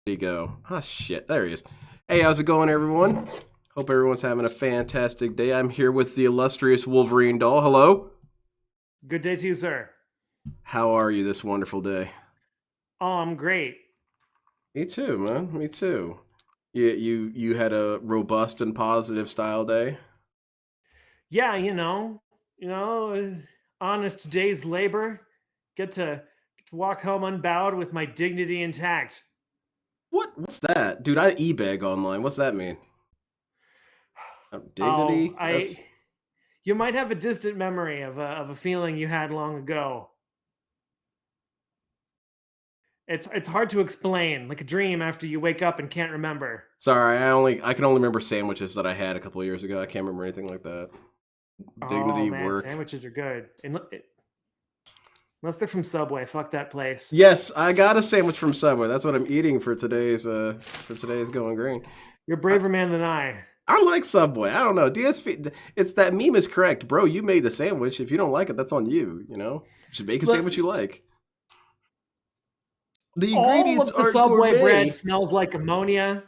There you go. Oh, shit. There he is. Hey, how's it going, everyone? Hope everyone's having a fantastic day. I'm here with the illustrious Wolverine doll. Hello. Good day to you, sir. How are you this wonderful day? Oh, I'm great. Me too, man. Me too. You had a robust and positive style day? Yeah, honest day's labor. Get to walk home unbowed with my dignity intact. What's that? Dude, I e-beg online. What's that mean? Dignity? You might have a distant memory of a feeling you had long ago. It's hard to explain, like a dream after you wake up and can't remember. Sorry, I can only remember sandwiches that I had a couple of years ago. I can't remember anything like that. Dignity, Oh man, work. sandwiches are good. Unless they're from Subway, fuck that place. Yes, I got a sandwich from Subway. That's what I'm eating for today's Going Green. You're a braver man than I. I like Subway. I don't know. DSP, it's that meme is correct, bro. You made the sandwich. If you don't like it, that's on you. You should make a sandwich you like. The ingredients all of the are Subway gourmet. bread smells like ammonia.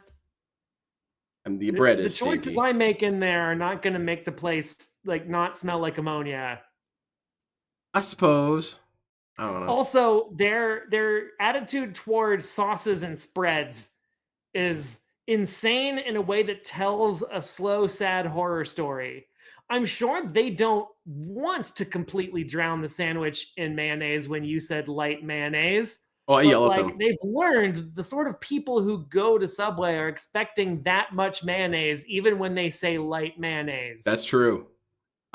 And the bread is the choices I make in there are not going to make the place not smell like ammonia. I suppose. I don't know. Also, their attitude towards sauces and spreads is insane in a way that tells a slow, sad horror story. I'm sure they don't want to completely drown the sandwich in mayonnaise when you said light mayonnaise. Oh, I yell at them. They've learned the sort of people who go to Subway are expecting that much mayonnaise, even when they say light mayonnaise. That's true.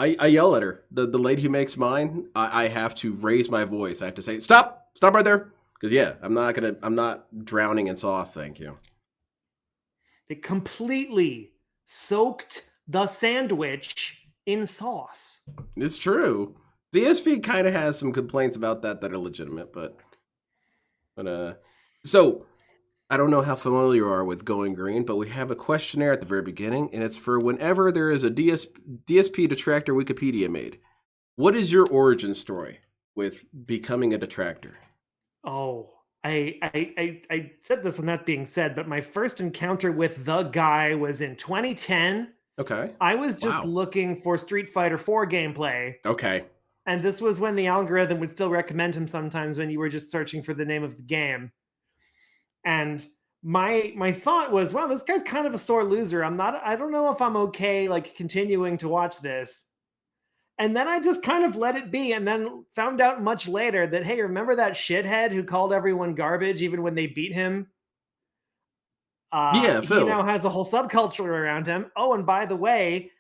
I yell at her. The lady who makes mine, I have to raise my voice. I have to say, stop right there. Because yeah, I'm not drowning in sauce, thank you. They completely soaked the sandwich in sauce. It's true. DSP kind of has some complaints about that are legitimate, but so I don't know how familiar you are with Going Green, but we have a questionnaire at the very beginning, and it's for whenever there is a DSP detractor Wikipedia made. What is your origin story with becoming a detractor? Oh, I said this and that being said, but my first encounter with the guy was in 2010. Okay. I was just looking for Street Fighter 4 gameplay. Okay. And this was when the algorithm would still recommend him sometimes when you were just searching for the name of the game. And my thought was, wow, this guy's kind of a sore loser. I don't know if I'm okay continuing to watch this. And then I just kind of let it be, and then found out much later that, hey, remember that shithead who called everyone garbage even when they beat him? Yeah, Phil. He now has a whole subculture around him. Oh, and by the way,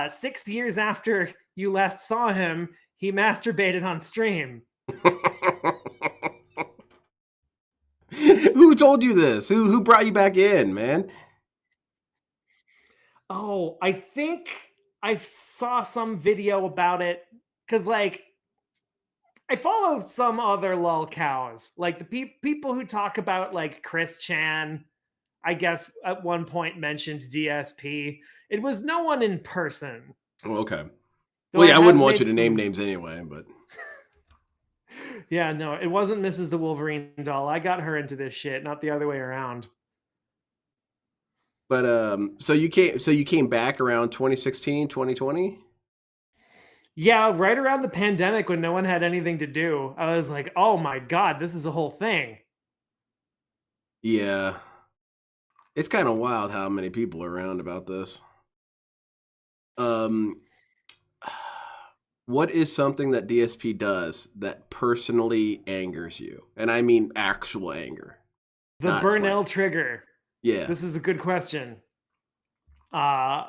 6 years after you last saw him, he masturbated on stream. Who told you this? Who brought you back in, man? Oh, I think I saw some video about it because I follow some other lol cows, like the people who talk about like Chris Chan. I guess at one point mentioned DSP. It was no one in person. Oh, okay. Though Well, I yeah, I wouldn't have want you made to name some. names anyway, but Yeah, no, it wasn't Mrs. the Wolverine doll. I got her into this shit, not the other way around. so you came back around 2016, 2020? Yeah, right around the pandemic when no one had anything to do, I was like, oh my God, this is a whole thing. Yeah. It's kind of wild how many people are around about this. Um what is something that DSP does that personally angers you? And I mean actual anger. The Not it's like, Burnell trigger. yeah. This is a good question. Uh,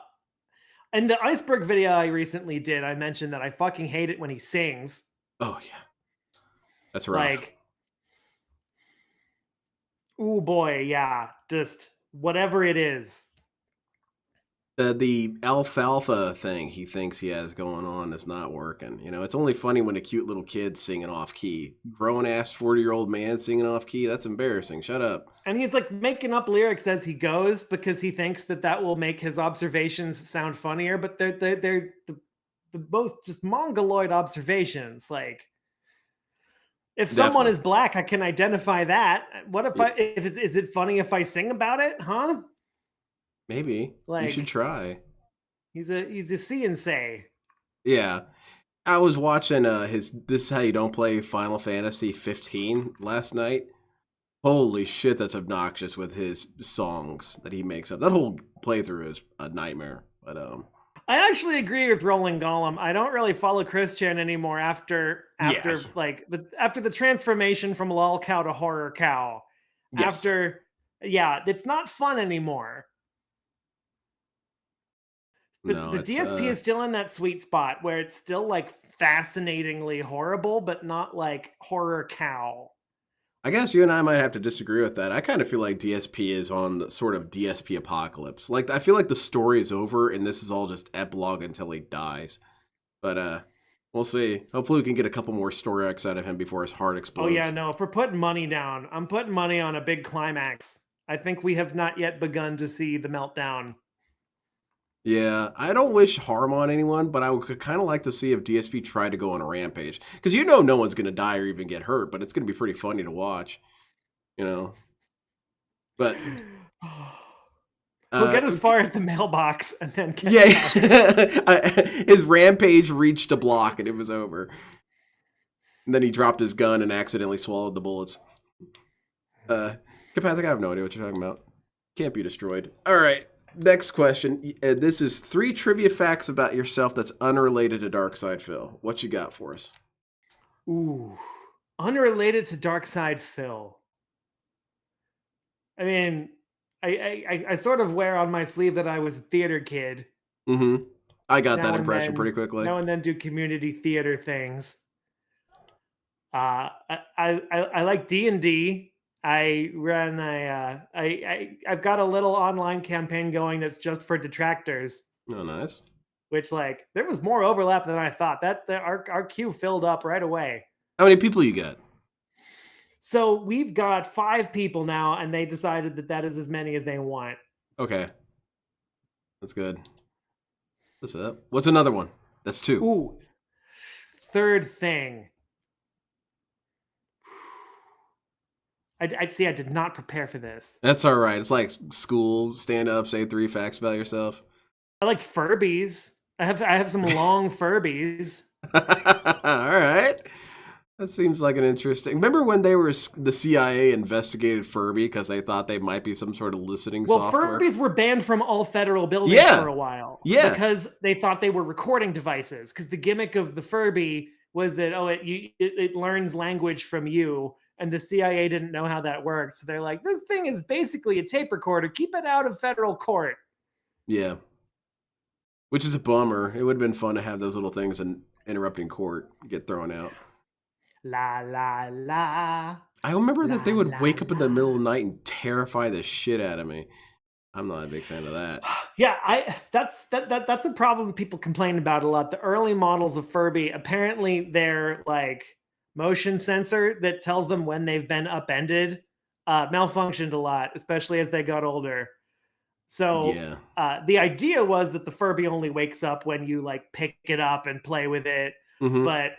in the iceberg video I recently did, I mentioned that I fucking hate it when he sings. Oh yeah. That's rough. Like, oh boy, yeah, just whatever it is. The alfalfa thing he thinks he has going on is not working. You know, it's only funny when a cute little kid's singing off key. Grown ass 40-year-old man singing off key. That's embarrassing. Shut up. And he's like making up lyrics as he goes because he thinks that that will make his observations sound funnier. But they're the most just mongoloid observations. Like, if someone Definitely. is black, I can identify that. What if Yeah, is it funny if I sing about it? Huh? maybe you should Like, try. he's a see and say. Yeah. I was watching his This Is How You Don't Play Final Fantasy 15 last night. Holy shit, that's obnoxious with his songs that he makes up. That whole playthrough is a nightmare. But I actually agree with Roland Gollum. I don't really follow Christian anymore yeah. after the transformation from lol cow to horror cow. Yes. After yeah, it's not fun anymore. But No, the it's DSP is still in that sweet spot where it's still like fascinatingly horrible, but not like horror cow. I guess you and I might have to disagree with that. I kind of feel like DSP is on the sort of DSP apocalypse. Like I feel like the story is over and this is all just epilogue until he dies. But we'll see. Hopefully we can get a couple more story arcs out of him before his heart Oh yeah, explodes. no, if we're putting money down, I'm putting money on a big climax. I think we have not yet begun to see the meltdown. Yeah, I don't wish harm on anyone, but I would kind of like to see if DSP tried to go on a rampage. Because you know no one's going to die or even get hurt, but it's going to be pretty funny to watch, you know? But, He'll get as okay, far as the mailbox and then get yeah, out. his rampage reached a block and it was over. And then he dropped his gun and accidentally swallowed the bullets. Kapathic, I have no idea what you're talking about. Can't be destroyed. All right, next question. This is 3 trivia facts about yourself that's unrelated to Darkside Phil. What you got for us? Ooh, unrelated to Dark Side Phil. I mean, I sort of wear on my sleeve that I was a theater kid. Mm-hmm. I got that impression pretty quickly. Now and then do community theater things. I like D&D. I run I've got a little online campaign going that's just for detractors, Oh, nice. which like there was more overlap than I thought. Our queue filled up right away. How many people you got? So we've got 5 people now, and they decided that that is as many as they want. Okay, that's good. What's up? What's another one? That's 2. Ooh, third thing. I see. I did not prepare for this. That's all right. It's like school. Stand up, say 3 facts about yourself. I like Furbies. I have some long Furbies. All right. That seems like an interesting. Remember when the CIA investigated Furby because they thought they might be some sort of listening Well, software? Furbies were banned from all federal buildings Yeah. for a while. Yeah. Because they thought they were recording devices. Because the gimmick of the Furby was that it learns language from you, and the CIA didn't know how that worked. So they're like, this thing is basically a tape recorder. Keep it out of federal court. Yeah. Which is a bummer. It would have been fun to have those little things and interrupting court get thrown out. La la la. I remember that they La, would la, wake up in the la. middle of the night and terrify the shit out of me. I'm not a big fan of that. Yeah, that's a problem people complain about a lot. The early models of Furby, apparently they're like motion sensor that tells them when they've been upended malfunctioned a lot, especially as they got older. So Yeah. the idea was that the Furby only wakes up when you like pick it up and play with it, Mm-hmm. but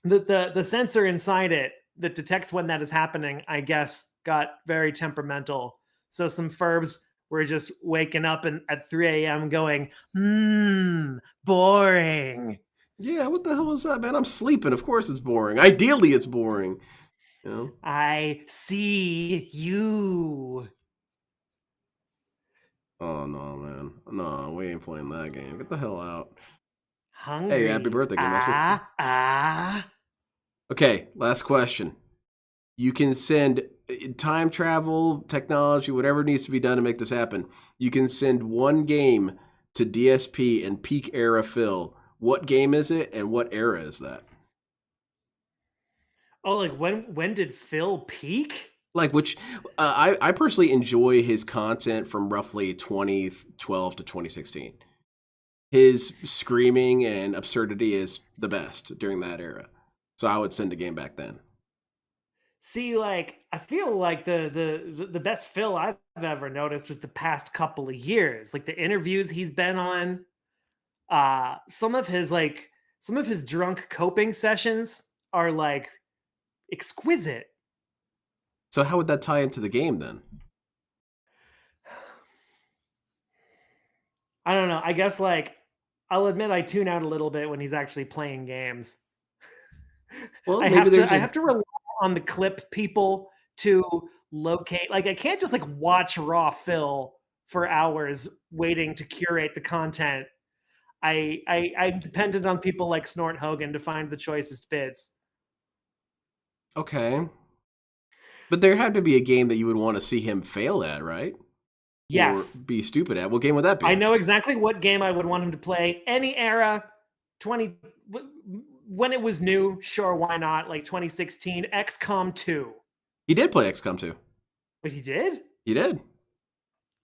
the sensor inside it that detects when that is happening, I guess, got very temperamental. So some Furbs were just waking up at 3 a.m. going, boring. Yeah, what the hell is that, man? I'm sleeping. Of course it's boring. Ideally, it's boring. You know? I see you. Oh, no, man. No, we ain't playing that game. Get the hell out. Hey, happy Hungry. birthday, Game Master. Ah. Okay, last question. You can send time travel, technology, whatever needs to be done to make this happen. You can send one game to DSP and peak era Phil. What game is it, and what era is that? Oh, like when did Phil peak? Like which I personally enjoy his content from roughly 2012 to 2016. His screaming and absurdity is the best during that era. So I would send a game back then. See, like I feel like the best Phil I've ever noticed was the past couple of years. Like the interviews he's been on, some of his drunk coping sessions are like exquisite. So how would that tie into the game then? I don't know. I guess like I'll admit I tune out a little bit when he's actually playing games. Well, I maybe have to there's I a have to rely on the clip people to locate. Like I can't just like watch raw Phil for hours waiting to curate the content. I'm dependent on people like Snort Hogan to find the choicest bits. okay. But there had to be a game that you would want to see him fail at, right? Or Yes, be stupid at. What game would that I be? know exactly what game I would want him to play. Any era, 20 when it was new, sure, why not? Like 2016, XCOM 2. He did play XCOM 2. But he did? He did.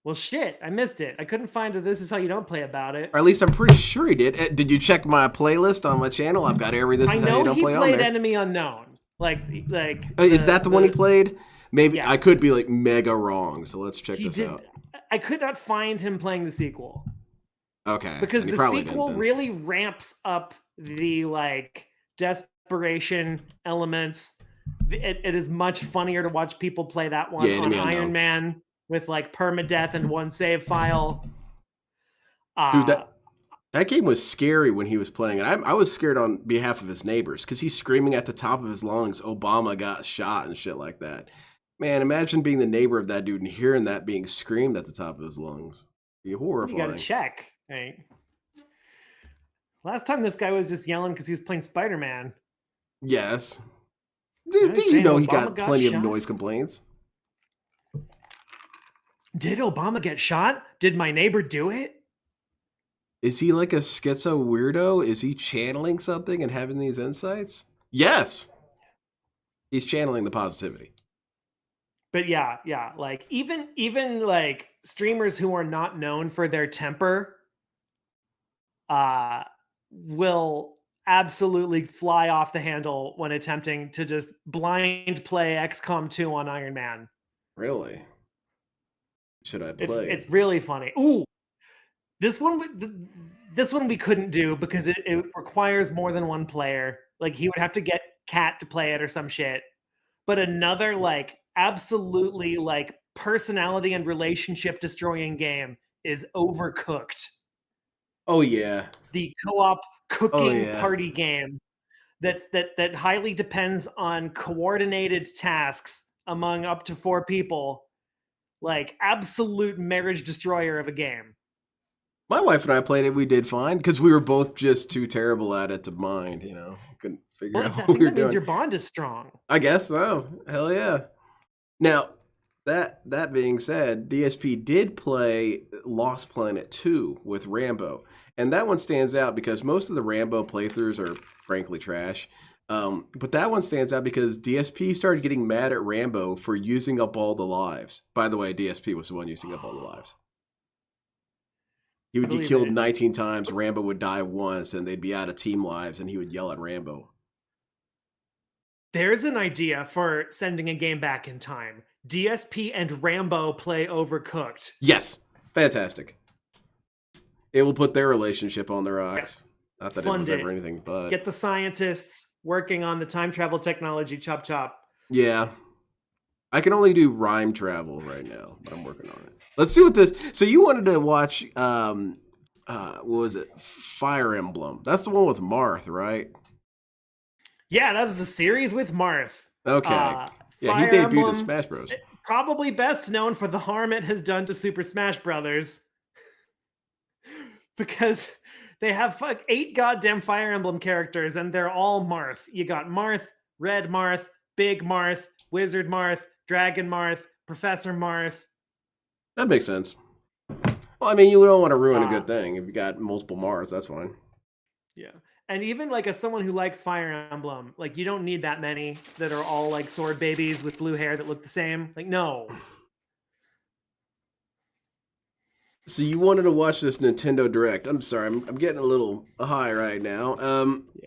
Well, shit, I missed it. I couldn't find a This Is How You Don't Play about it. Or at least I'm pretty sure he did. Did you check my playlist on my channel? I've got every This I Is How You know Don't he Play on played there. Enemy Unknown. Like Is that the one he played? Maybe Yeah. I could be like mega wrong. So let's check He this did. out. I could not find him playing the sequel Okay, because and he the probably didn't sequel then. really ramps up the like desperation elements. It is much funnier to watch people play that one Yeah, on Enemy Iron Unknown. Man with like permadeath and one save file. Dude, that game was scary when he was playing it. I was scared on behalf of his neighbors because he's screaming at the top of his lungs, Obama got shot and shit like that. Man, imagine being the neighbor of that dude and hearing that being screamed at the top of his lungs. It'd be You got horrifying. to check. Right? Last time this guy was just yelling because he was playing Spider-Man. Yes. Yeah, Dude, he's you saying know he Obama got got plenty of shot? noise complaints. Did Obama get shot? Did my neighbor do it? Is he like a schizo weirdo? Is he channeling something and having these insights? Yes. He's channeling the positivity. But yeah, like even like streamers who are not known for their temper uh will absolutely fly off the handle when attempting to just blind play XCOM 2 on Iron Man. Really? Should I It's play? it's really funny. Ooh, this one we couldn't do because it requires more than one player. Like he would have to get Cat to play it or some shit. But another like absolutely like personality and relationship destroying game is Overcooked, Oh yeah. the co-op Oh cooking yeah. party game that highly depends on coordinated tasks among up to 4 people. Like absolute marriage destroyer of a game. My wife and I played it. We did fine because we were both just too terrible at it to mind. Couldn't figure Well, out I what think we were that means doing. your bond is strong. I guess so. Hell yeah. Now, that being said, DSP did play Lost Planet 2 with Rambo, and that one stands out because most of the Rambo playthroughs are frankly trash. But that one stands out because DSP started getting mad at Rambo for using up all the lives. By the way, DSP was the one using up all the lives. He I would get believe killed it. 19 times, Rambo would die once, and they'd be out of team lives, and he would yell at Rambo. There's an idea for sending a game back in time. DSP and Rambo play Overcooked. Yes, fantastic. It will put their relationship on the rocks. Not that it Fund was it. ever anything but. Get the scientists working on the time travel technology. Chop chop. Yeah. I can only do rhyme travel right now, but I'm working on it. Let's see what this. So you wanted to watch, what was it? Fire Emblem. That's the one with Marth, right? Yeah, that was the series with Marth. Okay. Yeah, he Fire debuted Emblem, in Smash Bros. Probably best known for the harm it has done to Super Smash Brothers. Because they have 8 goddamn Fire Emblem characters, and they're all Marth. You got Marth, Red Marth, Big Marth, Wizard Marth, Dragon Marth, Professor Marth. That makes sense. Well, I mean, you don't want to ruin a good thing. If you got multiple Marths, that's fine. Yeah. And even like as someone who likes Fire Emblem, like you don't need that many that are all like sword babies with blue hair that look the same. Like, no. So you wanted to watch this Nintendo Direct. I'm sorry, I'm getting a little high right now.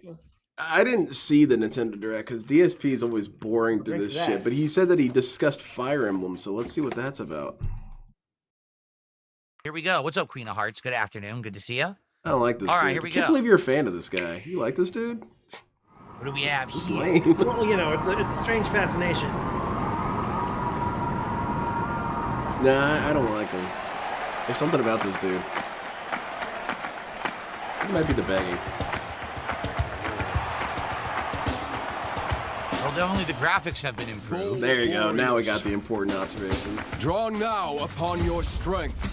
Yeah. I didn't see the Nintendo Direct because DSP is always boring through this shit. But he said that he discussed Fire Emblem, so let's see what that's about. Here we go. What's up, Queen of Hearts? Good afternoon. Good to see you. I don't like this All dude. right, here we I can't go. believe you're a fan of this guy. You like this dude? What do we have He's here? lame. Well, you know, it's a strange fascination. Nah, I don't like him. There's something about this dude. It might be the begging. Well, definitely the graphics have been improved. There you go. Now we got the important observations. Draw now upon your strength.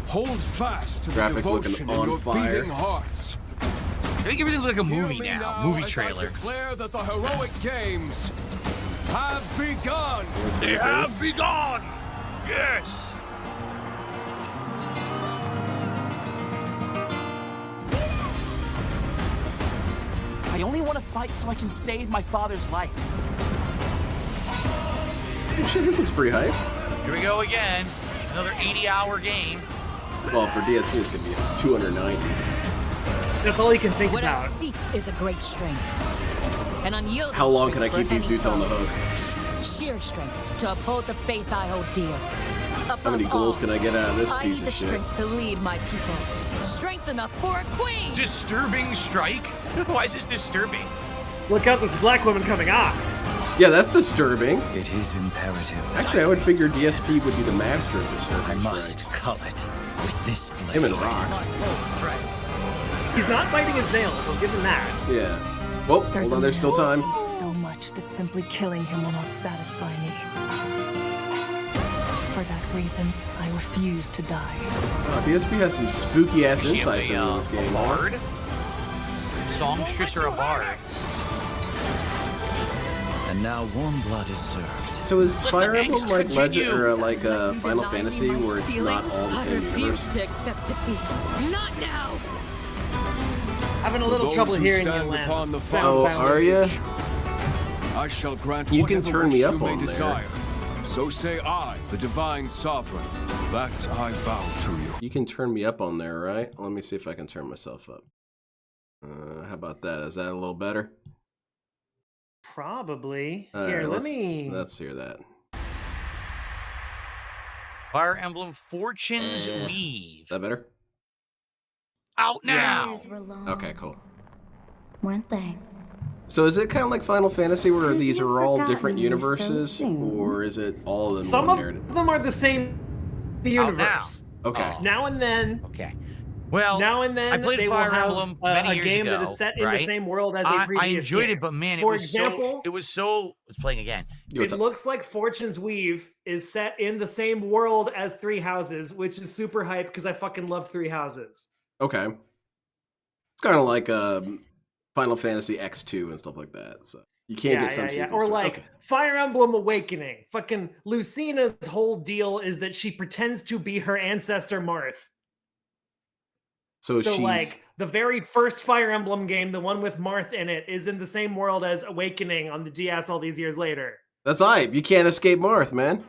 Hold fast to the Graphics devotion looking in on your fire. beating hearts. I think everything looks like a movie Hear me now. as Movie I trailer. declare that the heroic games have begun. They have begun! Yes! I only want to fight so I can save my father's life. Oh, shit, this looks pretty hype. Here we go again. Another 80-hour game. Well, for DSP, it's going to be 290. That's all you can think What I about. seek is a great strength. An unyielding How long can I strength keep for these dudes any on the foe. hook? Sheer strength to uphold the faith I hold dear. How many goals can I get out of this I piece need the of shit? strength to lead my people. Strength enough for a queen. Disturbing strike? Why is this disturbing? Look out, there's a black woman coming on. Yeah, that's disturbing. It is imperative. Actually, I would figure DSP would be the master of disturbing I must strikes. cull it with this blade. Him and Rocks. He's not biting his nails, I'll give him that. Yeah. Well, hold on, there's still time. So much that simply killing him will not satisfy me. For that reason, I refuse to die. DSP has some spooky ass Is she insights into this a game. huh? bard? Songstress or a bard? And now warm blood is served. So is Let Fire the Emblem angst like Legend continue. or like You Final deny Fantasy, me my where it's not feelings? all the I same refuse universe? to accept defeat. Not now. Having a For little those trouble who hearing you, stand Len. upon the Sound Oh, found are ya? message. I shall grant You can whatever turn me wish up you may on there. desire. So say I, the divine sovereign. That I vow to you. You can turn me up on there, right? Let me see if I can turn myself up. How about that? Is that a little better? Probably. All Here, right, let me. Let's hear that. Fire Emblem Fortune's Weave. Is that better? Out now! Years were long, Okay, cool. weren't they? So is it kind of like Final Fantasy, where Have these you are all forgotten different me so universes, soon? or is it all in Some one of narrative? them are the same universe. Okay. Oh. Now and then, Okay. Well, now and then, I played they Fire will have Emblem a, many a years game ago, that is set in right? the same world as a previous I enjoyed game. it, but man, For it was example, it's playing again. What's It up? looks like Fortune's Weave is set in the same world as Three Houses, which is super hype because I fucking love Three Houses. Okay. It's kind of like Final Fantasy X2 and stuff like that. So you can't get some sequels Or to it. like Okay. Fire Emblem Awakening. Fucking Lucina's whole deal is that she pretends to be her ancestor Marth. So So she's like the very first Fire Emblem game, the one with Marth in it, is in the same world as Awakening on the DS all these years later. that's hype. You can't escape Marth, man.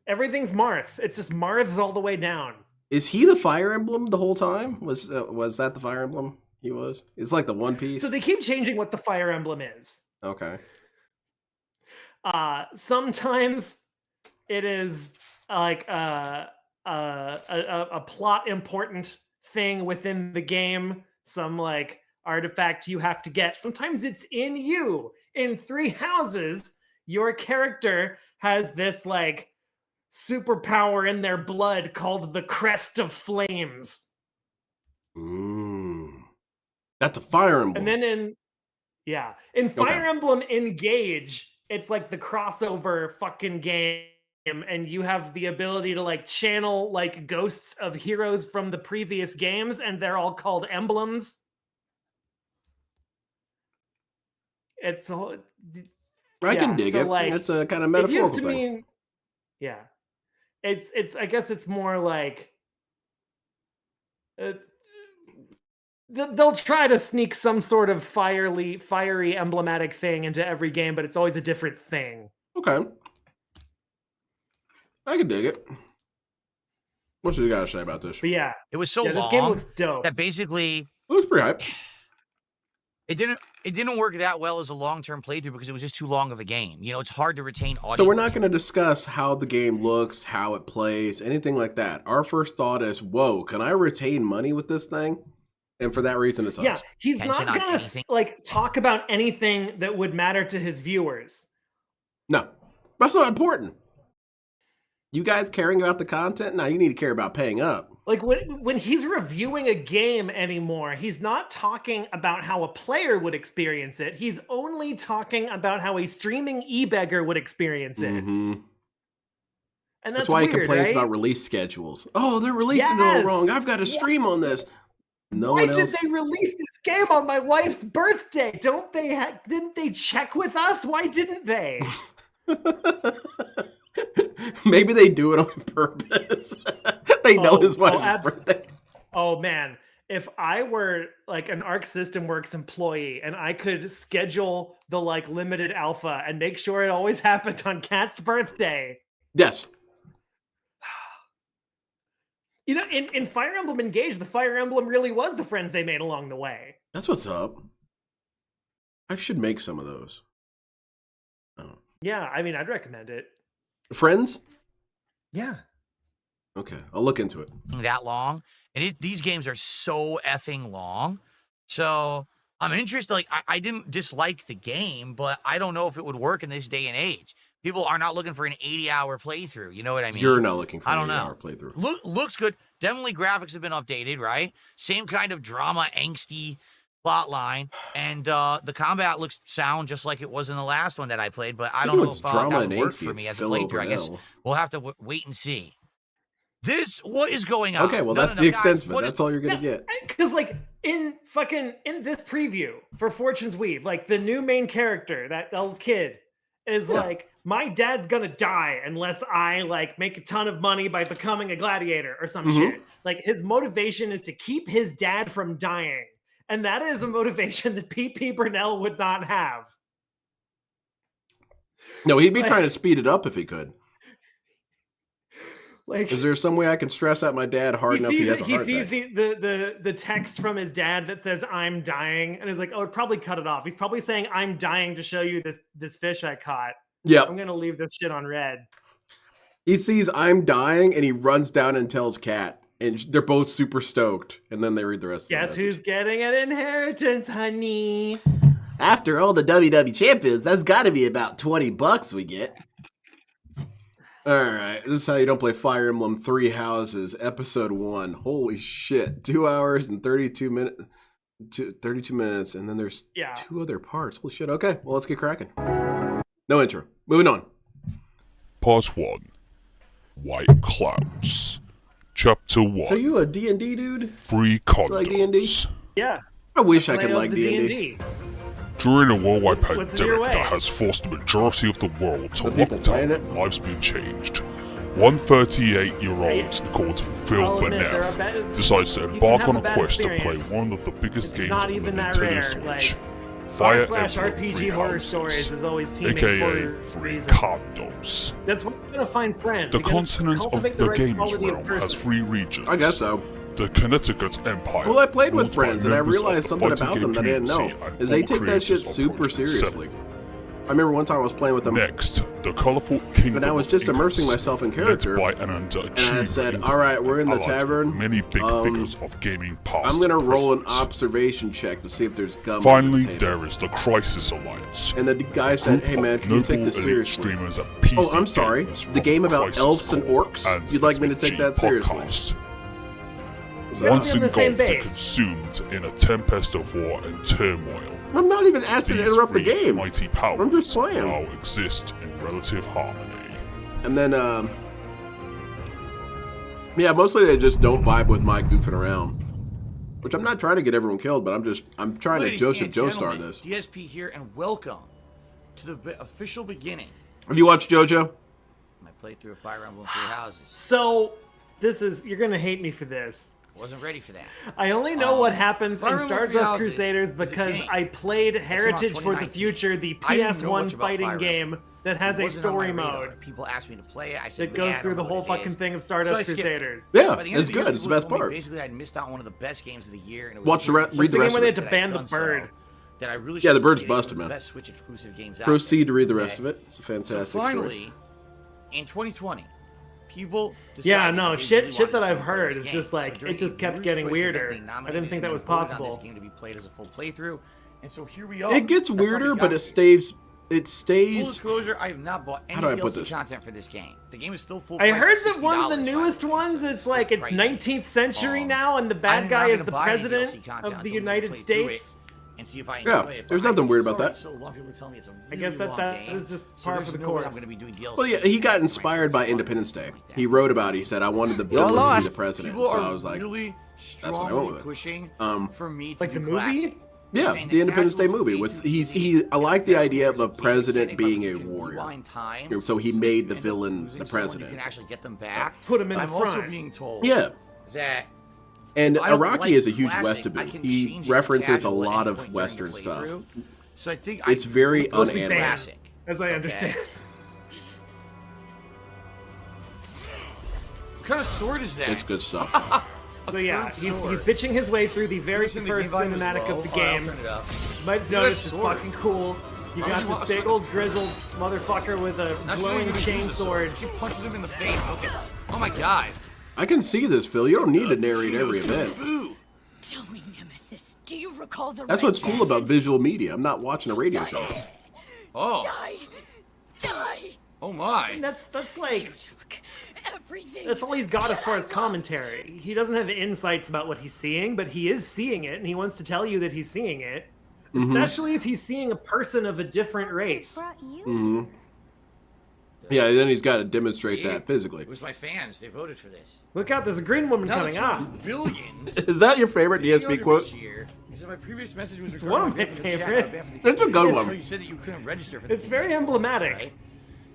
Everything's Marth. It's just Marth's all the way down. Is he the Fire Emblem the whole time? Was that the Fire Emblem he was? It's like the One Piece. So they keep changing what the Fire Emblem is. Okay. Sometimes it is like a plot important thing within the game, some like artifact you have to get. Sometimes it's in you. In Three Houses, your character has this like superpower in their blood called the Crest of Flames. That's a Fire Emblem. And then in Fire Emblem Engage, it's like the crossover fucking game, and you have the ability to like channel like ghosts of heroes from the previous games, and they're all called emblems. It's a, I can dig it. Like, it's a kind of it used metaphorical to thing. mean, it's I guess it's more like they'll try to sneak some sort of fiery emblematic thing into every game, but it's always a different thing. Okay. I can dig it. What you got to say about this? But yeah, It was so long this game looks dope. that basically It looks pretty hype. it didn't work that well as a long-term playthrough because it was just too long of a game. You know, it's hard to retain audience. So we're not going to discuss how the game looks, how it plays, anything like that. Our first thought is, whoa, can I retain money with this thing? And for that reason, it sucks. Yeah, he's Attention not on gonna anything. like talk about anything that would matter to his viewers. No, that's not important. You guys caring about the content? No, you need to care about paying up. Like when he's reviewing a game anymore, he's not talking about how a player would experience it. He's only talking about how a streaming e-beggar would experience it. Mm-hmm. And That's why weird, he complains right? about release schedules. Oh, they're releasing it all Yes. wrong. I've got to stream on this. No Why one did else. they release this game on my wife's birthday? Didn't they check with us? Why didn't they? Maybe they do it on purpose. They know his wife's birthday. Oh man, if I were like an Arc System Works employee and I could schedule the like limited alpha and make sure it always happened on Kat's birthday. Yes. You know, in Fire Emblem Engage, the Fire Emblem really was the friends they made along the way. That's what's up. I should make some of those. Oh. Yeah, I mean, I'd recommend it. Friends? Yeah. Okay, I'll look into it. That long, and these games are so effing long. So I'm interested. Like I didn't dislike the game, but I don't know if it would work in this day and age. People are not looking for an 80-hour playthrough. You know what I mean? You're not looking for I an don't 8-hour know. playthrough. Looks good. Definitely graphics have been updated, right? Same kind of drama, angsty plot line, and the combat looks sound just like it was in the last one that I played. But I don't know if that would work for me as a playthrough. I guess we'll have to wait and see. What is going on? Okay, well, No, that's no, the guys, extent of it. what That's is- all you're going to get. Because like in this preview for Fortune's Weave, like the new main character, that old kid, is like, my dad's gonna die unless I like make a ton of money by becoming a gladiator or some shit. Like his motivation is to keep his dad from dying. And that is a motivation that P.P. Burnell would not have. No, he'd be trying to speed it up if he could. Like, is there some way I can stress out my dad hard enough he has a heart sees attack? the text from his dad that says "I'm dying," and is like, "Oh, probably cut it off." He's probably saying, "I'm dying to show you this fish I caught." Yeah, I'm gonna leave this shit on red. He sees "I'm dying" and he runs down and tells Kat, and they're both super stoked. And then they read the rest. of the Guess who's getting an inheritance, honey? After all the WW champions, that's got to be about $20 we get. All right, this is how you don't play Fire Emblem 3 Houses, Episode 1. Holy shit, 2 hours and 32 minutes. 32 minutes, and then there's 2 other parts. Holy shit, okay, well, let's get cracking. No intro. Moving on. Part 1. White Clouds. Chapter 1. So you a D&D dude? Free condoms. Like D&D? Yeah. I wish I could like D&D. During a worldwide What's in your pandemic way? that has forced the majority of the world to The people playing lockdown it? and lives being changed, one 38-year-old called Phil I'll admit, there are Beneff decides to embark have on a a bad quest to play experience. one of the biggest It's games not on the even that Nintendo rare. Switch. Like, Fire / Emblem RPG Three horror Houses, stories is always teaming aka for free reason. condoms. That's what you're gonna find friends. The You gotta continent of cultivate the right games quality of realm has person. 3 regions. I guess so. The Connecticut Empire. Well, I played with ruled by friends, and I members of realized the something fighting about game them that I didn't know. community and Is they all take that shit creators of super Project seriously. 7. I remember one time I was playing with them. Next, the colorful kingdom. And I was just immersing myself in character. And I said, all right, we're in the tavern. Many big figures of gaming past. I'm going to roll an observation check to see if there's gum. Finally, there is the Crisis Alliance. And the guy said, hey man, can you take this seriously? Oh, I'm sorry. The game about elves and orcs? You'd like me to take that seriously? So once on the same engulfed and base. consumed in a tempest of war and turmoil. I'm not even asking to interrupt the game. Mighty powers I'm just playing. now exist in relative harmony. And then, yeah, mostly they just don't vibe with my goofing around. Which I'm not trying to get everyone killed, but I'm trying to Joseph Joestar this. DSP here, and welcome to the official beginning. Have you watched JoJo? My playthrough of Fire Emblem Three Houses. So, you're gonna hate me for this. Wasn't ready for that. I only know what happens in Stardust Crusaders because game. I played Heritage for the Future, the PS1 fighting game that has a story mode. People asked me to play it. I said, it goes through the whole fucking thing of Stardust Crusaders. Yeah, it's good. It's the best part. Basically, I'd missed out on one of the best games of the year. And it read was the rest of when they it. had to ban the bird. That I really yeah, the bird's busted, man. Best Switch exclusive games out Proceed there. to read the rest of it. It's a fantastic so finally, story. In 2020, people yeah, no, shit that I've heard is just like, it just kept getting weirder. I didn't think that was possible. This game to be played as a full playthrough, and so here we are. It gets weirder, but it stays. Full disclosure, I have not bought any DLC content for this game. The game is still full price. I heard that one of the newest ones, it's like, it's 19th century now, and the bad guy is the president of the United States. And see if I enjoy it. There's nothing weird about that. So a lot of people tell me it's a really I guess that is just par for the course. I'm going to be doing DLC. Well, yeah, he got inspired by Independence Day. He wrote about it. He said, I wanted the villain to be the president. So I was like, really that's what I went with pushing for me to like the movie? Yeah, the Independence Day movie. With I like the idea of a president being a warrior. So he made the villain the president. You can actually get them back. Put him in the I'm front. also being told that and Araki is a huge Westaboo. He references a lot of Western stuff. So I think it's very unanimated. As I understand. What kind of sword is that? It's good stuff. So yeah, he's bitching his way through the very first cinematic of the game. You might notice it's fucking cool. You got this big old grizzled motherfucker with a glowing chainsword. She punches him in the face. Okay. Oh my god. I can see this, Phil. You don't need to narrate every event. Tell me, Nemesis, do you recall the That's what's cool about visual media. I'm not watching a radio show. Oh. Die! Oh my. That's like everything. that's all he's got as far as commentary. He doesn't have insights about what he's seeing, but he is seeing it, and he wants to tell you that he's seeing it. Especially if he's seeing a person of a different race. Yeah, then he's got to demonstrate that physically. It was my fans. They voted for this. Look out, there's a green woman coming up. Billions. Is that your favorite DSP quote? My previous message was it's one of my favorites. It's a good one. You said that you couldn't register for the It's very emblematic. Right?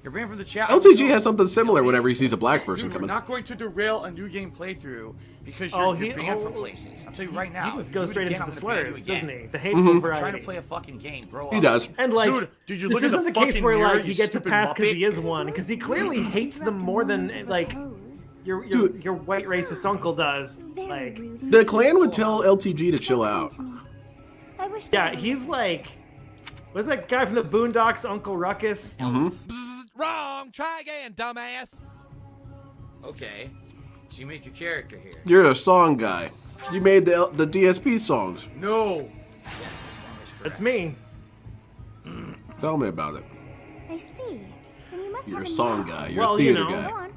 You're banned from the chat. LTG has something similar whenever he sees a black person Dude, coming. We're not going to derail a new game playthrough because you're banned from places. I'll tell you right now. He just goes straight into the slurs, doesn't he? The hateful I'm variety. trying to play a fucking game, bro. He does. And like, dude, did you this look at isn't the the case fucking where mirror, like you he gets a stupid pass because muppet? he is one, because he clearly hates them more than like your white racist uncle does. Like the clan would tell LTG to chill out. Yeah, he's like, what's that guy from the Boondocks, Uncle Ruckus? Wrong. Try again, dumbass. Okay, so you make your character here. You're a song guy. You made the DSP songs. No. That's me. Tell me about it. I see. Then you must You're have a song guy. You're Well, a theater you know. guy.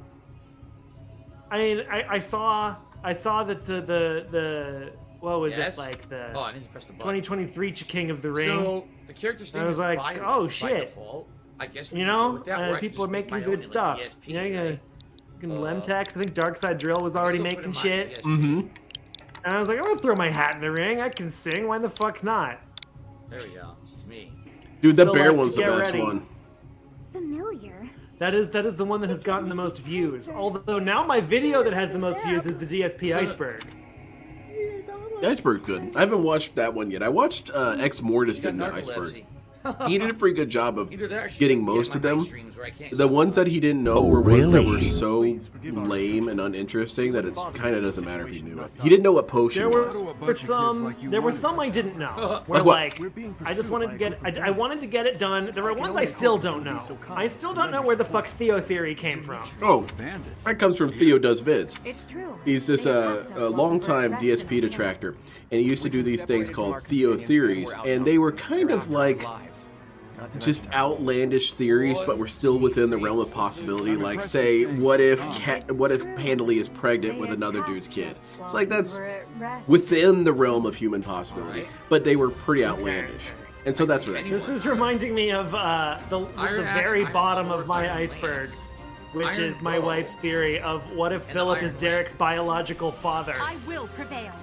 I mean, I saw that the what was it like the Oh, I didn't press the button. 2023 King of the Ring. So the character's name I was is like, by, oh by shit. default. I guess we You can go know, with that, or I can people are just making make my good own, stuff. like, DSP, You know, right? Lemtex. I think Darkside Drill was already Guess I'll put making in my shit. DSP. And I was like, I'm gonna throw my hat in the ring. I can sing. Why the fuck not? There we go. It's me. Dude, the So, bear like, one's the get best ready. one. Familiar. That is the one that has gotten the most views. Although now my video that has the most views is the DSP Iceberg. The Iceberg's good. I haven't watched that one yet. I watched Ex Mortis did the Iceberg. He did a pretty good job of Either that or she getting should be most at of my them. streams where I can't The stop ones that he didn't know Oh, were ones that were really? so lame and uninteresting that it kind of doesn't matter if you knew it. He didn't know what potion There was. were some I didn't know. Where Like what? like I just wanted to get I wanted to get it done. There were ones I still don't know. I still don't know where the fuck Theo theory came from. Oh, that comes from Theo Does Vids. It's true. He's this a longtime DSP detractor, and he used to do these things called Theo theories, and they were kind of like just outlandish theories, but we're still within the realm of possibility. Like, say, what if Pandalee is pregnant with another dude's kid? It's like that's within the realm of human possibility, but they were pretty outlandish, and so that's where that came This from. is reminding me of the very bottom of my iceberg, which is my wife's theory of what if Philip is Derek's biological father. I will prevail.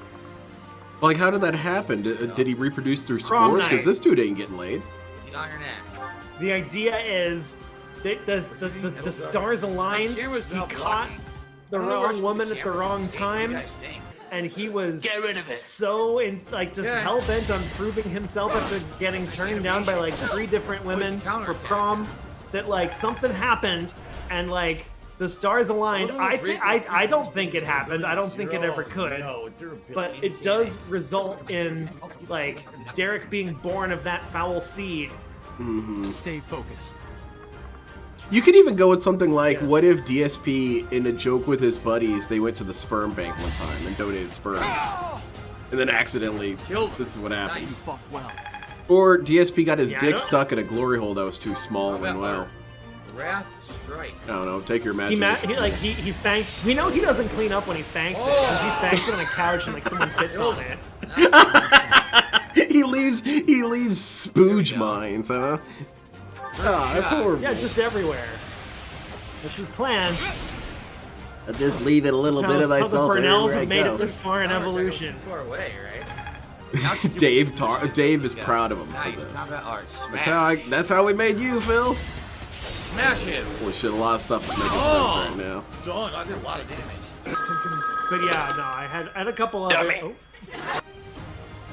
Like, how did that happen? Did he reproduce through Prom spores? night. Because this dude ain't getting laid. The Iron Axe. The idea is that the stars aligned. He caught the wrong woman at the wrong time, and he was so just hell bent on proving himself after getting turned down by like 3 different women for prom that like something happened and like the stars aligned. I don't think it happened. I don't think it ever could. But it does result in like Derek being born of that foul seed. Mm-hmm. Stay focused. You could even go with something like, what if DSP, in a joke with his buddies, they went to the sperm bank one time and donated sperm, and then accidentally killed. This is what happened. You fought well. Or DSP got his dick stuck in a glory hole that was too small and well. Wrath Strike. I don't know. Take your imagination. He spanks. We know he doesn't clean up when he spanks it. 'Cause he spanks it on a couch and like someone sits on it. he leaves spooge mines, huh? Ah, that's horrible. Yeah, just everywhere. That's his plan. I'll just leave it a little bit of How myself the Burnells everywhere I have made go. it this far in evolution. Far away, right? Dave is proud of him for Nice. this. Combat art. That's how we made you, Phil. Smash him. Holy shit, a lot of stuff is making sense right now. Done. I did a lot of damage. But yeah, no, I had a couple of it. Oh.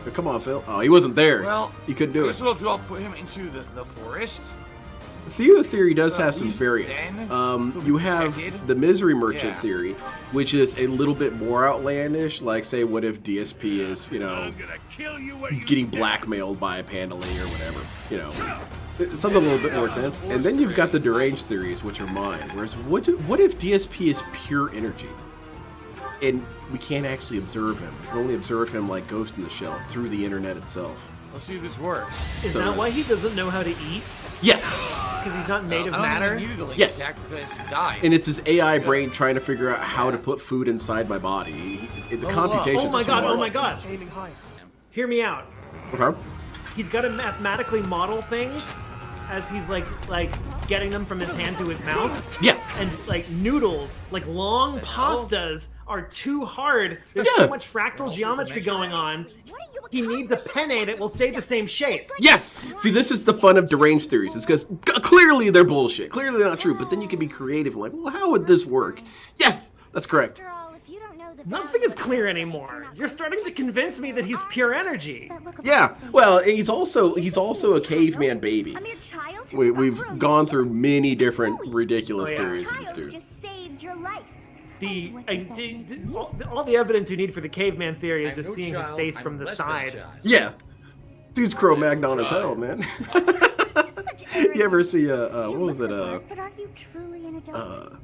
But come on, Phil. Oh, he wasn't there. Well, he couldn't do it. This will do. I'll put him into the forest. Theo theory does have some least variants. then, You have the Misery Merchant Yeah. theory, which is a little bit more outlandish. Like, say, what if DSP is, getting blackmailed by a Pandalee or whatever, something a little bit more sense. And then you've got the deranged theories, which are mine. Whereas, what if DSP is pure energy, and we can't actually observe him? We can only observe him like Ghost in the Shell through the internet itself. Let's see if this works. Is that why he doesn't know how to eat? Yes. Because he's not made of matter? Yes. Died. And it's his AI brain trying to figure out how to put food inside my body. The computations. Oh my god! Oh my god! Aiming higher. Hear me out. Okay. He's got to mathematically model things as he's like getting them from his hand to his mouth. Yeah. And like noodles, like long pastas are too hard. There's too much fractal geometry going on. He needs a penne that will stay the same shape. Yes! See, this is the fun of deranged theories. It's because clearly they're bullshit. Clearly they're not true. But then you can be creative and like, well, how would this work? Yes! That's correct. Nothing is clear anymore. You're starting to convince me that he's pure energy. Yeah. Well, he's also a caveman baby. We've gone through many different ridiculous theories with this dude. Just saved your life. All the evidence you need for the caveman theory is just seeing his face from the side. Yeah. Dude's Cro-Magnon as hell, man. You ever see what was it? But are you truly an adult?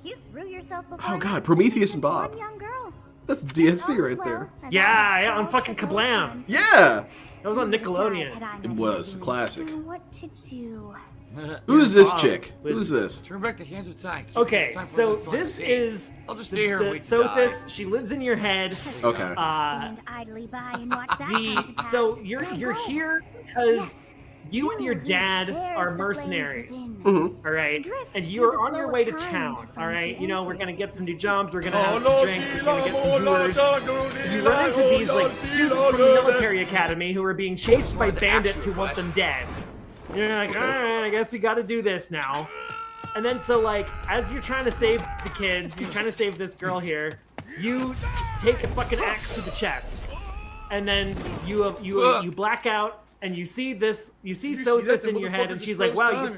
You threw yourself before Oh god, Prometheus and Bob. one young girl. That's DSP right there. Yeah, on fucking Kablam. Yeah. That was on Nickelodeon. It was classic. What to do? Who is this chick? Who's this? Turn back the hands of time. Okay, so this is I'll just stay here and wait to Sophis. She lives in your head. Okay. Stand idly by and watch that come to pass. So you're here because you and your dad are mercenaries. All right, and you are on your way to town. All right, we're gonna get some new jobs. We're gonna have some drinks. We're gonna get some brewers. You run into these like students from the military academy who are being chased by bandits who want them dead. You're like, all right, I guess we got to do this now. And then so like, as you're trying to save the kids, you're trying to save this girl here, you take a fucking axe to the chest, and then you black out and you see this in your head, and she's like, wow,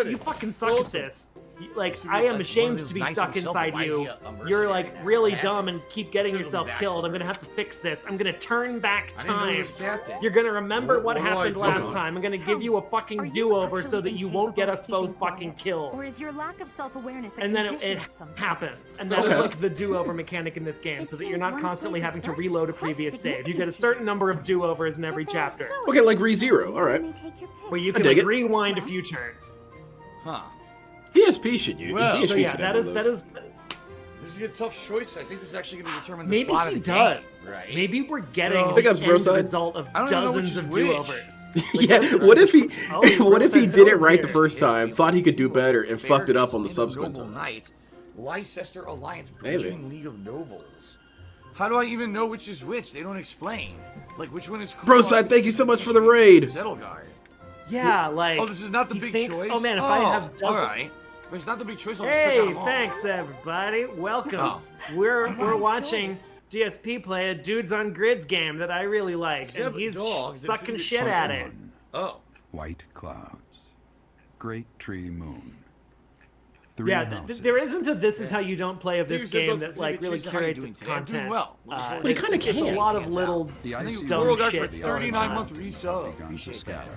you fucking suck at this. Like, I am ashamed to be stuck inside you. You're like really dumb and keep getting yourself killed. I'm gonna have to fix this. I'm gonna turn back time. You're gonna remember what happened last time. I'm gonna give you a fucking do-over so that you won't get us both fucking killed. Or is your lack of self-awareness a And then condition it of some happens. sort? And that is like the do-over mechanic in this game, so that you're not constantly having to reload a previous save. You get a certain number of do-overs in every chapter. Okay, like ReZero. All right. Where you can like, rewind a few turns. Huh. DSP should use. Well, DSP So yeah, should that have is one of that those. is. This is a tough choice. I think this is actually going to determine the Maybe plot he of the does. game. Right? Maybe we're getting So- the Big ups, bro, end side. result of I don't know dozens which is of which. do-overs. Yeah, what if he Oh, what if he Rosa did it Phil's right the here. first time, thought he could do better, and fucked it up on the Fair subsequent Noble time? Knight, Leicester Alliance, Maybe. Bridging League of Nobles. How do I even know which is which? They don't explain. Like, which one is Broside, thank you so much for the raid. Zettelgard. Yeah, like. Oh, this is not the he big thinks, choice? Oh man, if I have double. Alright. If it's not the big choice, I'll just pick out Hey, them all. thanks everybody. Welcome. Oh. We're watching DSP play a Dudes on Grids game that I really like, and Seven he's dogs, sucking infinite shit at it. Oh. White clouds. Great tree moon. Three Yeah, houses. there isn't a "this is how you don't play" of this You said game those that three like really choices. How you curates doing its today? I'm doing content. well. Looking forward They to kinda it. It's a can't. lot of little The I icy think dumb World Guard shit for going 39-month on. resub. begun to Appreciate that. scatter.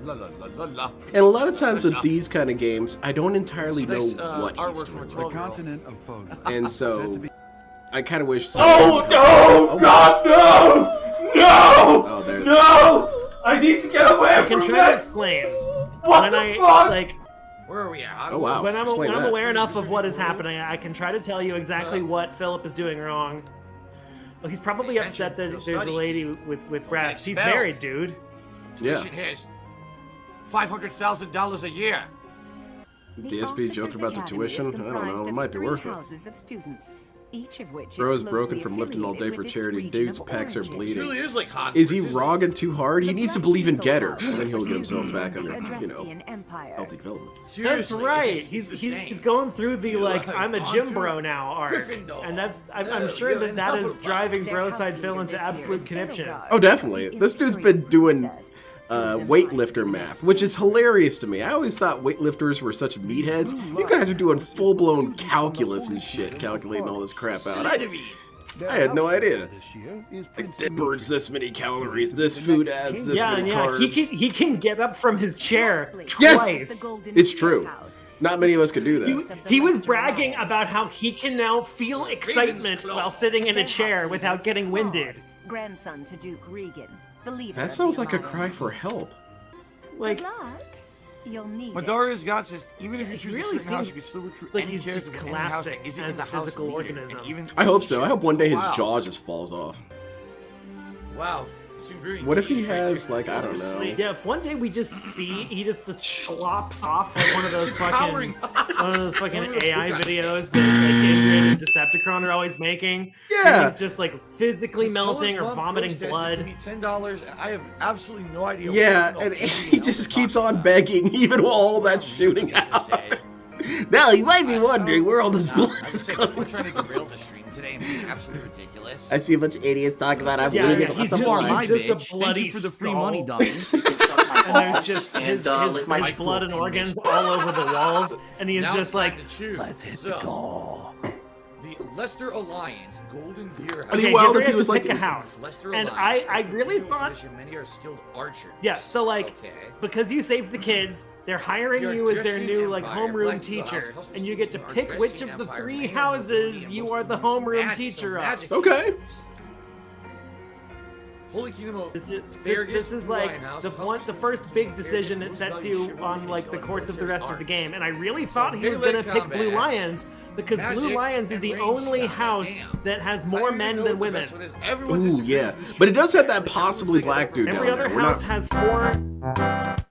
La la la la la. And a lot of times with these kind of games, I don't entirely know Nice, what he's artwork doing. for The 12-year-old. continent of Fogo. And Said so to be- I kind of wish. Oh no! God no! No! Oh, there. No! I need to get away I can from try to this. explain What when the I fuck? like Where are we at? Oh wow. when I'm Explain that. aware enough of what is happening. I can try to tell you exactly what Philip is doing wrong. Well, he's probably Pay upset attention that to there's a studies. lady with breasts. He's expelled. married, dude. Yeah. Tuition is $500,000 a year. DSP joking about the tuition. I don't know. It might be worth it. Houses of students, each of which Bro is is broken closely from lifting all day affiliated for with its charity. region Dude's of pecs are origin. It bleeding. really is like Hogwarts. Is he isn't it? rogging too hard? He The needs to Black believe in Eagle Getter, House and then is he'll for get himself students back of the under, Adrestian Empire. healthy development. That's Seriously, right. it's just the same. He's going through the like You I'm a have gym gone bro to now arc, Gryffindor. and that's I'm Yeah, sure you're that that in is Hufflepuff. driving Their Broside house Phil leader into this year absolute is conniptions. Edelgard. Oh, definitely. The This dude's been intriguing doing princess who is in weightlifter line math, to which is hilarious to me. I always thought weightlifters were such meatheads. You guys are doing full-blown calculus and shit, calculating all this crap out. I had no idea. Like, that burns this many calories. This food adds this Yeah, many yeah. carbs. He can get up from his chair Yes! twice. It's true. Not many of us could do that. He was bragging about how he can now feel excitement while sitting in a chair without getting winded. Grandson to Duke Regan, the leader. That of sounds the like a cry Alliance. for help. Like, Good luck. You'll need Madara's got says even if you choose really a certain house, seems you can still recruit like any he's character just from any house that collapsing isn't as in a the house physical leader, and organism. even I hope so. I hope one day his Wow. jaw just falls off. Wow. Seemed very What if he deep, right has, there. like, I don't know. yeah, if one day we just see he just slops off like one of those Powering fucking AI videos that like Indrid and Decepticon are always making. Yeah. where he's just like physically melting or vomiting blood. $10, and I have absolutely no idea. Yeah, what and the he just keeps on begging, even while all that's shooting out. Now, you might be wondering where all this blood is coming We're trying to derail the stream today and being absolutely ridiculous. I see a bunch of idiots talking about I'm Yeah, losing yeah, lots he's of just, blood. he's just a Thank bloody you for the free skull. money, dummy. And there's just his blood and organs all over the walls, and he is Now just it's like, time to choose. let's hit So, the goal. The Lester Alliance, Golden Deer House. I mean, Okay, well, here if he he has was to like- pick a house, Lester and Alliance, I really traditional thought, tradition, many are skilled archers. yeah. So like, Okay. because you saved the kids, they're hiring Your you as their Adrestian new like Empire, homeroom Black teacher, House, and you get to our pick which Adrestian of the Empire, three many houses nobility, you and are the most homeroom magic, teacher so of. magic Okay. users. Holy Kingdom of This Fergus, is like Lion House, the first big decision that sets you on like the course of the rest of the game, and I really thought he was gonna pick Blue Lions because Blue Lions is the only house that has more men than women. Ooh, yeah. But it does have that possibly black dude Every down other there. We're house not- has 4.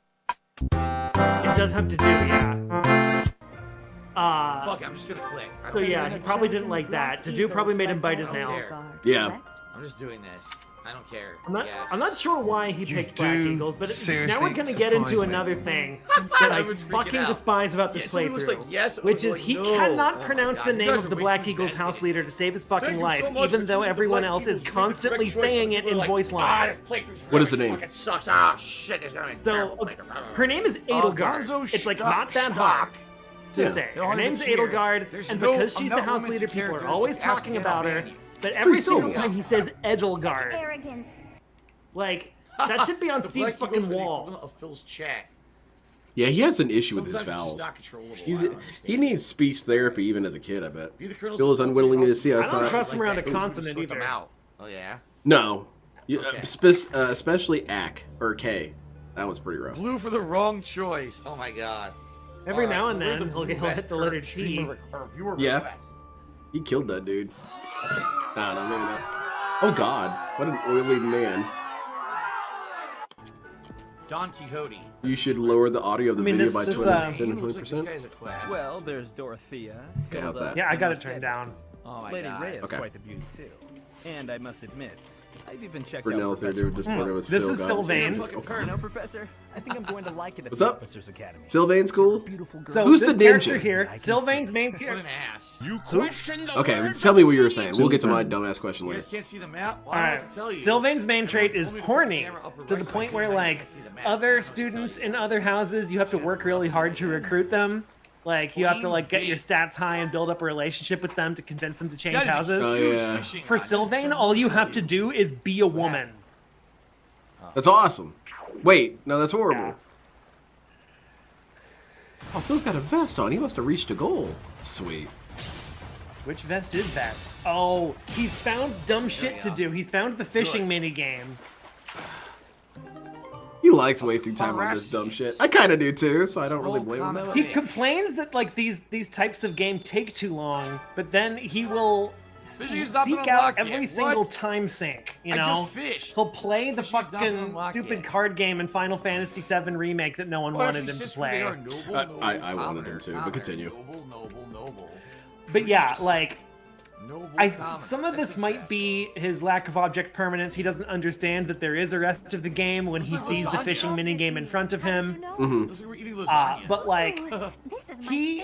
It does have to do, yeah. Fuck it, I'm just gonna click. So yeah, he probably didn't like that. Tadu probably made him bite his nails. Yeah. I'm just doing this. I don't care. I'm not sure why he picked Black Eagles, but now we're gonna get into another thing that I fucking despise about this playthrough, which is he cannot pronounce the name of the Black Eagles house leader to save his fucking life, even though everyone else is constantly saying it in voice lines. What is the name? Sucks. Ah, shit. So her name is Edelgard. It's like not that hard to say. Her name's Edelgard, and because she's the house leader, people are always talking about her. But every single time he says Edelgard, like, that should be on Steve's fucking wall. Of Phil's chat. Yeah, he has an issue with his vowels. He needs speech therapy even as a kid, I bet. Phil is unwilling to see us. I don't trust him around a consonant either. Oh, yeah? No. Especially AK, or K. That was pretty rough. Blue for the wrong choice. Oh, my God. Every now and then, he'll hit the letter T. Yeah. He killed that dude. I don't know, maybe not. Oh God, what an oily man. Don Quixote. You should lower the audio of the video by 20%. Well, there's Dorothea. Okay, how's that? Yeah, I got it turned down. Oh my Lady God. Ray is Okay. quite the beauty too. And I must admit, I've even checked For out now, they're Professor. disappointed with This Phil. is guys. Sylvain. You know, Professor, I think I'm going to like it at What's the up? Officers Academy. Sylvain's cool. So Who's this the character ninja? here, Sylvain's main What character. an ass. You question the Okay, word tell me what you were saying. We'll get to my dumbass question You later. guys can't see the map? Well, All I don't right, have to tell you. Sylvain's main trait is Only horny, camera upper to the right side, point where, you like, can't see the map. other students in other houses, you have to work really hard to recruit them. Like, you have to, like, get your stats high and build up a relationship with them to convince them to change houses. Oh yeah, For Sylvain, all you have to do is be a woman. that's awesome. Wait, no, that's horrible. Yeah. Oh, Phil's got a vest on. He must have reached a goal. Sweet. Which vest is best? Oh, he's found dumb shit to do. He's found the fishing mini game. He likes wasting time on this dumb shit. I kind of do too, so I don't really blame him. He complains that like these types of game take too long, but then he will Fishing's not been seek out unlocked every yet. single What? time sink. You I know, just fished. he'll play the Fishing's not been fucking unlocked stupid yet. card game in Final Fantasy VII Remake that no one wanted him to play. I wanted him to, but continue. Noble. But yeah, like. Some of this might be his lack of object permanence. He doesn't understand that there is a rest of the game when he sees the fishing minigame in front of him. But like, he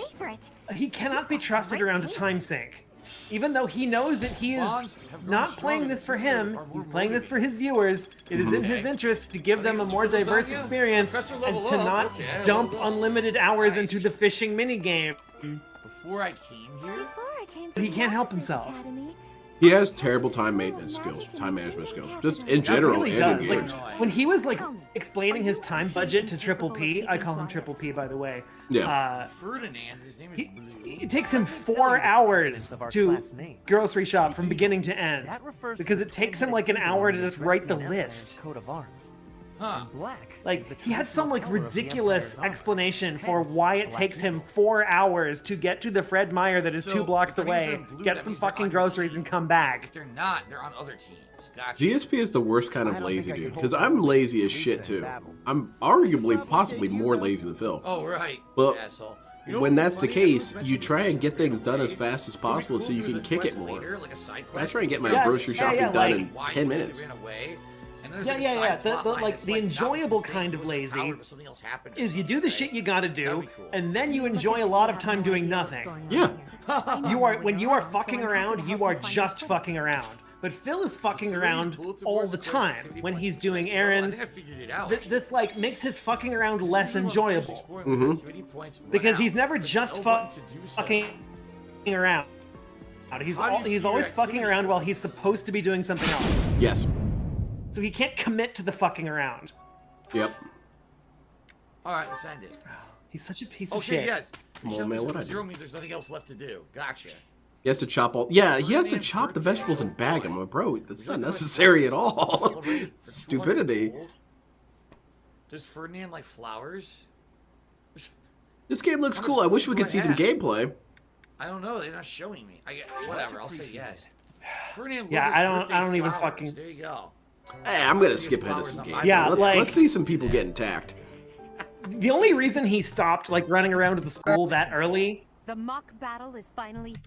cannot be trusted around a time sink. Even though he knows that he is not playing this for him, he's playing this for his viewers. It is in his interest to give them a more diverse experience and to not dump unlimited hours into the fishing minigame. Before I came here? But he can't help himself. He has terrible time management skills, just in general Really and does. in Like, games. when he was like explaining his time budget to Triple P, I call him Triple P by the way. Yeah. Ferdinand, his name is Blue. It takes him 4 hours to grocery shop from beginning to end because it takes him like an hour to just write the list. Coat of arms. Like, he had some like ridiculous explanation for why it takes him 4 hours to get to the Fred Meyer that is 2 blocks away, get some fucking groceries, and come back. If they're not, they're on other teams. Gotcha. GSP is the worst kind of lazy dude, because I'm lazy as shit too. I'm arguably, possibly more lazy than Phil. Oh, right. Well, asshole. You know when what's that's the funny? case, you try and get things done as fast as possible so you can kick it more. I try and get my Yeah, grocery yeah, shopping yeah, done like- in 10 minutes. Yeah. The enjoyable kind of lazy is you do the shit you gotta do, and then you enjoy a lot of time doing nothing. Yeah. When you are fucking around, you are just fucking around. But Phil is fucking around all the time when he's doing errands. This like makes his fucking around less enjoyable because he's never just fucking around. He's always fucking around while he's supposed to be doing something else. Yes. So he can't commit to the fucking around. Yep. Alright, send it. He's such a piece of Okay, shit. yes. Come on, man, what'd I do? Zero means there's nothing else left to do. Gotcha. He has to chop all. Yeah, he has to chop the vegetables and bag them. Bro, that's not necessary at all. Stupidity. Does Ferdinand like flowers? This game looks cool. I wish we could see some gameplay. I don't know. They're not showing me. Whatever. I'll say yes. Ferdinand Yeah, loved his I don't birthday even flowers. fucking. There you go. Hey, I'm gonna skip ahead to some gameplay. Yeah, let's see some people getting attacked. The only reason he stopped like running around to the school that early The mock battle is finally.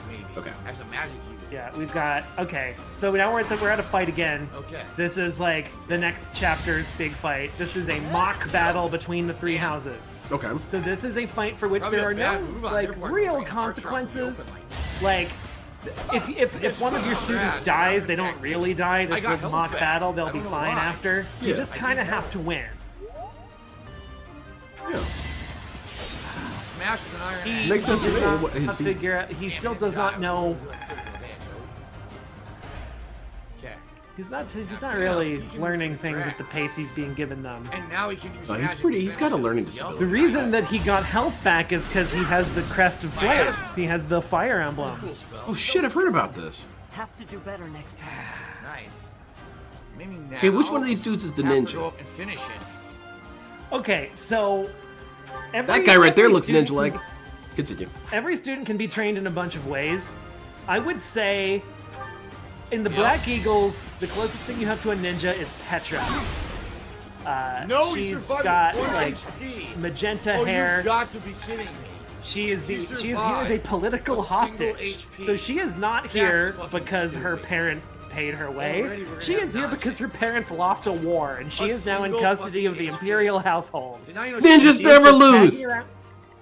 Maybe. Okay. Have some magic used. Yeah, we've got. Okay, so now we're at a fight again. Okay. This is like the next chapter's big fight. This is a mock battle between the three houses. Okay. So this is a fight for which there are no like real consequences. Like, if one of your students dies, they don't really die. This was mock battle. They'll be fine after. You just kind of have to win. Yeah. Smashed with an iron. Makes sense to me. He still does not know. Okay. He's not really learning things at the pace he's being given them. And now he can use He's got a learning disability. The reason that he got health back is because he has the crest of flames. He has the Fire Emblem. Oh shit, I've heard about this. Have to do better next time. Nice. Maybe now. Okay, which one of these dudes is the have to go ninja? up and finish it. Okay, so That guy right there looks ninja-like. Continue. Every student can be trained in a bunch of ways. I would say, in the Black Eagles, the closest thing you have to a ninja is Petra. No, he she's survived got with 1 like HP. magenta Oh, hair. You got to be kidding me. She is here survived as a political a single hostage. HP. So she is not here fucking because her stupid. parents paid her way. Already we're gonna She have is here because nonsense. her parents lost a war, and she A is now in single custody of the fucking imperial household. Now you know Ninjas She is never just hanging lose. around-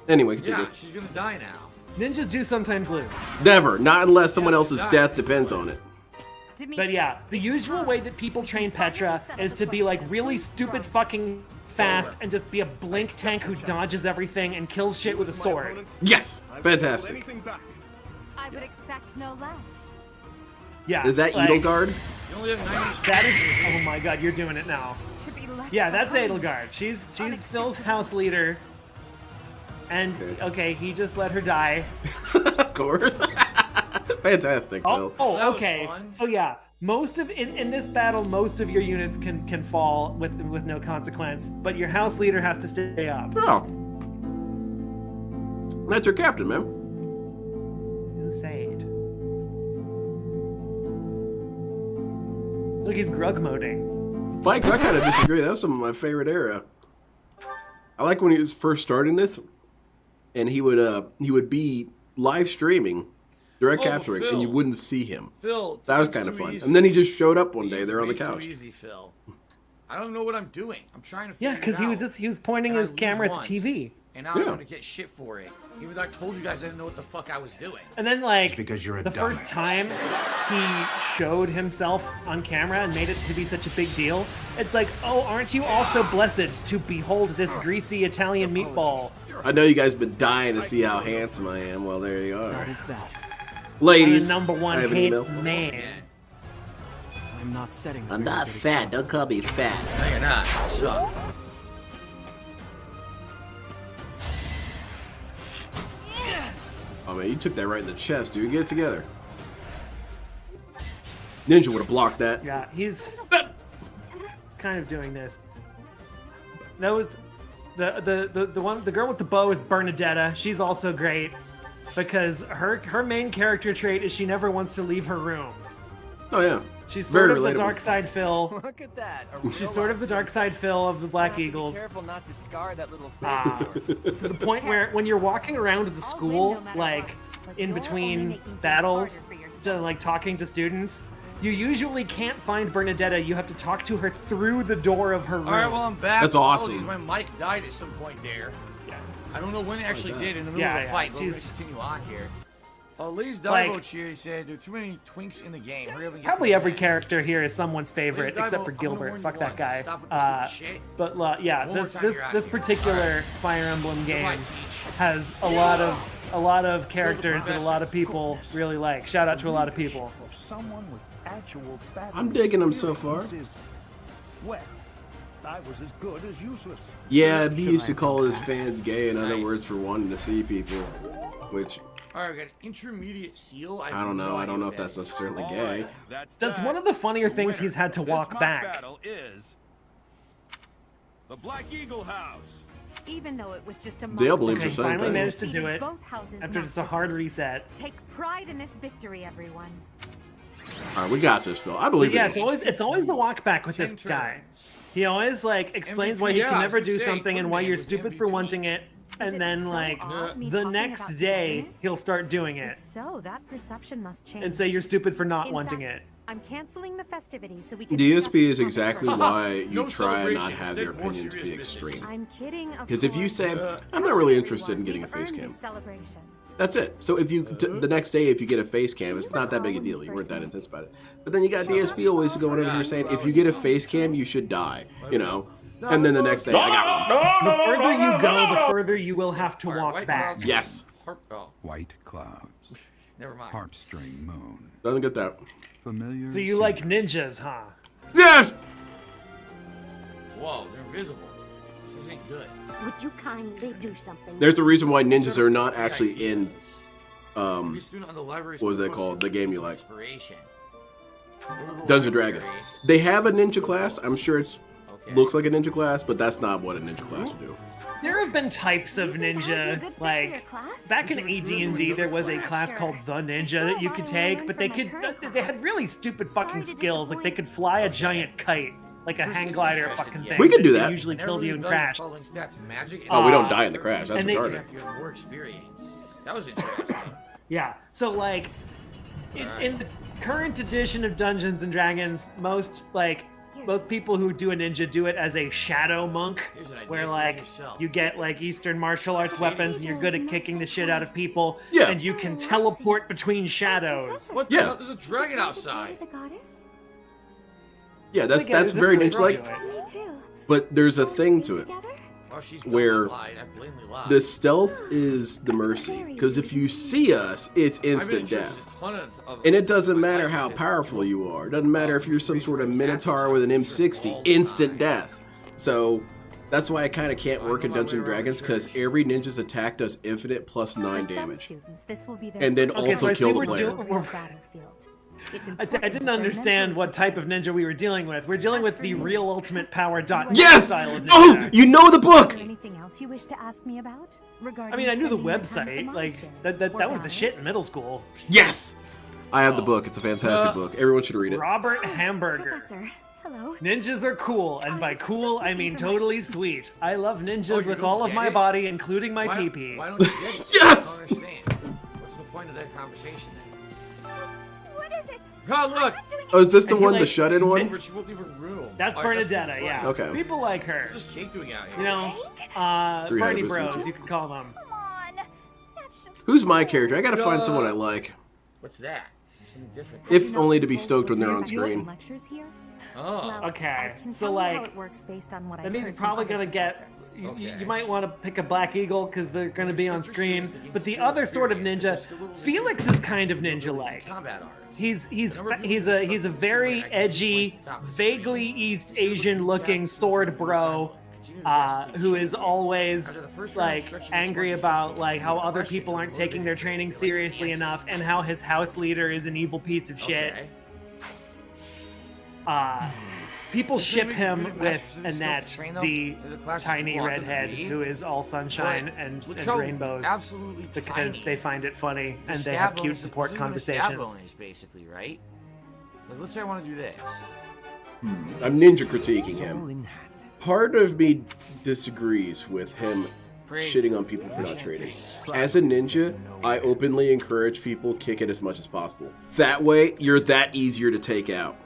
Anyway, continue. Yeah, she's gonna die now. Ninjas do sometimes lose. Never. Not unless someone else's death depends on it. But yeah, the usual way that people train Petra is to be like really stupid fucking fast and just be a blink tank who dodges everything and kills shit with a sword. Yes! Fantastic. I would expect no less. Yeah. Is that like, Edelgard? You only have 9 HP. That is. Oh my god, you're doing it now. To be left Yeah, that's behind. Edelgard. She's Phil's house leader. And okay, he just let her die. Of course. Fantastic, Phil. Oh, That was okay. fun. So yeah, most of in this battle, most of your units can fall with no consequence, but your house leader has to stay up. Oh. That's your captain, man. Insane. Look, he's grug moding. Vikes, I kind of disagree. That was some of my favorite era. I like when he was first starting this, and he would be live streaming, direct capturing, and you Phil. wouldn't see him. Phil, That was it's kind of too fun. easy. And then he just showed up one day It's there on the way couch. Too easy, Phil. I don't know what I'm doing. I'm trying to figure Yeah, because he was pointing And I his camera lose at the TV. And now I'm gonna get shit for it. Even though I told you guys I didn't know what the fuck I was doing. And then, like, because you're a the first time he showed himself on camera and made it to be such a big deal, it's like, oh, aren't you also blessed to behold this greasy Italian meatball? I know you guys been dying to see how handsome I am. Well, there you are. What is that? Ladies, I'm the number one I have an hate email. man. I'm not setting. I'm not fat. Don't call me fat. No, you're not. You suck. Oh man, you took that right in the chest, dude. Get it together. Ninja would have blocked that. Yeah, he's kind of doing this. No, it's the girl with the bow is Bernadetta. She's also great because her main character trait is she never wants to leave her room. Oh yeah. She's Very sort of relatable. the dark side Phil. Look at that. She's sort of the dark side Phil of the Black Eagles. Be careful not to scar that little face of yours. To the point where when you're walking around the school, like in between battles, to like talking to students, you usually can't find Bernadetta. You have to talk to her through the door of her room. All right, well, I'm back. That's awesome. Apologies, my mic died at some point there. Yeah. I don't know when it actually did in the middle Yeah, of the yeah, fight, but we're going she's- to continue on here. Liz Like- Divo here said there are too many twinks in the game. Hurry up and get Probably to the every game. character here is someone's favorite, Liz except Divo, for I'm gonna Gilbert. warn Fuck you that once. guy. Stop with the stupid shit. But yeah, One more time, you're out of here. particular Fire Emblem game Goodbye, Teach. has a lot of characters that a lot of people really like. Shout out to a lot of people. Of someone with actual battle I'm digging him so far. experience is- Well, I was as good as useless. Yeah, he used to call his fans gay, in other words, for wanting to see people. Which, All right, we got an intermediate seal. I don't know. I don't know if that's necessarily gay. That's one of the funnier things he's had to walk back. Battle is the Black Eagle House. Even though it was just a Dale month believes Okay, the same finally thing. managed to do defeated it both houses after just a hard reset. Take pride in this victory, everyone. All right, we got this, Phil. I But believe yeah, in it's always the walk back with 10 this guy. turns. He always like explains why he MVP, can yeah, never I was do gonna say, something and why Ferdinand you're was stupid for MVP. wanting it, and then like the next day he'll start doing it. So that perception must change. And say you're stupid for not wanting it. I'm canceling the festivities so we can. DSP is exactly why you try and not have your opinions be extreme. I'm kidding. Because if you say, I'm not really interested in getting a face cam, that's it. So if you, the next day, if you get a face cam, it's not that big a deal. You weren't that intense about it. But then you got DSP always going over here saying, if you get a face cam, you should die, you know? And then the next day, I got one. The further you go, the further you will have to walk back. Yes. White clouds. Never mind. Harpstring moon. Doesn't get that. Familiar. So you like ninjas, huh? Yes! Whoa, they're invisible. This isn't good. Would you kindly do something? There's a reason why ninjas are not actually in, what was that called? The game you like. Dungeons & Dragons. They have a ninja class. I'm sure it's looks like a ninja class, but that's not what a ninja class would do. There have been types of ninja, like back in AD&D there was a class called the Ninja that you could take, but they had really stupid fucking skills, like they could fly a giant kite, like a hang glider fucking thing. We could do that. They usually killed you and crashed. Oh, we don't die in the crash. That's retarded. More experience. That was interesting. Yeah. So like, in the current edition of Dungeons and Dragons, most people who do a ninja do it as a shadow monk, where like you get like Eastern martial arts weapons and you're good at kicking the shit out of people, and you can teleport between shadows. What? Yeah. There's a dragon outside. Yeah, that's very ninja-like. But there's a thing to it where the stealth is the mercy, because if you see us, it's instant death. And it doesn't matter how powerful you are. It doesn't matter if you're some sort of minotaur with an M60, instant death. So that's why I kind of can't work in Dungeons & Dragons, because every ninja's attack does infinite plus 9 damage. And then also kill the player. I didn't understand what type of ninja we were dealing with. We're dealing with the real ultimate power yes! style of ninja. Oh, you know the book! Anything else you wish to ask me about? I mean, I knew the website. Like that was the shit in middle school. Yes! I have the book. It's a fantastic book. Everyone should read it. Robert Hamburger. Professor, hello. Ninjas are cool, and by cool, I mean totally sweet. I love ninjas with all of my body, including my pee-pee. Why don't you get it? Yes! I don't understand. What's the point of that conversation then? What is it? Oh, look! Oh, is this the one, the shut-in one? She won't leave her room. That's Bernadetta, yeah. Okay. People like her. What's this cake doing out here? You know, Bernie Bros, you could call them. Come on. That's just Who's my character? I gotta find someone I like. What's that? Something different. If only to be stoked when they're on screen. lectures here? Oh. Okay, I can so tell you how like, it works based on what that I've means heard you're probably from other gonna get. professors. You might want to pick a Black Eagle because they're gonna be on screen. But the other sort of ninja, Felix is kind of ninja-like. He's a very edgy, vaguely East Asian-looking sword bro, who is always like angry about like how other people aren't taking their training seriously enough, and how his house leader is an evil piece of shit. People ship him with Annette, the tiny redhead who is all sunshine and rainbows, because they find it funny and they have cute support conversations. Basically, right? Like, let's say I want to do this. I'm ninja critiquing him. Part of me disagrees with him shitting on people for not trading. As a ninja, I openly encourage people kick it as much as possible. That way, you're that easier to take out.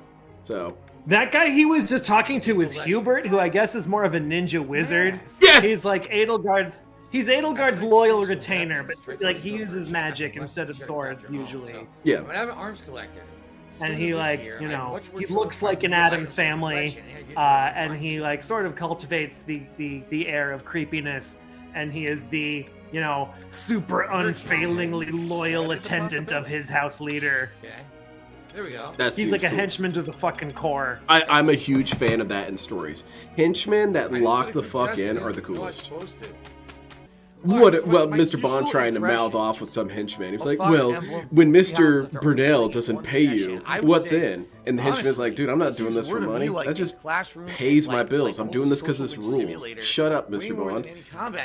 So that guy he was just talking to was Hubert, who I guess is more of a ninja wizard. Yes! He's like Edelgard's loyal retainer, but like he uses magic instead of swords usually. Yeah. I have an arms collector. And he like, you know, he looks like an Addams Family, and he like sort of cultivates the air of creepiness, and he is the, you know, super unfailingly loyal attendant of his house leader. Okay. There we go. He's like a henchman to the fucking core. I'm a huge fan of that in stories. Henchmen that lock the fuck in are the coolest. Well, Mr. Bond trying to mouth off with some henchman. He's like, well, when Mr. Burnell doesn't pay you, what then? And the henchman's like, dude, I'm not doing this for money. That just pays my bills. I'm doing this because it's rules. Shut up, Mr. Bond.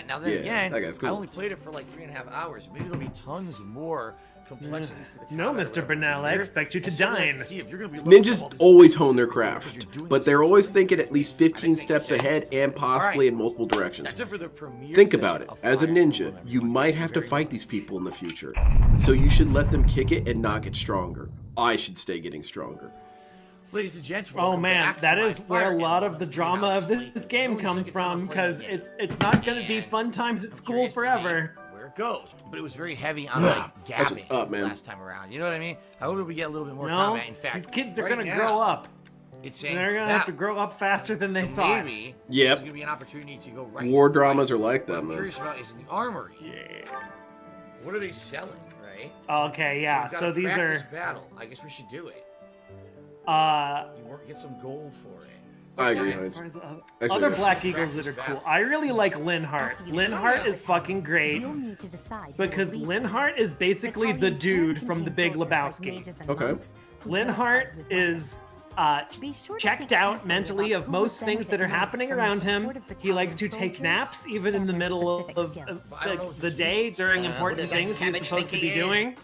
Now then again, that guy's cool. I only played it for like 3.5 hours. Maybe there'll be tons more complexities to the No, combat Mr. around Burnell, I here, expect you to and so that I dine. can see if you're gonna be looking for all Ninjas this always information hone their because craft, you're doing but this they're for always us. thinking at least 15 makes steps sense. ahead and possibly in multiple directions. That's it for the premiere Think session about it. of As a Fire ninja, Emblem, you everyone. might Thank have you to very fight much. these people in the future. So you should let them kick it and not get stronger. I should stay getting stronger. Ladies and gents, Oh welcome man, back that to my is where Fire a lot Emblem of the Three drama Houses of playthrough. this It's game only the comes second time from, I'm because playing it. it's not going to be And fun times at I'm school curious to see forever. where it goes. But it was very heavy on Yeah, like that's what's gabbing up, man. last time around. You know what I mean? I hope we get a little bit more No, combat. In fact, these kids are right going to now, grow up. It's saying They're going to have to grow up faster than they so thought. maybe Yep. there's going to be an opportunity to go right. War into the dramas fight. are like What that, I'm man. curious about is in the armory. Yeah. What are they selling, right? Okay, yeah. We've So gotta these practice are battle. I guess we should do it. Get some gold for it. I agree, as Heinz. far as Actually, other yeah. Black Eagles that are cool. I really like Linhardt. Linhardt is fucking great because Linhardt is basically the dude from The Big Lebowski. Okay. Linhardt is checked out mentally of most things that are happening around him. He likes to take naps even in the middle of the day during important things he's supposed to be doing.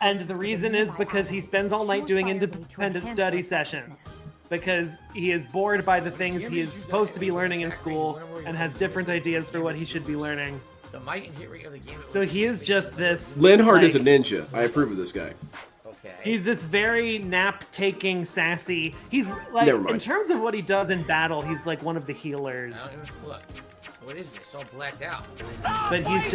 And the reason is because he spends all night doing independent study sessions. Because he is bored by the things he is supposed to be learning in school and has different ideas for what he should be learning. The might and hit rate of the game. So he is just this... Linhardt is a like, ninja. I approve of this guy. Okay. He's this very nap-taking, sassy... He's like, Never mind. in terms of what he does in battle, he's like one of the healers. Look, what is this? All blacked out. But he's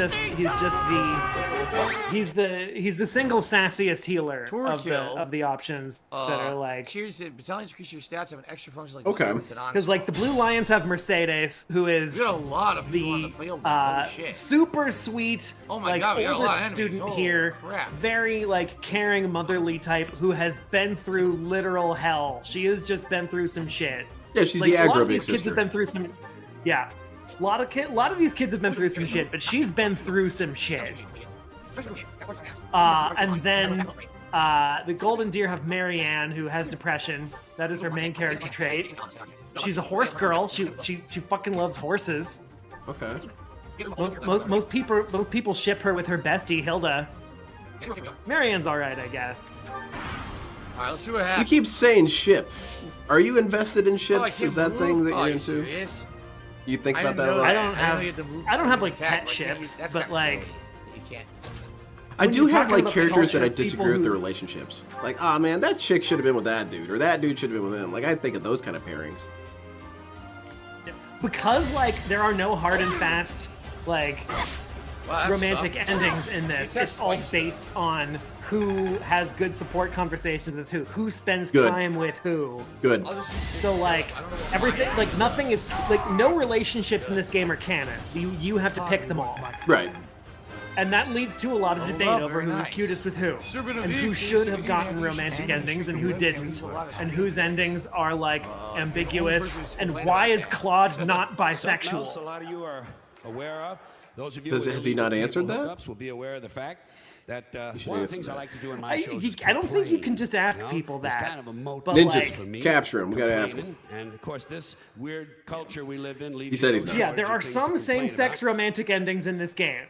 the single sassiest healer of the options that are like... Cheers to battalions increase your stats have an extra function like Okay. Because like the Blue Lions have Mercedes, who is We got a lot of people on the field. Holy shit. super sweet, Oh my like God, we got a lot of oldest enemies. student Holy here, crap. very like caring motherly type who has been through literal hell. She has just been through some shit. Yeah, she's Like, the a lot aggro of big these kids sister. have been through some, yeah. A lot of these kids have been through some shit, but she's been through some shit. And then the Golden Deer have Marianne, who has depression. That is her main character trait. She's a horse girl. She fucking loves horses. Okay. Most people ship her with her bestie Hilda. Marianne's all right, I guess. All right, let's see what You happens. keep saying ship. Are you invested in ships? can't Is that move? thing that Oh, you're you into? serious? You think I about didn't that a know lot? I don't I know you had to have move I don't to have like attack, pet like, ships, that's but kinda like silly that you can't. I when do you're have talking like about the characters that culture I of people disagree with their who- relationships. Like, oh man, that chick should have been with that dude, or that dude should have been with him. Like, I think of those kind of pairings. because like there are no hard and fast like Well, that romantic sucks. endings in this. That's It's all twice, based on who has good support conversations with who spends Good. time with who. Good. I'll just- So like I don't know what everything, mine like nothing is like no relationships in this game are canon. You have to pick them all, Right. and that leads to a lot of Oh, debate love, over very who was nice. cutest with who, Super and who David, should Super have gotten David, romantic and endings and who didn't, a lot of and whose endings are like ambiguous. the only person who's And complaining why about is that. Claude not Something else a bisexual? lot of you are aware of. Those of you Has- with has he not illegal answered cable that? hookups will be aware of the fact that should one of the answer things I that. like to do in my shows is I don't think you complain, can just ask you know? people It's that. kind of a motive but, Ninjas, like, for me. capture him. We gotta ask him. complaining. And of course, this weird culture we live in leaves He said you he's with not. Yeah, shortage there of are things to some complain same-sex about. romantic endings in this game.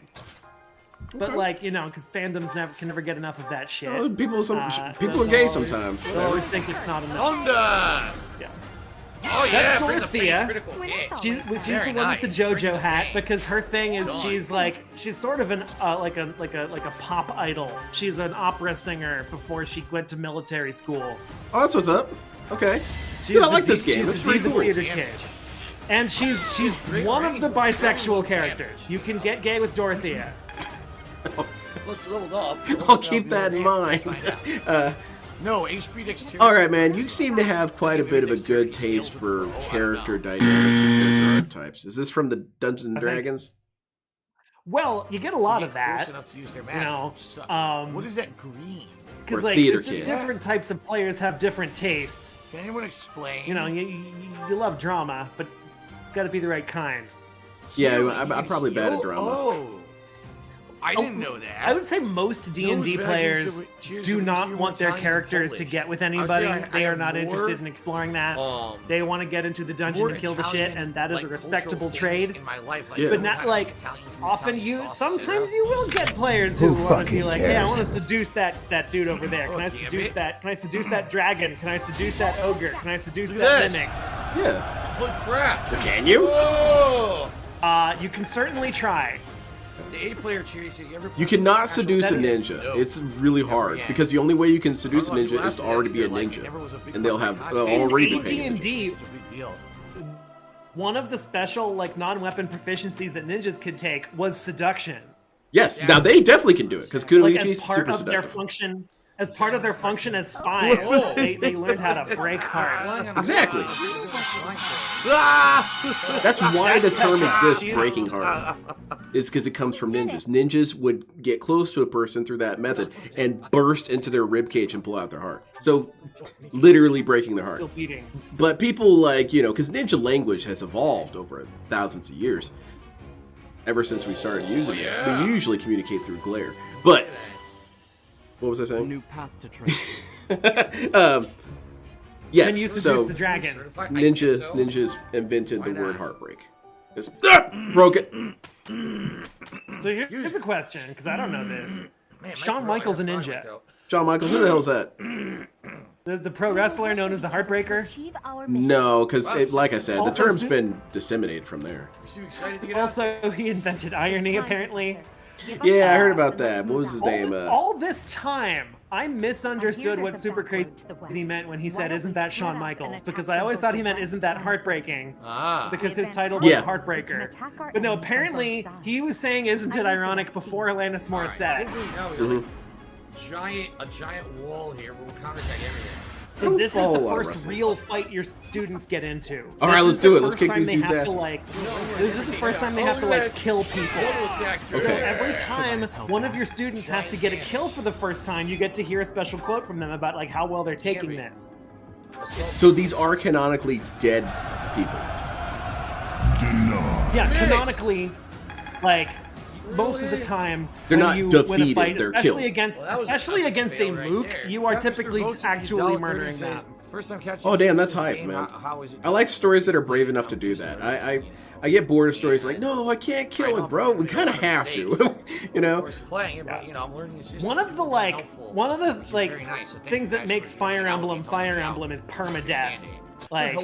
But like, you know, because fandoms can never get enough of that shit. Oh, people are they'll gay always- sometimes. They'll always think it's not enough. Thunder! Yeah. Oh yeah, That's bring the Dorothea. pain, critical hit. She's the Very one with the nice. Bring JoJo the hat pain. because her thing is Nice. she's sort of an like a pop idol. She's an opera singer before she went to military school. Oh, that's what's up. Okay. She's Dude, I the like this she's game. the That's pretty diva cool. theater kid. And she's one of the bisexual characters. You can get gay with Dorothea. Let's level up. I'll keep that in mind. No, HP dexterity. All right, man. You seem to have quite a bit of a good taste for character dynamics and character archetypes. Is this from the Dungeons and Dragons? Well, you get a lot of Close that. enough to use their You magic, know, which sucks. um, What is that green? Or Because like theater it's kid. different types of players have different tastes. Can anyone explain? You know, you love drama, but it's got to be the right kind. Yeah, I'm probably bad at drama. Oh. I didn't know that. I would say most D&D players do not want their characters to get with anybody. They are not interested in exploring that. They want to get into the dungeon and kill the shit, and that is a respectable trade. In my life, But not like often sometimes you will get players who want to be like, hey, I want to seduce that dude over there. Can I seduce that? Can I seduce that dragon? Can I seduce that ogre? Can I seduce that mimic? Yeah. Holy crap! Can you? Whoa! You can certainly try. The 8-player cherry city. You cannot seduce a ninja. It's really hard because the only way you can seduce a ninja is to already be a ninja, and they'll already be paying D&D. One of the special like non-weapon proficiencies that ninjas could take was seduction. Yes, now they definitely can do it because Kunoichi is super seductive. As part of their function as spies, they learned how to break hearts. Exactly. That's why the term exists, breaking heart. Is because it comes from ninjas. Ninjas would get close to a person through that method and burst into their ribcage and pull out their heart. So, literally breaking their heart. Still beating. But people like, because ninja language has evolved over thousands of years. Ever since we started using it, we usually communicate through glare. But what was I saying? New path to trace. Yes. Then you seduce the dragon. Ninjas invented the word heartbreak. Broke it. So here's a question, because I don't know this. Shawn Michaels a ninja. Shawn Michaels, who the hell's that? The pro wrestler known as the Heartbreaker? No, because like I said, the term's been disseminated from there. Also, he invented irony, apparently. Yeah, I heard about that. What was his name? All this time, I misunderstood what Super Crazy meant when he said, "Isn't that Shawn Michaels?" Because I always thought he meant, "Isn't that heartbreaking?" Because his title was Heartbreaker. But no, apparently he was saying, "Isn't it ironic?" before Alanis Morissette. A giant wall here. We'll counterattack everything. So this is the first real fight your students get into. All right, let's do it. Let's kick these dudes' asses. This is the first time they have to kill people. Okay. So every time one of your students has to get a kill for the first time, you get to hear a special quote from them about how well they're taking this. So these are canonically dead people. Yeah, canonically, most of the time, they're not defeated, win a fight, they're especially killed. Especially against a mook, you are typically actually murdering them. Oh damn, that's hype, man. I like stories that are brave enough to do that. I get bored of stories like, no, I can't kill him, bro. We kind of have to, One of the things that makes Fire Emblem is permadeath.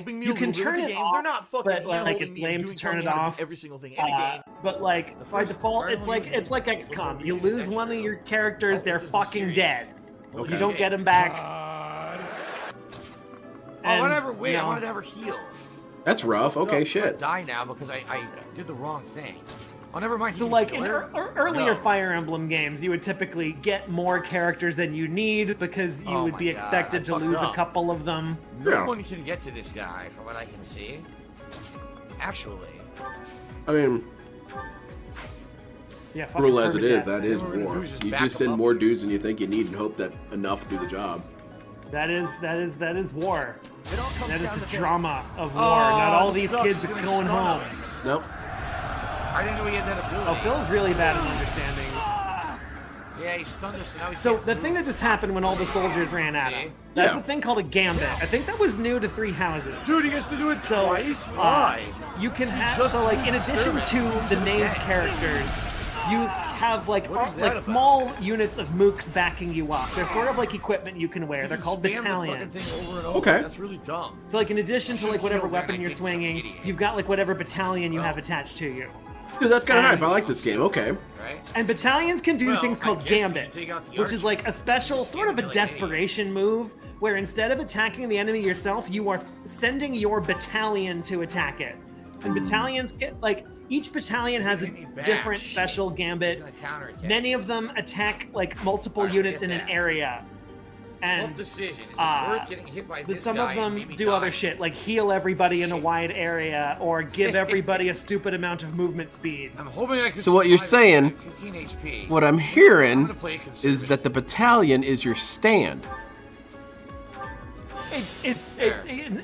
You can turn it off, but it's lame to turn it off. Every single thing in the game. But by default, it's like XCOM. You lose one of your characters, they're fucking dead. Okay. You don't get them back. I want to ever win. I wanted to ever heal. That's rough. Okay, shit. Die now because I did the wrong thing. Oh, never mind. So in earlier Fire Emblem games, you would typically get more characters than you need because you would be expected to lose a couple of them. No one can get to this guy, from what I can see. Actually. I mean, rule as it is, that is war. You just send more dudes than you think you need and hope that enough do the job. That is war. That is the drama of war. Not all these kids are going home. Nope. I didn't know he had that ability. Oh, Phil's really bad at understanding. Yeah, he stunned us. So the thing that just happened when all the soldiers ran at him, that's a thing called a gambit. I think that was new to Three Houses. Dude, he gets to do it twice? Why? You can have, in addition to the named characters, you have small units of mooks backing you up. They're sort of like equipment you can wear. They're called battalions. Okay. That's really dumb. So in addition to whatever weapon you're swinging, you've got whatever battalion you have attached to you. Dude, that's kind of hype. I like this game. Okay. And battalions can do things called gambits, which is a special sort of a desperation move where instead of attacking the enemy yourself, you are sending your battalion to attack it. And battalions get each battalion has a different special gambit. Many of them attack multiple units in an area. And some of them do other shit, like heal everybody in a wide area or give everybody a stupid amount of movement speed. I'm hoping I can. So what you're saying, 15 HP. what I'm hearing, is that the battalion is your stand. It's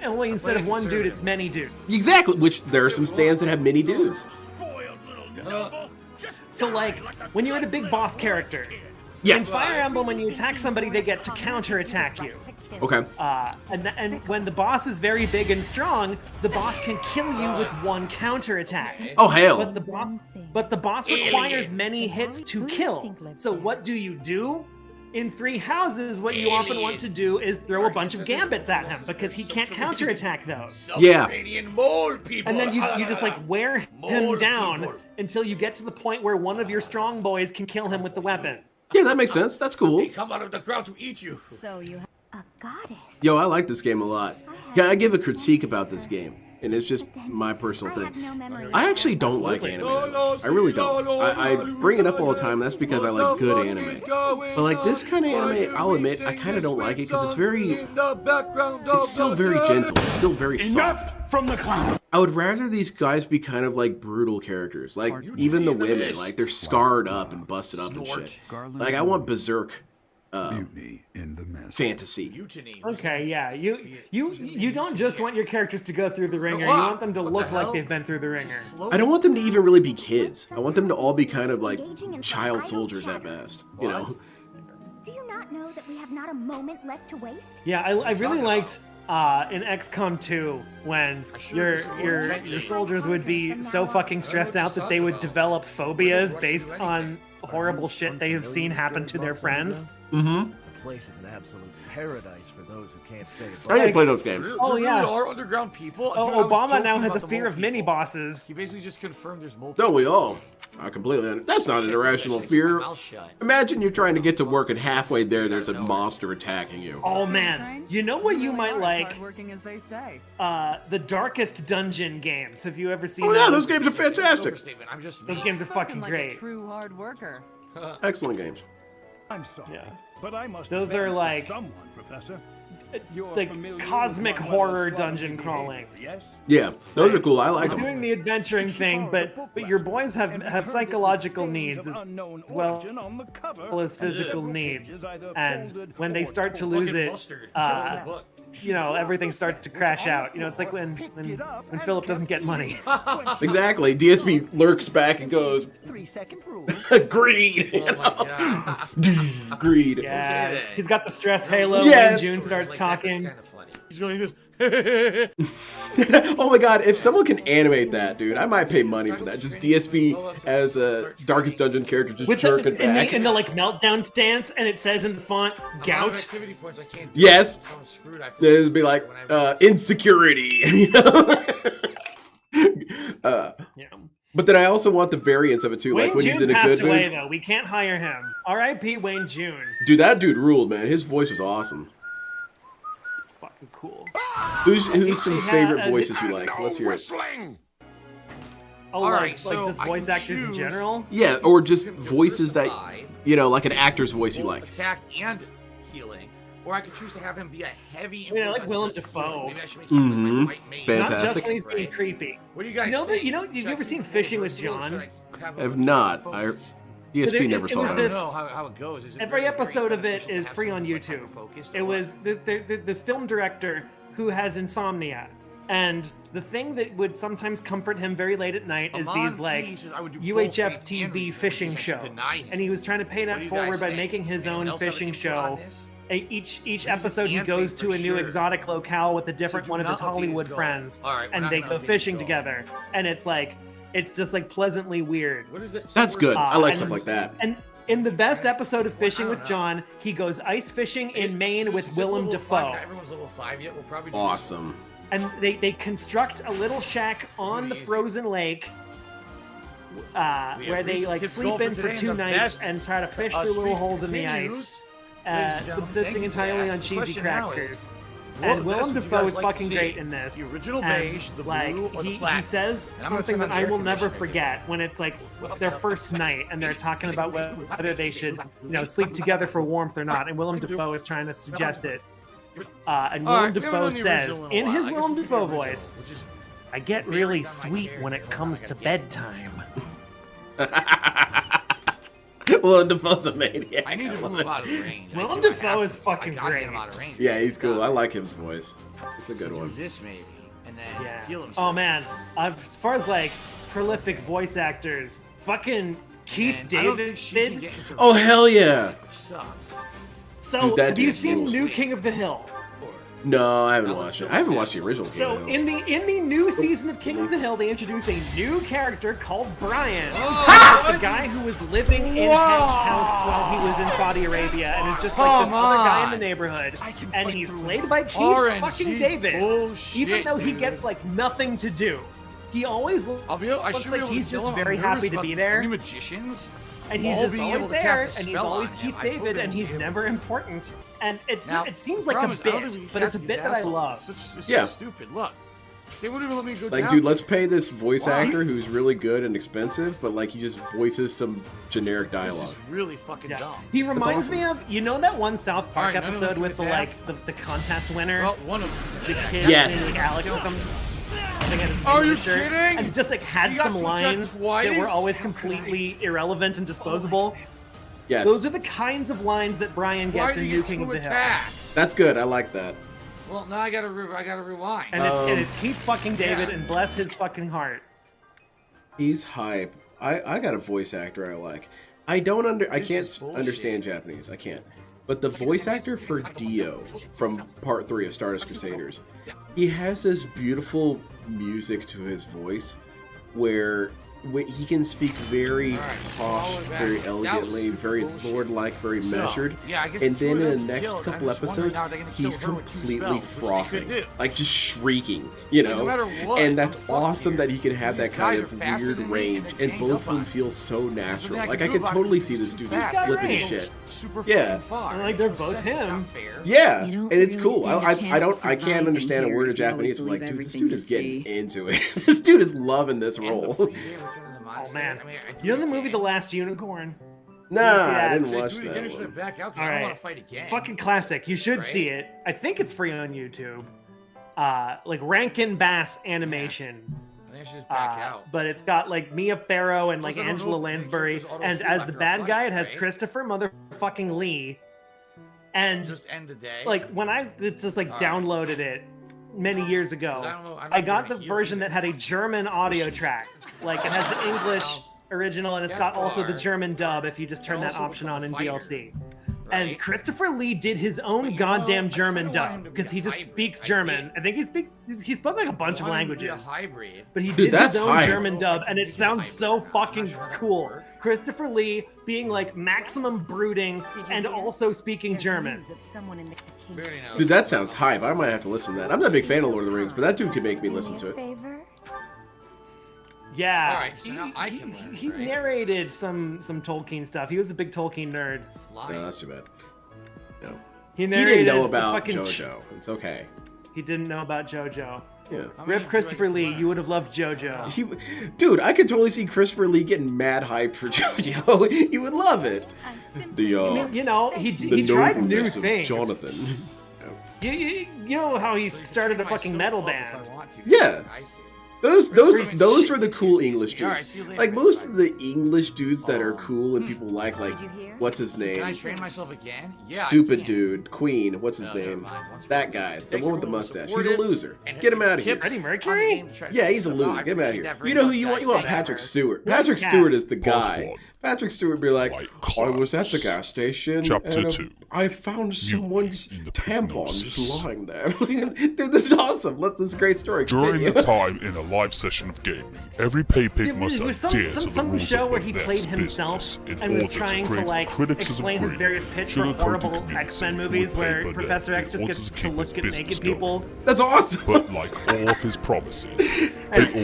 only instead of one dude, it's many dudes. Exactly, which there are some stands that have many dudes. So like when you're at a big boss character, Yes. in Fire Emblem, when you attack somebody, they get to counterattack you. Okay. And when the boss is very big and strong, the boss can kill you with one counterattack. Oh hell. But the boss requires many hits to kill. So what do? In Three Houses, what you often want to do is throw a bunch of gambits at him because he can't counterattack those. Yeah. And then you just like wear him down until you get to the point where one of your strong boys can kill him with the weapon. Yeah, that makes sense. That's cool. They come out of the crowd to eat you. So you have a goddess. Yo, I like this game a lot. Can I give a critique about this game? And it's just my personal thing. I actually don't like anime that much. I really don't. I bring it up all the time. That's because I like good anime. But like this kind of anime, I'll admit, I kind of don't like it because it's still very gentle. It's still very soft. From the clown. I would rather these guys be kind of like brutal characters. Like even the women, like they're scarred up and busted up and shit. Like I want berserk fantasy. Okay, yeah. You don't just want your characters to go through the ringer. You want them to look like they've been through the ringer. I don't want them to even really be kids. I want them to all be kind of like child soldiers at best. You know. Do you not know that we have not a moment left to waste? Yeah, I really liked in XCOM 2 when your soldiers would be so fucking stressed out that they would develop phobias based on horrible shit they have seen happen to their friends. Mm-hmm. The place is an absolute paradise for those who can't stay. I didn't play those games. Oh yeah, there are underground people. Oh, Obama now has a fear of mini bosses. He basically just confirmed there's mole. Don't we all? I completely. That's not an irrational fear. Imagine you're trying to get to work and halfway there's a monster attacking you. Oh man, you know what you might like? Working as they say. The Darkest Dungeon games. Have you ever seen? Oh yeah, those games are fantastic. Those games are fucking like great. A true hard worker. Excellent games. I'm sorry, Yeah. but I must. Those are like someone, Professor. like cosmic horror dungeon crawling. Yes. Yeah, those are cool. I like You're them. doing the adventuring thing, but your boys have psychological needs as well as physical needs, and when they start to lose it, you know, everything starts to crash out. You know, it's like when Philip doesn't get money. Exactly. DSP lurks back and goes, 3-second rule. greed. Oh my God. Greed. Yeah, he's got the stress halo Yeah, when June starts talking. He's going this. Oh my god, if someone can animate that, dude, I might pay money for that. Just DSP as a Darkest Dungeon character just jerking back. In the like meltdown stance, and it says in the font, gout. Yes. There's be like, insecurity. You know? Yeah. But then I also want the variants of it too, like Wayne when June he's in a passed good away mood. though. We can't hire him. R.I.P. Wayne June. Dude, that dude ruled, man. His voice was awesome. Fucking cool. Who's some favorite voices you like? Let's hear it. Oh, like just voice actors in general? Yeah, or just voices that, you know, like an actor's voice you like. Attack and healing. Or I could choose to have him be a heavy. I mean, I like Willem Dafoe. Maybe I should make him like my Fantastic. Not just when he's being creepy. What do you guys think? Have you ever seen Fishing with John? I have not. DSP never saw I that. don't know how it goes. Every episode of it is free on YouTube. It was this film director who has insomnia. And the thing that would sometimes comfort him very late at night is these like UHF TV fishing shows. And he was trying to pay that forward by making his own fishing show. Each episode he goes to a new exotic locale with a different one of his Hollywood friends. And they go fishing together. And it's just like pleasantly weird. That's good. I like stuff like that. And in the best episode of Fishing with John, he goes ice fishing in Maine with Willem Dafoe. Awesome. And they construct a little shack on the frozen lake where they like sleep in for 2 nights and try to fish through little holes in the ice, subsisting entirely on cheesy crackers. And Willem Dafoe is fucking great in this. The original and, beige, the like blue, or the he black. says something that I will never forget when it's like their first night and they're talking about whether they should, sleep together for warmth or not. And Willem Dafoe is trying to suggest it. And Willem Dafoe says, in his Willem Dafoe voice, I get really sweet when it comes to bedtime. Willem Dafoe's a maniac. I need to move out of range. Willem Dafoe is fucking great. Yeah, he's cool. I like his voice. It's a good one. This maybe, and then heal himself. Oh man, as far as like prolific voice actors, fucking Keith and I don't David. think she can get into Oh, hell yeah. sucks. So, Dude, that have you dude's seen cool. New King of the Hill? No, I haven't watched it. I haven't watched the original. So King of the Hill. in the new season of King of the Hill, they introduce a new character called Brian, the guy who was living in Hank's house while he was in Saudi Arabia, and is just like this other guy in the neighborhood. And he's played by Keith fucking David, even though he gets like nothing to do. He always looks like he's just very happy to be there. Magicians. And he's just always there, and he's always Keith David, and he's never important. And it seems like a bit, but it's a bit that I love. It's Yeah. so stupid. Look, they wouldn't even let me go Like, down. dude, let's pay this voice actor who's really good and expensive, but like he just voices some generic dialogue. This is really fucking dumb. He reminds me of, you know, that one South Park Alright, none of them episode can with the attack. the contest winner. Well, one of them. The kid, Yes. named Alex or something. Are you shirt, kidding? and just like had See, that's some what lines Jack that were White always is? completely irrelevant and disposable. Yes. Those are the kinds of lines that Brian Why gets do in you New get King of two the Hill. attacks? That's good. I like that. Well, now I gotta rewind. And it's Keith fucking David, and bless his fucking heart. He's hype. I got a voice actor I like. I can't understand Japanese. I can't. But the voice actor for Dio from Part 3 of Stardust Crusaders, he has this beautiful music to his voice where he can speak very posh, very elegantly, very lord-like, very measured. And then in the next couple episodes, he's completely frothing, like just shrieking, you know? And that's awesome that he can have that kind of weird range, and both of them feel so natural. Like I could totally see this dude just flipping his shit. Yeah. Like they're both him. Yeah, and it's cool. I can't understand a word of Japanese, but like, dude, this dude is getting into it. This dude is loving this role. Oh man, you know the movie The Last Unicorn? Nah, I didn't watch Dude, that you should one. back out 'cause All I don't right. want to fight again. Fucking classic. You should see it. I think it's free on YouTube. Like Rankin Bass animation. I think I should just back out. But it's got like Mia Farrow and like Plus, I don't Angela know if Lansbury, they can and just as auto the after a bad fight, guy, it has right? Christopher motherfucking Lee. And Just end the day. like when I just like downloaded it many years ago, I got the version that had a German audio track. Like it has the English original, and it's got also the German dub if you just turn that option on in DLC. And Christopher Lee did his own goddamn German dub because he just speaks German. I think he spoke like a bunch of languages. But he did his own German dub, and it sounds so fucking cool. Christopher Lee being like maximum brooding and also speaking German. Dude, that sounds hype. I might have to listen to that. I'm not a big fan of Lord of the Rings, but that dude could make me listen to it. Yeah, All right, so now I can learn, he right? narrated some Tolkien stuff. He was a big Tolkien nerd. No, that's too bad. No. He He narrated didn't know the about fucking JoJo. It's okay. He didn't know about JoJo. Yeah. Rip Christopher Lee, you would have loved JoJo. Dude, I could totally see Christopher Lee getting mad hype for JoJo. He would love it. The You know, he the tried new nobleness of things. Jonathan. You know how he started a fucking metal band. Yeah. Those were the cool English dudes. Like most of the English dudes that are cool and people like what's his Can I name? train myself again? Yeah. Stupid dude, Queen. What's his name? That guy, the one with the mustache. He's a loser. Get him out of here. Freddie Mercury? Yeah, he's a loser. Get him out of here. You know who you want? You want Patrick Stewart. Patrick Stewart is the guy. Patrick Stewart would be like, I was at the gas station Chapter and 2. I found someone's tampon just lying there. Dude, this is awesome. This is a great story. During Continue. the time in a live session of gaming, every pay pig must It was adhere to the some rules show of where the he next played himself business in and was order trying to create like criticism explain his free, various pitch for sugar-coated horrible communities X-Men who movies would pay where per Professor day X in just order gets to keep look his at business naked going. people. That's awesome. But like all of his promises, they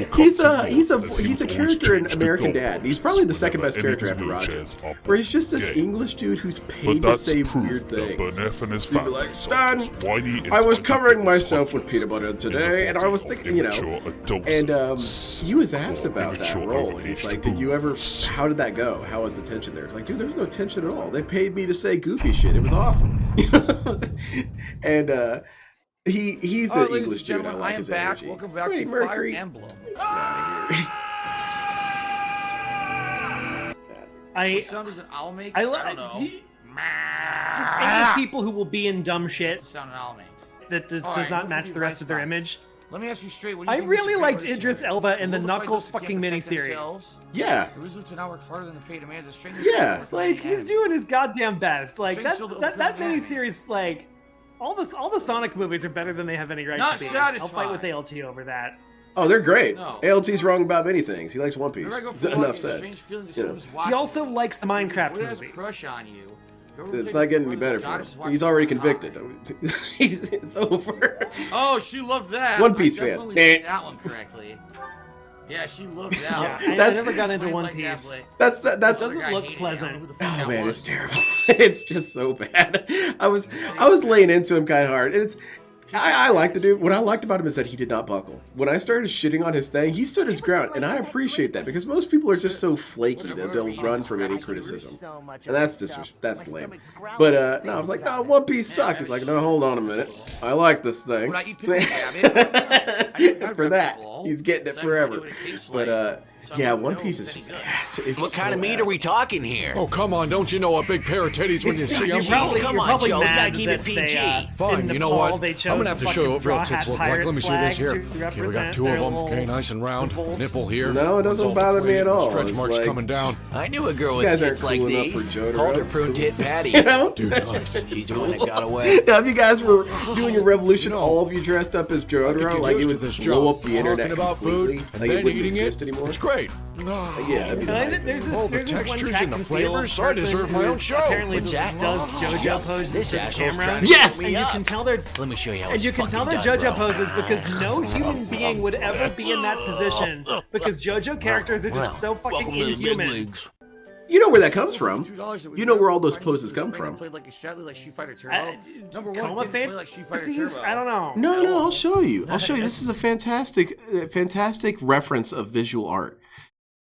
all come He's to naught, a as he would character in always change the American Dad. goalposts He's probably the second whenever best character any after of his Roger. wheelchairs are Where he's just this game. English dude who's But paid to that's say proof weird that things. Berneth and his He'd be family like, are Stan, just whiny, I was entitled covering people myself with fuckers peanut butter in the today, and I was body thinking, you know, of immature and adolescents he was asked or about that immature role, and he's overaged like, did you ever, how did that go? How was the tension there? It's like, dude, there was no tension at all. They paid me to say goofy shit. It was awesome. And he's an English dude. I like his back. energy. Welcome back Freddie to Mercury. Fire Emblem. What sound does an owl make? I don't know. Any people who will be in dumb shit That's the sound an owl makes. that does Alright, not who match could the be rest of their Rice image, Let me ask you straight. What do you I think really the liked Supreme Idris Court Elba in the Will the Knuckles fighters fucking can't protect miniseries. themselves? Yeah. The Resolute now work harder than the paid demands of strangers. Yeah. Like he's doing his goddamn best. Like Strange that still that don't miniseries, like all the Sonic movies are better than they have any right Not to be. satisfied. I'll fight with ALT over that. Oh, they're great. No. ALT's wrong about many things. He likes One Piece. Whenever I go forward, Enough I get a said. strange feeling that You know. someone's He watching also me. likes the Minecraft What has a movie. crush on you? It's not getting any better for him. He's already convicted. It's over. Oh, she loved that. One Piece I fan. definitely played that one correctly. Yeah, she loved that one. I never got into One Piece. That's It doesn't look pleasant. Oh man, it's terrible. It's just so bad. I was laying into him kind of hard, and I like the dude. What I liked about him is that he did not buckle. When I started shitting on his thing, he stood his ground, and I appreciate that because most people are just so flaky that they'll run from any criticism, and that's lame. But no, I was like, no, One Piece sucked. He's like, no, hold on a minute, I like this thing. For that, he's getting it forever. But yeah, One Piece is just ass. What kind of meat are we talking here? Oh, come on, don't you know a big pair of titties when you see them? Come on, Joe, you gotta keep it PG. Fine, you know what? I'm gonna have to show you what real tits look like. Let me see this here. Okay, we got 2 of them. Okay, nice and round. Nipple here. No, it doesn't bother me at all. Stretch It's marks like, coming down. I knew a girl you with guys aren't tits like cool enough for these. Jotaro. Called her It's prune cool. tit Patty. You know? Dude, nice. She's the one that got away. Now, if you guys were doing your revolution, all of you dressed up as Jotaro, like it would blow up the internet about food completely. and Like it then wouldn't eating exist it. anymore. It's great. Yeah, that'd be All the textures and the flavors. I deserve my own show. Apparently What's that? does JoJo poses This to the asshole's camera. trying to Yes! shut And me you up. can tell they're Let me show you how and it's you can tell they're fucking done, JoJo bro. poses because no human being would ever be in that position because JoJo characters are just so fucking Welcome to the big inhuman. leagues. You know where that comes from. You know where all those poses come from. Played like Stradley, like Street Fighter Turbo. Number one, Coma didn't play like Street Fighter fantasies? Turbo. I don't know. No, I'll show you. This is a fantastic reference of visual art.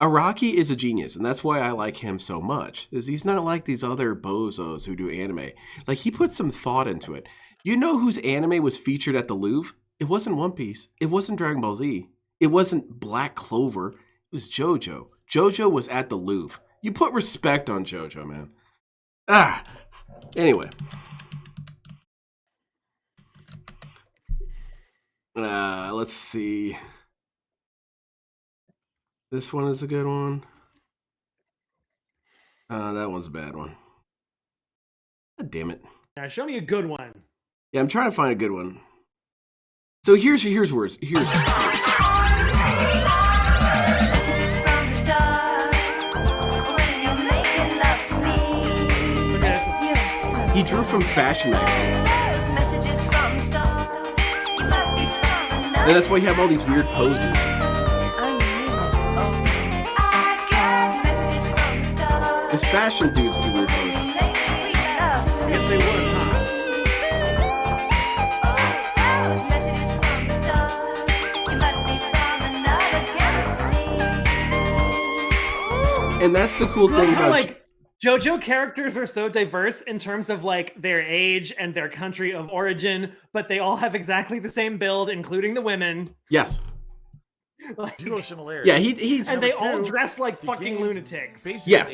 Araki is a genius, and that's why I like him so much. Is he's not like these other bozos who do anime. Like he put some thought into it. You know whose anime was featured at the Louvre? It wasn't One Piece. It wasn't Dragon Ball Z. It wasn't Black Clover. It was JoJo. JoJo was at the Louvre. You put respect on JoJo, man. Anyway. Let's see. This one is a good one. That one's a bad one. God damn it. Yeah, show me a good one. Yeah, I'm trying to find a good one. So here's words. Here's he drew from fashion magazines. And that's why you have all these weird poses. His fashion dudes do weird poses. Yes, they would, huh? And that's the cool thing about like JoJo characters are so diverse in terms of like their age and their country of origin, but they all have exactly the same build, including the women. Yes. Like, Zero similarity. Yeah, he's and they all dress like fucking lunatics. Yeah.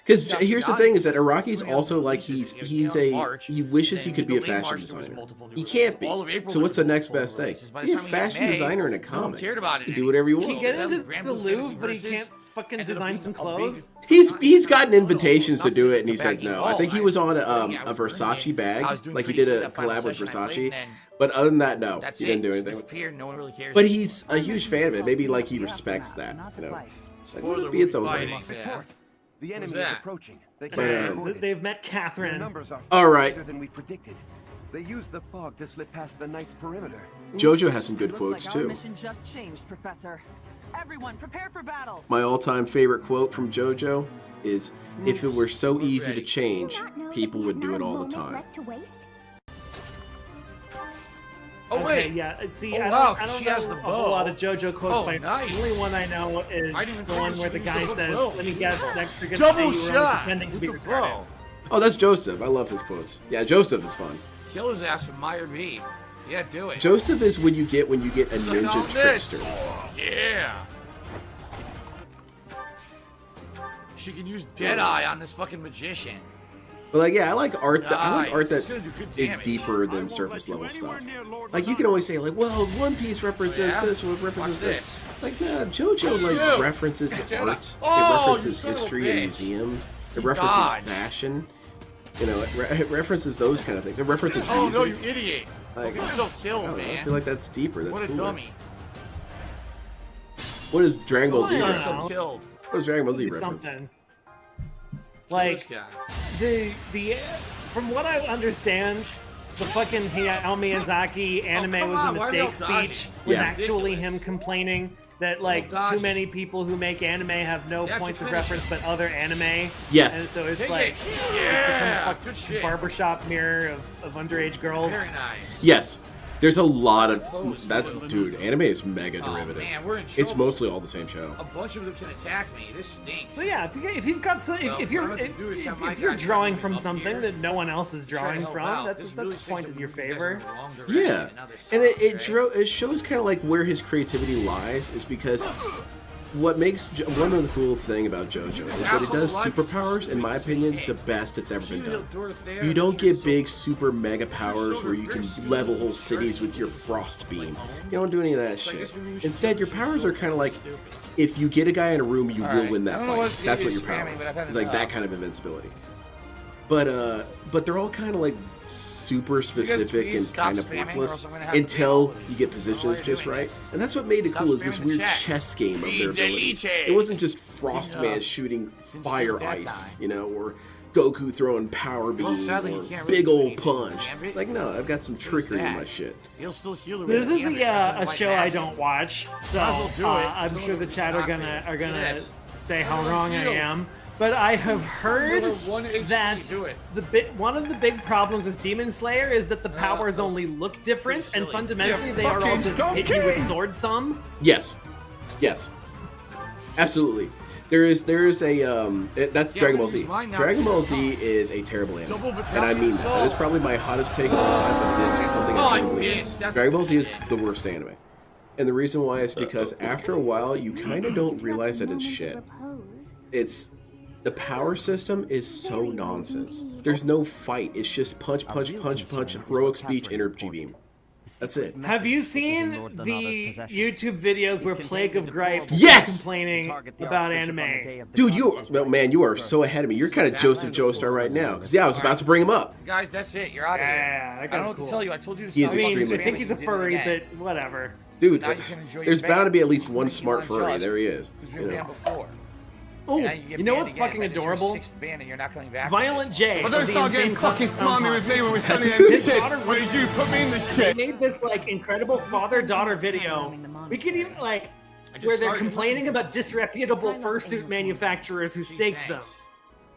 Because here's the thing: is that Araki's also like he wishes he could be a fashion designer. He can't be. So what's the next best thing? Be a fashion designer in a comic. You can do whatever you want. He can get into the Louvre, but he can't fucking design some clothes. He's gotten invitations to do it, and he said no. I think he was on a Versace bag, like he did a collab with Versace. But other than that, no, he didn't do anything. No one really cares. But he's a huge fan of it. Maybe like he respects that. You know, like, let it be its own thing. The enemy is approaching. They've met Catherine. Their numbers are all right. greater than we predicted. They used the fog to slip past the Knight's perimeter. JoJo has some good quotes Our too. mission just changed, Professor. Everyone, prepare for battle. My all-time favorite quote from JoJo is, "If it were so easy to change, people would do it all the time." Oh wait, okay, yeah. See, oh, I wow, don't she know has the a bow. whole lot of JoJo quotes. Oh, but nice. The only one I know is the one where the guy says, "Let me guess, next you're gonna Double say you were shot only pretending to be with the retarded." bow. Oh, that's Joseph. I love his quotes. Yeah, Joseph is fun. Kill his ass with Meyer B. Yeah, do it. Joseph is when you get a Look ninja on this. trickster. Yeah. She can use Deadeye on this fucking magician. But like, yeah, I like art. I like art that is deeper than surface level stuff. Like you can always say, like, well, One Piece represents this, what represents this. Like, nah, JoJo like references art. It references history and museums. It references fashion. You know, it references those kind of things. It references music. Oh no, you idiot! Like, You're so killed, man. I feel like that's deeper. That's what a cooler. dummy. What is Dragon Ball Z I don't reference? know. What is Dragon Ball Z reference? Something. Like the from what I understand, the fucking Hayao Miyazaki anime was a mistake speech. Was actually him complaining that like too many people who make anime have no points of reference but other anime. Yes. And so it's like it's become a fucking barbershop mirror of underage girls. Very nice. Yes. There's a lot of that, dude. Anime is mega derivative. Man, we're in It's trouble. mostly all the same show. A bunch of them can attack me. This stinks. So yeah, if you've got some, if you're drawing from something that no one else is drawing from, that's a point in your favor. Yeah, and it shows kind of like where his creativity lies is because what makes one of the cool thing about JoJo is that it does superpowers, in my opinion, the best it's ever been done. You don't get big super mega powers where you can level whole cities with your frost beam. You don't do any of that shit. Instead, your powers are kind of like, if you get a guy in a room, you will win that fight. That's what your power is. It's like that kind of invincibility. But they're all kind of like super specific and kind of worthless until you get positions just right. And that's what made it cool is this weird chess game of their abilities. It wasn't just Frostman shooting fire ice, you know, or Goku throwing power beams or big old punch. It's like, no, I've got some trickery in my shit. This is a show I don't watch, so I'm sure the chat are gonna say how wrong I am. But I have heard that one of the big problems with Demon Slayer is that the powers only look different, and fundamentally they are all just hit you with sword some. Yes, yes, absolutely. There is a that's Dragon Ball Z. Dragon Ball Z is a terrible anime, and I mean that. That is probably my hottest take of all time, but it is something I don't believe. Dragon Ball Z is the worst anime, and the reason why is because after a while you kind of don't realize that it's shit. The power system is so nonsense. There's no fight. It's just punch, punch, punch, punch, heroic speech, energy beam. That's it. Have you seen the YouTube videos where Plague of Gripes is complaining about anime? Dude, you are so ahead of me. You're kind of Joseph Joestar right now. Because, yeah, I was about to bring him up. Guys, that's it. You're out of here. Yeah, I don't know what to tell you. I told you to He is stop. extremely I think he's a furry, but whatever. Dude, there's bound to be at least one smart furry. There he is. Oh, you know what's fucking adorable? Violent J. But don't start getting fucking smarmy with me when we're studying His shit. daughter Where did you put me in this shit? They made this like incredible father-daughter video. We could even like where they're complaining about disreputable fursuit manufacturers who staked them.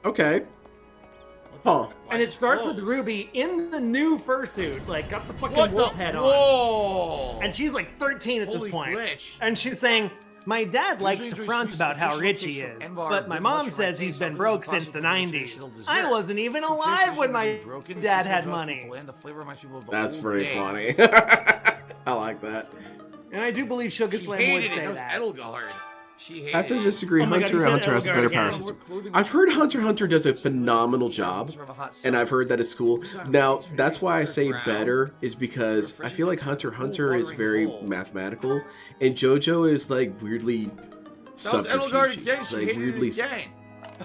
Okay. Huh. And it starts with Ruby in the new fursuit, like got the fucking wolf head on. And she's like 13 at this point. And she's saying, my dad likes to front about how rich he is, but my mom says he's been broke since the 90s. I wasn't even alive when my dad had money. That's pretty funny. I like that. And I do believe Sugar Slam would say that. I have to disagree. Hunter x Hunter has a better power system. I've heard Hunter x Hunter does a phenomenal job, and I've heard that it's cool. Now, that's why I say better, is because I feel like Hunter x Hunter is very mathematical, and JoJo is like weirdly subterfuge. It's like weirdly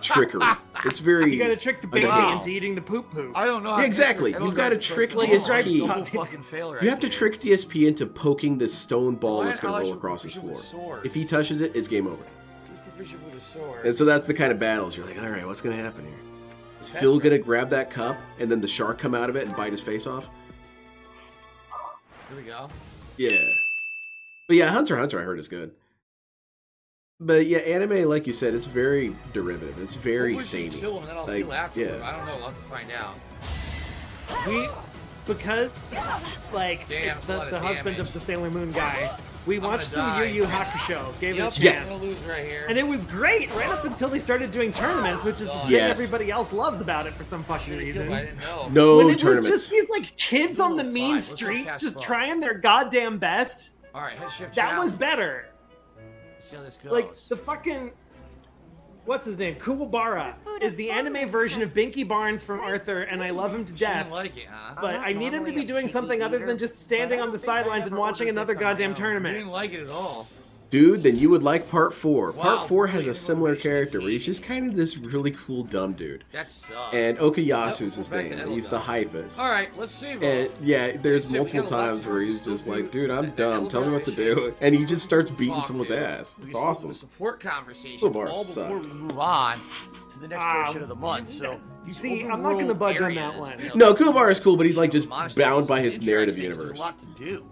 trickery. It's very. You gotta trick the baby into eating the poop poop. I don't know. Yeah, exactly. You've got to trick DSP. You have to trick DSP into poking this stone ball that's going to roll across his floor. If he touches it, it's game over. And so that's the kind of battles you're like, all right, what's going to happen here? Is Phil going to grab that cup and then the shark come out of it and bite his face off? Here we go. Yeah. But yeah, Hunter x Hunter I heard is good. But yeah, anime, like you said, it's very derivative. It's very samey. Like, yeah. I don't know. I'll have to find out. Because, like, it's the husband of the Sailor Moon guy, we watched some Yu Yu Hakusho, gave it a chance. Yes. And it was great right up until they started doing tournaments, which is the thing everybody else loves about it for some fucking reason. I didn't know. No when it tournaments. was just these like kids on the mean streets just trying their goddamn best. All right, head shift that was better. See how this goes. Like the fucking what's his name? Kuwabara is the anime version of Binky Barnes from Arthur, and I love him to death. Like it, huh? But I need him to be doing something other than just standing on the sidelines and watching another goddamn You tournament. didn't like it at all. Dude, then you would like part 4. Wow, Part 4 has really a similar motivation character where to he's just kind of this really cool dumb dude. That sucks. And Okuyasu's his Back to name, and Edelgard. he's the hypest. Alright, let's see. And yeah, there's Except multiple kinda left times where he's still just do like, dude, I'm that dumb, tell me what to Edelgard do. And he just starts beating Fuck, someone's dude. ass. We It's still have awesome. a support conversation Kuwabara all before sucked. we move on to the next portion of the month. So these See, I'm not gonna budge on that areas, one. you No, Kuwabara is cool, but he's like just monasteries bound by his interesting. narrative There's universe. a lot to do.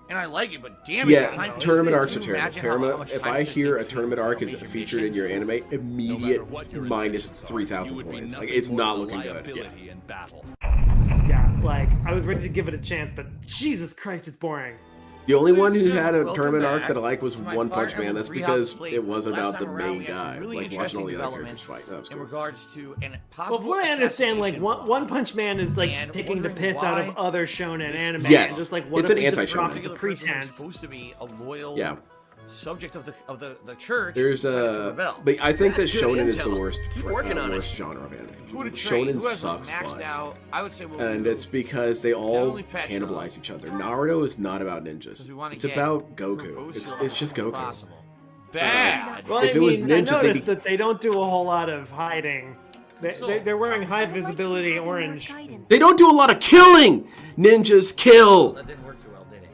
And I like it, but damn it. Yeah, the time tournament is- arcs are can you terrible. imagine how Tournament, much if time I it's gonna hear a take to tournament arc is complete featured in your anime, immediate minus 3,000 points. Like, it's not looking good. Liability in battle. Yeah, like I was ready to give it a chance, but Jesus Christ, it's boring. The only one who Please do. had a Welcome tournament arc back that I like was to my One Fire Punch Man. Emblem That's Three because Houses it wasn't playthrough. about Last the time around, main we had some guy. really Like, watching interesting all the other developments characters fight. That was in cool. regards to an Well, possible from what I understand, like assassination One Punch Man is like And taking the wondering piss out of why other shonen anime. Yes, and just like what it's if an they just anti-shonen. dropped the particular person who's pretense? supposed to be a loyal Yeah. subject of the church. There's decided to rebel. but I think that That's good shonen is the intel. worst, Keep working on it. worst genre of anime. Who would train? Shonen Who has sucks, maxed but out? I would say. and it's because they all only patch it cannibalize up. each other. Naruto is not about ninjas. Because we wanna It's get about Goku. verbose It's as just Goku. possible. Bad. Well, If I it was mean, I ninjas, they'd noticed be- that they don't do a whole lot of hiding. They're wearing high visibility orange. They don't do a lot of killing. Ninjas kill. That didn't work too well, did it?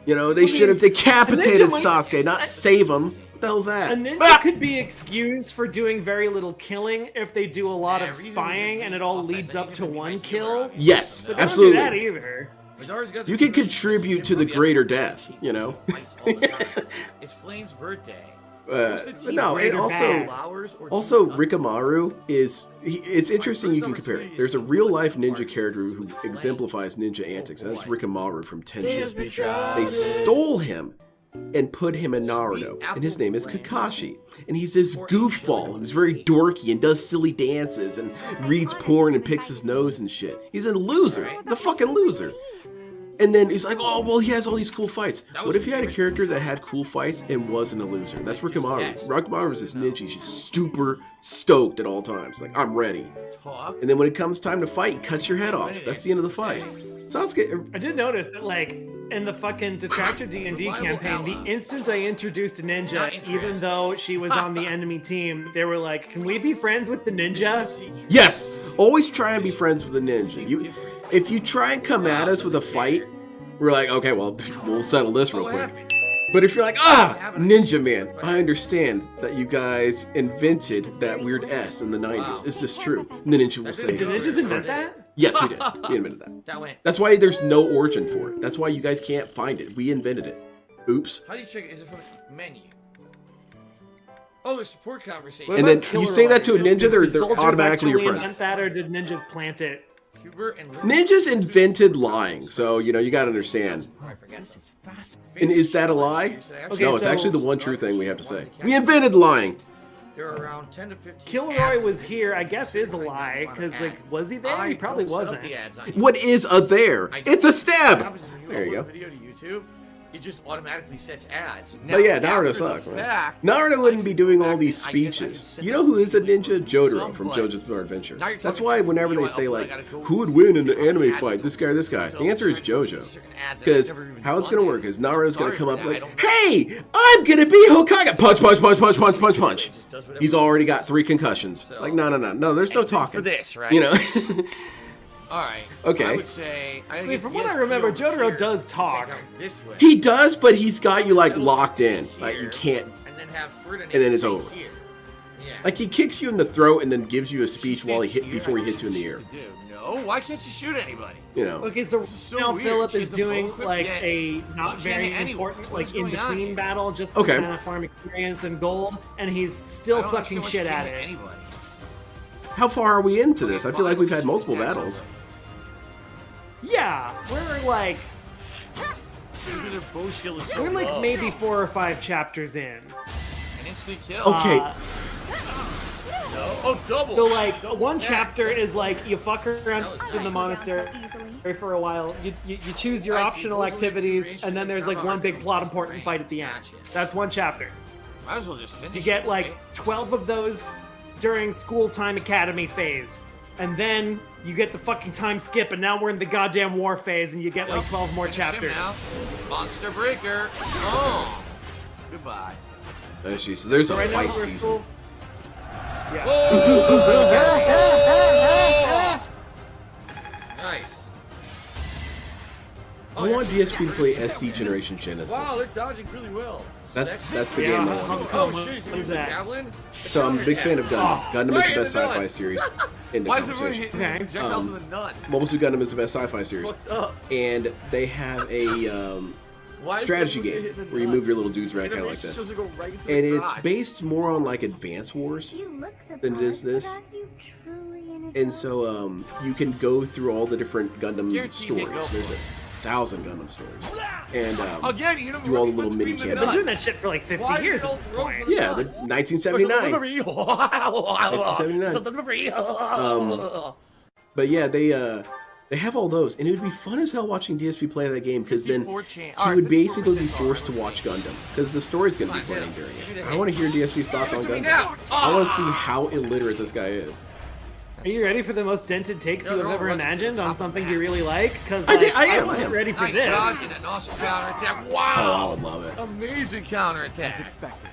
You know, they should have decapitated a ninja might- Sasuke, not save him. What the hell's A that? ninja could be excused for doing very little killing if they do a lot Yeah, of reason would spying just and be it all offense. leads I up think to it would be one my kill. hero. Yes, But they absolutely. don't do that either. Midori's got You some can good contribute shit to the from greater the death, you know? fights all the time. It's Flame's birthday. But no, great and or also, bad? also Rikamaru is, it's interesting you can compare it. There's a real life ninja character who exemplifies ninja antics, and that's Rikamaru from Tenchi. They stole him and put him in Naruto, and his name is Kakashi. And he's this goofball who's very dorky and does silly dances and reads porn and picks his nose and shit. He's a loser. He's a fucking loser. And then he's like, oh, well, he has all these cool fights. What if you had a character that had cool fights and wasn't a loser? That's Rikamaru. Rikamaru is this ninja. He's just super stoked at all times. Like, I'm ready. And then when it comes time to fight, he cuts your head off. That's the end of the fight. Sasuke... I did notice that, like, in the fucking Detractor D&D campaign, the instant I introduced a ninja, even though she was on the enemy team, they were like, can we be friends with the ninja? Yes! Always try and be friends with a ninja. If you try and come at us with a fight, we're like, okay, well, we'll settle this real quick. But if you're like, Ninja Man, I understand that you guys invented that weird S in the 90s. Is this true? And the ninja will say, Did ninjas invent that? yes, we did. We invented that. That's why there's no origin for it. That's why you guys can't find it. We invented it. Oops. How do you check it? Is it from the menu? Oh, the support conversation. And then you say that to a ninja, they're automatically your friend. Invent that, or did ninjas plant it? Ninjas invented lying, so you know you gotta understand. And is that a lie? Okay, No, it's so- actually the one true thing we have to say. We invented lying. There are around 10 to 15 Kilroy was here, I guess is a lie, because, like, was he there? He probably wasn't. What is a there? It's a stab. There you go. Video to YouTube, it just automatically sets ads. But yeah, Now, Naruto after sucks, the man. fact, Naruto wouldn't be doing all these I can speeches. sit You know who is a there ninja? with Jotaro some, from but JoJo's Bizarre Adventure. now you're That's talking why about, whenever you know, they say I like, gotta go who would with win in an certain anime ads fight? that This guy or this guy? The answer is JoJo. certain ads that Because I've never even how it's done gonna it. work is Naruto's gonna Sorry come for up that, I like, don't know. hey, I'm gonna be Hokage. Punch, punch, punch, punch, punch, punch, punch. He's already got 3 concussions. Like, no, there's no talking. For this, right? You know? All right. Okay. I would say. I mean, from what I remember, Jotaro does talk. This way. He does, but he's got you like locked in. Like you can't. And then have Ferdinand And then it's right over. here. Yeah. Like he kicks you in the throat and then gives you a speech while before he hits you in the ear. No, why can't you shoot anybody? You know. Okay, so so now weird. Philip She's is the doing bullwhip, like yet a she not can't very hit anyone. important What's like in going on between here? battle, just Okay. to kind of farm experience and gold, and he's still I don't sucking understand why shit she at can't hit it. anybody. How far are we into this? I feel like we've had multiple battles. Yeah, we're like Maybe their bow skill is so we're like low. maybe 4 or 5 chapters in. An instant kill. Okay. No. Oh, double. So like Double one attack. chapter is like you fuck around in the monastery for a while. You choose your I see. optional Those are the two activities, ranges and then that there's come like one out. big plot important fight at the end. Gotcha. That's one chapter. Might as well just finish. You get it, like right? 12 of those during school time academy phase. And then you get the fucking time skip, and now we're in the goddamn war phase, and you get like 12 more Finish him chapters. now. Monster Breaker. Oh. Goodbye. So there's a Right now fight we're season. school. Yeah. Nice. I want DSP to play SD Generation Genesis. Wow, they're dodging really well. That's the Yeah, game I how want. come? Oh shit, What is that? Javelin? So I'm a big fan of Gundam. Gundam is the best Right in the sci-fi nuts. series in the Why is everyone conversation. hitting Okay. projectiles in the nuts? Mobile Suit Gundam is the best sci-fi series. Fucked up. And they have a Why is strategy everyone game hitting the where you move nuts? your little dudes around kind of like Animation this. shows it go right into And the it's garage. based more on like Advance Wars You look surprised, than it is but this. are you truly an And adult? so you can go through all the different Gundam Guaranteed hit, stories. go There's for it. 1,000 Gundam stories. And Again, you know, do all the little mini They've been doing that shit for like 50 years at this point. Yeah, they're 1979. 1979. But yeah, they have all those, and it would be fun as hell watching DSP play that game, because then he would basically be forced to watch Gundam, because the story's going to be playing during it. I want to hear DSP's thoughts on Gundam. I want to see how illiterate this guy is. Are you ready for the most dented takes you have ever imagined on something you really like? Because I am. wasn't ready for Nice this. dodge and an awesome counterattack. Oh, I Wow! would love it. Amazing counterattack. As expected.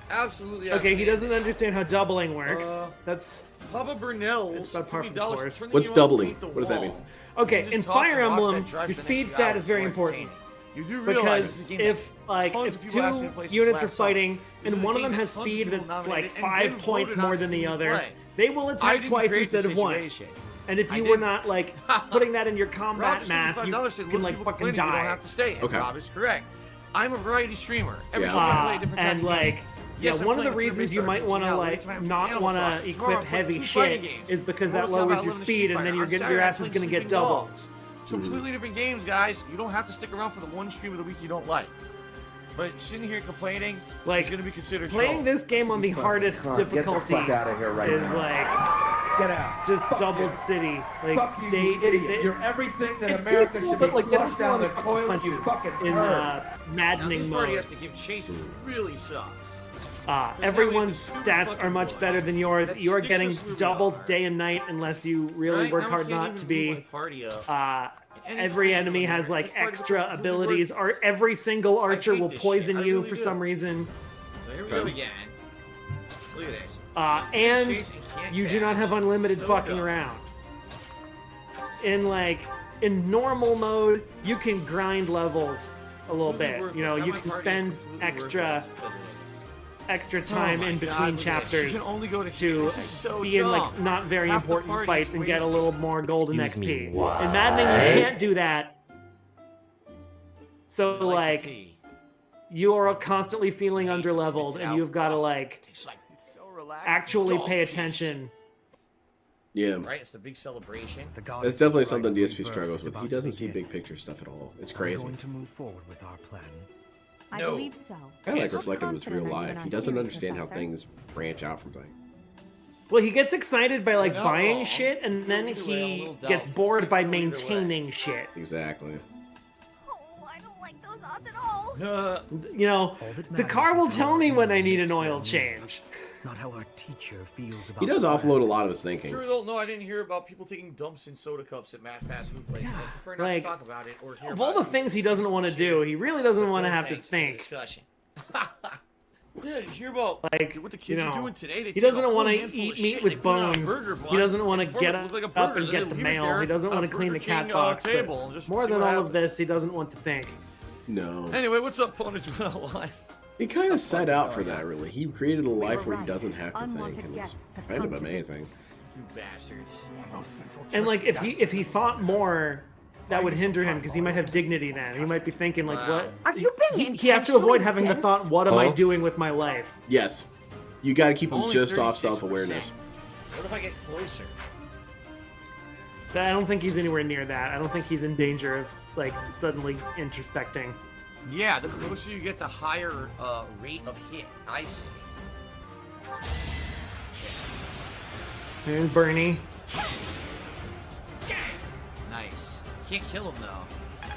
Absolutely. Okay, he doesn't understand how doubling works. That's Papa Burnell. It's not par for the course. What's doubling? What does that mean? okay. Just In talk Fire and watch Emblem, that drive your for the speed next stat hour is very before important. You do realize Because this is a game if tons of two people asked me to play since units are last summer. fighting This and is a one of game them that has tons of speed people that's nominated like and 5 been points voted more on than to the see me other, play. they will I attack didn't twice create instead the of once. situation. And if I you were didn't. not like putting that in your combat Rob, math, you $75 said can most like people fucking complaining you don't die. have to stay. And Okay. Rob is correct. I'm a variety streamer. Every Yeah. single day I play a different kind And of like, game. yeah, Yes, I'm one of the playing reasons Furbies you might want to 13 like now. Later not tonight, want Animal to Crossing. Tomorrow equip I'm playing heavy 2 fighting shit games. is because that Mortal Kombat lowers your 11 and speed, Street and then Fighter. you're On getting Saturday, your I'm ass is playing gonna get Sleeping doubled. Dogs. Completely different games, guys. You don't have to stick around for the one stream of the week you don't like. But sitting here complaining Like, is going to be considered playing troll. this game on the hardest difficulty is like just doubled city. Like You're everything that it's America cool, should but be like they flushed don't down the fucking toilet, punch you fucking in turd. Now maddening this party mode. has to give chase, which really sucks. Everyone's stats are much better than yours. That You're sticks getting us where we doubled are. day and night unless you really Right? work Now we hard can't not even to move be. my party up. Every enemy has like extra abilities, or every single archer will poison you for some reason. So here we go again. Look at this. And Chase and can't you do not catch. have unlimited So fucking dumb. around. In normal mode, you can grind levels a little bit. You know, you can spend extra time in between chapters to be in like not very important fights and get a little more golden XP. In Maddening, you can't do that. So like, you are constantly feeling underleveled, and you've got to like actually pay attention. Yeah. Right? It's the big celebration. That's definitely something DSP struggles with. He doesn't see big picture stuff at all. It's crazy. Going to move forward with our plan. I No. believe so. Kind of like How reflected with real confident are you in life. our He doesn't theory, understand how Professor? things branch out from things. Well, he gets excited by like Not buying wrong. shit, and then Either way, I'm a he little gets doubtful. bored by Either way. maintaining shit. Exactly. Oh, I don't like those odds at all. You know, that the car matters will is tell how me our when I enemy need an makes oil their change. Not how our teacher feels about He does the plan. offload a lot of his thinking. Sure don't know. I didn't hear about people taking dumps in soda cups at fast food places. I prefer not like, to talk about it or hear Of about all the it. things he doesn't want to do, he really doesn't want to No have to thanks for the think. discussion. Yeah, did you hear about Like, what the kids you know, are doing today? They he take a doesn't whole want to handful eat of meat shit, with they put it on a bones. burger He bun, doesn't want to and get form it look like a up burger, and then get they the leave it mail. there He doesn't on want a to clean the Burger cat King, box. but table and just more see than what all of happens. this, he doesn't want to think. No. Anyway, what's up, Ponage Online? He kind of set out for that, really. He created a life where he right. doesn't have to think, Unwanted and it's guests have kind of come to amazing. You bastards. And like, if he thought more, that would hinder him because he might have dignity then. He might be thinking like, what? Are you being He has to avoid having the intentionally thought, what am I Huh? doing with my life? Yes. You got to keep him Only just off 36%. self-awareness. What if I get closer? I don't think he's anywhere near that. I don't think he's in danger of like suddenly introspecting. Yeah, the closer you get, the higher rate of hit. I see. There's Bernie. Nice. Can't kill him though.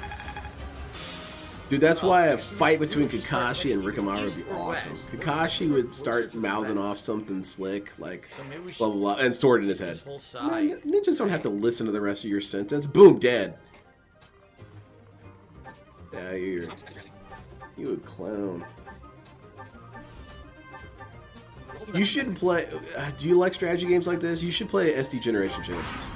Dude, that's why a fight between Kakashi and Rikamaru would be awesome. Kakashi would start mouthing off something slick, like blah, blah, blah, and sword in his head. Man, ninjas don't have to listen to the rest of your sentence. Boom, dead. Yeah, you a clown. You should play... do you like strategy games like this? You should play SD Generation Genesis.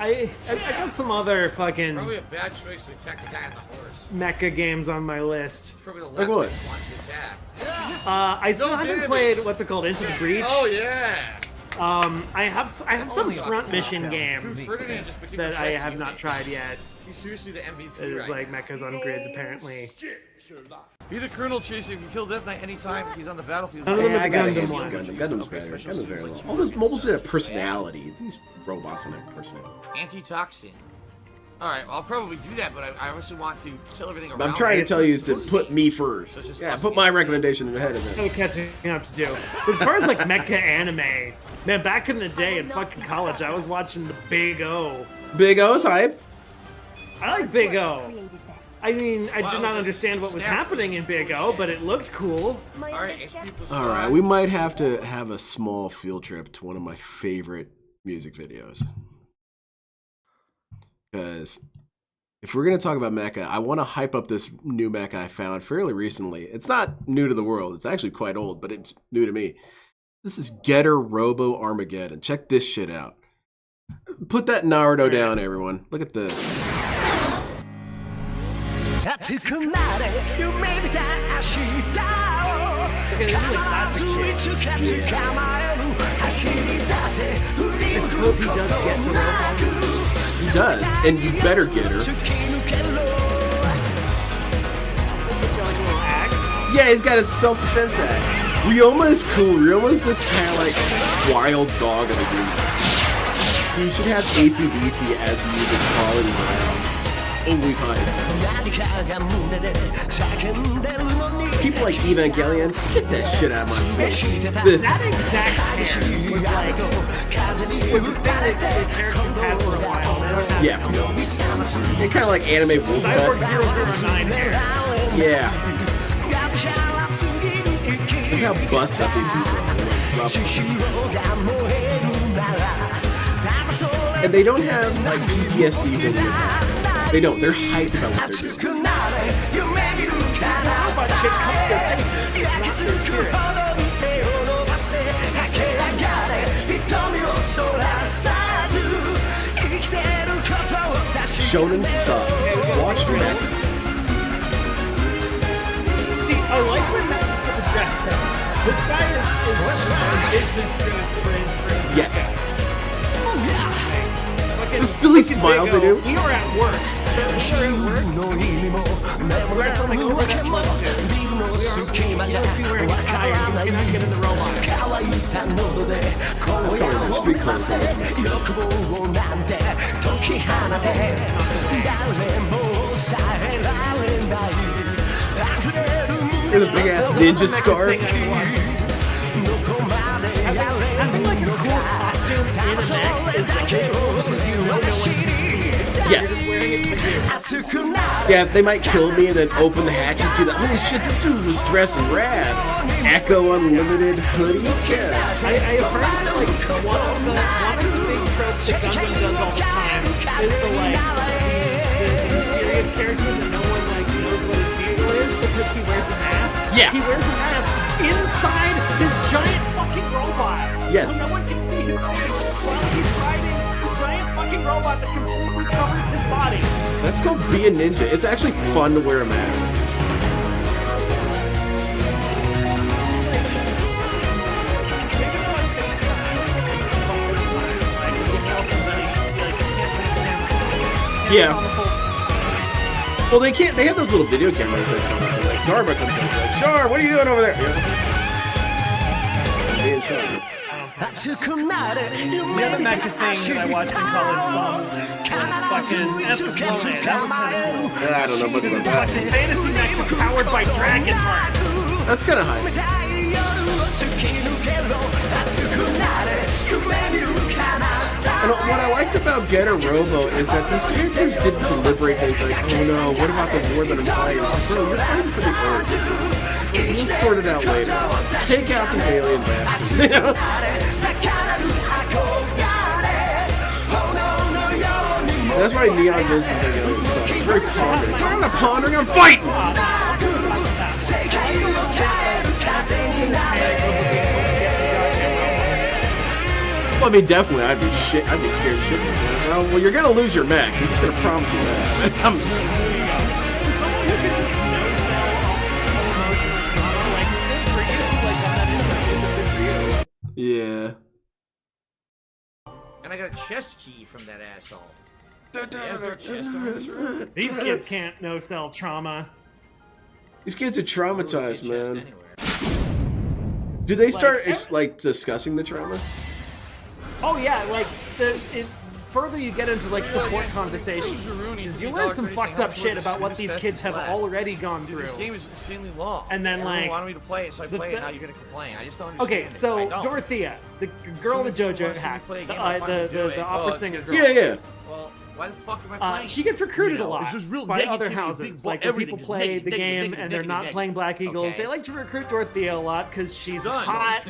I got some other fucking... Probably a bad choice to attack the guy on the horse. Mecha games on my list. Probably the last like what? one to attack. I still haven't played, what's it called, Into the Breach. Oh, yeah! I have some front mission game that I have not tried yet. He's seriously the MVP It is right like now. mechas on grids, apparently. Be the Colonel chasing. You can kill Death Knight anytime he's on the battlefield. Yeah, I got a Gundam's better. Gundam's better. All those mobiles have personality. These robots don't have personality. Antitoxin. Alright, well, I'll probably do that, but I obviously want to kill everything around. I'm trying to tell you is to put me first. So Yeah, put my recommendation ahead of I'm it. catching up to do. But as far as like mecha anime, man, back in the day in fucking college, I was watching the Big O. Big O's hype. I like Big O. I mean, I did not understand what was happening in Big O, but it looked cool. Alright, we might have to have a small field trip to one of my favorite music videos. Because if we're going to talk about mecha, I want to hype up this new mecha I found fairly recently. It's not new to the world. It's actually quite old, but it's new to me. This is Getter Robo Armageddon. Check this shit out. Put that Naruto down, everyone. Look at this. He does, and you better get her. Yeah, he's got his self-defense axe. Ryoma is cool. Ryoma's this kind of like wild dog of a dude. He should have AC/DC as music quality around. Always hyped. People like Evangelion, get that shit out of my face. This. That exact hair was like the characters had for a while. Yeah. They're kind of like anime wolf cut. Cyborg 009 hair. Yeah. Look how busted up these dudes are. And they don't have like PTSD video. They don't. They're hyped about what they're doing. Shonen sucks. Watch me. See, I like when the dress code. This guy is this dress for Yes. The silly smiles they do. We were at work. We were at something over that club shit. We were wearing a tie. You cannot get in the robot. Street clothes. There's a big ass ninja scarf. Having like a cool costume in a neck is Yes. Yeah, they might kill me and then open the hatch and see that, holy shit, this dude was dressing rad. Echo Unlimited hoodie. Yeah. I have heard that like one of the big tropes that Gundam does all the time is the like the mysterious character that no one like knows what his deal is because he wears a mask. Yeah. He wears a mask inside his giant fucking robot. Yes. So no one can see his face while he's riding the giant fucking robot that completely covers his body. That's called Be a Ninja. It's actually fun to wear a mask. Yeah. Well, they can't. They have those little video cameras that come up. Like Dharma comes in, like, "Char, what are you doing over there?" Being Char. The other mega thing that I watched in college was fucking F-Flone. That was kind of cool. I don't know much about that. Fantasy Mecha powered by Dragon Heart. That's kind of hype. And what I liked about Getter Robo is that these characters didn't deliberate things like, oh no, what about the war that I'm fighting? Bro, you're fighting for the Earth. We'll sort it out later. Take out these alien bastards. You know? That's why Neon Vision is sucks. It's very pondering. I'm not pondering, I'm fighting! Well, I mean, definitely, I'd be scared shitless. Well, you're gonna lose your mech. I'm just gonna promise you that. Yeah. And I got a chest key from that asshole. These kids can't no-sell trauma. These kids are traumatized, man. Do they start discussing the trauma? Oh yeah, like the further you get into like support conversations, you learn some fucked up shit about what these kids have already gone through. This game is insanely long. And then Everyone wanted me to play it, so I play it. Now you're gonna complain. I just don't understand. Okay, so Dorothea, the girl in the JoJo hack, the opera singer girl. Yeah. Well, why the fuck am I playing? She gets recruited a lot by other houses. Like when people play the game and they're not playing Black Eagles, they like to recruit Dorothea a lot because she's hot.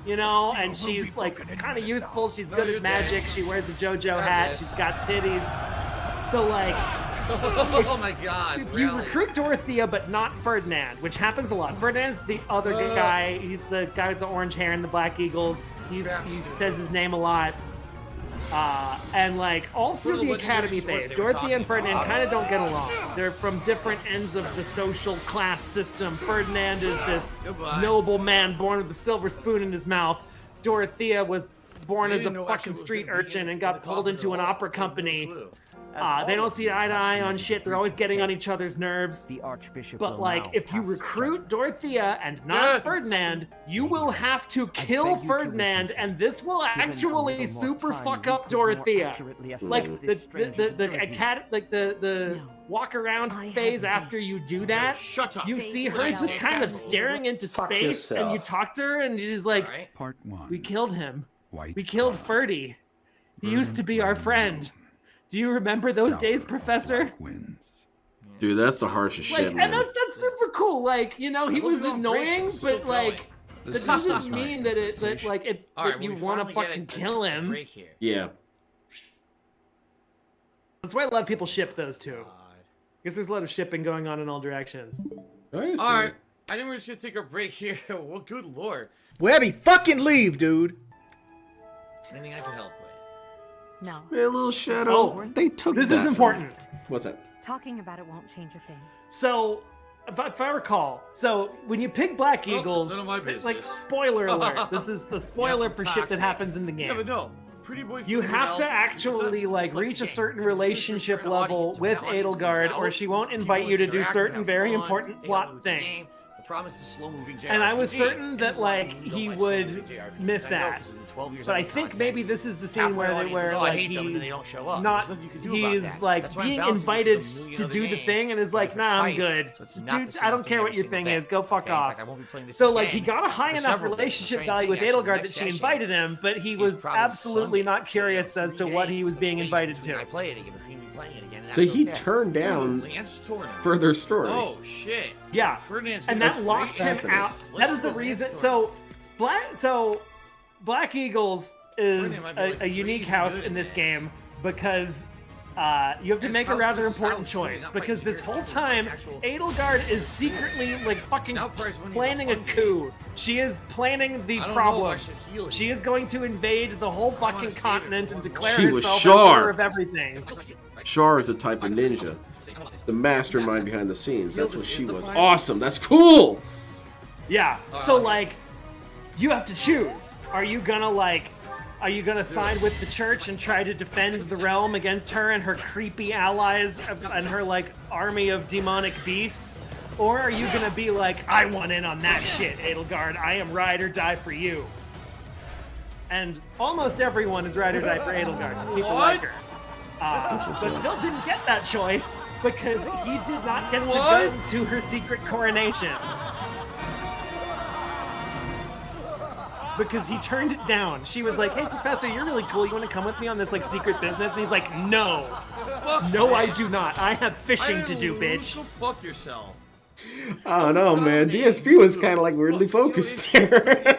You know, and she's like kind of useful. She's good at magic. She wears a JoJo hat. She's got titties. So like, oh my god! If you recruit Dorothea but not Ferdinand, which happens a lot. Ferdinand's the other guy. He's the guy with the orange hair and the Black Eagles. He says his name a lot. And like all through the academy phase, Dorothea and Ferdinand kind of don't get along. They're from different ends of the social class system. Ferdinand is this noble man born with a silver spoon in his mouth. Dorothea was born as a fucking street urchin and got pulled into an opera company. They don't see eye to eye on shit. They're always getting on each other's nerves. The Archbishop but like, if you recruit Dorothea and not Ferdinand, you will have to kill Ferdinand, and this will actually super fuck up Dorothea. Like the walk around phase after you do that, you see her just kind of staring into space, and you talk to her, and she's like, Part 1. "We killed him. We killed Ferdy. He used to be our friend. Do you remember those days, Professor?" Dude, that's the harshest shit, man. And that's super cool. Like, you know, he was annoying, but like, that doesn't mean that you want to fucking kill him. Yeah. That's why a lot of people ship those two. Because there's a lot of shipping going on in all directions. Alright, I think we should take a break here. Well, good lord. Webby, fucking leave, dude. Anything I can help with? No. Yeah, little shadow. They took this that is important. What's that? Talking about it won't change a thing. So, if I recall, when you pick Black Eagles, like, spoiler alert, this is the spoiler for shit that happens in the game. Yeah, but no. Pretty boy You have to actually like reach a certain relationship level with Edelgard, or she won't invite you to do certain very important plot things. Promise is slow-moving JRPG. And I was certain that like he would miss that, but I think maybe this is the scene where like he's like being invited to do the thing and is like, nah, I'm good, dude. I don't care what your thing is. Go fuck off. So like he got a high enough relationship value with Edelgard that she invited him, but he was absolutely not curious as to what he was being invited to. So he turned down further story. Oh shit! Yeah, and that locked him out. That is the reason. So Black Eagles is a unique house in this game because you have to make a rather important choice. Because this whole time, Edelgard is secretly like fucking planning a coup. She is planning the problems. She is going to invade the whole fucking continent and declare herself ruler of everything. Char is a type of ninja. The mastermind behind the scenes. That's what she was. Awesome. That's cool. Yeah. So like, you have to choose. Are you gonna side with the church and try to defend the realm against her and her creepy allies and her like army of demonic beasts? Or are you gonna be like, I want in on that shit, Edelgard. I am ride or die for you. And almost everyone is ride or die for Edelgard. People like her. But Phil didn't get that choice because he did not get to go to her secret coronation. because he turned it down. She was like, "Hey, Professor, you're really cool. You want to come with me on this like secret business?" And he's like, "No, no, I do not. I have fishing to do, bitch." Go fuck yourself. I don't know, man. DSP was kind of like weirdly focused there.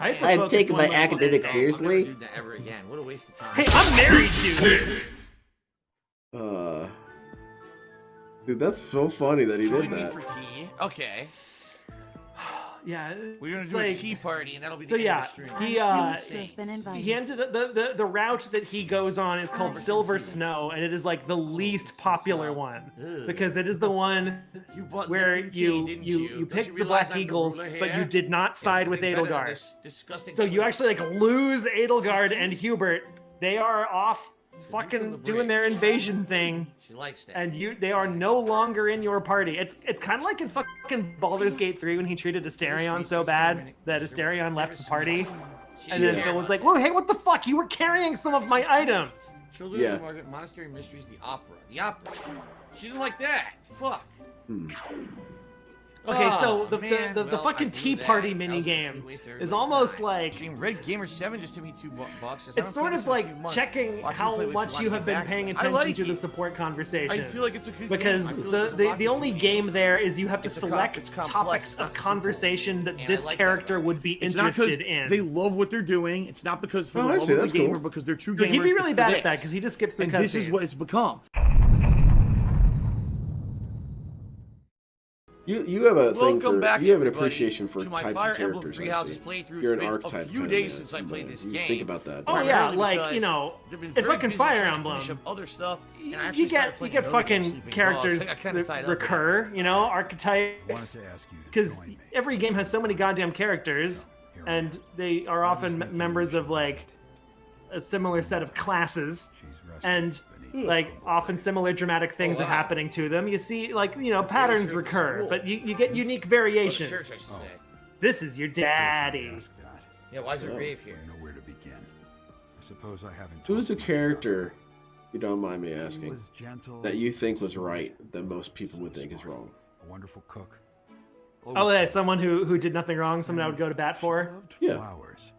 I'm taking my academics seriously. Do that ever again. What a waste of time. Hey, I'm married, dude. Dude, that's so funny that he did Join me that. for tea. Okay. Yeah, We're gonna it's do a like- tea party, and that'll be the So end yeah, of the stream. he ended the route that he goes on is called Silver Snow, and it is like the least popular one because it is the one where you pick the Black Eagles, but you did not side with Edelgard. So you actually like lose Edelgard and Hubert. They are off fucking doing their invasion thing. She likes that. And they are no longer in your party. It's kind of like in fucking Baldur's Gate 3 when he treated Asterion so bad that Asterion left the party. And then Phil was like, "Whoa, hey, what the fuck? You were carrying some of my items." Children of the Market, Monastery Mysteries, the opera. The opera. She didn't like that. Fuck. Okay, so Oh, the man. the Well, fucking I blew tea that. party That mini was a game complete waste of is everybody's almost time. like Stream Red Gamer 7 just took me $2. it's sort of like checking how much you have been paying attention to the support conversations. I feel like it's a good because game. I feel like there's a lot the to only do. game there is you have to It's select complex, topics not of conversation that And I this like that character would be It's not because interested in. they love what they're doing. It's not because for Oh, the I love see, of the that's game cool. or because they're true Dude, gamers. he'd be really it's bad for at that this. because he just skips the And this is cutscenes. what it's become. You have a thing Welcome for back, you have an everybody, appreciation for to my types Fire of Emblem characters. Three I Houses see. playthrough. You're It's an been archetype. a few kind days of since I played this you game. think about that. Oh yeah, Primarily like because you know, they've been in very fucking busy Fire trying to Emblem, finish up other stuff, and I you actually started get playing you get another game, fucking Sleeping characters Dogs. I got kinda that tied up in it. recur, you know, archetypes. Because every game has so many goddamn characters, and they are often members of like a similar set of classes, and like often similar dramatic things are happening to them. You see, like you know, patterns recur, but you get unique variations. Church, I should say. This is your daddy. Yeah, why is there grave here? Nowhere to begin. I suppose I haven't. Who's a character, if you don't mind me asking, was gentle, that you think was right that most people would think is wrong? A wonderful cook. Oh, yeah, someone who did nothing wrong, someone I would go to bat for. Yeah. Flowers.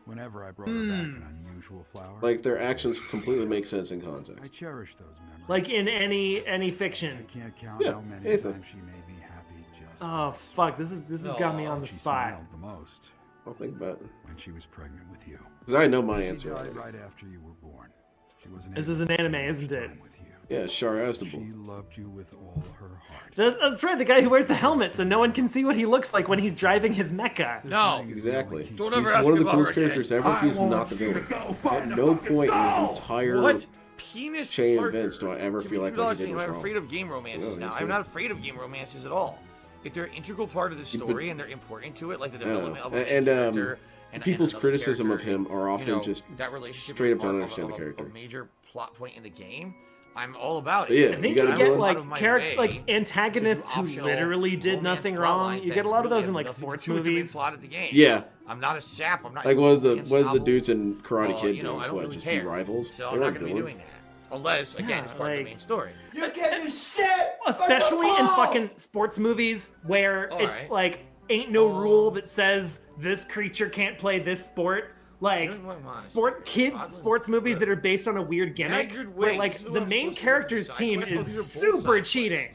Whenever I brought her back an unusual flower. Like their actions completely make sense in I context. cherish those memories. Like in any fiction. I can't count Yeah, how many anything. times she made me happy just. Oh fuck! This has got me on the she spot. smiled the most I'll think about it. when she was pregnant with you. Because I know my She answer died already. right after you were born. She wasn't This able is to an spend anime, much isn't it? time with you. Yeah, Shar She Aznavour. loved you with all her heart. That's right, the guy who wears the helmet, so no one can see what he looks like when he's driving his mecha. No. Exactly. Don't He's ever ask one of me the about coolest her again. characters ever. He's not the villain. At no point in his entire What? Penis chain of Parker. events do I ever Give feel me like what $2 he did was I'm wrong. afraid of game romances Yeah, now. he's I'm good. not afraid of game romances at all. If they're an integral part of the story and they're important to it, like the I don't know. development of a And, character and people's another criticism of character, him are often you know, just that relationship straight is up don't part understand the of character. A major plot point in the game. I'm all about it. Yeah, I think you you, gotta get go like out of my character way like antagonists to who do optional literally did romance nothing plot wrong. lines You that get a lot of really those in have like nothing to sports do with the main movies. plot of the game. Yeah. I'm not a sap. I'm not Like was the against novel. dudes in Karate Kid you know, I don't what, really just care. be rivals? So They I'm not weren't going to be villains. doing that. Unless, again, it's part of the main story. You're getting shit! Especially in fucking sports movies where All it's right. like ain't no rule that says this creature can't play this sport. Like sports movies that are based on a weird gimmick, Haggard where Wings. like This is the what I'm main supposed to do. character's Side team quests, is these are both super side cheating.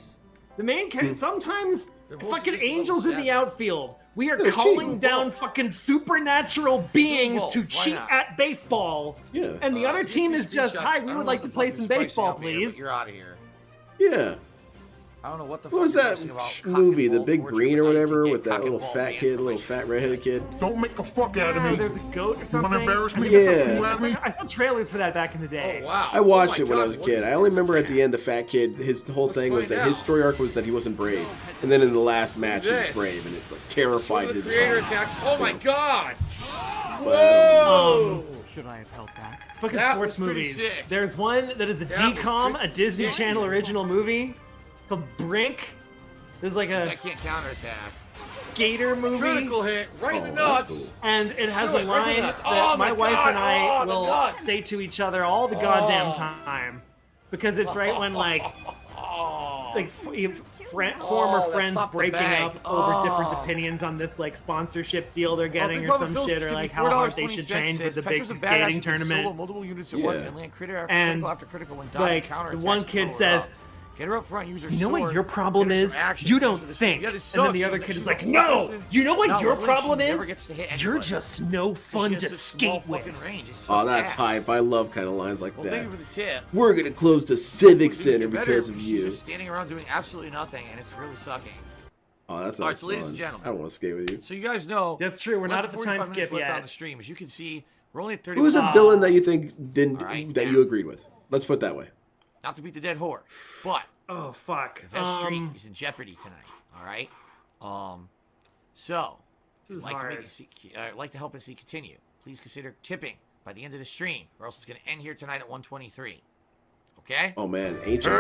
The main character sometimes both fucking just level angels in the 7. outfield. We are They're calling cheating. down fucking supernatural beings both. to Why cheat not? at baseball. Yeah. And the other team is just, hi, we I would don't like know to what play the some fuck is baseball, spicing up here, but please. You're out of here. Yeah. I don't know what the What was fuck that you're guessing about movie, cock The and Big ball Green or torture, whatever, but I with that can't little cock and fat ball kid, little man fat redheaded kid? Don't make a fuck out of Yeah, me. there's a goat or You something. wanna embarrass me? Yeah. I saw trailers for that back in the day. Oh, wow. I watched Oh it when my I was a God, kid. what I is only this? remember at the end the fat kid, his whole thing was find that his out. story arc was that he wasn't brave. And then in the last match he was This. brave and it like terrified The his creator opponents. attack. Oh my god! But I don't know. Should I have held back? Fucking That sports was pretty movies. sick. There's one that is a That was DCOM, a pretty Disney sick. Channel original movie called Brink. There's like I a can't counterattack. skater movie, Critical hit right in the Oh, that's nuts. cool. and it has Do a it, right in line the nuts. that Oh my my wife God. and I Oh, the will nuts. say to each other all the goddamn time. Because it's right when like like former friends breaking up over different opinions on this like sponsorship deal they're getting or some shit, or like how hard they should train for the big skating tournament. And like the one kid says, get her up front, use her you know what your problem is? You don't think. And then the other kid is like, no! You know what your problem is? You're just no fun to skate with. Oh, that's hype. I love kind of lines like that. Thank you for the tip. We're going to close the Civic Center because of you. She's just standing around doing absolutely nothing, and it's really sucking. Oh, that's all right, so ladies and gentlemen, I don't want to skate with you. So you guys know that's true. We're not at the time skip yet. On the stream, as you can see, we're only at 30. Who's a villain that you think that you agreed with? Let's put it that way. Not to beat the dead horse, but oh fuck, the best streak is in jeopardy tonight. All right. So this is like hard. Like to help us see continue. Please consider tipping by the end of the stream, or else it's going to end here tonight at 1:23. Okay. Oh man, ancient.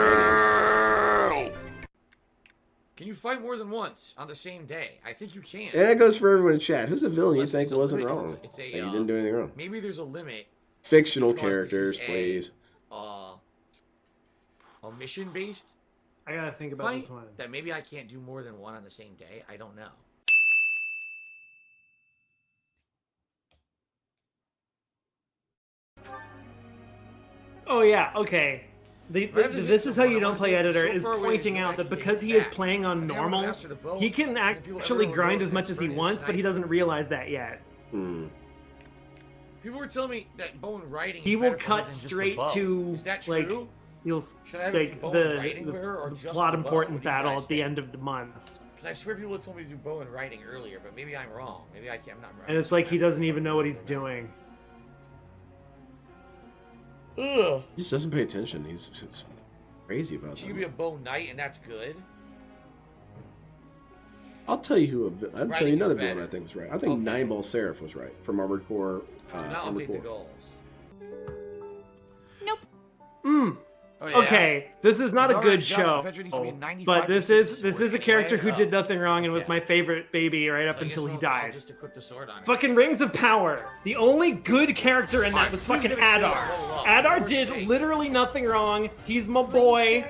Can you fight more than once on the same day? I think you can. And that goes for everyone in chat. Who's a villain you think wasn't wrong? You didn't do anything wrong. Maybe there's a limit. Fictional characters, please. A mission based. I gotta think about this one. That maybe I can't do more than one on the same day. I don't know. Oh yeah, okay. This is how you don't play editor, is pointing out that because he is playing on normal, he can actually grind as much as he wants, but he doesn't realize that yet. People were telling me that bow and riding. He will cut straight to like the plot important battle at the end of the month. Because I swear people told me to do bow and riding earlier, but maybe I'm wrong. Maybe I'm not right. And it's like he doesn't even know what he's doing. Ugh. He just doesn't pay attention. He's crazy about that. You can be a bow knight, and that's good. I'll tell you who. I'll tell you another villain I think was right. I think Nine Ball Seraph was right from Armored Core. Not update the goals. Nope. Oh, yeah. Okay, this is not a good show, but this is a character who did nothing wrong and was my favorite baby right up until he died. Just equip the sword on fucking Rings of Power. The only good character in that was fucking Adar. Adar did literally nothing wrong. He's my boy.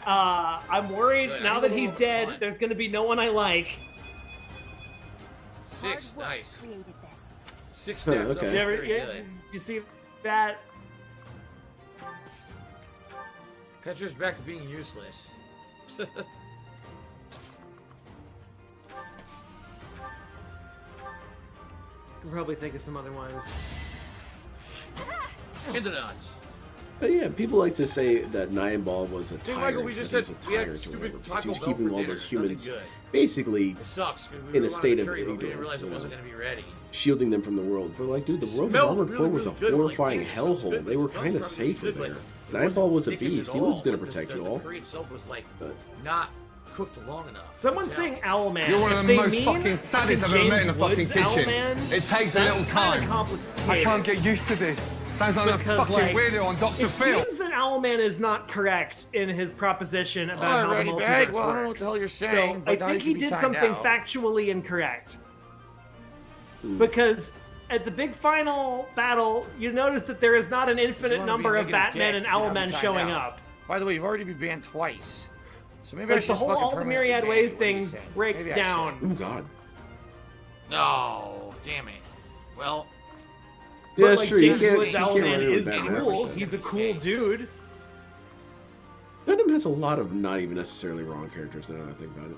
I'm worried now that he's dead. There's gonna be no one I like. 6, nice. 6 stats. Okay. You see that? Petra's back to being useless. Can probably think of some other ones. Into nuts. But yeah, people like to say that Nine Ball was a tyrant. Michael, we just said he was keeping all those humans basically in a state of ignorance, shielding them from the world. But like, dude, the world of Armored Core was a horrifying hellhole. They were kind of safe in there. Nine Ball was a beast. He was going to protect you all. The curry itself was like not cooked long enough. Someone's saying Owlman. You're one of the most fucking saddest I've ever met in a fucking kitchen. It takes a little time. I can't get used to this. Sounds like a fucking weirdo on Dr. Phil. It seems that Owlman is not correct in his proposition about how the multiverse works. Well, I don't know what the hell you're saying. So I think he did something factually incorrect. Because at the big final battle, you notice that there is not an infinite number of Batman and Owlmen showing up. By the way, you've already been banned twice. So maybe like the whole all the myriad ways thing breaks down. Oh god. No, damn it. Well, yeah, that's true. James Woods Owlman is cool. He's a cool dude. Venom has a lot of not even necessarily wrong characters now that I think about it.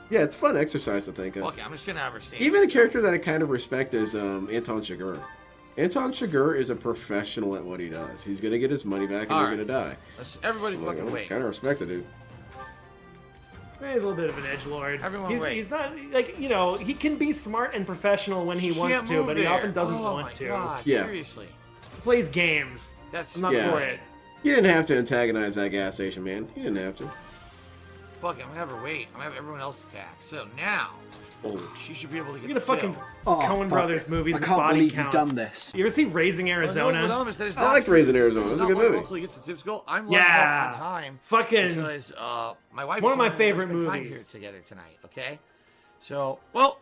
Yeah, it's fun exercise to think of. Okay, I'm just gonna have her stay. Even a character that I kind of respect is Anton Chigurh. Anton Chigurh is a professional at what he does. He's gonna get his money back and they're gonna die. Everybody fucking wait. Kind of respect the dude. He's a little bit of an edgelord. Everyone he's not like, you know, he can be smart and professional when he wants to, but he often doesn't want to. God, yeah. Seriously. He plays games. I'm not for it. You didn't have to antagonize that gas station, man. You didn't have to. Fuck it, I'm gonna have her wait. I'm gonna have everyone else attack. So now, she should be able to get the fucking kill. Coen Brothers movies with I can't body believe counts. You've done this. You ever see Raising Arizona? I liked Raising Arizona. It was a good movie. Gets the tips go. I'm on time. Fucking because my wife. One of my favorite movies. Time here together tonight. Okay. So well,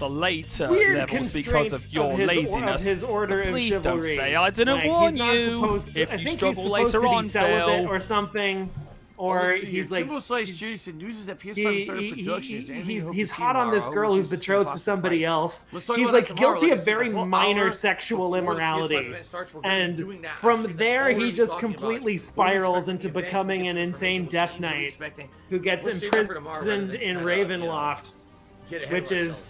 the later weird levels because of your laziness. Of his order Please of don't chivalry. say I didn't like, warn he's not you. supposed to, If I you think struggle he's later supposed to on, be celibate Phil. or something. or he's like Jason uses that PS5 started production. He's hot on this girl who's betrothed to somebody else. He's like guilty of very minor sexual immorality, and from there he just completely spirals into becoming an insane Death Knight who gets imprisoned in Ravenloft, which is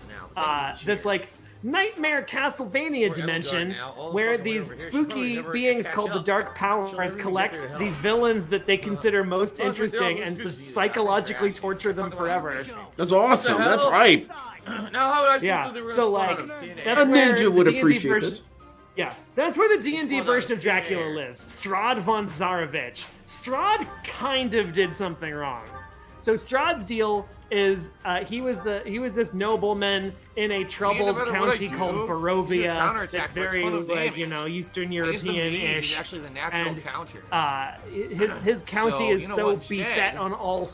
this like nightmare Castlevania dimension where these spooky beings called the Dark Powers collect the villains that they consider most interesting and psychologically torture them forever. That's awesome. That's hype. Yeah, so like that's a ninja would appreciate this. Yeah, that's where the D&D version of Dracula lives. Strahd von Zarovich. Strahd kind of did something wrong. So Strahd's deal is he was this nobleman in a troubled county called Barovia that's very like Eastern European-ish. Actually, the natural counter. His county is so beset on all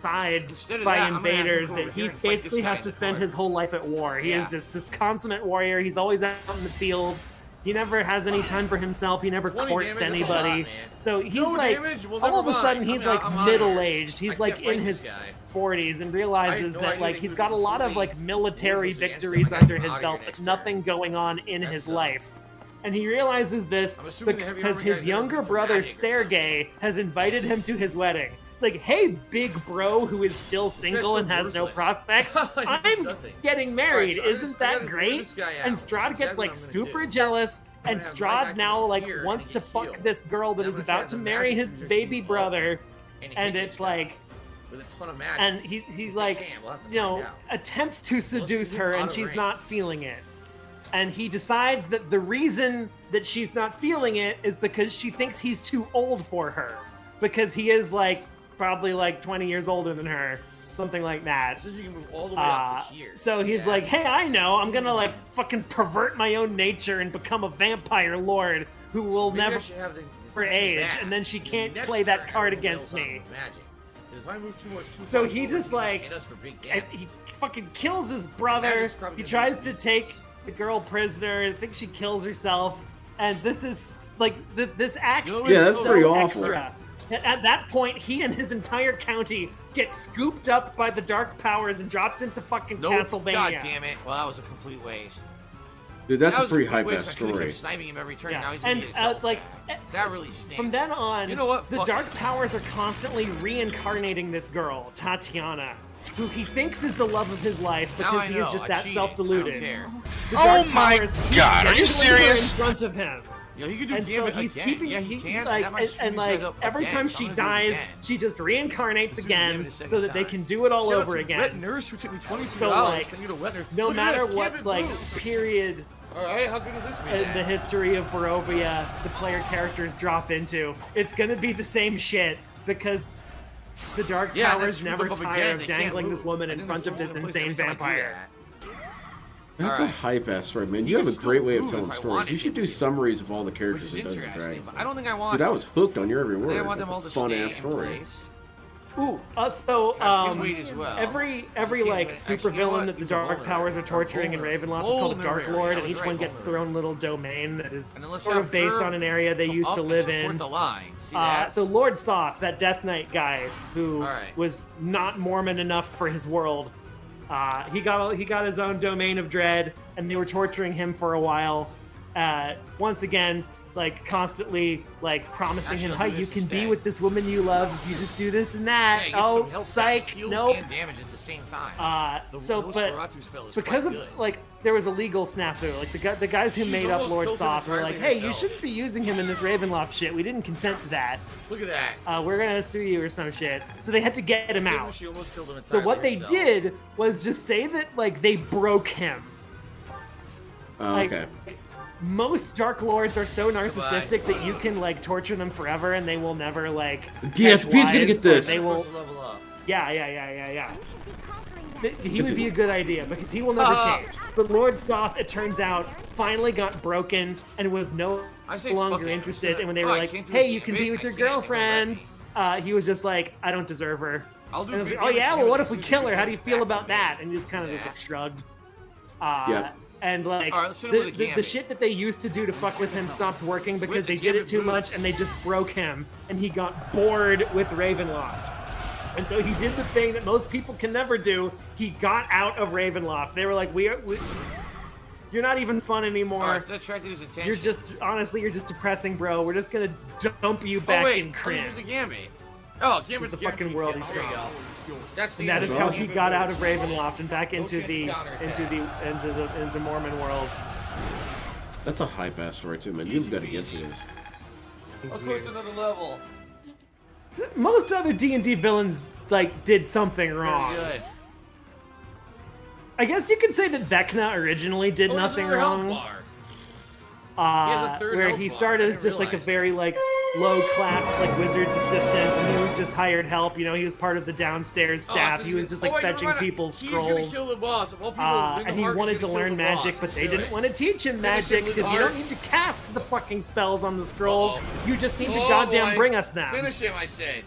sides by invaders that he basically has to spend his whole life at war. He is this consummate warrior. He's always out in the field. He never has any time for himself. He never courts anybody. So he's like, all of a sudden, he's like middle-aged. He's like in his 40s and realizes that like he's got a lot of like military victories under his belt, but nothing going on in his life. And he realizes this because his younger brother Sergei has invited him to his wedding. It's like, hey, big bro who is still single and has no prospects, I'm getting married. Isn't that great? And Strahd gets like super jealous, and Strahd now like wants to fuck this girl that is about to marry his baby brother, and it's like, and he like, attempts to seduce her, and she's not feeling it. And he decides that the reason that she's not feeling it is because she thinks he's too old for her, because he is like probably like 20 years older than her, something like that. So you can move all the way up to here. So he's like, hey, I know, I'm gonna like fucking pervert my own nature and become a vampire lord who will never age, and then she can't play that card against me. So he just like, he fucking kills his brother. He tries to take the girl prisoner. I think she kills herself, and this is like this act is so pretty awful. Extra. At that point, he and his entire county get scooped up by the Dark Powers and dropped into fucking Castlevania. God damn it! Well, that was a complete waste. Dude, that's a pretty hype-ass story. Sniping him every turn. Yeah. Now he's and like that really stinks. From then on, you know what? The Dark Powers are constantly reincarnating this girl, Tatiana, who he thinks is the love of his life because he is just that self-deluded. Oh my God! Are you serious? In front of him. Yo, he can do and so he's keeping, every time she dies, she just reincarnates again so that they can do it all over again. Wet nurse who took me $22. So like, no matter what like period how good will this be? In the history of Barovia the player characters drop into, it's gonna be the same shit because the Dark Powers never tire of dangling this woman in front of this insane vampire. That's a hype-ass story, man. You have a great way of telling stories. You should do summaries of all the characters in Dungeons & Dragons. I don't think I want. Dude, I was hooked on your every word. I want them all to fun-ass story. Ooh, so every like super villain that the Dark Powers are torturing in Ravenloft is called a Dark Lord, and each one gets their own little domain that is sort of based on an area they used to live in. So Lord Soth, that Death Knight guy who was not Mormon enough for his world. He got his own domain of dread, and they were torturing him for a while. Once again, like constantly like promising him, "Hey, you can be with this woman you love if you just do this and that." Oh, psych! Nope. And damage at the same time. Because of like there was a legal snafu. Like the guys who made up Lord Soth were like, "Hey, you shouldn't be using him in this Ravenloft shit. We didn't consent to that. Look at that. We're gonna sue you or some shit." So they had to get him out. So what they did was just say that like they broke him. Okay. Most Dark Lords are so narcissistic that you can like torture them forever and they will never like. DSP's gonna get this. They will. Yeah. He would be a good idea because he will never change. But Lord Soth, it turns out, finally got broken and was no longer interested. And when they were like, "Hey, you can be with your girlfriend," he was just like, "I don't deserve her." And I was like, "Oh yeah, well, what if we kill her? How do you feel about that?" And he just kind of just like shrugged. And like All right, let's hit him with a the gambit. shit that they used to do to fuck with him stopped working because they did it too much and they just broke him and he got bored with Ravenloft. And so he did the thing that most people can never do. He got out of Ravenloft. They were like, you're not even fun anymore. All right, so that attracted his attention. You're just, honestly, you're just depressing, bro. We're just gonna dump you back in Kryn. The Gambit. Oh, Gambit's the fucking world he's There you from. go. That's the And that is how he got out of Ravenloft Ravenloft and back into Mormon world. That's a hype ass story too, man. You've got to get through this. Of course, another level. Most other D&D villains like did something wrong. Very good. I guess you could say that Vecna originally did nothing wrong. Where he started as just like a very like low class like wizard's assistant, and he was just hired help. You know, he was part of the downstairs staff. He was just like fetching people's scrolls. Kill the boss. Of all people, And he wanted to learn magic, but they didn't want to teach him magic because you don't need to cast the fucking spells on the scrolls. You just need to goddamn bring us them. Finish him, I said.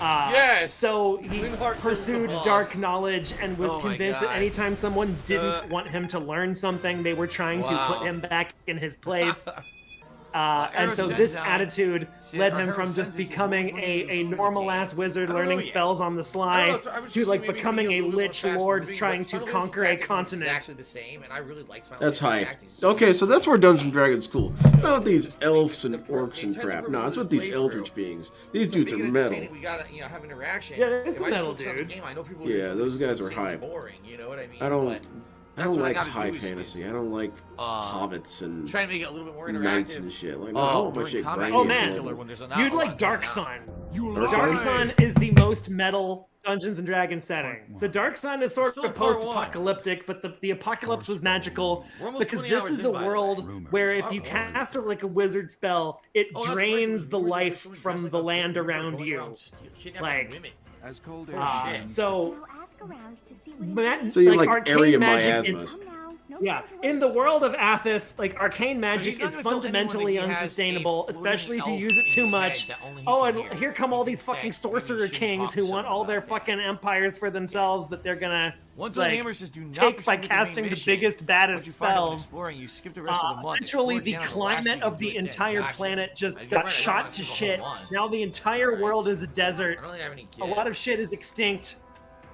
Yes. So he pursued dark knowledge and was convinced that anytime someone didn't want him to learn something, they were trying to put him back in his place. And so this attitude led him from just becoming a normal-ass wizard learning spells on the sly to like becoming a lich lord trying to conquer a continent. Exactly the same, and I really liked Final That's Fantasy hype. acting. Okay, so that's where Dungeons & Dragons cool. It's not with these elves and orcs and crap. No, it's with these eldritch beings. These dudes are metal. We gotta, have interaction. Yeah, it's If I metal just focus on the dudes. game, I know people Yeah, are those guys are insanely hype. boring, you know what I mean? I don't what I like gotta high do is fantasy. I don't like hobbits and try to make it a little bit more knights interactive. and shit. Like, no, I want my during shit combat, grinding. Oh man, you'd like Dark Sun. Dark Sun is the most metal Dungeons and Dragons setting. So Dark Sun is sort of post-apocalyptic, but the apocalypse was magical because this is a world where if you cast like a wizard spell, it drains the life from the land around you. Like, as cold so you're like like arcane area magic is miasmas. yeah, in the world of Athos, like arcane magic is fundamentally unsustainable, especially if you use it too much. Oh, and here come all these fucking sorcerer kings who want all their fucking empires for themselves that they're gonna like take by casting the biggest, baddest spells. Literally, the climate of the entire planet just got shot to shit. Now the entire world is a desert. A lot of shit is extinct.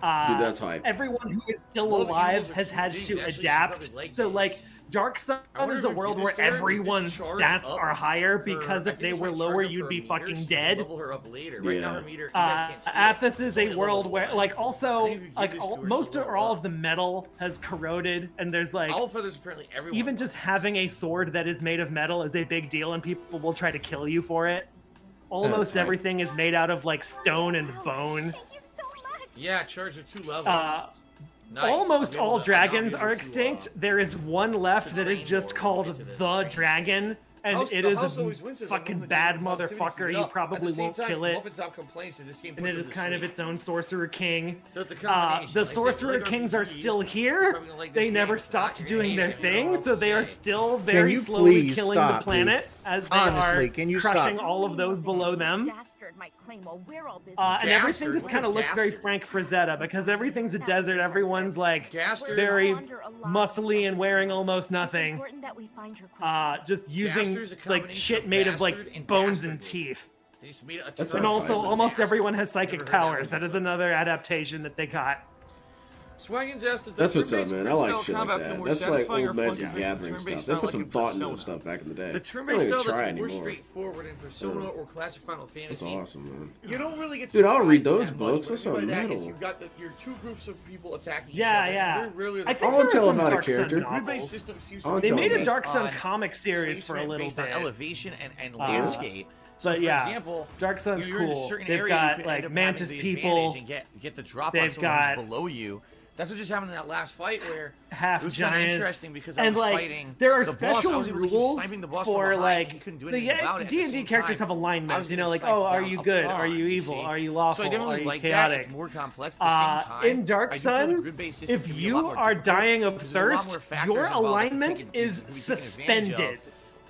Dude, that's hype. Everyone who is still alive has had to adapt. So, like, Dark Sun is a world where everyone's stats are higher because if they were lower, you'd be fucking dead. Athos is a world where, like, also, like, most or all of the metal has corroded, and there's like, even just having a sword that is made of metal is a big deal, and people will try to kill you for it. Almost everything is made out of like stone and bone. Yeah, charge are 2 levels. Almost all dragons are extinct. There is one left that is just called the dragon, and it is a fucking bad motherfucker. You probably won't kill it. And it is kind of its own sorcerer king. The sorcerer kings are still here. They never stopped doing their thing, so they are still very slowly killing the planet as they are crushing all of those below them. And everything just kind of looks very Frank Frazetta because everything's a desert. Everyone's like very muscly and wearing almost nothing. Just using like shit made of like bones and teeth. And also almost everyone has psychic powers. That is another adaptation that they got. That's what's up, man. I like shit like that. That's like old Magic Gathering stuff. They put some thought into this stuff back in the day. The I don't even try anymore. Or classic Final Fantasy. That's awesome, man. You don't really get Dude, I'll read those books. That's so metal. You've got your 2 groups of people attacking each Yeah, other. yeah. I think I won't there tell are some about a Dark Sun character. novels. They made a Dark Sun comic series for a little bit. Elevation and landscape. So for yeah, example, Dark Sun's you're in a cool. certain They've area, got you could end like up mantis having the people. advantage and get the drop They've on someone got who's below you. That's what just happened in that last fight where half it was giants. kind of interesting because I and was like fighting there are the boss. I special was able to keep rules sniping the boss for from behind, like and he couldn't do so anything about yeah it at the D&D same characters time. have alignments, you know, like snipe oh are down you up good, front, are you you evil, see? are you lawful, So I definitely are you like that. chaotic. It's more complex at the same time. In Dark I do feel the Sun, grid-based system if can be a you lot more are difficult dying of because there's a lot thirst, more factors your involved that alignment we can is take advantage of. suspended.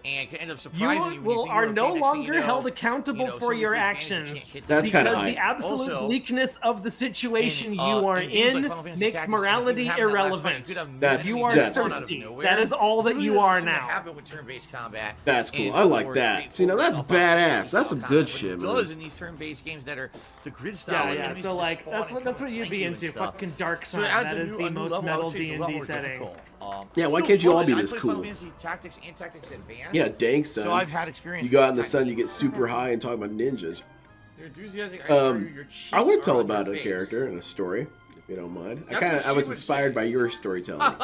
and could end up surprising you. You are no longer held accountable for your actions. That's kind of high. The absolute bleakness of the situation you are in makes morality irrelevant. You are thirsty. That is all that you are now. Happen with turn-based combat. That's cool. I like that. See, now that's badass. That's some good shit, man. Does in these turn-based games that are the grid style. Yeah. So like that's what you'd be into. Fucking Dark Side. That is the most metal D&D setting. Yeah, why can't you all be this cool? Tactics and Tactics Advanced. Yeah, dang son. So I've had experience. You go out in the sun, you get super high and talk about ninjas. I would tell about a character and a story, if you don't mind. I was inspired by your storytelling.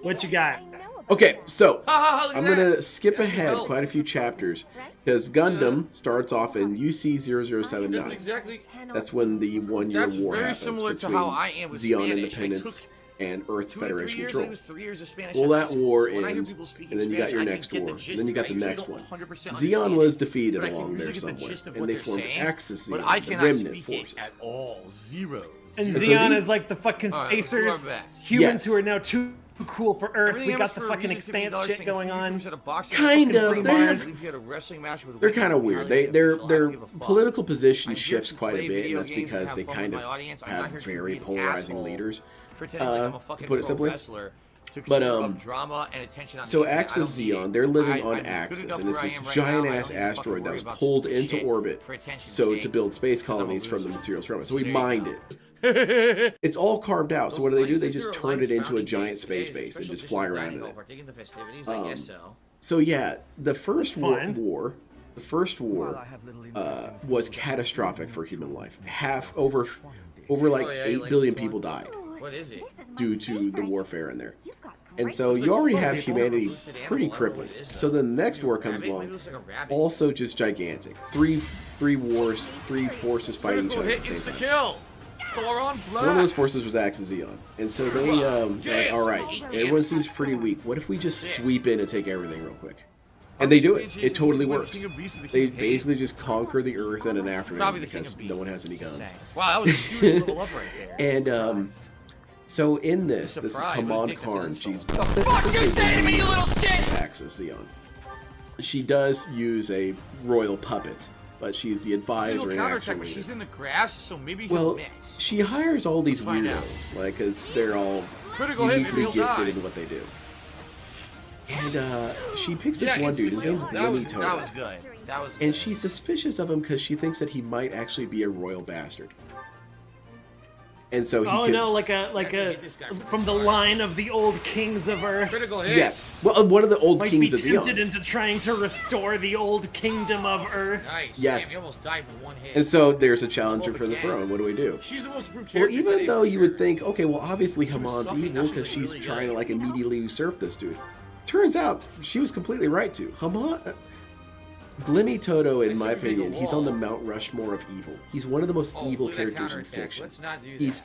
What you got? Okay, so I'm gonna skip ahead quite a few chapters because Gundam starts off in UC0079. That's when the 1 year war happens between Zeon Independence and Earth Federation control. Well, that war ends, and then you got your next war, and then you got the next one. Zeon was defeated along there somewhere, and they formed Axis Zeon, the remnant forces. And Zeon is like the fucking spacers, humans who are now too cool for Earth. We got the fucking expanse shit going on. Kind of. They're kind of weird. Their political position shifts quite a bit, and that's because they kind of have very polarizing leaders. To put it simply. But so Axis Zeon, they're living on Axis, and it's this giant ass asteroid that was pulled into orbit so to build space colonies from the materials from it. So we mined it. It's all carved out. So what do? They just turn it into a giant space base and just fly around in it. So yeah, the first war was catastrophic for human life. Over like 8 billion people died. What is it? Due to the warfare in there. And so you already have humanity pretty crippled. So then the next war comes along, also just gigantic. Three wars, 3 forces fighting each other at the same time. One of those forces was Axis Zeon. And so they, like, alright, everyone seems pretty weak. What if we just sweep in and take everything real quick? And they do it. It totally works. They basically just conquer the Earth in an afternoon because no one has any guns. Wow, that was a huge level up right there. And, so in this is Haman Karn. She's Axis Zeon. She does use a royal puppet, but she's the advisor and action leader. She's in the grass, so maybe well, she hires all these weirdos, like, because they're all uniquely gifted in what they do. And she picks this one dude. His name's Limmy Toto. That was good. And she's suspicious of him because she thinks that he might actually be a royal bastard. And so he like a from the line of the old kings of Earth. Yes. Well, one of the old kings of Zeon. Might be tempted into trying to restore the old kingdom of Earth. Nice. Yes. Damn, he almost died with one hit. And so there's a challenger for the throne. What do we do? She's the most improved well, even though you would think, okay, well, obviously Haman's evil because she's trying to like immediately usurp this dude. Turns out she was completely right too. Glimmy Toto, in my opinion, he's on the Mount Rushmore of evil. He's one of the most evil characters in fiction. He's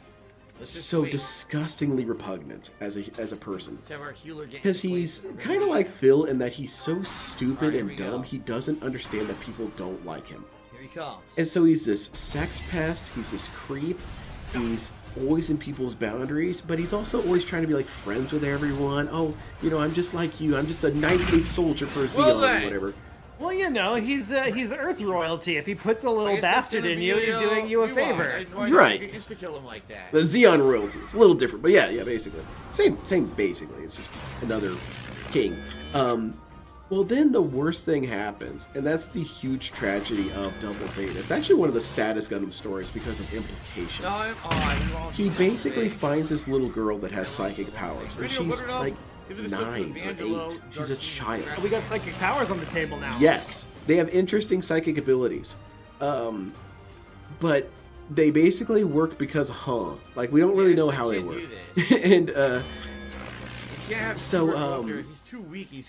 so disgustingly repugnant as a person. Because he's kind of like Phil in that he's so stupid and dumb, he doesn't understand that people don't like him. Here he comes. And so he's this sex pest, he's this creep, he's always in people's boundaries, but he's also always trying to be like friends with everyone. Oh, you know, I'm just like you. I'm just a knightly soldier for Zeon or whatever. Well, you know, he's Earth royalty. If he puts a little bastard in you, he's doing you a favor. Right. Insta-kill him like that. The Zeon royalty. It's a little different, but yeah, basically. Same basically. It's just another king. Well, then the worst thing happens, and that's the huge tragedy of Double Zeta. It's actually one of the saddest Gundam stories because of implication. He basically finds this little girl that has psychic powers, and she's like 9 or 8. She's a child. We got psychic powers on the table now. Yes, they have interesting psychic abilities, but they basically work because, like we don't really know how they work, and so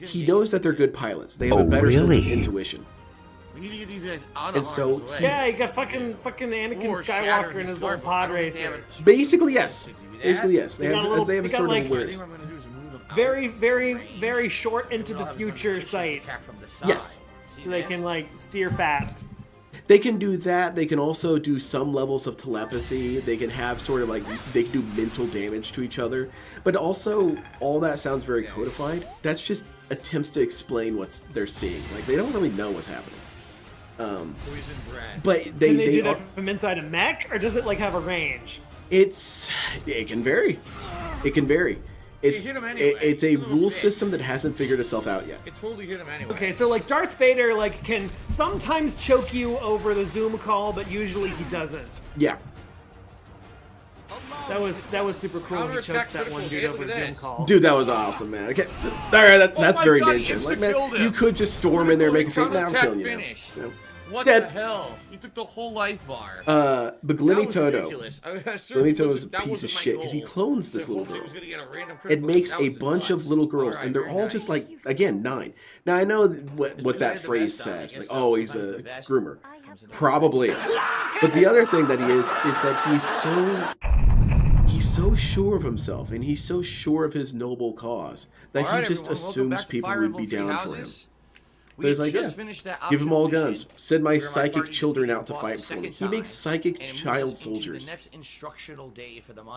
he knows that they're good pilots. They have a better sense of intuition. We need to get these guys out And so he got fucking Anakin Skywalker in his little pod racer. Basically, yes. Basically, yes. They have a sort of awareness. Very, very, very short into the future sight. Yes. So they can like steer fast. They can do that. They can also do some levels of telepathy. They can have sort of like, they can do mental damage to each other. But also, all that sounds very codified. That's just attempts to explain what they're seeing. Like they don't really know what's happening. But Can they do that from inside a mech, or does it like have a range? It can vary. It can vary. It's it's a rule system that hasn't figured itself out yet. It totally hit him anyway. Okay, so like Darth Vader like can sometimes choke you over the Zoom call, but usually he doesn't. Yeah. That was super cool when he choked that one dude over a Zoom call. Dude, that was awesome, man. Okay. All right, that's very ninja. Like, man, you could just storm in there and make a statement. Now I'm killing you. Now. What the hell? You took the whole life bar. But Glimmy Toto. Glimmy Toto is a That piece of wasn't my shit goal. because he clones this little girl. Was gonna get a random It critical makes hit. a That was bunch of little girls, and they're all just like, again, 9. Now I know what that phrase says, like, oh, he's a groomer, probably. But the other thing that he is that he's so sure of himself, and he's so sure of his noble cause that he just assumes people would be down for him. So he's like, yeah, give them all guns. Send my psychic children out to fight for me. He makes psychic child soldiers.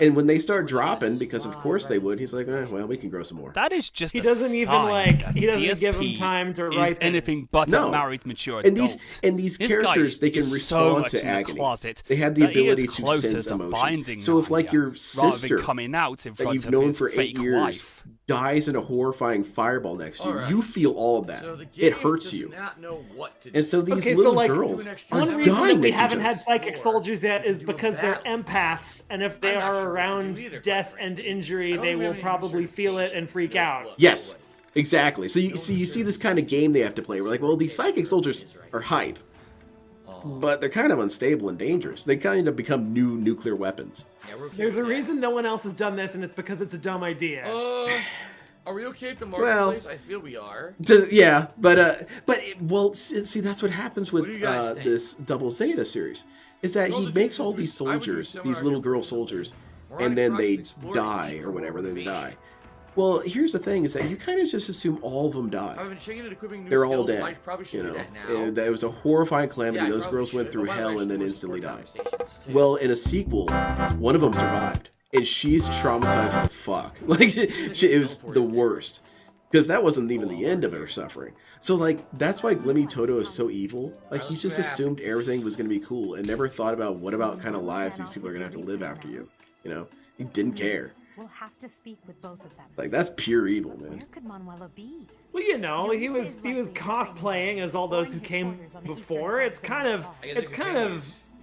And when they start dropping, because of course they would, he's like, well, we can grow some more. That is just he doesn't give him time to write anything but a married mature adult. And these characters, they can respond to agony. They have the ability to sense emotion. So if like your sister coming out in front that you've of known his for 8 fake years wife dies in a horrifying fireball next to you, you feel all of that. It hurts you. And so these little girls are one reason that dying we next to each haven't other. had psychic soldiers yet is because they're empaths, and if they are around death and injury, they will probably feel it and freak out. Yes, exactly. So you see this kind of game they have to play. We're like, well, these psychic soldiers are hype, but they're kind of unstable and dangerous. They kind of become new nuclear weapons. There's a reason no one else has done this, and it's because it's a dumb idea. Are we okay at the marketplace? I feel we are. Yeah, but see, that's what happens with this Double Zeta series, is that he makes all these soldiers, these little girl soldiers, and then they die or whatever, then they die. Well, here's the thing: is that you kind of just assume all of them die. They're all dead. You know, it was a horrifying calamity. Those girls went through hell and then instantly died. Well, in a sequel, one of them survived. And she's traumatized to fuck. Like, it was the worst. Because that wasn't even the end of her suffering. So, like, that's why Glimmy Toto is so evil. Like, he just assumed everything was going to be cool and never thought about what about kind of lives these people are going to have to live after you. You know? He didn't care. We'll have to speak with both of them. Like, that's pure evil, man. Where could Manuela be? Well, you know, he was cosplaying as all those who came before. It's kind of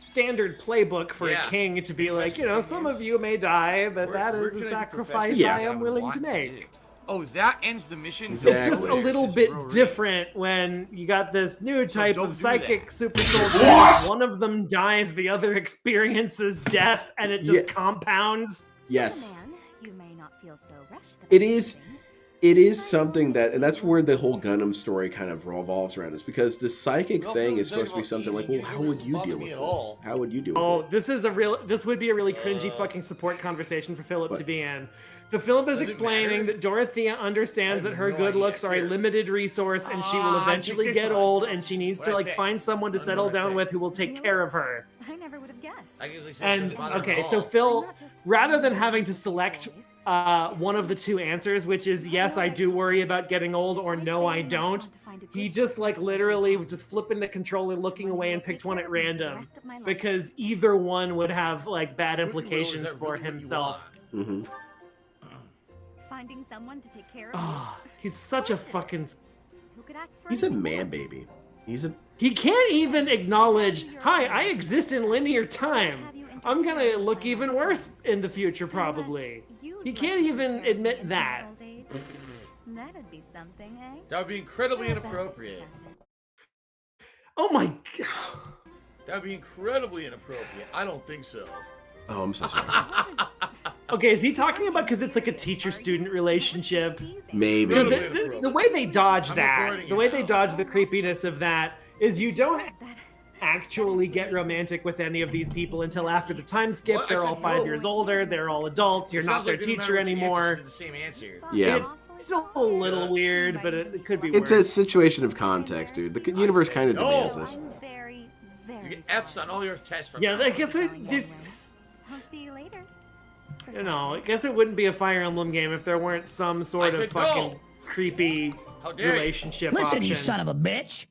standard playbook for a king to be like, you know, some of you may die, but that is a sacrifice I am willing to make. Oh, that ends the mission? Exactly. It's just a little bit different when you got this new type of psychic super soldier. One of them dies, the other experiences death, and it just compounds. Yes. You may not feel so rushed about It is something that, and that's where the whole Gundam story kind of revolves around, is because the psychic thing is supposed to be something like, well, how would you deal with this? How would you deal with it? This would be a really cringy fucking support conversation for Philip to be in. So Philip is explaining that Dorothea understands that her good looks are a limited resource and she will eventually get old and she needs to like find someone to settle down with who will take care of her. I never would have guessed. And okay, so Phil, rather than having to select one of the two answers, which is yes, I do worry about getting old, or no, I don't, he just like literally just flipping the controller, looking away, and picked one at random because either one would have like bad implications for himself. Mm-hmm. Finding someone to take care of you. He's such a fucking. He's a man baby. He can't even acknowledge, hi, I exist in linear time. I'm gonna look even worse in the future, probably. He can't even admit that. That'd be something, eh? That would be incredibly inappropriate. Oh my god. That would be incredibly inappropriate. I don't think so. Oh, I'm so sorry. Okay, is he talking about because it's like a teacher-student relationship? Maybe. The way they dodge that, the way they dodge the creepiness of that, is you don't actually get romantic with any of these people until after the time skip. They're all 5 years older. They're all adults. You're not their teacher anymore. The same answer. Yeah. It's still a little weird, but it could be It's worse. a situation of context, dude. The universe kind of demands this. You get F's on all your tests. From I guess I'll see you later. you know, I guess it wouldn't be a Fire Emblem game if there weren't some sort of fucking creepy relationship Listen, option. you son of a bitch.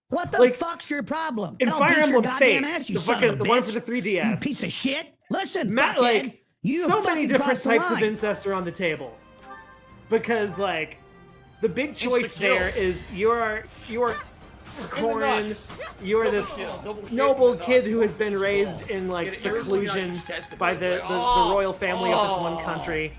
What the Like, fuck's your problem? in I'll Fire beat your Emblem goddamn Fates, ass, you the son of a fucking the one bitch. for the 3DS. You piece of shit. Listen, Matt, fuckhead, like you so many fucking different crossed the types of line. incest are on the table, because like the big choice there is you're Corrin, you're this noble kid who has been raised in like seclusion by the royal family of this one country.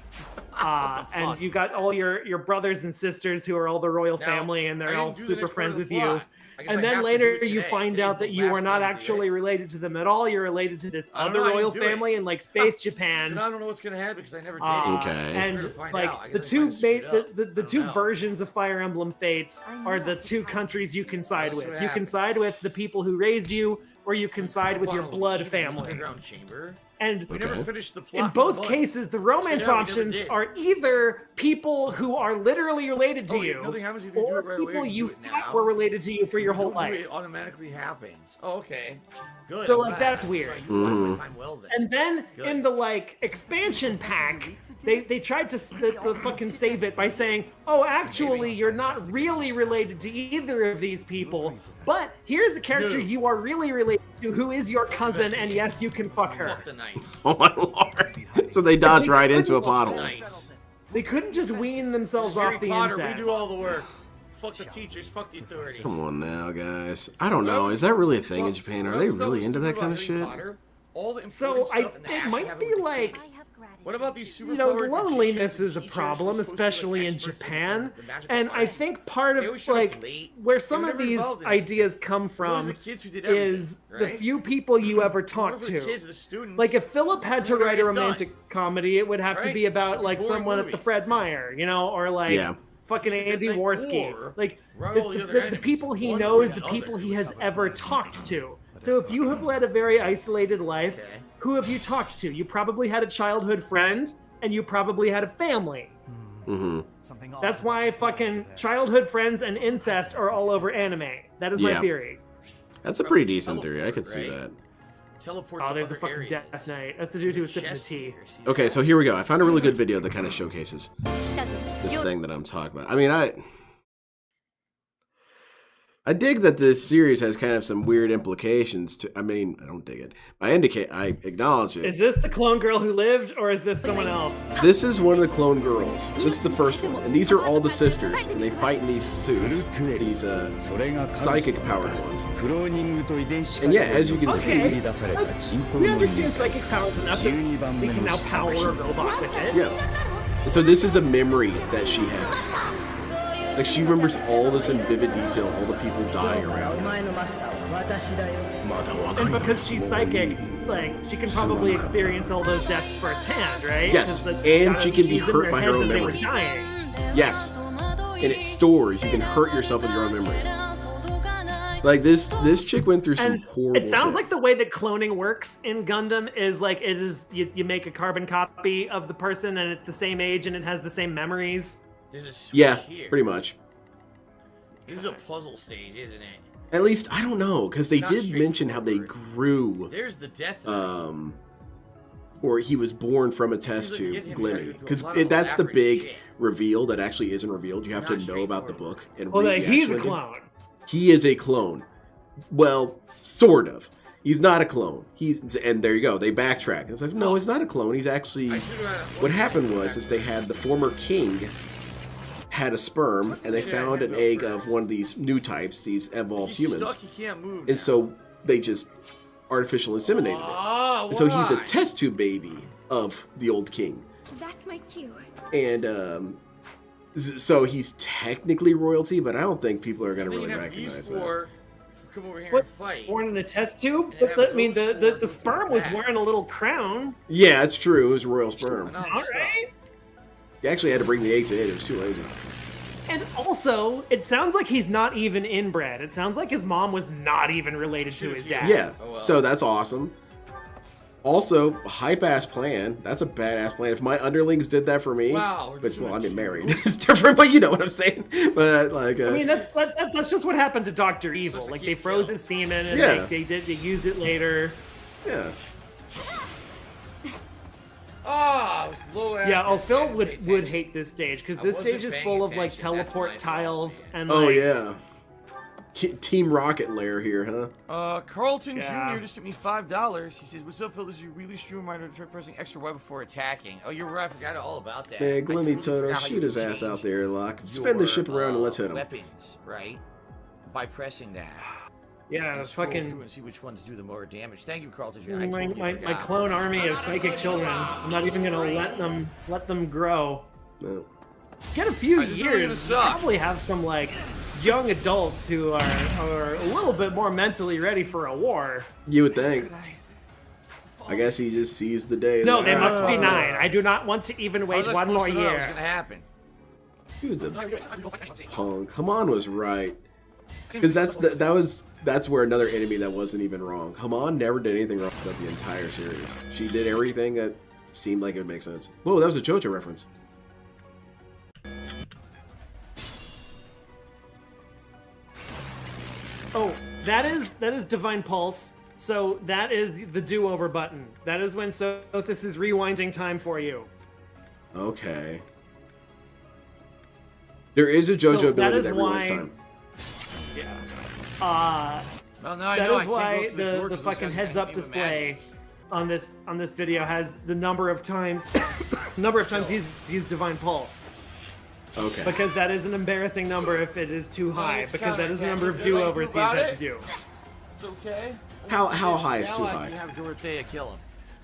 And you got all your brothers and sisters who are all the royal family, and they're all super friends with you. And then later you find out that you are not actually related to them at all. You're related to this other royal family in like space Japan. So I don't know what's gonna happen because I never did it. Okay. And like the two versions of Fire Emblem Fates are the two countries you can side with. You can side with the people who raised you, or you can side with your blood family. Underground chamber. And we never finished the plot. in both cases, the romance options are either people who are literally related to you, or people you thought were related to you for your whole life. It automatically happens. Oh, okay. Good. So like that's weird. Well, then. And then in the like expansion pack, they tried to fucking save it by saying, oh, actually, you're not really related to either of these people, but here's a character you are really related to who is your cousin, and yes, you can fuck her. Oh my lord! So they dodge right into a pothole. They couldn't just wean themselves off the Potter, incest. we do all the work. Fuck the teachers, fuck the authorities. Come on now, guys. I don't know. Is that really a thing in Japan? Are they really into that kind of shit? So it might be like, what about these super loneliness is a problem, especially in Japan. And I think part of like where some of these ideas come from is the few people you ever talk to. Like if Philip had to write a romantic comedy, it would have to be about like someone at the Fred Meyer, you know, or like fucking Andy Worski. Like the people he knows, the people he has ever talked to. So if you have led a very isolated life, who have you talked to? You probably had a childhood friend, and you probably had a family. Mm-hmm. That's why fucking childhood friends and incest are all over anime. That is my theory. That's a pretty decent theory. I could see that. Teleport there's the fucking Death Knight. That's the dude who was sipping the tea. Okay, so here we go. I found a really good video that kind of showcases this thing that I'm talking about. I mean, I dig that this series has kind of some weird implications to. I mean, I don't dig it. I acknowledge it. Is this the clone girl who lived, or is this someone else? This is one of the clone girls. This is the first one, and these are all the sisters, and they fight in these suits, these psychic powered ones. And yeah, as you can see, we understand psychic powers enough that we can now power a robot with it. Yeah. So this is a memory that she has. Like, she remembers all this in vivid detail, all the people dying around her. And because she's psychic, like, she can probably experience all those deaths firsthand, right? Yes, and she can be hurt by her own memories. Yes, and it stores. You can hurt yourself with your own memories. Like, this chick went through some horrible It sounds shit. like the way that cloning works in Gundam is like, you make a carbon copy of the person, and it's the same age, and it has the same memories. Yeah, pretty much. This is a puzzle stage, isn't it? At least, I don't know, because they did mention how they grew. There's the death. Or he was born from a test tube, Glimmy. Because that's the big reveal that actually isn't revealed. You have to know about the book. And read he's a clone. He is a clone. Well, sort of. He's not a clone. And there you go. They backtrack. It's like, no, he's not a clone. He's actually... What happened was they had the former king had a sperm, and they found an egg of one of these new types, these evolved humans. And so they just artificially inseminated it. And so he's a test tube baby of the old king. That's my cue. And so he's technically royalty, but I don't think people are going to really recognize that. Come over here and fight. Born in a test tube? But the sperm was wearing a little crown. Yeah, that's true. It was royal sperm. All right. You actually had to bring the eggs in. It was too lazy. And also, it sounds like he's not even inbred. It sounds like his mom was not even related to his dad. Yeah, so that's awesome. Also, hype-ass plan. That's a badass plan. If my underlings did that for me, which, well, I mean, married. It's different, but you know what I'm saying. But, like... I mean, that's just what happened to Dr. Evil. Like, they froze his semen, and they used it later. Yeah. Oh, it was low. Yeah, oh, Phil would hate this stage because this stage is full of like teleport tiles and. Oh like, yeah. Team Rocket Lair here, huh? Carlton Jr. just sent me $5. He says, "What's up, Phil? This is a really stream reminder to try pressing extra Y before attacking." Oh, you're right. I forgot all about that. Big Lemmy Toto, shoot his ass out there, Locke. Spin the ship around and let's hit him. Weapons, right? By pressing that. Yeah, fucking. And see which ones do the more damage. Thank you, Carlton Jr. My clone army of psychic children. I'm not even gonna let them grow. No. Get a few years. You probably have some like young adults who are a little bit more mentally ready for a war. You would think. I guess he just sees the day. No, they must be 9. I do not want to even wait one more year. What's gonna happen? Dude's a punk. Haman was right. Because that's where another enemy that wasn't even wrong. Haman never did anything wrong throughout the entire series. She did everything that seemed like it would make sense. Whoa, that was a JoJo reference. Oh, that is Divine Pulse. So that is the do-over button. That is when Sothis is rewinding time for you. Okay. There is a JoJo ability that rewinds time. Yeah. Well, that is why the fucking heads-up display on this video has the number of times he's used Divine Pulse. Okay. Because that is an embarrassing number if it is too high. Because that is the number of do-overs he's had to do. It's okay. How high is too high? You have Dorothea kill him.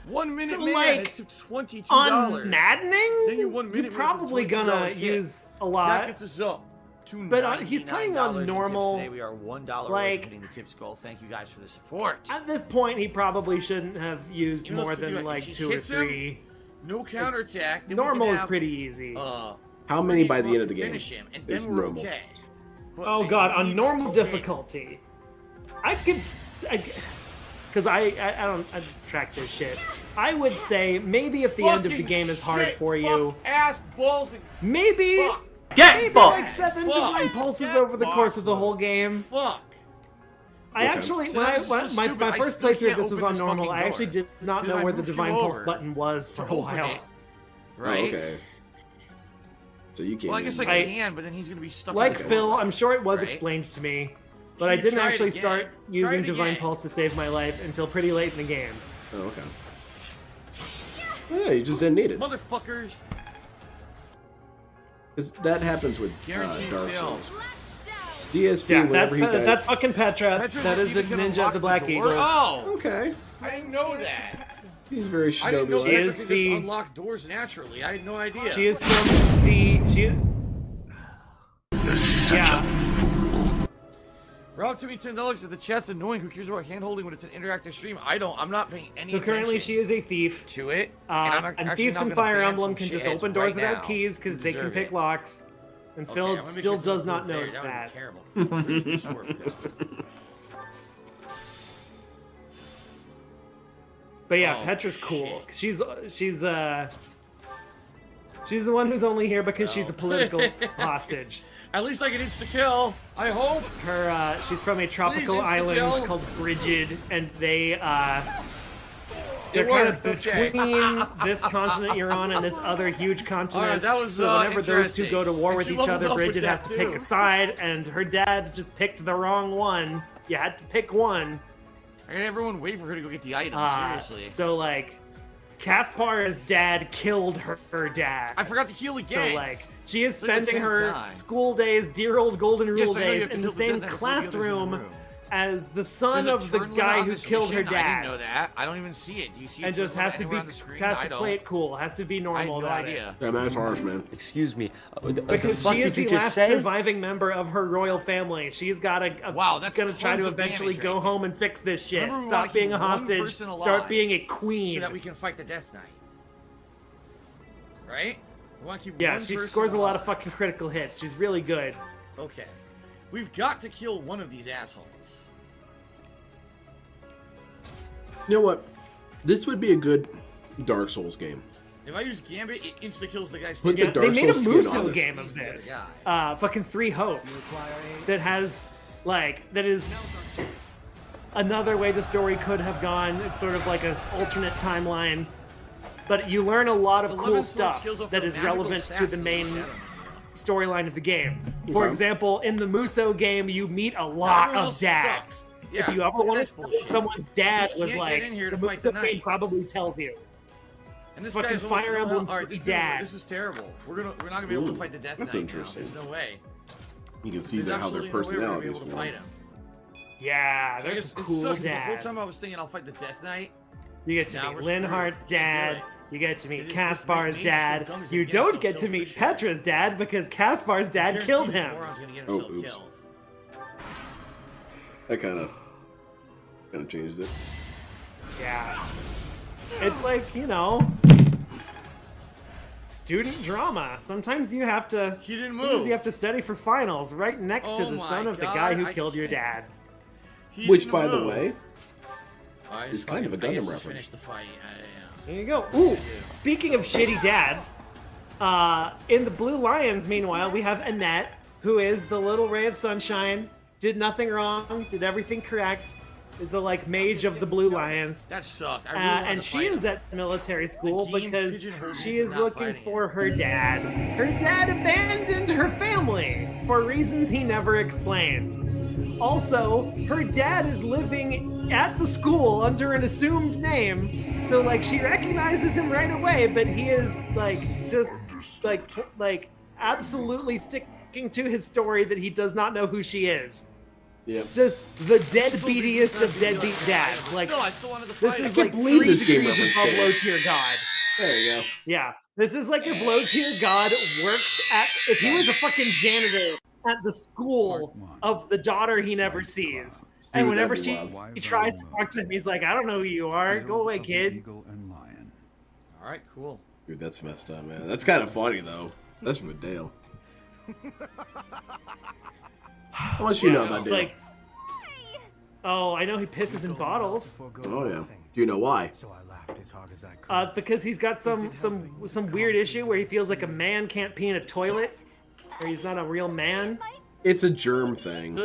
1 minute So, man like, is $22. on maddening, Then you're probably gonna use a lot. That gets us up. But he's playing on normal. Today we are $1 like, hitting the tips goal. Thank you guys for the support. At this point, he probably shouldn't have used more than like 2 or 3. No counterattack. Normal is pretty easy. How many by the end of the game? Finish him, and is then we're normal? okay. Oh god, on normal difficulty, because I don't track this shit. I would say maybe if the end of the game is hard for you, ass balls, maybe like 7 divine pulses over the course of the whole game. Fuck. I actually, when my first playthrough of this was on normal, I actually did not know where the divine pulse button was for a while. Right. Okay. So you can't. Well, I guess I can, but then he's gonna be stuck. Like in the Phil, door, I'm sure it was right? explained to me, but I didn't actually start using Divine again. Pulse to save my life until pretty late in the game. Oh, okay. Yeah, you just didn't need it. Motherfuckers. Because that happens with Guaranteed Dark fail. Souls. DSP, Yeah, whenever he died. that's fucking Petra. Petra's That is the even gonna ninja of the unlock Black door? Eagle. Oh, Okay. I didn't know that. He's very I didn't know shinobi-like. She is Petra could the- just unlock doors naturally. I had no idea. She is from the. Yeah. Rob to me $10 if the chat's annoying. Who cares about hand holding when it's an interactive stream? I'm not paying any So currently attention she is a thief. to it. And thieves in Fire Emblem can just open doors without keys because they can pick locks. And Phil still does not know that. Terrible. Where does this work? But yeah, Oh, Petra's cool. She's the one who's only here because she's a political hostage. At least I can insta-kill. I hope. She's from a tropical Please, island insta-kill. called Brigid, and they're It kind of worked, okay. between this continent you're on and this other huge continent. Alright, that was, so whenever those two interesting. go to war And with she each leveled other, up with Brigid has that, to pick too. a side, and her dad just picked the wrong one. You had to pick one. I got everyone wait for her to go get the item. Seriously. So like, Kaspar's dad killed her dad. I forgot to heal again. So like, she is It's like the spending 10th her time. school days, dear old golden rule Yes, I know you days, have to in the kill the same dead guy before the others in the classroom room. as the son There's a of the turn guy limit on who this killed her mission? I dad. didn't know that. I don't even see it. Do you see it? And just has to be on the screen? has I to don't. play it cool. Has to be I normal had no about idea. Yeah, man, that's harsh, man. Excuse me. Because she is the last surviving member of her royal family. She's got Wow, that's gonna try tons to of eventually damage go right home and fix this shit. Remember, we wanna Stop being keep a one hostage. person alive Start being a queen. So that we can fight the Death Knight. Right? We want to keep Yeah, one she person scores a lot of alive. fucking critical hits. She's really good. Okay. We've got to kill one of these assholes. You know what? This would be a good Dark Souls game. If I use Gambit, it insta-kills the guy Put standing the They Dark made a Souls skin on Muso this. game of this. guy. Fucking 3 Hopes. That has, like, that is another way the story could have gone. It's sort of like an alternate timeline. but you learn a lot of 11 cool sword stuff skills off that the is magical relevant to stats the is main like, I don't know. storyline of the game. For Okay. example, in the Muso game, you meet a lot Everyone of else dads. sucks. Yeah, If you ever want that's to know bullshit. what someone's dad You was can't like, get in here the to fight Muso tonight. game probably tells you. And this Fucking guy's almost Fire no Emblem health. All right, this, dad. this is terrible. We're not gonna be able to fight the Death That's Knight interesting. now. There's no way. You can see There's how their absolutely no way we're gonna be personalities able to form. fight him. Yeah, So I there's guess some it cool sucks. The whole dads. time I was thinking I'll fight the Death Knight. You get to Now meet we're Linhardt's screwed. Can't do dad. it. You get to meet They just Kaspar's make dad. some dummies You and get don't himself get to killed meet for sure. Petra's dad because Kaspar's dad Guaranteed killed this him. moron's gonna get Oh, himself oops. killed. That kind of changed it. Yeah. It's like, you know, student drama. Sometimes you have to. He didn't sometimes move. You have to study for finals right next to Oh the my son of the God, guy who I killed your can't. dad. He Which, didn't by the move. way, I is just kind of a fucking- I Gundam guess just reference. finished the fight. There you go. Ooh, speaking of shitty dads, in the Blue Lions, meanwhile, we have Annette, who is the little ray of sunshine, did nothing wrong, did everything correct, is the like mage of the Blue Lions. That sucked. I really wanted And to she fight is him. at military school The game because pigeonholed me she for is not looking fighting for her dad. Her dad abandoned her family for reasons he never explained. Also, her dad is living at the school under an assumed name, so like she recognizes him right away, but he is like just like absolutely sticking to his story that he does not know who she is. Yep. Just the deadbeatiest of deadbeat dads. Like I still wanted to this fight is him. like believe 3 this game degrees above reference low came. tier god. There you go. Yeah, this is like if low tier god worked at. If he was a fucking janitor at the school of the daughter he never sees, and Dude, whenever that'd be wild. he tries to talk to him, he's like, "I don't know who you are. Go away, kid." All right, cool. Dude, that's messed up, man. That's kind of funny, though. Especially with Dale. How much you know about Dale? Like, oh, I know he pisses in bottles. Oh, yeah. Do you know why? So I laughed as hard as I could. Because he's got some weird issue where he feels like a man can't pee in a toilet, or he's not a real man. It's a germ thing.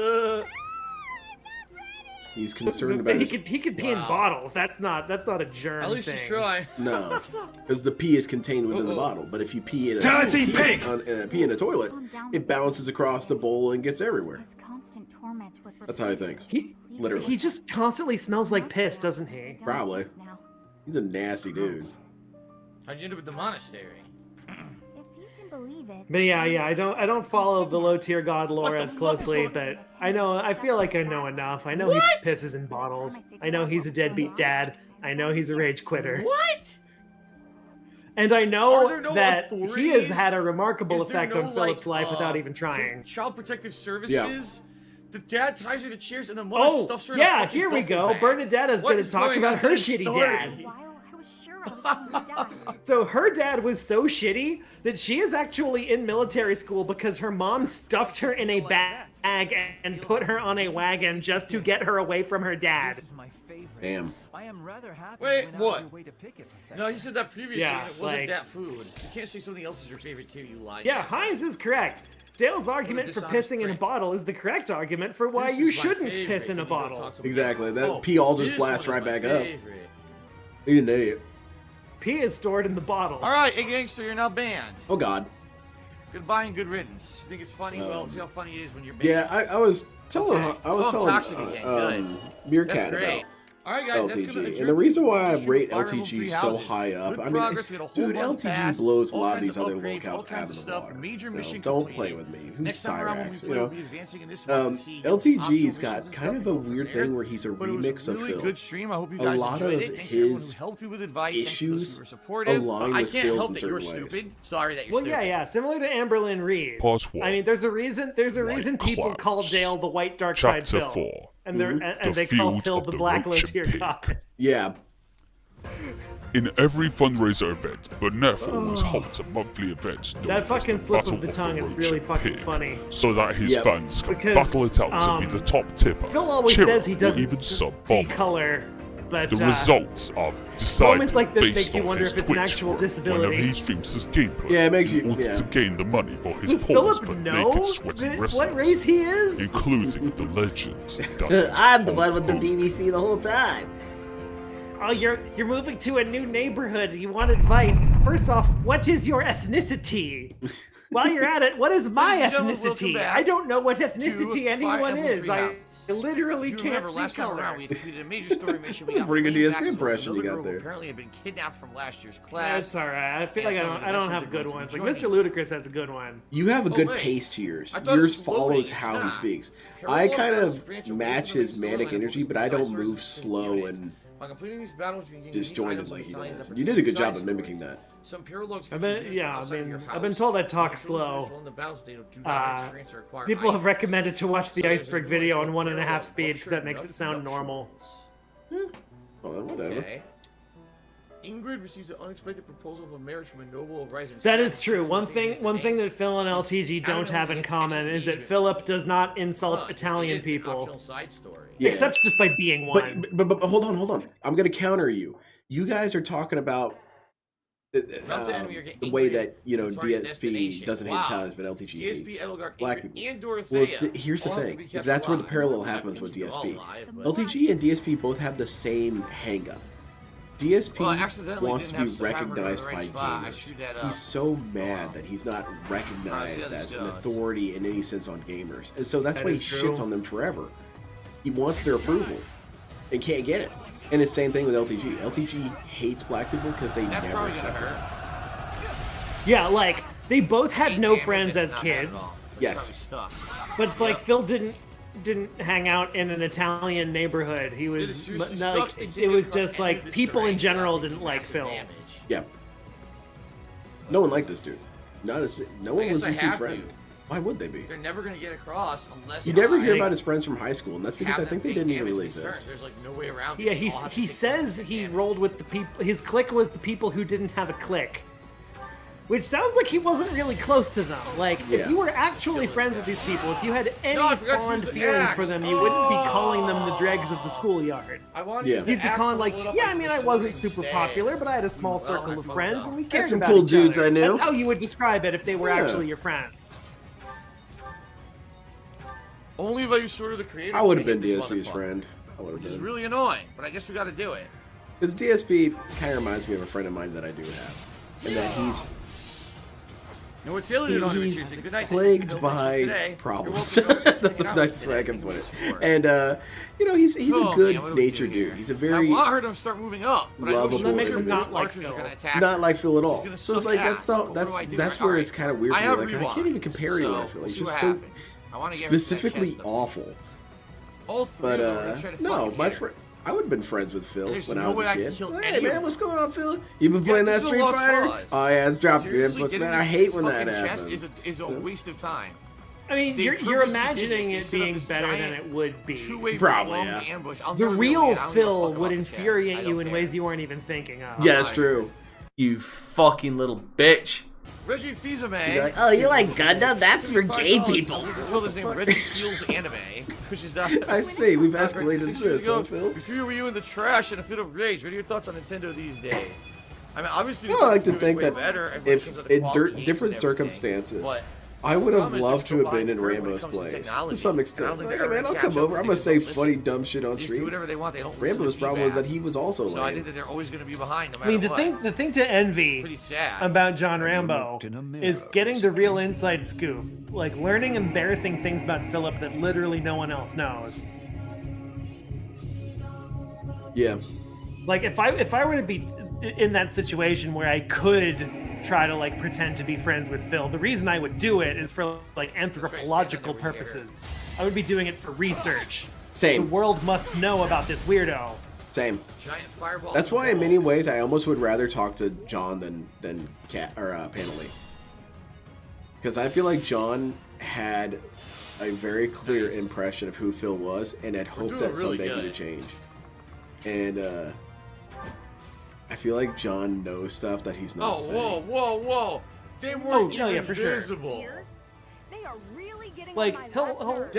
He's concerned about his... He could pee in bottles. That's not a germ At least thing. you try. No, because the pee is contained within the bottle. But if you pee in Dirty pig! pee in a toilet, it bounces across the bowl and gets everywhere. His constant torment was That's how he thinks. Literally. He just constantly smells like piss, doesn't he? Probably. Now. He's a nasty dude. How'd you end up at the monastery? If you can believe it. But yeah, I don't follow the low tier god lore as closely, but I feel like I know enough. I know he pisses in bottles. I know he's a deadbeat dad. I know he's a rage quitter. What? And I Are know there no that he has authorities? had a remarkable Is there effect no, on Philip's like, life without even trying. Child Protective Services? Yeah. The dad ties her to chairs and the mother Oh, stuffs her in a yeah, fucking here we duffel go. bag. Bernadetta's What gonna is talk going about on her in this shitty story? dad. While I was sure I was going to die. So her dad was so shitty that she is actually in military school because her mom stuffed her in a bag and put her on a wagon just to get her away from her dad. This is my favorite. Damn. I am rather happy. Wait, you went out of what? your way to pick it, Professor. No, you said that previously. Yeah, and it wasn't like- that food. You can't say something else is your favorite too. You lied. Yeah, Heinz is correct. Dale's argument for dishonest pissing in a prick. bottle is the correct argument for why This you is my shouldn't favorite. piss in a Can you go bottle. talk to me? Exactly. That Oh, pee all just this blasts one right is my back up. favorite. He's an idiot. Pee is stored in the bottle. All right, hey gangster, you're now banned. Oh, God. Goodbye and good riddance. You think it's funny? Well, see how funny it is when you're banned. Yeah, I was telling Okay. I was Oh, telling toxic again. Good. Meerkat That's great. about All right, guys, that's gonna LTG. adjourn And the reason to why I conclusion rate of Fire Emblem LTG Three so Houses. high up, Good I mean, progress. We had a whole dude, month LTG passed, blows a all lot of kinds these other upgrades, all locales kinds out of of the stuff, water. major You know, mission don't completed. play with me. Who's Next time around when we Cyrax? play, You know, we'll be advancing in this one to see optional LTG's missions got and kind stuff of a and go from weird there. thing where he's a But it was remix a of really Phil. good stream. I hope you A guys lot enjoyed of it. Thanks to everyone who his helped me with advice. Thanks to those issues who were supportive. align I with can't Phil's help in that you're certain ways. stupid. Sorry that you're Well, stupid. yeah, similar to Amberlynn Reed. Part one. I mean, there's a reason people Clouds. call Dale the White Dark Side Chapter Phil. 4. And they're The and they call Field Phil of the the Black Low Roach Tier Pig. God. Yeah. In every fundraiser event, Benefa always holds a monthly event known That as fucking the slip Battle of the tongue is Roach really fucking Pig, funny. so that his Yep. fans can Because, battle it out to be the top tipper, Phil always cheerer, says he or doesn't even see sub-bomber. color, but The results are decided moments like this based makes you on wonder his if it's an Twitch actual work disability. whenever he streams his gameplay Yeah, it makes you- in order yeah. to gain the money for his does pause Philip but know naked sweaty what wrestlers, race he is? including the legend. I'm the one with the BBC the whole time. Oh, you're moving to a new neighborhood. You want advice? First off, what is your ethnicity? While you're at it, what is my ethnicity? I don't know what ethnicity anyone is. I literally can't see color. We completed a major story mission. We got Bring a fleeing DSP back to impression another you got girl who there. Apparently had been kidnapped from last year's class. That's all right. I feel like I don't have good ones. Like Mr. Ludacris has a good one. You have a good pace to yours. Yours follows how he speaks. I kind of match his manic energy, but I don't move slow and disjointed like he does. You did a good job of mimicking that. I've been told I talk slow. People have recommended to watch the iceberg video on 1.5 speed because that makes it sound normal. Well, whatever. Okay. Ingrid receives an unexpected proposal of a marriage from a noble of rising. That is true. One thing that Phil and LTG don't have in common is that Philip does not insult Italian people. Yeah. Except just by being one. But hold on. I'm going to counter you. You guys are talking about the way that, DSP doesn't hate Italians, but LTG hates black people. Well, here's the thing, is that's where the parallel happens with DSP. LTG and DSP both have the same hang-up. DSP wants to be recognized by gamers. He's so mad that he's not recognized as an authority in any sense on gamers. And so that's why he shits on them forever. He wants their approval and can't get it. And it's the same thing with LTG. LTG hates black people because they never accept it. Yeah, like, they both had no friends as kids. Yes. But it's like Phil didn't hang out in an Italian neighborhood. He was it was just like people in general didn't like Phil. Yeah. No one liked this dude. No one was this dude's friend. Why would they be? They're never going to get across unless you never hear about his friends from high school, and that's because I think they didn't even really exist. There's like no way around it. Yeah, he says he rolled with the people. His clique was the people who didn't have a clique. Which sounds like he wasn't really close to them. Like, if you were actually friends with these people, if you had any fond feelings for them, you wouldn't be calling them the dregs of the schoolyard. You'd be calling like, yeah, I mean, I wasn't super popular, but I had a small circle of friends, and we cared some about cool each dudes other. I knew. That's how you would describe it if they were actually your friend. Only if I was sort of the creator. I would have been DSP's friend. I would have been. It's really annoying, but I guess we got to do it. Because DSP kind of reminds me of a friend of mine that I do have, and that he's plagued by problems. That's the nicest way I can put it. And he's a good-natured dude. He's a very I want her to start moving up, but lovable. That makes him not like Phil. Not like Phil at all. So it's like that's where it's kind of weird for me. Like I can't even compare you to Phil. He's just so specifically awful. But no, my friend. I would have been friends with Phil when I was a kid. Hey man, what's going on, Phil? You been playing that Street Fighter? Oh yeah, it's dropping your inputs, man. I hate when that happens. Is a waste of time. I mean, you're imagining it being better than it would be. Probably, yeah. The real Phil would infuriate you in ways you weren't even thinking of. Yeah, that's true. You fucking little bitch. Reggie Fils-Aimé. You're like, oh, you like Gundam? That's for gay people. As well as named Reggie Feels Anime, which is not. I see. We've escalated this, huh, Phil? If you were you in the trash in a fit of rage, what are your thoughts on Nintendo these days? I mean, obviously, I like to think that if in different circumstances, I would have loved to have been in Rambo's place to some extent. Like, hey, man, I'll come over. I'm gonna say funny, dumb shit on stream. Rambo's problem was that he was also lame. So I think that they're always going to be behind. No matter I mean, the thing to envy about John Rambo is getting the real inside scoop, like learning embarrassing things about Philip that literally no one else knows. Yeah. Like if I were to be in that situation where I could try to like pretend to be friends with Phil, the reason I would do it is for like anthropological purposes. I would be doing it for research. Same. The world must know about this weirdo. Same. That's why in many ways I almost would rather talk to John than Panelly. Because I feel like John had a very clear impression of who Phil was and had hoped that someday he would change. And I feel like John knows stuff that he's not saying. Whoa. They weren't even for sure. visible. They are really getting like he'll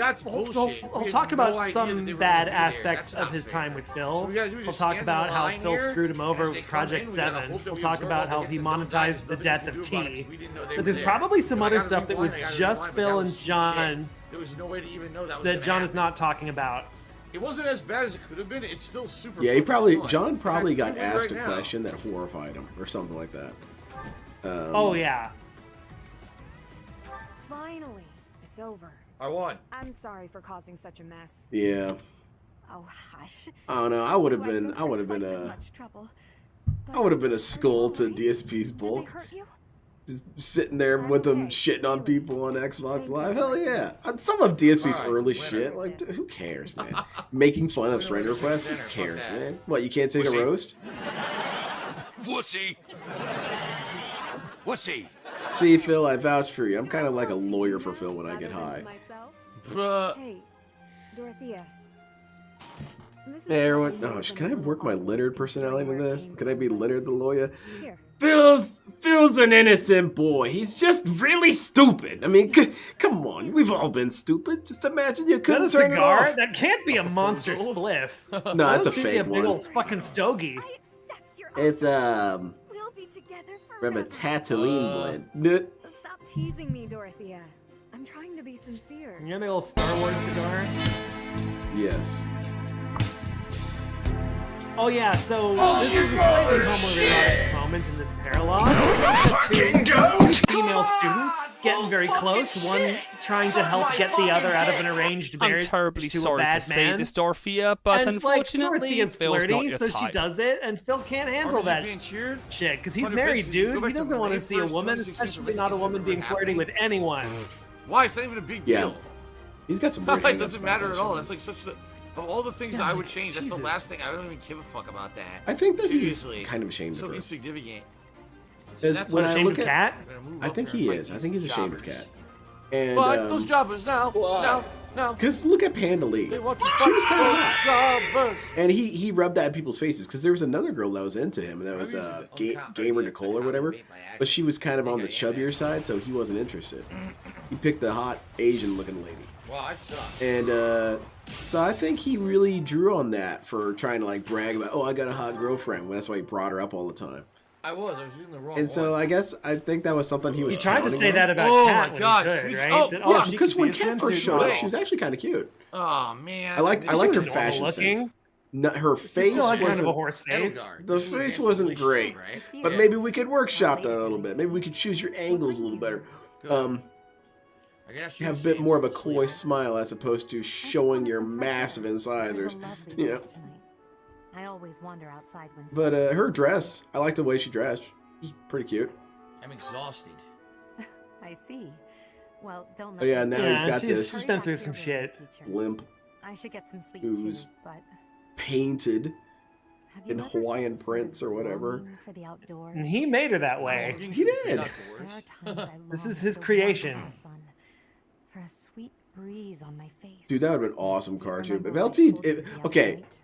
talk about some bad aspects of his time with Phil. He'll talk about how Phil screwed him over with Project 7. He'll talk about how he monetized the death of T. But there's probably some other stuff that was just Phil and John There was no way to even know that John is not talking about. It wasn't as bad as it could have been. It's still super. Yeah, fun. John probably got asked right a question that horrified him or something like that. Oh yeah. Finally, it's over. I won. I'm sorry for causing such a mess. Yeah. Oh hush. I don't know. I would have been a skull to DSP's bulk. Just sitting there with them shitting on people on Xbox Live. Hell yeah. Some of DSP's early shit, like, dude, who cares, man? Making fun of friend requests? Who cares, man? What, you can't take a roast? Wussy. Wussy. See, Phil, I vouch for you. I'm kind of like a lawyer for Phil when I get high. Hey, Dorothea. Hey, everyone. Oh, can I work my Leonard personality in this? Can I be Leonard the lawyer? Here. Phil's an innocent boy. He's just really stupid. I mean, come on. We've all been stupid. Just imagine you couldn't turn it off. That can't be a monster spliff. No, it's a fake be a big one. old fucking stogie. It's We'll be together from a Tatooine blend. Stop teasing me, Dorothea. I'm trying to be sincere. You got a little Star Wars cigar? Yes. Oh yeah, so this is a slightly homoerotic moment in this paralogue. Two female students getting very close, one trying to help get the other out of an arranged marriage I'm terribly to a sorry bad to say man. this, Dorothea, but And, unfortunately, Dorothea's Phil's flirty, not your so type. she does it, and Phil can't handle that shit, because he's married, dude. He doesn't want to see a woman, especially not a woman being flirty with anyone. Why? It's not even a big deal. He's got some It weird doesn't matter at all. That's like such the. Of all the things that I would change, that's the last thing. I don't even give a fuck about that. I think that Seriously. he's kind of ashamed So of her. insignificant. Because when I ashamed look of at Cat? I think he is. I think he's ashamed of Cat. And But those jobbers now. No. Because look at Panda Lee. They want to She was kind of fuck hot. jobbers. And he rubbed that in people's faces because there was another girl that was into him, and that was Gamer Nicole or whatever. But she was kind of on the chubbier side, so he wasn't interested. He picked the hot Asian-looking lady. Wow, I suck. And so I think he really drew on that for trying to like brag about, oh, I got a hot girlfriend. That's why he brought her up all the time. I was using the wrong And so I think that was something he was. He tried to counting say on. that about Cat. my God, Good, she's- right? oh, That, Yeah, she because could when be a Cat first swimsuit showed up, model. she was actually kind of cute. Oh man. I liked her was fashion normal sense. looking. No, her face still had kind of a wasn't. horse face. The face wasn't great, but maybe we could workshop that a little bit. Maybe we could choose your angles a little better. Have a bit more of a coy smile as opposed to showing your massive incisors. You know. I always wander outside when. But her dress, I like the way she dressed. She's pretty cute. I'm exhausted. I see. Well, don't. Oh yeah, now he's got she's this been through some shit. limp I should get some sleep who's too, but painted have you in ever Hawaiian felt prints or whatever. longing for the outdoors? And he made her that way. He did. There are times I This long is his for the creation. warmth of the sun, for a sweet breeze on my face. Dude, that would have been awesome Do you cartoon. If remember what I told you LT, the other okay, night?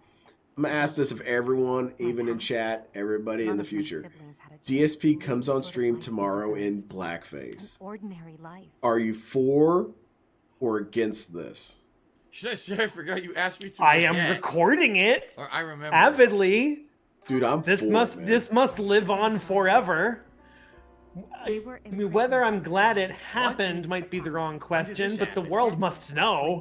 I'm gonna ask this of everyone, even in chat, everybody in None the of my future. siblings had a chance DSP to live comes the on sort of stream life we tomorrow in deserve. blackface. An ordinary life. Are you for or against this? Should I say I forgot you asked me to? I am forget? recording it Or I remember. avidly. Dude, I'm This for must it, man. this must live on forever. I mean, whether I'm glad it happened might be the wrong question, but the world must know.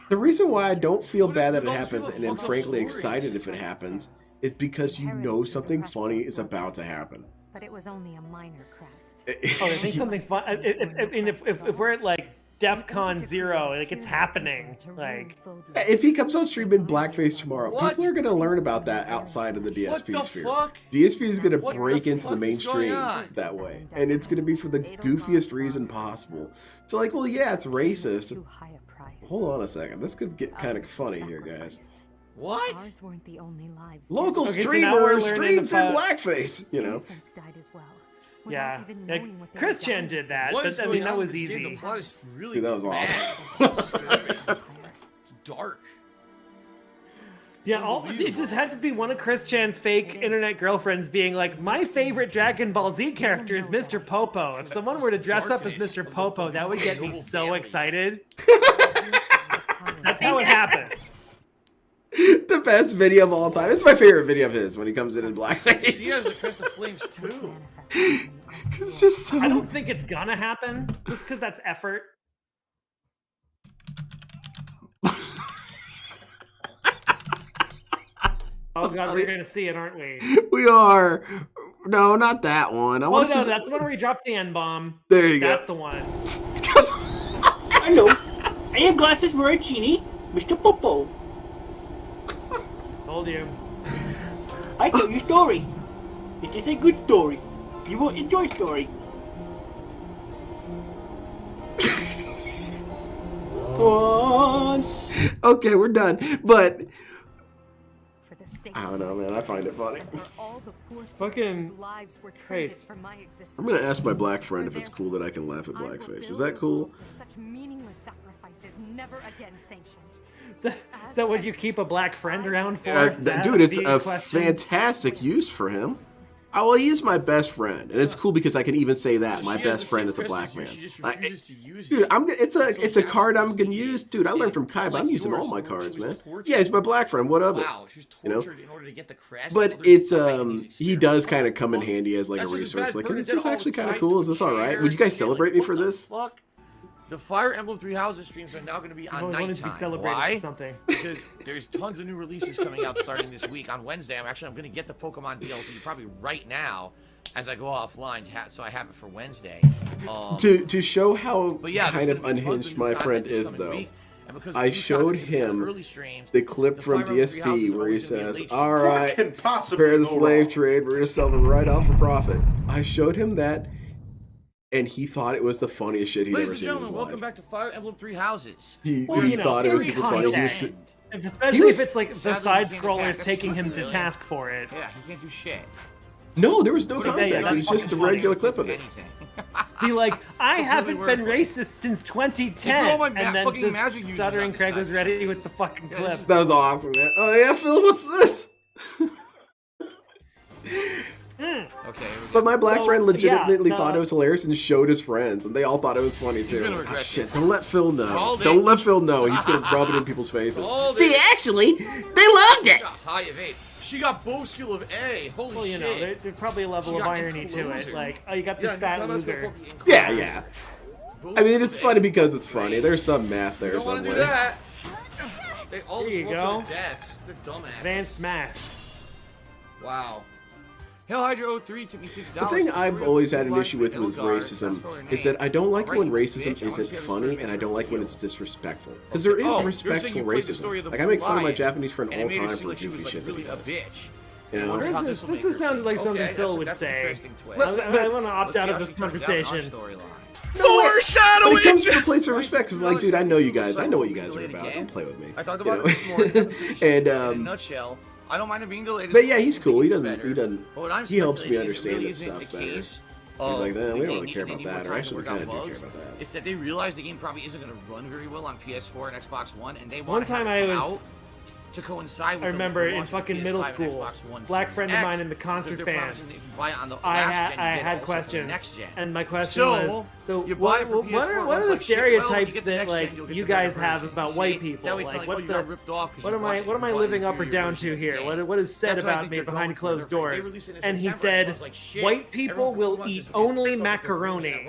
The reason why I don't feel bad that it happens and am frankly excited if it happens is because you know something funny is about to happen. But it was only a minor crest. Oh, they think something fun. If we're at like DEFCON 0, like it's happening. Like If he comes on stream in blackface tomorrow, people are going to learn about that outside of the DSP What the sphere. fuck? DSP is going to What the break into the fuck is going mainstream on? that way. And it's going to be for the goofiest reason possible. So like, well, yeah, it's racist. Hold on a second. This could get kind of funny here, guys. What? Ours weren't the only lives. Local Okay, so now we're streamer learning streams in about- blackface, you know. Innocents died as well. yeah, without even like knowing what they were Christian dying did for. that. What is But, I going mean, that on was in this game? easy. The plot is really Dude, that was bad. awesome. It's dark. Yeah, it just had to be one of Chris Chan's fake internet girlfriends being like, my favorite Dragon Ball Z character is Mr. Popo. If someone were to dress up as Mr. Popo, that would get me so excited. That's how it happened. The best video of all time. It's my favorite video of his when he comes in He blackface. has the Crest of Flames too. It's just so. I don't think it's gonna happen, just because that's effort. Oh god, we're gonna see it, aren't we? We are. No, not that one. Oh no, that's the one where he drops the N-bomb. There you go. That's the one. Hello, I have glasses for a genie, Mr. Popo. Told you. I tell you a story. It is a good story. You will enjoy story. Okay, we're done. But I don't know, man. I find it funny. Fucking Christ. I'm gonna ask my black friend if it's cool that I can laugh at blackface. Is that cool? Such meaningless sacrifices never again sanctioned. Is that what you keep a black friend around for? Dude, it's a fantastic use for him. Oh, well, he is my best friend, and it's cool because I can even say that my best friend is a black man. Dude, it's a card I'm gonna use. Dude, I learned from Kai, but I'm using all my cards, man. Yeah, he's my black friend. What of it? You know. But it's he does kind of come in handy as like a resource. Like, is this actually kind of cool? Is this all right? Would you guys celebrate me for this? The Fire Emblem Three Houses streams are now going to be on nighttime. Why? Something. Because there's tons of new releases coming out starting this week. On Wednesday, I'm going to get the Pokemon DLC probably right now as I go offline, so I have it for Wednesday. To show how kind of unhinged my friend is, though, I showed him the clip from DSP where he says, "All right, prepare the slave trade. We're going to sell them right off for profit." I showed him that. And he thought it was the funniest shit he'd ever seen in his life. Welcome back to Fire Emblem Three Houses. He thought it was super funny. Especially if it's like the side scrollers taking him to task for it. Yeah, he can't do shit. No, there was no context. It was just a regular clip of it. Be like, I haven't been racist since 2010, and then just stuttering Craig was ready with the fucking clip. That was awesome, man. Oh yeah, Phil, what's this? Okay. But my black friend legitimately thought it was hilarious and showed his friends, and they all thought it was funny too. Oh, shit! Don't let Phil know. Don't let Phil know. He's gonna rub it in people's faces. See, actually, they loved it. High of 8. She got bow skill of A. Holy well, you shit! Know, there's probably a level of irony to it. Like, oh, you got this fat loser. Yeah. I mean, it's funny because it's funny. There's some math there somewhere. They all there you go. They're dumbasses. Advanced math. Wow. Hell Hydra 03 took me $6. The thing I've always had an issue with racism is that I don't like when racism isn't funny, and I don't like when it's disrespectful. Because there is respectful racism. Like, I make fun of my Japanese friend all the time for goofy shit that he does. You know? This just sounded like something Phil would say. I want to opt out of this conversation. Foreshadowing! But it comes from a place of respect, because, like, dude, I know you guys. I know what you guys are about. Don't play with me. I talked about it this morning. And, in a nutshell. I don't mind it being delayed. But yeah, he's cool. He he helps me understand this stuff better. He's like, we don't really care about that, or actually we kind of do care about that. It's that they realize the game probably isn't going to run very well on PS4 and Xbox One, and they One want time I was to coincide with I remember in fucking middle school, black friend of mine in the concert band. I had questions, and my question was, so what are the stereotypes that like you guys have about white people? Like, what am I living up or down to here? What is said about me behind closed doors? And he said, white people will eat only macaroni.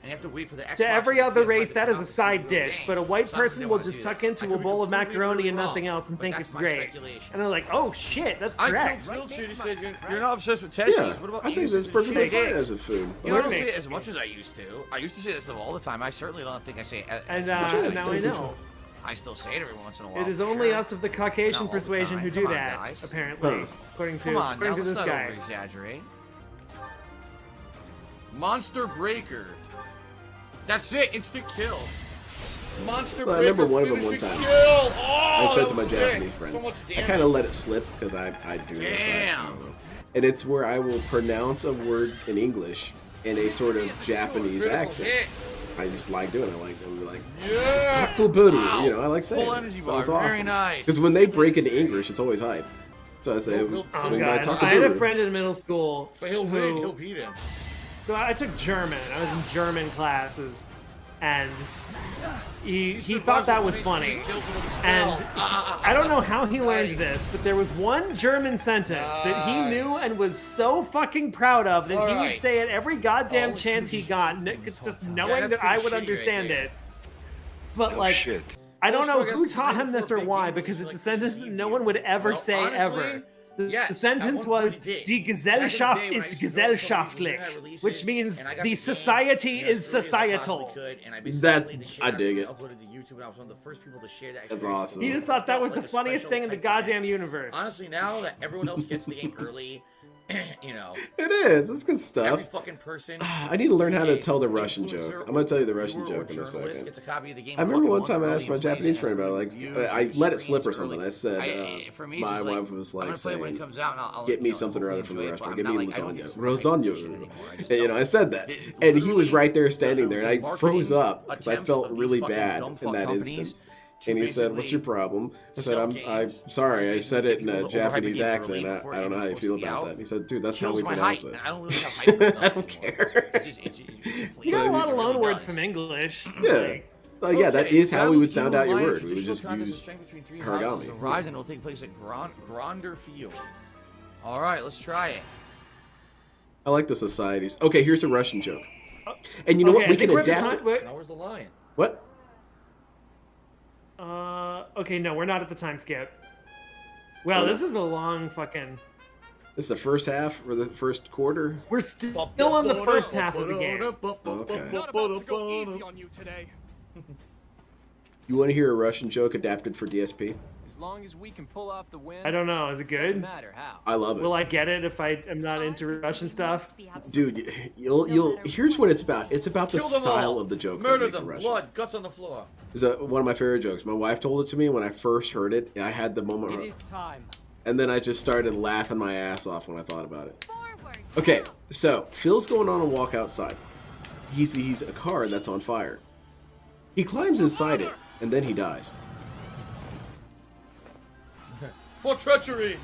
And you have to wait for the Xbox to every other race, that is a side dish, but a white person will just tuck into a bowl of macaroni and nothing else and think it's great. And I'm like, oh shit, that's correct. I killed Phil, you said you're not obsessed with Testies. Yeah, what about I think that's perfectly fine as a food. You don't say it as much as I used to. I used to say this stuff all the time. I certainly don't think I say it as much as now I know. I still say it every once in a while. It is only us of the Caucasian persuasion who do that, apparently, according to this guy. Exaggerate. Monster Breaker. That's it, instant kill. Monster Breaker. I remember one of them one time. I said to my Japanese friend, I kind of let it slip because I do this. And it's where I will pronounce a word in English in a sort of Japanese accent. I just like doing it. I like Takuburu. You know, I like saying it. So it's awesome. Because when they break into English, it's always hype. So I say, swing by Takuburu. I had a friend in middle school. But he'll win. He'll beat him. So I took German. I was in German classes, and he thought that was funny. And I don't know how he learned this, but there was one German sentence that he knew and was so fucking proud of that he would say at every goddamn chance he got, just knowing that I would understand it. But like, I don't know who taught him this or why, because it's a sentence that no one would ever say ever. The sentence was, Die Gesellschaft ist gesellschaftlich, which means the society is societal. I dig it. That's awesome. He just thought that was the funniest thing in the goddamn universe. Honestly, now that everyone else gets the game early, you know. It is. It's good stuff. Every fucking person. I need to learn how to tell the Russian joke. I'm gonna tell you the Russian joke in a second. I remember one time I asked my Japanese friend about it. Like, I let it slip or something. I said, my wife was like saying, "Get me something or other from the restaurant. Get me lasagna." Lasagna. And, you know, I said that, and he was right there standing there, and I froze up because I felt really bad in that instance. And he said, "What's your problem?" I said, I'm sorry. I said it in a Japanese accent. I don't know how you feel about that." And he said, "Dude, that's how we pronounce it." I don't really have hyper. I don't care. You got a lot of loan words from English. Yeah. Well, yeah, that is how we would sound out your word. We would just use origami. Arrived and it will take place at Gronder Field. All right, let's try it. I like the societies. Okay, here's a Russian joke. And you know what? We can adapt it. Now, where's the lion? What? Okay, no, we're not at the time skip. Well, this is a long fucking... This is the first half or the first quarter? We're still on the first half of the game. Okay. Not about to go easy on you today. You want to hear a Russian joke adapted for DSP? As long as we can pull off the win. I don't know. Is it good? Doesn't matter how. I love it. Will I get it if I am not into Russian stuff? Dude, you'll. Here's what it's about. It's about the style of the joke. Murder that makes them. it Russian. Blood, guts on the floor. It's one of my favorite jokes. My wife told it to me when I first heard it. I had the moment. It is time. And then I just started laughing my ass off when I thought about it. Okay, so Phil's going on a walk outside. He sees a car that's on fire. He climbs inside it, and then he dies. For treachery.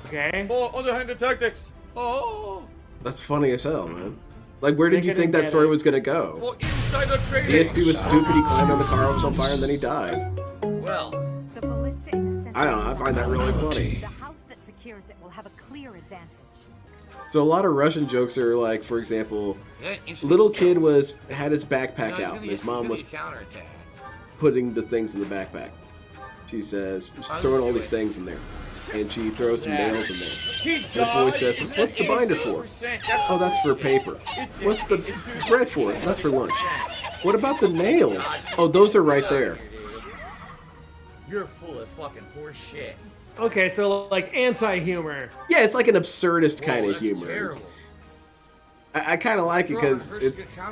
Okay. For underhanded tactics. Oh. That's funny as hell, man. Like, where did you think that story was gonna go? For insider trading. DSP was stupid. He climbed on the car, was on fire, and then he died. Well. The ballistic I don't know. I find that really funny. The house that secures it will have a clear advantage. So a lot of Russian jokes are like, for example, little kid had his backpack out, and his mom was putting the things in the backpack. She says, she's throwing all these things in there, and she throws some nails in there. And the boy says, "What's the binder for?" "Oh, that's for paper." "What's the bread for?" "That's for lunch." "What about the nails?" "Oh, those are right there." You're full of fucking horse shit. Okay, so like anti-humor. Yeah, it's like an absurdist kind of humor. Terrible. I kind of like it because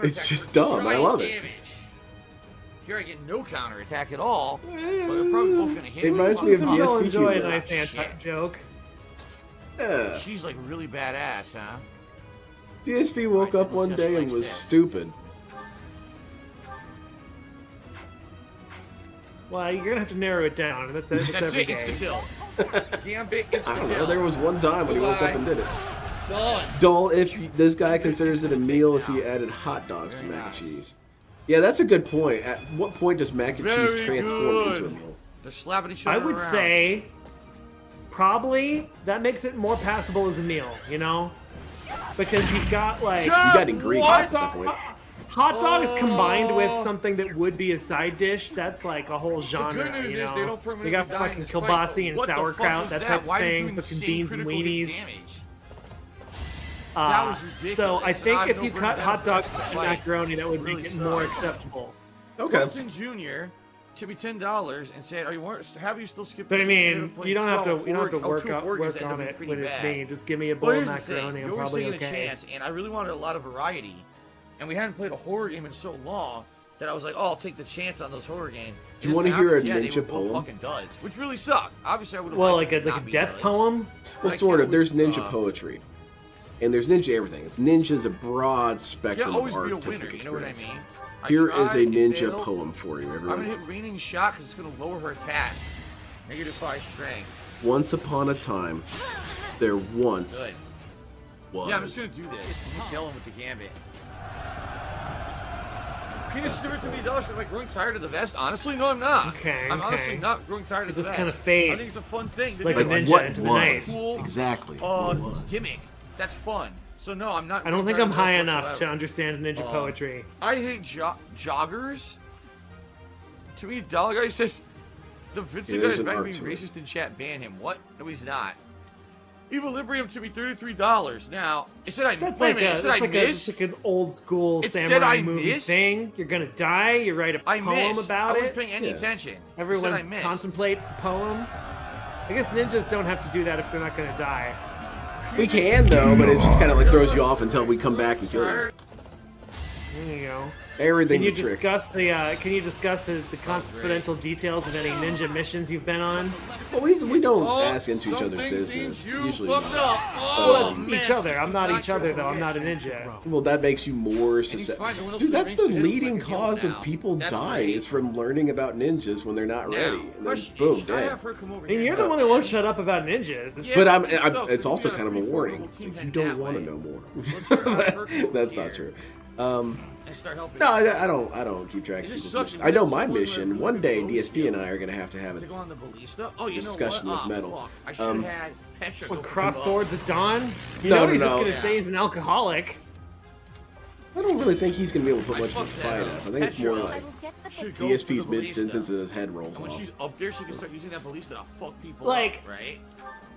it's just dumb. I love it. Here I get no counterattack at all. But they're probably both gonna hit. It reminds me of DSP enjoy humor. a nice anti-joke. Yeah. She's like really badass, huh? DSP woke up one day and was stupid. Well, you're gonna have to narrow it down. That's every it. day. Insta-kill. Gambit, insta-kill. I don't know. There was one time when he woke up and did it. Done. Dull if this guy considers it a meal if he added hot dogs to mac and cheese. Yeah, that's a good point. At what point does mac and cheese transform into a meal? They're slapping each other I would around. say probably that makes it more passable as a meal, you know? Because you've got like... You got ingredients at that point. Hot dogs combined with something that would be a side dish, that's like a whole genre, The good news you is know? they don't permanently You got die in fucking this fight, kielbasa but and what the fuck sauerkraut, was that that? type of Why are you thing, doing fucking insane beans and critical weenies. damage? That was ridiculous. So I think I if have you no cut hot dogs benefit and to the fight. macaroni, that would Really make it more sucks. acceptable. Okay. Wilton Jr. to be $10 and said, have you still skipped? But I the mean, you don't have to work two on organs it ended up being pretty when it's bad. made. Just give me a bowl Well, of here's the thing. macaroni. I'm You always probably taking okay. a chance, and I really wanted a lot of variety, and we hadn't played a horror game in so long that I was like, oh, I'll take the chance on those horror games. Do you want to hear a they ninja were both poem? fucking duds, which really sucked. Obviously, I would have Well, like a death poem. Well, sort of. There's ninja poetry, and there's ninja everything. Ninja's a broad spectrum of always be a artistic winner, you know what I experience. mean? Here is a I ninja failed. poem for you, I'm everyone. gonna hit raining shot because it's gonna lower her attack. -5 strength. Once upon a time, there once Good. was. Yeah, I'm just gonna do this. I'm gonna kill him with the gambit. Penis similar to me, dollars. Am I growing tired of the vest? Honestly, no, I'm not. Okay, I'm okay. honestly not growing tired of It the just vest. kind of fades. I think it's a fun thing. To Like do. a ninja what into the was night. Cool, exactly? What was? gimmick. That's fun. So no, I'm not. I don't growing think I'm tired of the high vest enough to whatsoever. understand ninja poetry. I hate joggers. To me, Dollar Guy says the Vincent guy there's is an back art being to it. racist in chat. Ban him. What? No, he's not. Equilibrium to me $33. Now it said I. That's wait like a minute. It said I missed. like an old school It said samurai I movie missed? thing. You're gonna die. You write a I poem missed. about I it. wasn't paying any attention. It said I Everyone missed. contemplates the poem. I guess ninjas don't have to do that if they're not gonna die. We can though, but it just kind of like throws you off until we come back and kill you. There you go. Everything's Can a you trick. discuss the confidential details of any ninja missions you've been on? Well, we don't ask into each other's business. Usually not. Well, that's each other. I'm not each other though. I'm not a ninja. Well, that makes you more susceptible. Dude, that's the leading cause of people dying is from learning about ninjas when they're not ready. And then boom, dead. And you're the one that won't shut up about ninjas. But it's also kind of a warning. So you don't want to know more. That's not true. No, I don't keep track of people's missions. I know my mission. One day, DSP and I are gonna have a discussion with Metal. What, cross swords at dawn? You No, know no, he's no. just gonna say he's an alcoholic. I don't really think he's gonna be able to put much of a fight up. I think it's more like DSP's mid-sentence and his head rolls When off. she's up there, she can start using that ballista to fuck people Like- up, right?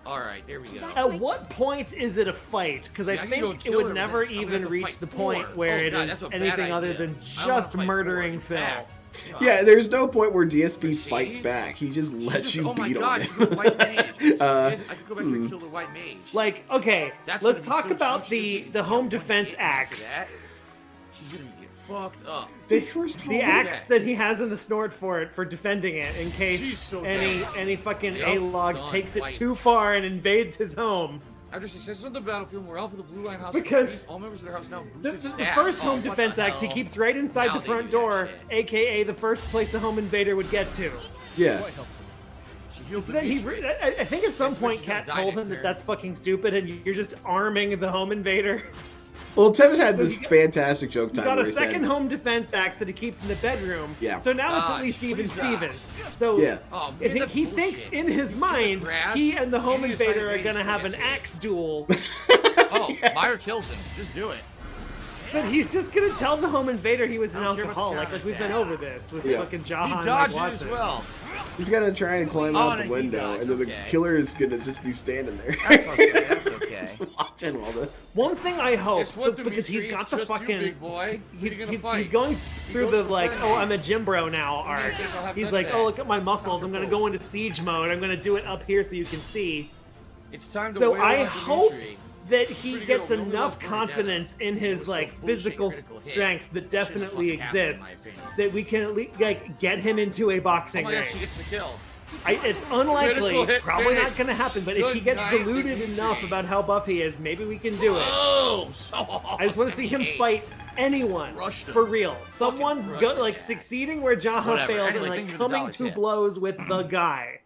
All right, there we go. At what point is it a fight? Because I Yeah, I can go think it kill her, would but never then I'm gonna even have to reach fight the four. point where Oh, it God, is that's a bad anything other idea. than I don't just wanna fight murdering four. Phil. Yeah, there's no point where DSP fights back. He just lets you oh my beat God, on she's a white mage. him. I could go back and kill the white mage. Like, okay, That's let's gonna be talk so about cheap. the home defense axe. She's gonna get fucked up. The axe that he has in the snort for defending it in case She's so any fucking Yep, A-log done, takes it fight. too far and invades his home. After success on the battlefield, morale for the Blue Line House. Because all members of their house now The boosted the stats. first home what defense the axe he hell? keeps right inside Now the they front do that door, shit. aka the first place a home invader would get to. Yeah. So then I think at some point Kat told him that that's fucking stupid and you're just arming the home invader. Well, Tevin had So this he got- fantastic joke He's time got where a he said, second home defense axe that he keeps in the bedroom. Yeah. So now it's Ah, at least even please, Stevens. So Yeah. Oh, I man, think that's he thinks bullshit. in his mind grass, he and the home and he decided invader are to gonna raise have an the axe duel. Oh, Meyer kills him. Just do it. But he's just gonna tell the home invader he was an I don't care about the alcoholic. Like we've been over this with Yeah. fucking He Jahan. dodged Mike it as Watson. well. he's gonna try and climb Oh, out no, the he window, dodged, and then the okay. killer is gonna just be standing there. That's okay. That's okay. Just watching all this. One thing I hope, Guess what, because he's Dimitri? got It's the just you, fucking, big boy. Who you gonna fight? he's going He through goes the for like, friendly. oh, I'm a gym bro now arc. I'll have He's that like, back. oh, look at my muscles. I'm gonna go into siege mode. I'm gonna do it up here so you can see. It's time to So wail I on hope Dimitri. that he Pretty gets good. We'll enough burn it confidence in his like bullshit physical critical hit. strength that definitely Shouldn't fucking happen, in exists my opinion. that we can at least like get him into a Oh boxing my ring. God, she gets the kill. It's unlikely, Critical hit probably finish. not going to happen, but if he Good gets night, deluded Dimitri. enough about how buff he is, maybe we can do it. Oh, so I just want to see him fight anyone Crushed him. for real. Someone crushed him. like succeeding where Jaha Whatever. failed Anyway, and like thank you for the coming dollar to tip. blows with the guy.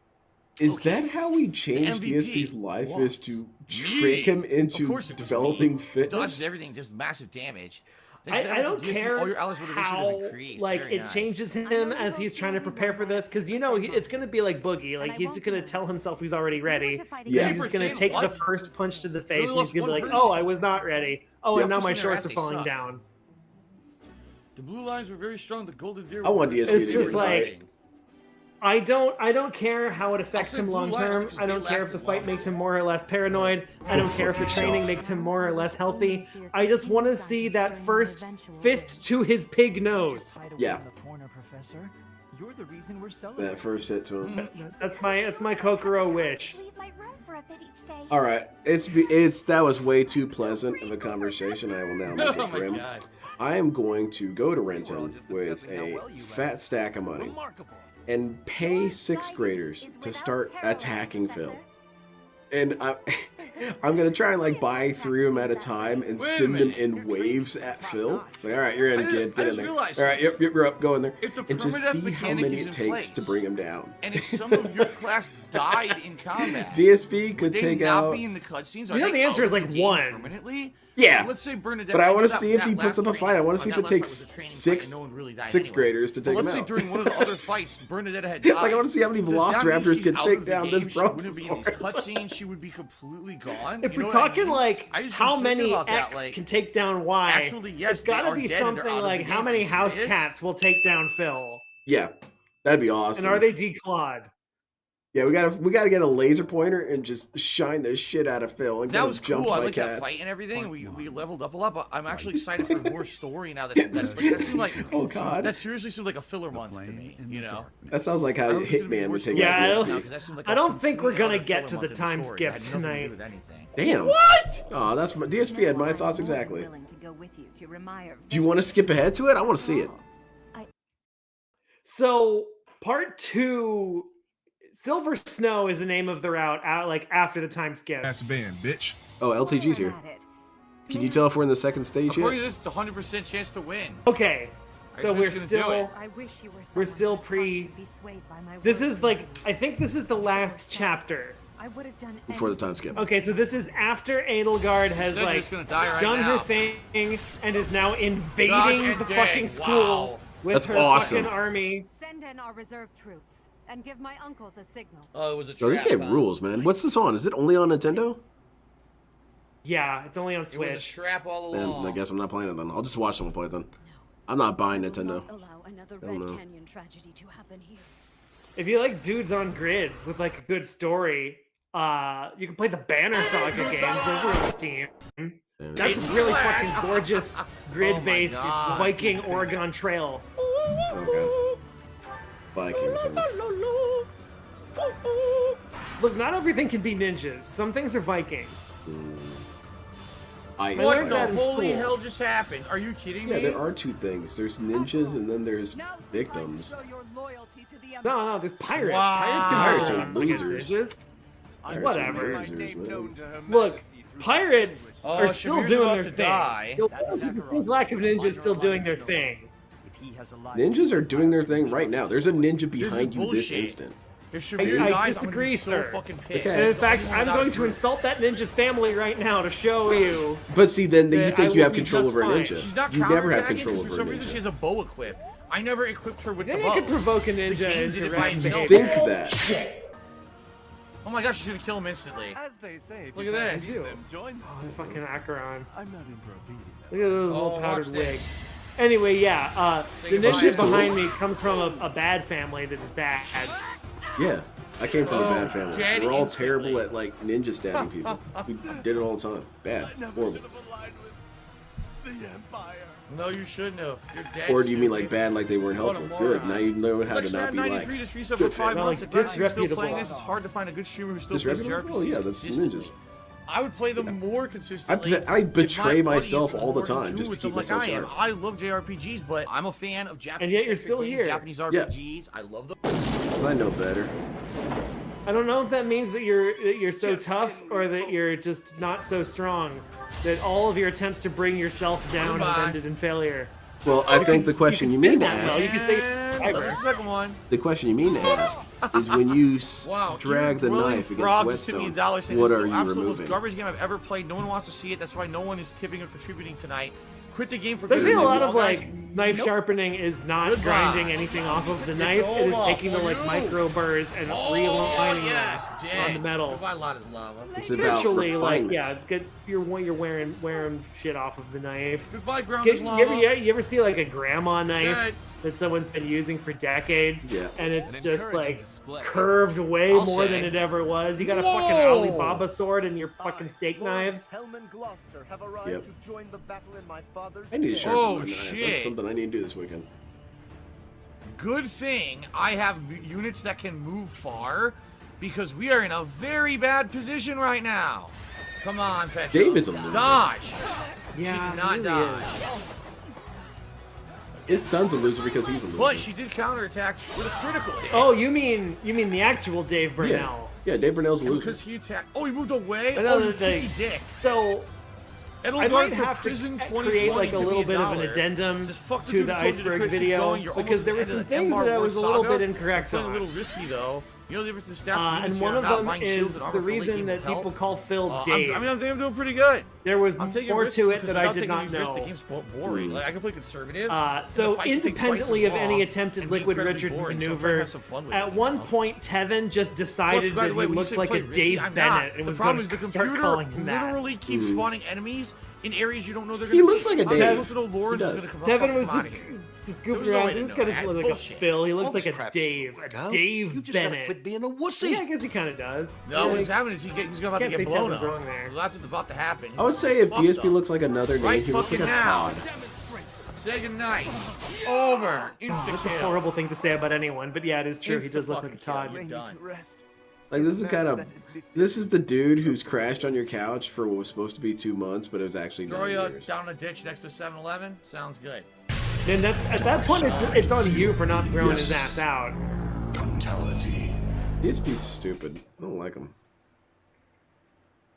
Is that how we changed MVP DSP's life? wants Is to trick him Of into course it was developing me. fitness? Dodges everything, does massive damage. I don't care All your allies' motivation have how increased. like Very it nice. changes him as he's trying to prepare for this because you know it's gonna be like Boogie, like he's just gonna tell himself he's already ready. Yeah. He's just gonna take the What? first punch to the face Really and he's lost gonna be one like, person. oh, I was not ready. Oh, Yep. and now my Pushing their shorts ass, are they falling suck. down. The blue lines were very strong. The golden deer. I want were DSP very It's to just win. like I don't care how it affects said him blue long line term. because I don't they care if the lasted fight longer. makes him more or less paranoid. I don't care if the training makes him more or less healthy. I just want to see that first fist to his pig nose. Yeah. The corner, Professor. You're the reason we're celebrating. That first hit to him. That's my Kokoro wish. Leave my room for a bit each day. All right, that was way too pleasant of a conversation. I will now make Oh it my grim. God. I am going to go to Renton with a fat stack of money and pay sixth graders to start attacking Phil. And I'm gonna try and like buy 3 of them at a time and Wait a send them minute. in waves at Phil. It's like, all right, you're in, kid, I get in just there. realized All right, yep, you're up, go in there, If the and just permadeath see how mechanic many is it in takes place, to bring him down. And if some of your class died in combat, DSP would could they take not out. be in the cutscenes? You know the answer is like 1. Permanently? Yeah. Let's say Bernadette. But I want to that- see if that he puts last up a fight- fight. I want to see if that it last takes fight was a training fight and sixth no one really died sixth anyway. graders to But take him let's say out. during one of the other fights, Bernadette had died. Like, I want to see how many Does that mean velociraptors she's can out take of the down game? this She wouldn't be in these brontosaurus. cutscenes. She would be completely gone. If You know we're what I talking mean? like I just how was thinking many about that, X like, can take down Y, actually, yes, it's they got to are be dead and they're something out of like the how game. many It house is. cats will take down Phil. Yeah. That'd be awesome. And are they declawed? Yeah, we gotta get a laser pointer and just shine the shit out of Phil and That was jumped cool. I by like cats. that fight and everything. We leveled up a lot, but I'm actually excited for more story now. That seemed like oh god, that seriously seemed like a filler month to me. You know, that sounds like how Hitman would take yeah, out I don't think we're gonna get to the time skip tonight. Damn. What? Oh, that's DSP had my thoughts exactly. Do you want to skip ahead to it? I want to see it. So part 2, Silver Snow is the name of the route out like after the time skip. That's band, bitch. Oh, LTG's here. Can you tell if we're in the second stage According yet? to this, it's a 100% chance to win. Okay, so we're just still pre. This is like I think this is the last chapter. Before the time skip. Okay, so this is after Edelgard has like done her thing and is now invading the fucking school with her fucking army. Send in our reserve troops and give my uncle the signal. Oh, it was a Oh, this game rules, man. What's this on? Is it only on Nintendo? Yeah, it's only on It Switch. was a trap all Man, along. I guess I'm not playing it then. I'll just watch someone play it then. I'm not buying Nintendo. Allow another I don't Red know. Canyon tragedy to happen here. If you like dudes on grids with like a good story, you can play the Banner Saga games. Those are on Steam. That's a really fucking gorgeous grid-based Viking Oregon Trail. Okay. Vikings. Look, not everything can be ninjas. Some things are Vikings. Ice. What the that in holy school. hell just happened? Are you kidding Yeah, me? there are two things. There's ninjas and then there's victims. No, there's pirates. Wow. Pirates Pirates can are be losers. ninjas. Pirates are Whatever. losers, man. Look, pirates Oh, are still Shamir's doing about their to thing. die. There's lack of ninjas still doing their thing. Ninjas are doing their thing right now. There's a ninja This is behind you this bullshit. instant. If Shamir I dies, disagree, I'm gonna be sir. so fucking pissed. Okay. And in fact, I'm going to insult that ninja's family right now to show you. But see, then you I think will you have be control just over a fine. ninja. She's not You never have counterattacking control because for over a some reason she ninja. has a bow equipped. I never equipped her with Then the you bow. could provoke a The ninja game into did it by right itself. behavior. Think that. Oh my gosh, she's gonna kill him instantly. As they say, Look at this. Join Oh, it's fucking Acheron. I'm not in for a beating. Look at those little watch powdered this. wigs. Anyway, yeah, Say the goodbye. ninja behind me comes from a bad family that is bad. Yeah, I came from a bad Dead family. We're all instantly. terrible at like ninja stabbing people. We did it all the time. Bad, horrible. The Empire. No, you shouldn't have. You're dead. Or do you mean like stupid. bad, like they weren't What a helpful? Good. moron. Now you know how Like to not be 93 like. just reset good for 5 fan. months. Like, If you're still disreputable. playing this, it's hard to find a good streamer who still plays Disreputable? JRPGs Oh yeah, that's consistently. ninjas. I would play them more consistently. I betray if my myself audience was all the more in time tune just to with keep them like myself I am. sharp. I love JRPGs, but I'm a fan of Japanese. And yet you're centric still games, here. Japanese RPGs. I love them. 'Cause I know better. I don't know if that means that you're so tough or that you're just not so strong. That all of your attempts to bring yourself down have Goodbye. ended in failure. Well, I think the question you mean to that well. ask. You can say And fiber. the second one. The question you mean to ask is when you Wow, drag the you brilliant knife against frog just sent me Whetstone, $1 saying what this is are the you absolute most removing? garbage game I've ever played. No one wants to see it. That's why no one is tipping or contributing tonight. Quit the game for There's actually a good. lot of Well, guys, like knife sharpening is not Goodbye. grinding anything off of the It's knife. It is over taking the for like you. micro burrs and realigning yes, them on the metal. Goodbye, Lava. It's about Eventually, like refinement. yeah, it's good. You're wearing shit off of the knife. Goodbye, Ground You is Lava. you ever see like a grandma knife Dead. that someone's been using for decades? Yeah. And it's An just encouraging like display. curved way I'll more say. than it ever was. You got a fucking Whoa. Alibaba sword and your fucking steak knives. Hellman Gloucester have arrived Yep. to join the battle in my father's I need to stead. sharpen Oh, my knives. That's shit. something I need to do this weekend. Good thing I have units that can move far, because we are in a very bad position right now. Come on, Petra. Dave is a loser. Dodge. Yeah, she did not he really dodge. is. His son's a loser because he's a loser. But she did counterattack with a critical hit. Oh, you mean the actual Dave yeah. Burnell? Yeah, Dave Burnell's a And loser. because he attacked. Oh, he moved away. Another Oh, you thing. cheeky dick. So I Edelgard might for have prison to 2020 create like a to be little bit of an $1. addendum Says, fuck the to dude the who told you to iceberg quit, keep video going. You're because almost there were at the some end of things Empire that I War was a little Saga. bit incorrect Playing on. a little risky though. You know the difference in stats. And units one here. of I'm not them buying is shields and the armor for reason leaking that help. people call Phil Dave. I think I'm doing pretty good. There was I'm taking more risks to it because that I without did taking not these risks, know. The game's boring. Like I can play conservative. So the fights take twice as independently of any long attempted and be Liquid incredibly Richard boring, so I'm trying to maneuver, have some fun with at it, one you know? point Tevin just decided Plus, by that the he way, when you looks say like play a risky, Dave I'm Bennett not. and The was problem going is the to start computer calling him that. literally keeps spawning enemies in areas you don't know they're He going to be. looks like a I'm Dave. supposed to know Lawrence He is does. going to come Tevin was out just of here. Just goofing around. This guy doesn't look like a Phil. He looks like a Dave. A Dave You just Bennett. gotta quit being a wussy. Yeah, I guess he kind of does. No, Yeah, what's happening is he's about to get blown up. Wrong there. Well, that's what's about to happen. I would say if DSP up. looks like another name, Right he looks like a fucking now. Todd. Say goodnight. Over. Insta That's a kill. horrible thing to say about anyone, but yeah, it is true. He does look like a Insta-fucking Todd. kill. You're done. Like, this is kind of... This is the dude who's crashed on your couch for what was supposed to be 2 months, but it was actually 9 Throw you years. down a ditch next to 7-Eleven? Sounds good. And at that point, it's on you for not throwing his ass out. Brutality. DSP's stupid. I don't like him.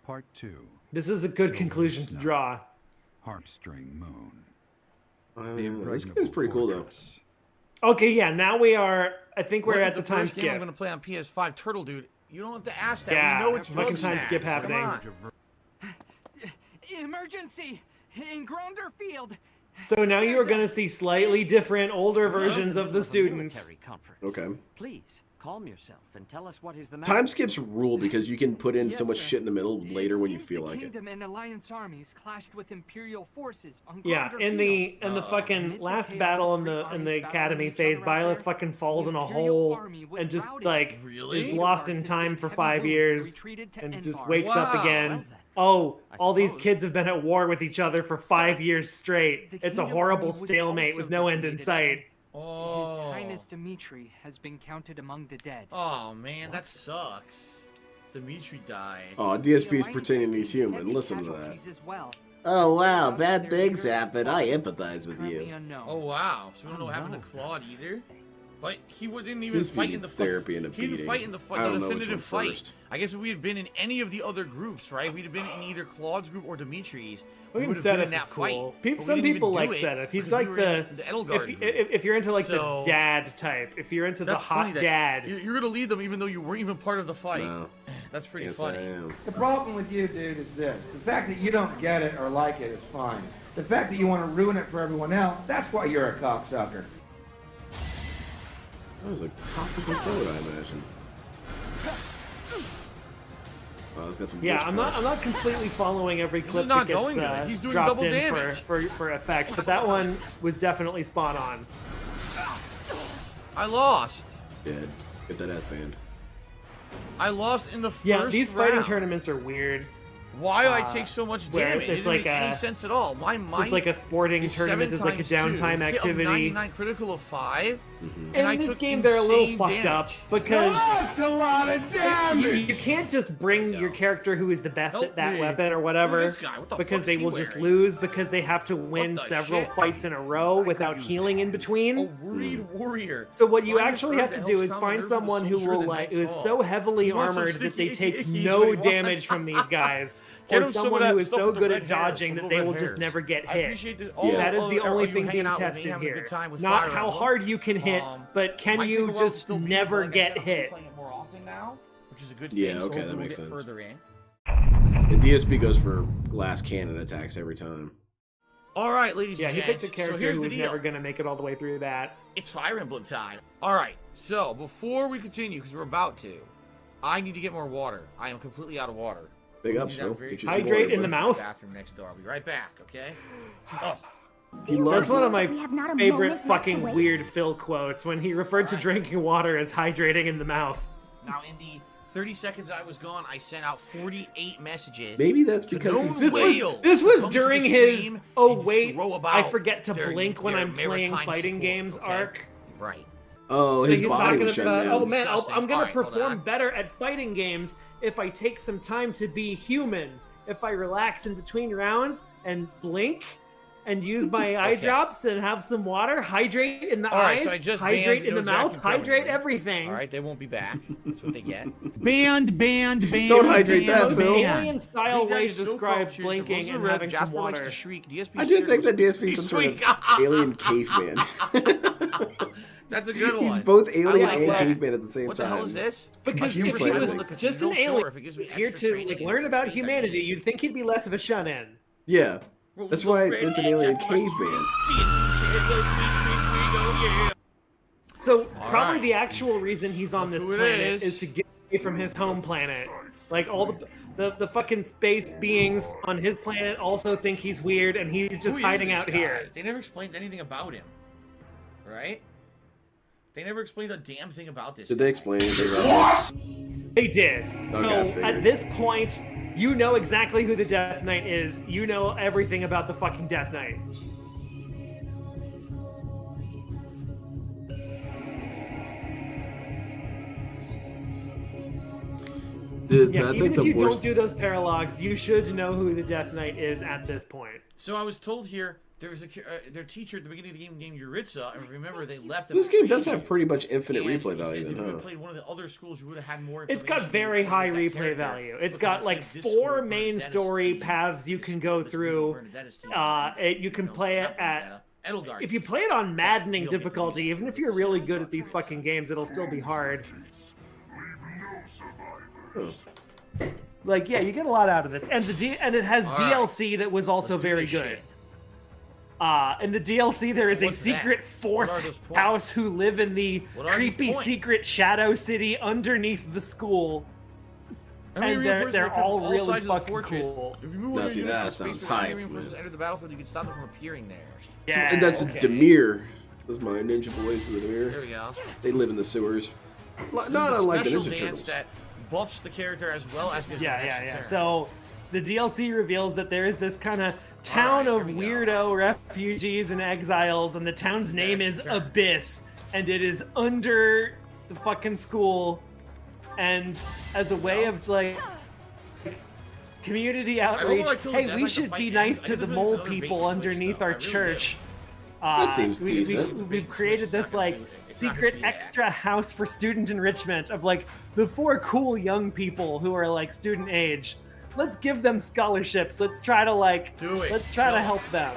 Part 2. This is a good conclusion to draw. Heartstring Moon. This game's pretty cool, though. Okay, yeah, now we are... I think we're What at is the the time first game I'm skip. going to play on PS5, Turtle Dude. You don't have to ask that. Yeah, We know it's fucking time Bugsnax. skip Come happening. on. Emergency! In Grounder Field! So now you are going to see slightly different, older versions of the students. Okay. Please, calm yourself and tell us what is the matter. Time skips rule because you can put in so much shit in the middle later when you feel like it. Kingdom and Alliance armies clashed with Imperial forces on Yeah, Grounder in Field. the fucking last battle in the academy phase, Byleth fucking falls in a hole and just like is lost in time for 5 years and just wakes up again. Oh, all these kids have been at war with each other for 5 years straight. It's a horrible stalemate with no end in sight. His Highness Dimitri has been counted among the dead. Oh, man, that sucks. Dimitri died. Oh, DSP's pretending he's human. Listen to that. As well. Oh wow, bad things happen. I empathize with you. Oh, wow. So we don't know what happened to Claude either? But he didn't even fight in the therapy and a He didn't beating. fight in the I don't know which definitive one fight. first. I guess if we had been in any of the other groups, right? If we'd have been in either Claude's group or Dimitri's, we would have been in that fight. But Some we didn't people even like do it Seth. He's because like we were the in the Edelgard group. if you're into like So- the dad type, if you're into the That's funny hot that dad. You're gonna lead them even though you weren't even part of the fight. No. That's pretty Yes, funny. I am. The problem with you, dude, is this. The fact that you don't get it or like it is fine. The fact that you want to ruin it for everyone else, that's why you're a cocksucker. That was a topical quote, I imagine. Oh, it's got some Yeah, glitch I'm parts. not completely following every This clip is not that gets going good. He's doing dropped double in damage. for effect, but that one was definitely spot on. I lost. Dead. Get that ass banned. I lost in the first Yeah, these fighting round. tournaments are weird. Why do I take so much where damage? It it's doesn't like make any a- sense at all. My mind Just like a sporting is tournament 7 is like a times 2, downtime hit of activity. 99 critical of 5. In And I this took game, they're a little insane fucked up damage. because That's a lot of damage! you can't just bring your character who is the best Help at that me. weapon or Look whatever at this guy. What the because fuck they is he will just wearing? lose because they have to win the several shit? fights in a row without healing in between. A worried warrior. So what you Find a actually bird have to that do helps is calm the find nerves of a someone who soldier will the like next who is fall. so heavily He wants some armored that they sticky take ickies no when he wants. damage from these guys. Get Or him some of someone that who is stuff so with the good red at hairs. dodging We'll that go they red will just hairs. never get I hit. appreciate this. That is the are only you thing hanging being out with me, tested having a here. good time with Not Fire how Emblem? hard you can hit, but can might you think the world's just still beatable, never like I get said, I'm hit? playing it more often now, which is a good Yeah, thing. so okay, that hopefully makes we'll get sense. further in. And DSP goes for glass cannon attacks every time. All right, ladies Yeah, and he picked gents. a character so here's who the was deal. never going to make it all the way through that. It's Fire Emblem time. All right, so before we continue, because we're about to, I need to get more water. I am completely out of water. Big We ups, need that Phil. very- Get you some Hydrate water, in the bud. mouth. Bathroom next door. I'll be right back. Okay. Oh. He loves That's one of it. my We have not a favorite moment left to fucking waste. weird Phil quotes when he referred to drinking water as hydrating in the mouth. Now, in the 30 seconds I was gone, I sent out 48 messages. Maybe that's to because known he's- This was to come to during the his stream "oh and wait, throw I about forget to their- blink when their I'm playing maritime fighting support, games" okay? arc. Right. Oh, So his he's body talking was about, shutting oh down. man, Disgusting. I'm gonna All right, hold perform on. better at fighting games if I take some time to be human. If I relax in between rounds and blink and use my eye drops and have some water, hydrate in the All right, eyes, so I just hydrate banned in the no mouth, Jack hydrate Incriminating. everything. All right, they won't be back. That's what they get. Banned. Don't hydrate that, Phil. Alien style Big way Guy to still describe cultures, blinking Russell and Red, having some Jasper likes water. to shriek. DSP I did think that shares DSP is some with- sort of alien caveman. That's a good one. He's both alien I like and that. caveman at the same What time. the hell is this? Because Huge if he planet. was Look at just the an real alien, shore if it gives me he's here extra to training, like you learn would about think I humanity. need. You'd think he'd be less of a shun-in. Yeah, that's why it's an alien caveman. So probably right. the actual reason he's on Look this who it planet is. is to get away from his home planet. Like all the fucking space beings on his planet also think he's weird, and he's just Who is hiding this out guy? here. They never explained anything about him. right? They never explained a damn thing about this. Did they explain anything about this? They did. Okay, So at this point, you know exactly who the Death Knight is. You know everything about the fucking Death Knight. Yeah, even if you don't do those paralogs, you should know who the Death Knight is at this point. So I was told here there was their teacher at the beginning of the game named Yuritsa, and remember they left. This game does have pretty much infinite replay value. If you Then, would huh? have played one of the other schools, you would have had more. It's got very high replay value. It's got like 4 main story paths you can go through. You can play it at. If you play it on maddening difficulty, even if you're really good at these fucking games, it'll still be hard. Like, yeah, you get a lot out of it, and it has DLC that was also very good. In the DLC, there is a secret fourth house who live in the creepy secret shadow city underneath the school, and they're all really fucking cool. If you move Now, see, that sounds hype. Enter the battlefield, you can stop them from appearing there. Yeah, And that's Demir. That's my ninja boys, the Demir. There we go. They live in the sewers. Not unlike the Ninja Turtles. That buffs the character as well as gives yeah. So the DLC reveals that there is this kind of town of weirdo refugees and exiles, and the town's name is Abyss, and it is under the fucking school. And as a way of like community outreach, hey, we should be nice to the mole people underneath our church. That seems decent. We've created this like secret extra house for student enrichment of like the 4 cool young people who are like student age. Let's give them scholarships. Let's try to like let's try to help them.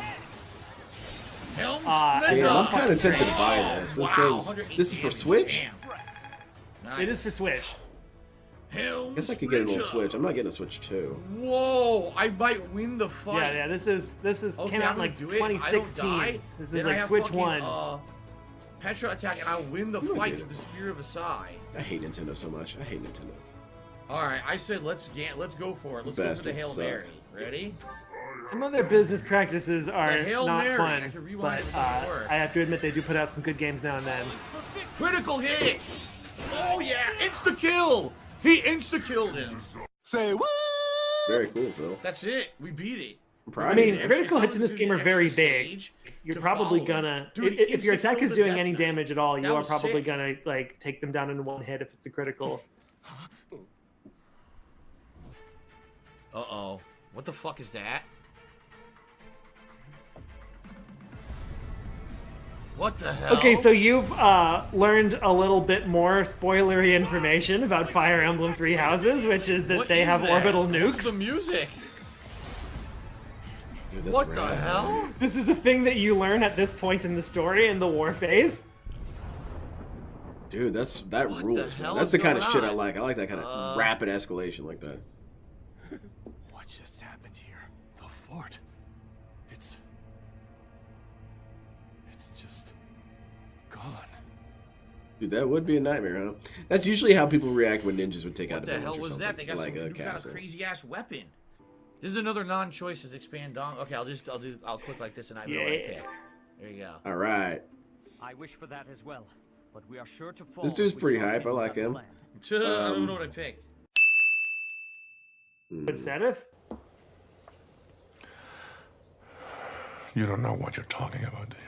Yeah, I'm kind of tempted to buy this. This is for Switch? It is for Switch. I guess I could get it on Switch. I'm not getting a Switch 2. Whoa! I might win the fight. Yeah. This is came out in like 2016. This is like Switch 1. Petra attack, and I'll win the fight with the Spear of Asai. I hate Nintendo so much. I hate Nintendo. All right, I said let's go for it. Let's go for the Hail Mary. Ready? Some of their business practices are not fun, but I have to admit they do put out some good games now and then. Critical hit! Oh yeah, insta kill! He insta killed him. Say what? Very cool, Phil. That's it. We beat it. I mean, critical hits in this game are very big. You're probably gonna, if your attack is doing any damage at all, you are probably gonna like take them down in one hit if it's a critical. Uh-oh. What the fuck is that? What the hell? Okay, so you've learned a little bit more spoilery information about Fire Emblem Three Houses, which is that they have orbital nukes. What's the music? Dude, what the hell? This is a thing that you learn at this point in the story in the war phase. Dude, that rules. That's the kind of shit I like. I like that kind of rapid escalation like that. What just happened here? The fort. It's just gone. Dude, that would be a nightmare, huh? That's usually how people react when ninjas would take out a village. What the hell was that? They got like some kind of crazy ass weapon. This is another non-choice as expand dong. Okay, I'll click like this and I know what I pick. There you go. All right. I wish for that as well, but we are sure to fall. This dude's pretty hype. I like him. I don't know what I picked. But Sedith? You don't know what you're talking about, do you?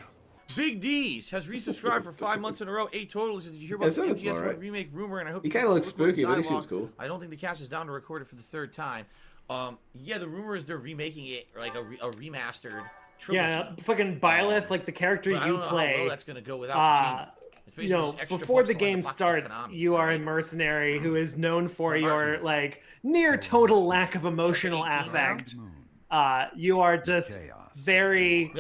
Big D's has resubscribed for 5 months in a row. 8 total. Did you hear about the MGS1 remake rumor? And I hope he kind of looks spooky, but he seems cool. I don't think the cast is down to record it for the 3rd time. Yeah, the rumor is they're remaking it like a remastered trilogy. Yeah, fucking Byleth, like the character you play. How well that's gonna go without you know, before the game starts, you are a mercenary who is known for your like near total lack of emotional affect. You are just very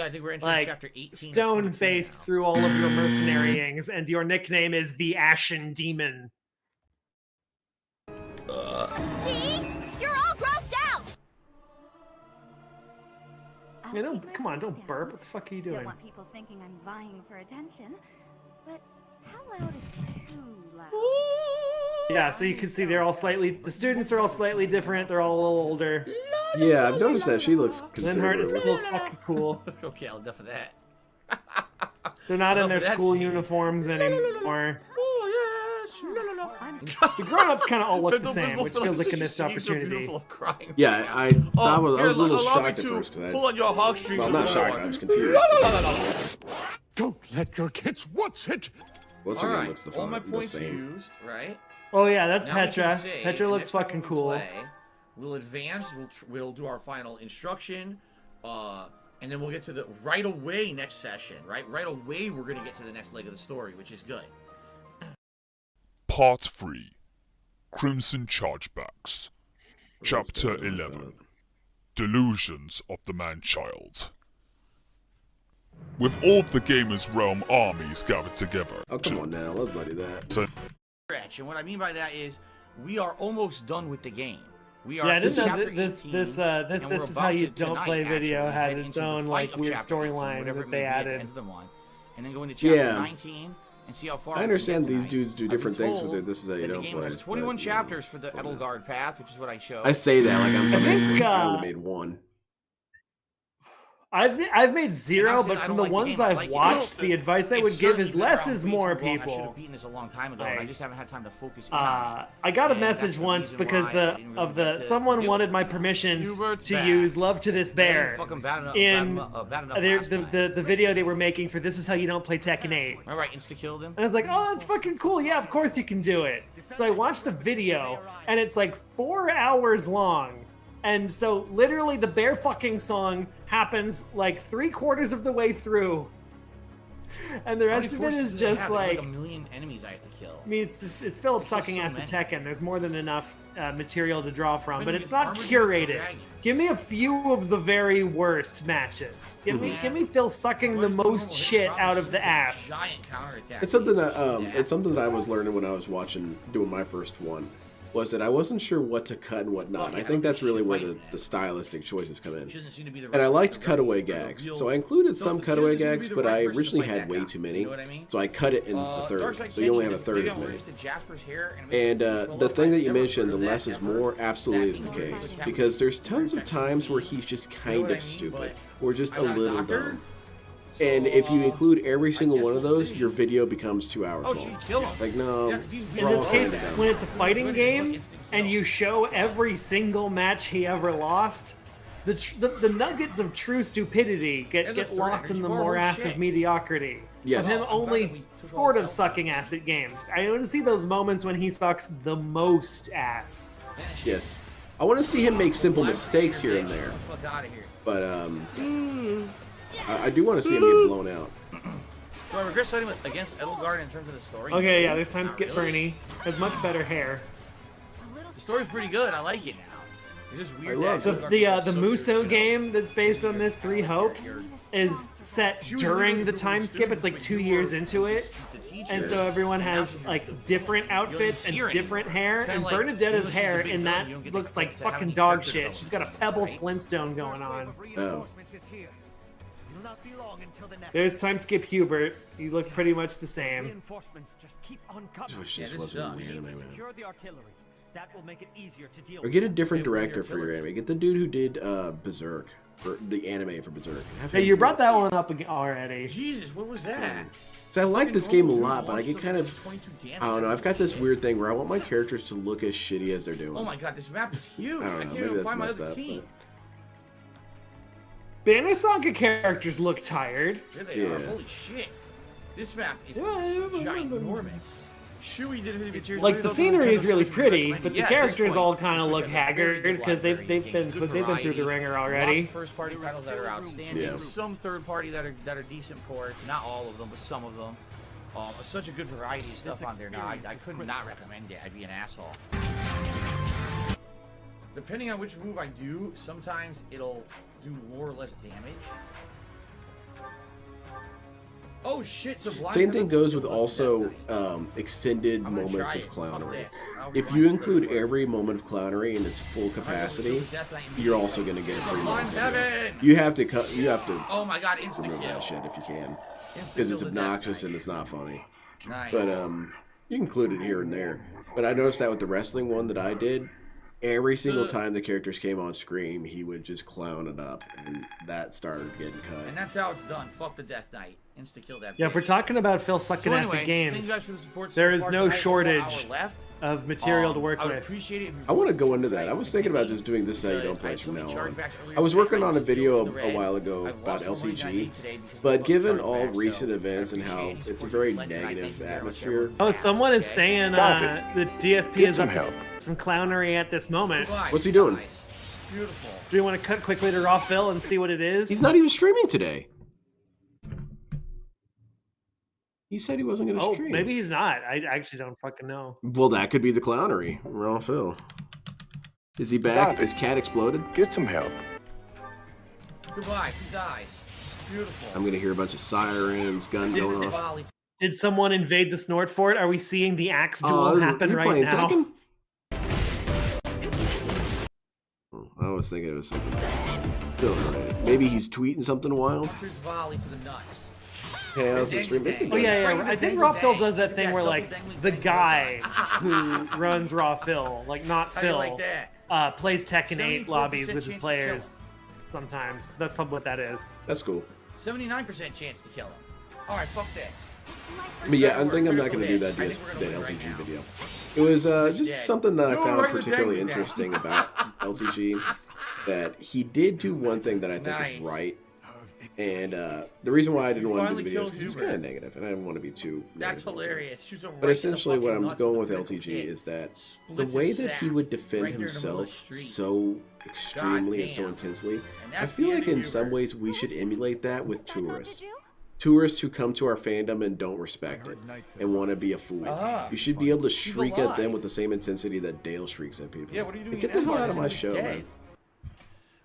like stone-faced through all of your mercenaryings, and your nickname is the Ashen Demon. See? You're all grossed out! You know, come on, don't burp. What the fuck are you doing? Don't want people thinking I'm vying for attention, but how loud is too loud? Yeah, so you can see they're all slightly, the students are all slightly different, they're all a little older. Yeah, I've noticed that. She looks considerable. Linhardt is still fucking cool. Okay, I'll enough of that. They're not in their Enough of that school scene. uniforms anymore. Oh yes. The grown-ups kind of all look the Those same, which little feels like a fellas missed just seem so opportunity. beautiful, I'm crying. Yeah, I was a little allow me shocked at to first. pull on your heartstrings. Well, not a shocked. little. I was confused. Don't let your kids watch it. What's All her name? right, Looks the all my the points same. used, right? Oh yeah, that's Now we can Petra. save, Petra and looks next time fucking when we cool. play, we'll advance. We'll do our final instruction, and then we'll get to the right away next session. Right away, we're gonna get to the next leg of the story, which is good. Part 3. Crimson Chargebacks. Chapter 11. Delusions of the Man-Child. With all of the Gamers Realm armies gathered together. Oh, come on now. Let's not do that. So, And what I mean by that is, we are almost done with the game. We are. Yeah, I didn't know chapter this 18, this and we're is how about you to don't tonight, play video actually, had head its into the own fight like of weird chapter 18, storyline whatever that it they may be at the added. end of the month, and then go into chapter Yeah. 19 and see how far. I understand these tonight. dudes do I've been different things told with it. This is how you that don't the game play. has 21 chapters for the Edelgard path, which is what I showed. I say that like I'm some I think, expert. I only made one. I've made zero, saying but I from don't the like the ones game, I I've like it. watched, the advice I It's would give certainly is been less around is way more too long. I should people. have beaten this a long time ago, and I just haven't had time to focus in on it. I got a And that's message the once reason because why I didn't really get to someone do wanted it. my permission Hubert's to bad. use "Love to This Bear" Fucking bad enough, in bad enough last time. the video they were making for "This Is How You Don't Play Tekken 8." All right, insta-killed him. And I was like, oh, that's fucking cool. Yeah, of course you can do it. So I watched the video, and it's like 4 hours long. And so literally the bear fucking song happens like 3/4 of the way through. And the How rest many of it forces is do they just have? They have like... a million enemies I have to kill. I mean, it's Philip There's sucking so ass many. to Tekken. There's more than enough material to draw from, When but you it's get not armored curated. dragons. Give me a few of the very worst matches. Give me Phil sucking the most shit out of the ass. Giant counterattack. It's something that I was learning when I was doing my first one. Was that I wasn't sure what to cut and what not. I think that's really where the stylistic choices come in. And I liked cutaway gags, so I included some cutaway gags, but I originally had way too many, so I cut it in a third. So you only have a third as many. And the thing that you mentioned, the less is more, absolutely is the case. Because there's tons of times where he's just kind of stupid, or just a little dumb. And if you include every single one of those, your video becomes 2 hours long. Like, no. In this case, when it's a fighting game and you show every single match he ever lost, the nuggets of true stupidity get lost in the morass of mediocrity. Yes. Of him only sort of sucking ass at games. I want to see those moments when he sucks the most ass. Yes. I want to see him make simple mistakes here and there. Fuck out of here. But, I do want to see him get blown out. Do I regret starting against Edelgard in terms of the story? Okay, yeah, there's time Not skip really. Bernie. Has much better hair. The story's pretty good. I like it now. It's just weird. The Muso game that's based on this, Three Hopes, is set during the time skip. It's like 2 years into it. And so everyone has like different outfits and different hair. And Bernadetta's hair in that looks like fucking dog shit. She's got a Pebbles Flintstone going on. Oh. There's time skip Hubert. He looks pretty much the same. Reinforcements just keep on I coming. wish this wasn't an anime, man. Secure the artillery. That will make it easier to deal Or get a different director for your anime. Get the dude who did Berserk, for the anime for Berserk. Hey, you brought that one up already. Jesus, what was that? So I like this game a lot, but I get kind of, I don't know, I've got this weird thing where I want my characters to look as shitty as they're doing. Oh my god, this map is huge. I don't know, can't maybe even that's find my messed other up, team. Banner Saga characters look tired. Here they are. Holy shit. This map is ginormous. Shui did it. Like the scenery is really pretty, but the characters all kind of look haggard because they've been through the ringer already. Lots of first-party titles that are outstanding. Some third-party that are decent ports. Not all of them, but some of them. Such a good variety of stuff on there now. I could not recommend it. I'd be an asshole. Depending on which move I do, sometimes it'll do more or less damage. Oh shit! Same thing goes with also extended moments of clownery. If you include every moment of clownery in its full capacity, you're also going to get a pretty long video. You have to cut. You have to. Oh my god! Remove Insta-kill. that shit if you can, because it's obnoxious and it's not funny. Nice. But you can include it here and there. But I noticed that with the wrestling one that I did, every single time the characters came on screen, he would just clown it up, and that started getting cut. And that's how it's done. Fuck the Death Knight. Insta kill that. Yeah, if we're talking about Phil sucking ass at games, there is no shortage of material to work I would with. appreciate it if you I want to go into that. I was thinking about just doing this so you don't play from now on. I was working on a video a while ago about LCG, but given all recent events and how it's a very negative atmosphere. Oh, someone is saying the DSP is up to some clownery at this moment. What's he doing? Beautiful. Do you want to cut quickly to Raw Phil and see what it is? He's not even streaming today. He said he wasn't going to stream. Maybe he's not. I actually don't fucking know. Well, that could be the clownery. Raw Phil. Is he back? His cat exploded? Get some help. Goodbye. He dies. Beautiful. I'm going to hear a bunch of sirens, guns going off. Did someone invade the Snort Fort? Are we seeing the axe duel happen right now? Tekken? I was thinking it was something. Maybe he's tweeting something wild. Volley to the nuts. Hey, how's the stream? Oh yeah. I think Raw Phil does that thing where like the guy who runs Raw Phil, like not Phil, plays Tekken 8 lobbies with his players. Sometimes that's probably what that is. That's cool. 79% chance to kill him. All right, fuck this. But yeah, I think I'm not going to do that LTG video. It was just something that I found particularly interesting about LTG. That he did do one thing that I think is right. And the reason why I didn't want to do the video is because he was kind of negative, and I didn't want to be too That's hilarious. But essentially what I'm going with LTG is that the way that he would defend himself so extremely and so intensely, I feel like in some ways we should emulate that with tourists. Tourists who come to our fandom and don't respect it and want to be a fool. You should be able to shriek at them with the same intensity that Dale shrieks at people. Yeah, what are you doing? Get the hell out of my show, man.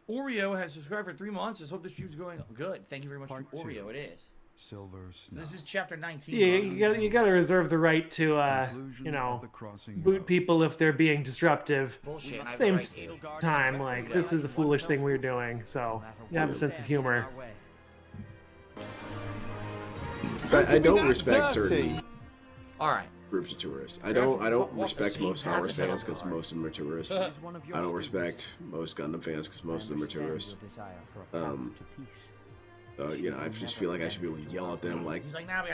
Oreo has subscribed for 3 months. Let's hope this view's going good. Thank you very much to Oreo. It is. Silver Snow. This is chapter 19. Yeah, you got to reserve the right to, you know, boot people if they're being disruptive. Bullshit. At the same time, like, this is a foolish thing we're doing, so you have a sense of humor. So I don't respect certain All right. groups of tourists. I don't respect most Star Wars fans because most of them are tourists. I don't respect most Gundam fans because most of them are tourists. So, you know, I just feel like I should be able to yell at them like,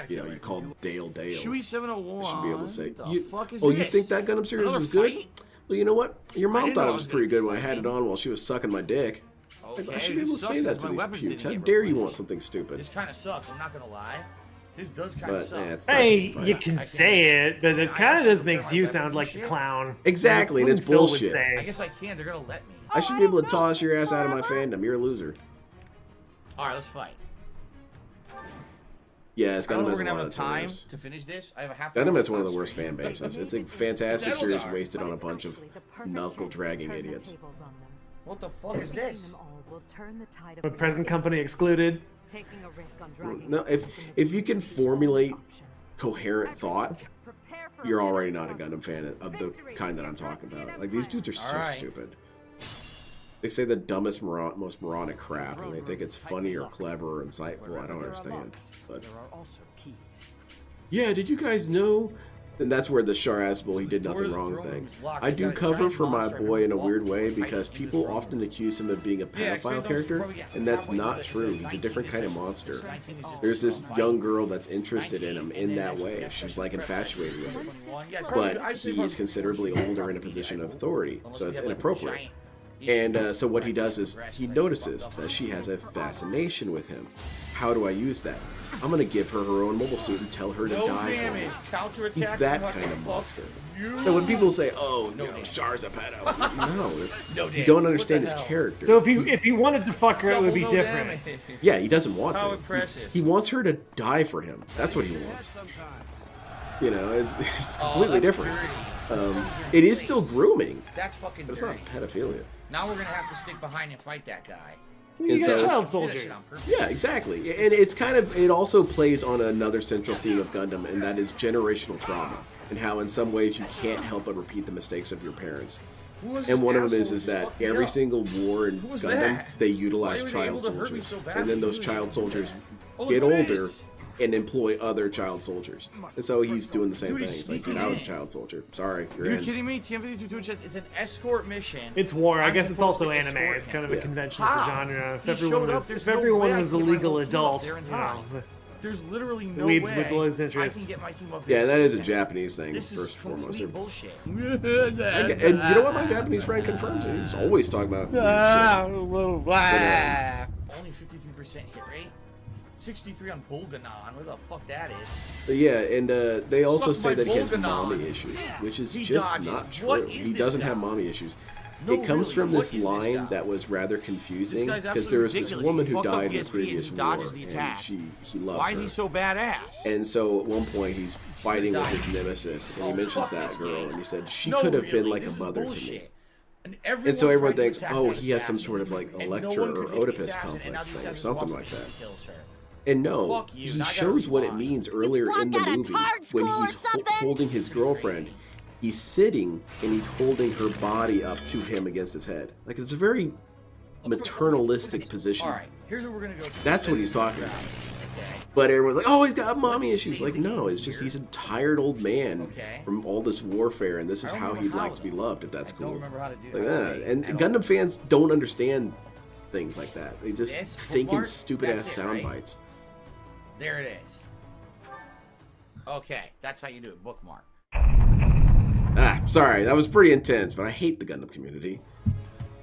you know, you called Dale Dale. Shui 701. I should be able to say, you you think that Gundam series was good? Well, you know what? Your mom thought it was pretty good when I had it on while she was sucking my dick. I should be able to say that to these pukes. How dare you want something stupid? This kind of sucks. I'm not gonna lie. This does kind of suck. Hey, you can say it, but it kind of just makes you sound like the clown. Exactly, and it's bullshit. I guess I can. They're gonna let me. I should be able to toss your ass out of my fandom. You're a loser. All right, let's fight. Yeah, it's Gundam has we're a gonna lot have of time tourists. to finish this. I have a half. Gundam is one of the worst fan bases. It's a fantastic series wasted on a bunch of knuckle-dragging idiots. What the fuck is this? With present company excluded. No, if you can formulate coherent thought, you're already not a Gundam fan of the kind that I'm talking about. Like, these dudes are so stupid. They say the dumbest, most moronic crap, and they think it's funny or clever or insightful. I don't understand. But yeah, did you guys know? And that's where the Sharazbul he did nothing wrong thing. I do cover for my boy in a weird way because people often accuse him of being a pedophile character, and that's not true. He's a different kind of monster. There's this young girl that's interested in him in that way. She's like infatuated with him. But he is considerably older in a position of authority, so it's inappropriate. And so what he does is he notices that she has a fascination with him. How do I use that? I'm going to give her her own mobile suit and tell her to die for me. He's that kind of monster. So when people say, oh, no, Char's a pedo. No, you don't understand his character. So if he wanted to fuck her, it would be different. Yeah, he doesn't want to. He wants her to die for him. That's what he wants. You know, it's completely different. It is still grooming. That's fucking but it's not pedophilia. Now we're going to have to stick behind and fight that guy. You got child soldiers. Yeah, exactly. And it's kind of, it also plays on another central theme of Gundam, and that is generational trauma, and how in some ways you can't help but repeat the mistakes of your parents. And one of them is that every single war in Gundam, they utilize child soldiers. And then those child soldiers get older, and employ other child soldiers. And so he's doing the same thing. He's like, dude, I was a child soldier. Sorry, you're in. kidding me? TM52 says it's an escort mission. It's war. I guess it's supposed also to anime. escort It's kind of him. a convention of the genre. If He everyone showed up, was, there's if no everyone way I was a can get my legal whole team up adult, there in you time. know, There's literally no Weebs way would lose I interest. can get my team up Yeah, there. that is a Japanese thing, This first is and foremost. complete bullshit. And you know what? My Japanese friend confirms it. He's always talking about weird shit. Only 53% hit rate. 63 on Bulganon. What the fuck that is? But yeah, and they also Suck say my that he has Bulganon. mommy issues, which is He just dodges. not true. What is He this doesn't guy? have mommy issues. No, It comes really, from what this is this line guy? that was rather This confusing guy's because there was absolutely this ridiculous. woman He who fucked up died in the PSPs previous and war, dodges the and attack. he loved Why her. is he so badass? And so at one point he's fighting with his nemesis, and he mentions fuck that this girl, game. and he said she No, could have been really, like this a is mother to me. bullshit. And And so everyone tried to thinks, attack oh, that he has some assassin, sort of like and no Electra one or could hit the Oedipus assassin, and now complex the thing, or assassin something walks like in that. and kills her. And no, Fuck you, he now I gotta shows what it rewind. means earlier in the at a movie card when school or he's something? holding his girlfriend. He's sitting and he's holding her body up to him against his head. Like, it's a very maternalistic position. All right, here's what we're gonna go. That's what he's talking about. But everyone's like, oh, he's got mommy issues. Like, no, it's just he's a tired old man from all this warfare, and this is how he'd like to be loved, if that's cool. Like that. And Gundam fans don't understand things like that. They just think in stupid-ass sound bites. There it is. Okay, that's how you do it. Bookmark. Ah, sorry, that was pretty intense, but I hate the Gundam community.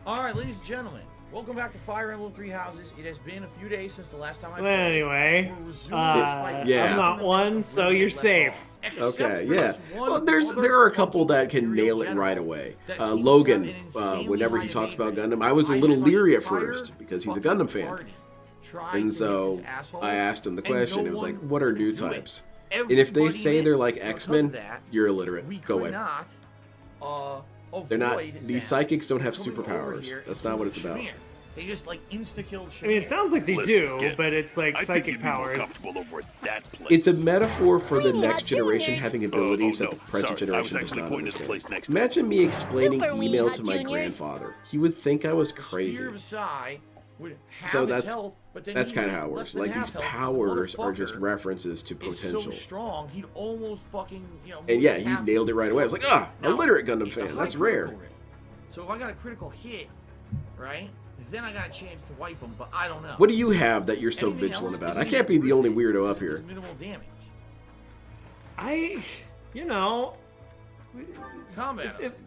All right, ladies and gentlemen, welcome back to Fire Emblem Three Houses. It has been a few days since the last time I Well, played. anyway, We're resuming this fight. Yeah. I'm not one, so you're safe. Okay, yeah. Well, there are a couple that can nail it right away. Logan, whenever he talks about Gundam, I was a little leery at first because he's a Gundam fan, and so I asked him the question. It was like, "What are new types?" And if they say they're like X-Men, you're illiterate. Go away. They're not. These psychics don't have superpowers. That's not what it's about. They just like insta-killed. I mean, it sounds like they do, but it's like psychic powers. It's a metaphor for the next generation having abilities that the present generation does not understand. Imagine me explaining email to my grandfather. He would think I was crazy. So that's kind of how it works. Like, these powers are just references to potential. So strong, he'd almost fucking, And yeah, he nailed it right away. I was like, illiterate Gundam fan. That's rare. So if I got a critical hit, right, then I got a chance to wipe him, but I don't know. What do you have that you're so vigilant about? I can't be the only weirdo up here. Minimal damage.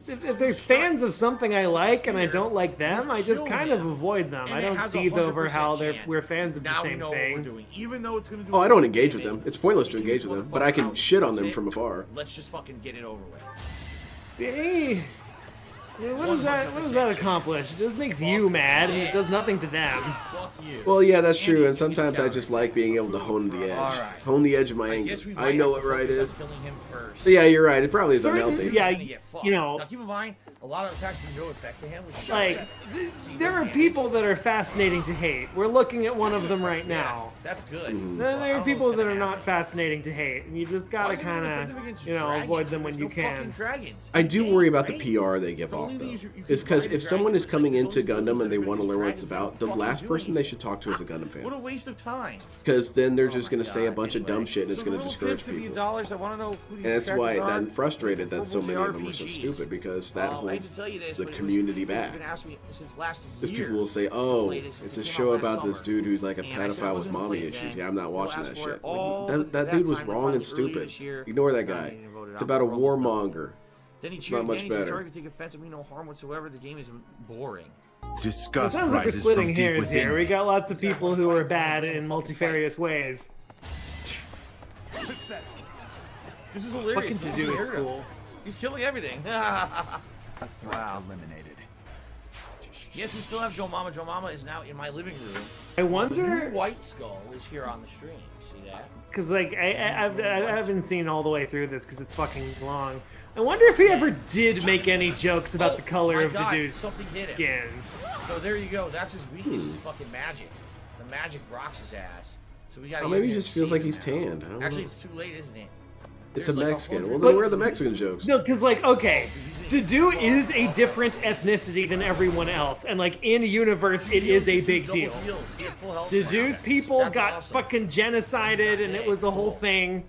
If there's fans of something I like and I don't like them, I just kind of avoid them. I don't seethe over how we're fans of the same thing. Even though it's gonna do. Oh, I don't engage with them. It's pointless to engage with them, but I can shit on them from afar. Let's just fucking get it over with. See? What does that accomplish? It just makes you mad, and it does nothing to them. Well, yeah, that's true, and sometimes I just like being able to hone the edge. Hone the edge of my anger. I know what right is. But yeah, you're right. It probably is unhealthy. Yeah, Now keep in mind, a lot of attacks do no effect to him. Like, there are people that are fascinating to hate. We're looking at one of them right now. That's good. Mm-hmm. Then there are people that are not fascinating to hate, and you just gotta kind of, avoid them when you can. I do worry about the PR they give off, though. It's because if someone is coming into Gundam and they want to learn what it's about, the last person they should talk to is a Gundam fan. What a waste of time. Because then they're just going to say a bunch of dumb shit and it's going to discourage people. And that's why I'm frustrated that so many of them are so stupid, because that holds the community back. Because people will say, oh, it's a show about this dude who's like a pedophile with mommy issues. Yeah, I'm not watching that shit. Like, that dude was wrong and stupid. Ignore that guy. It's about a warmonger. It's not much better. Sorry to take offense. I mean no harm whatsoever. The game is boring. It Disgust sounds like we're rises splitting from deep hairs within. here. We got lots of people who are bad in multifarious ways. This is hilarious. Fucking to do is cool. He's killing everything. Wow. Eliminated. Yes, we still have Joe Mama. Joe Mama is now in my living room. I wonder. The new White Skull is here on the stream. See that? Because like I haven't seen all the way through this because it's fucking long. I wonder if he ever did make any jokes about the color of the dude's skin. So there you go. That's his weakness. Is fucking magic. The magic rocks his ass. So we got. Oh, maybe he just feels like he's tanned. I don't Actually, know. it's too late, isn't it? It's a There's, like, Mexican. Well, But- then where are the Mexican jokes? No, because like, okay, Dedue is a different ethnicity than everyone else, and like in universe, it is a big deal. Dedue's people got fucking genocided, and it was a whole thing.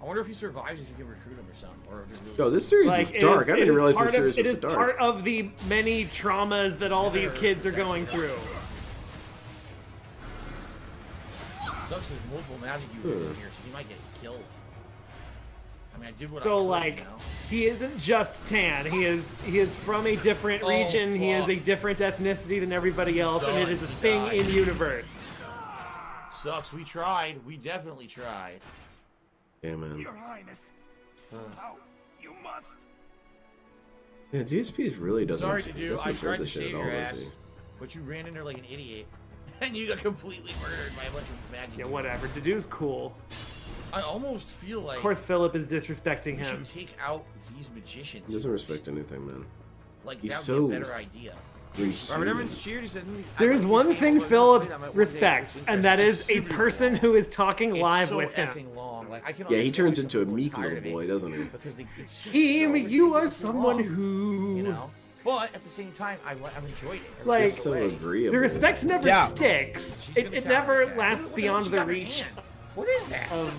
I wonder if he survives if you can recruit him or something. Or if really Yo, this series is dark. I didn't realize this series was so dark. It is part of the many traumas that all these kids are going through. Sucks there's multiple magic users in here, so he might get killed. I mean, I did what I So could, like, you know? he isn't just tan. He is from a different region. He is a different ethnicity than everybody else, and it is a thing in universe. Sucks. We tried. We definitely tried. Yeah, man. Your Highness, somehow you must. Yeah, DSP really doesn't. Sorry to do. I deserve tried to this shit save at all, your does ass, he? but you ran in there like an idiot, and you got completely murdered by a bunch of magic. Yeah, whatever. Dedue's cool. I almost feel like. Of course, Philip is disrespecting we him. should take out these magicians. He doesn't respect anything, man. Like He's that so would be a better idea. Robert Evans cheered. He said, There is one thing Philip respects, and that is a person who is talking live with him. Yeah, he turns into a meek little boy, doesn't he? Team, you are someone who. You know? But at the same time, I've enjoyed it. Like, so agreeable. the respect never sticks. It never lasts beyond the reach What is that? of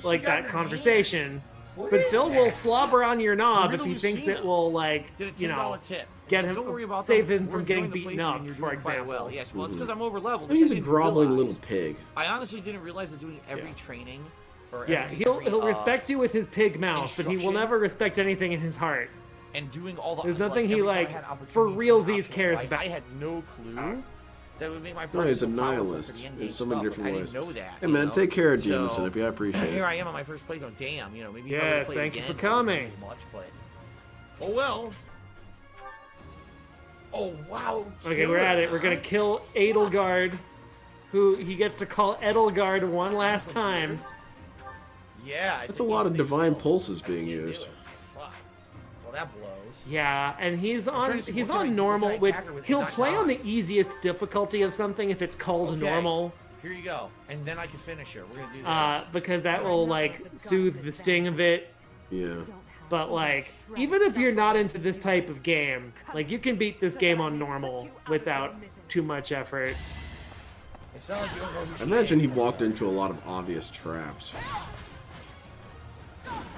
like that conversation. But Phil will slobber on your knob if he thinks it will, like, you know, get him, save him from getting beaten up, for example. Well, yes, well, it's because I'm over leveled. He's a groveling little pig. I honestly didn't realize that doing every training. Or Yeah, every, he'll respect you with his pig mouth, but he will never respect anything in his heart. And doing all the. There's nothing he every time I like had opportunity for to realsies talk, cares like, about. I had no clue. That would make my No, he's a so powerful for nihilist the in endgame so many stuff, different but ways. I didn't know that. Hey, man, take care of So, Jameson. I appreciate Here it. I am on my first playthrough. Damn, you know, maybe if I Yes, would play thank you again, for coming. as much, but oh well. Oh wow. Okay, we're at it. We're gonna kill Edelgard, who he gets to call Edelgard one last time. Yeah, That's a lot of divine pulses being used. Fuck. Well, that blows. Yeah, and he's trying to see what can I- on what normal, can I which attack her with he'll and not play on die? the easiest difficulty of something if it's called Okay, normal, Here you go, and then I can finish her. We're gonna do this. because that will like soothe the sting of it. Yeah. But like, even if you're not into this type of game, like you can beat this game on normal without too much effort. It's not like you don't know who I imagine he walked into a lot of obvious traps.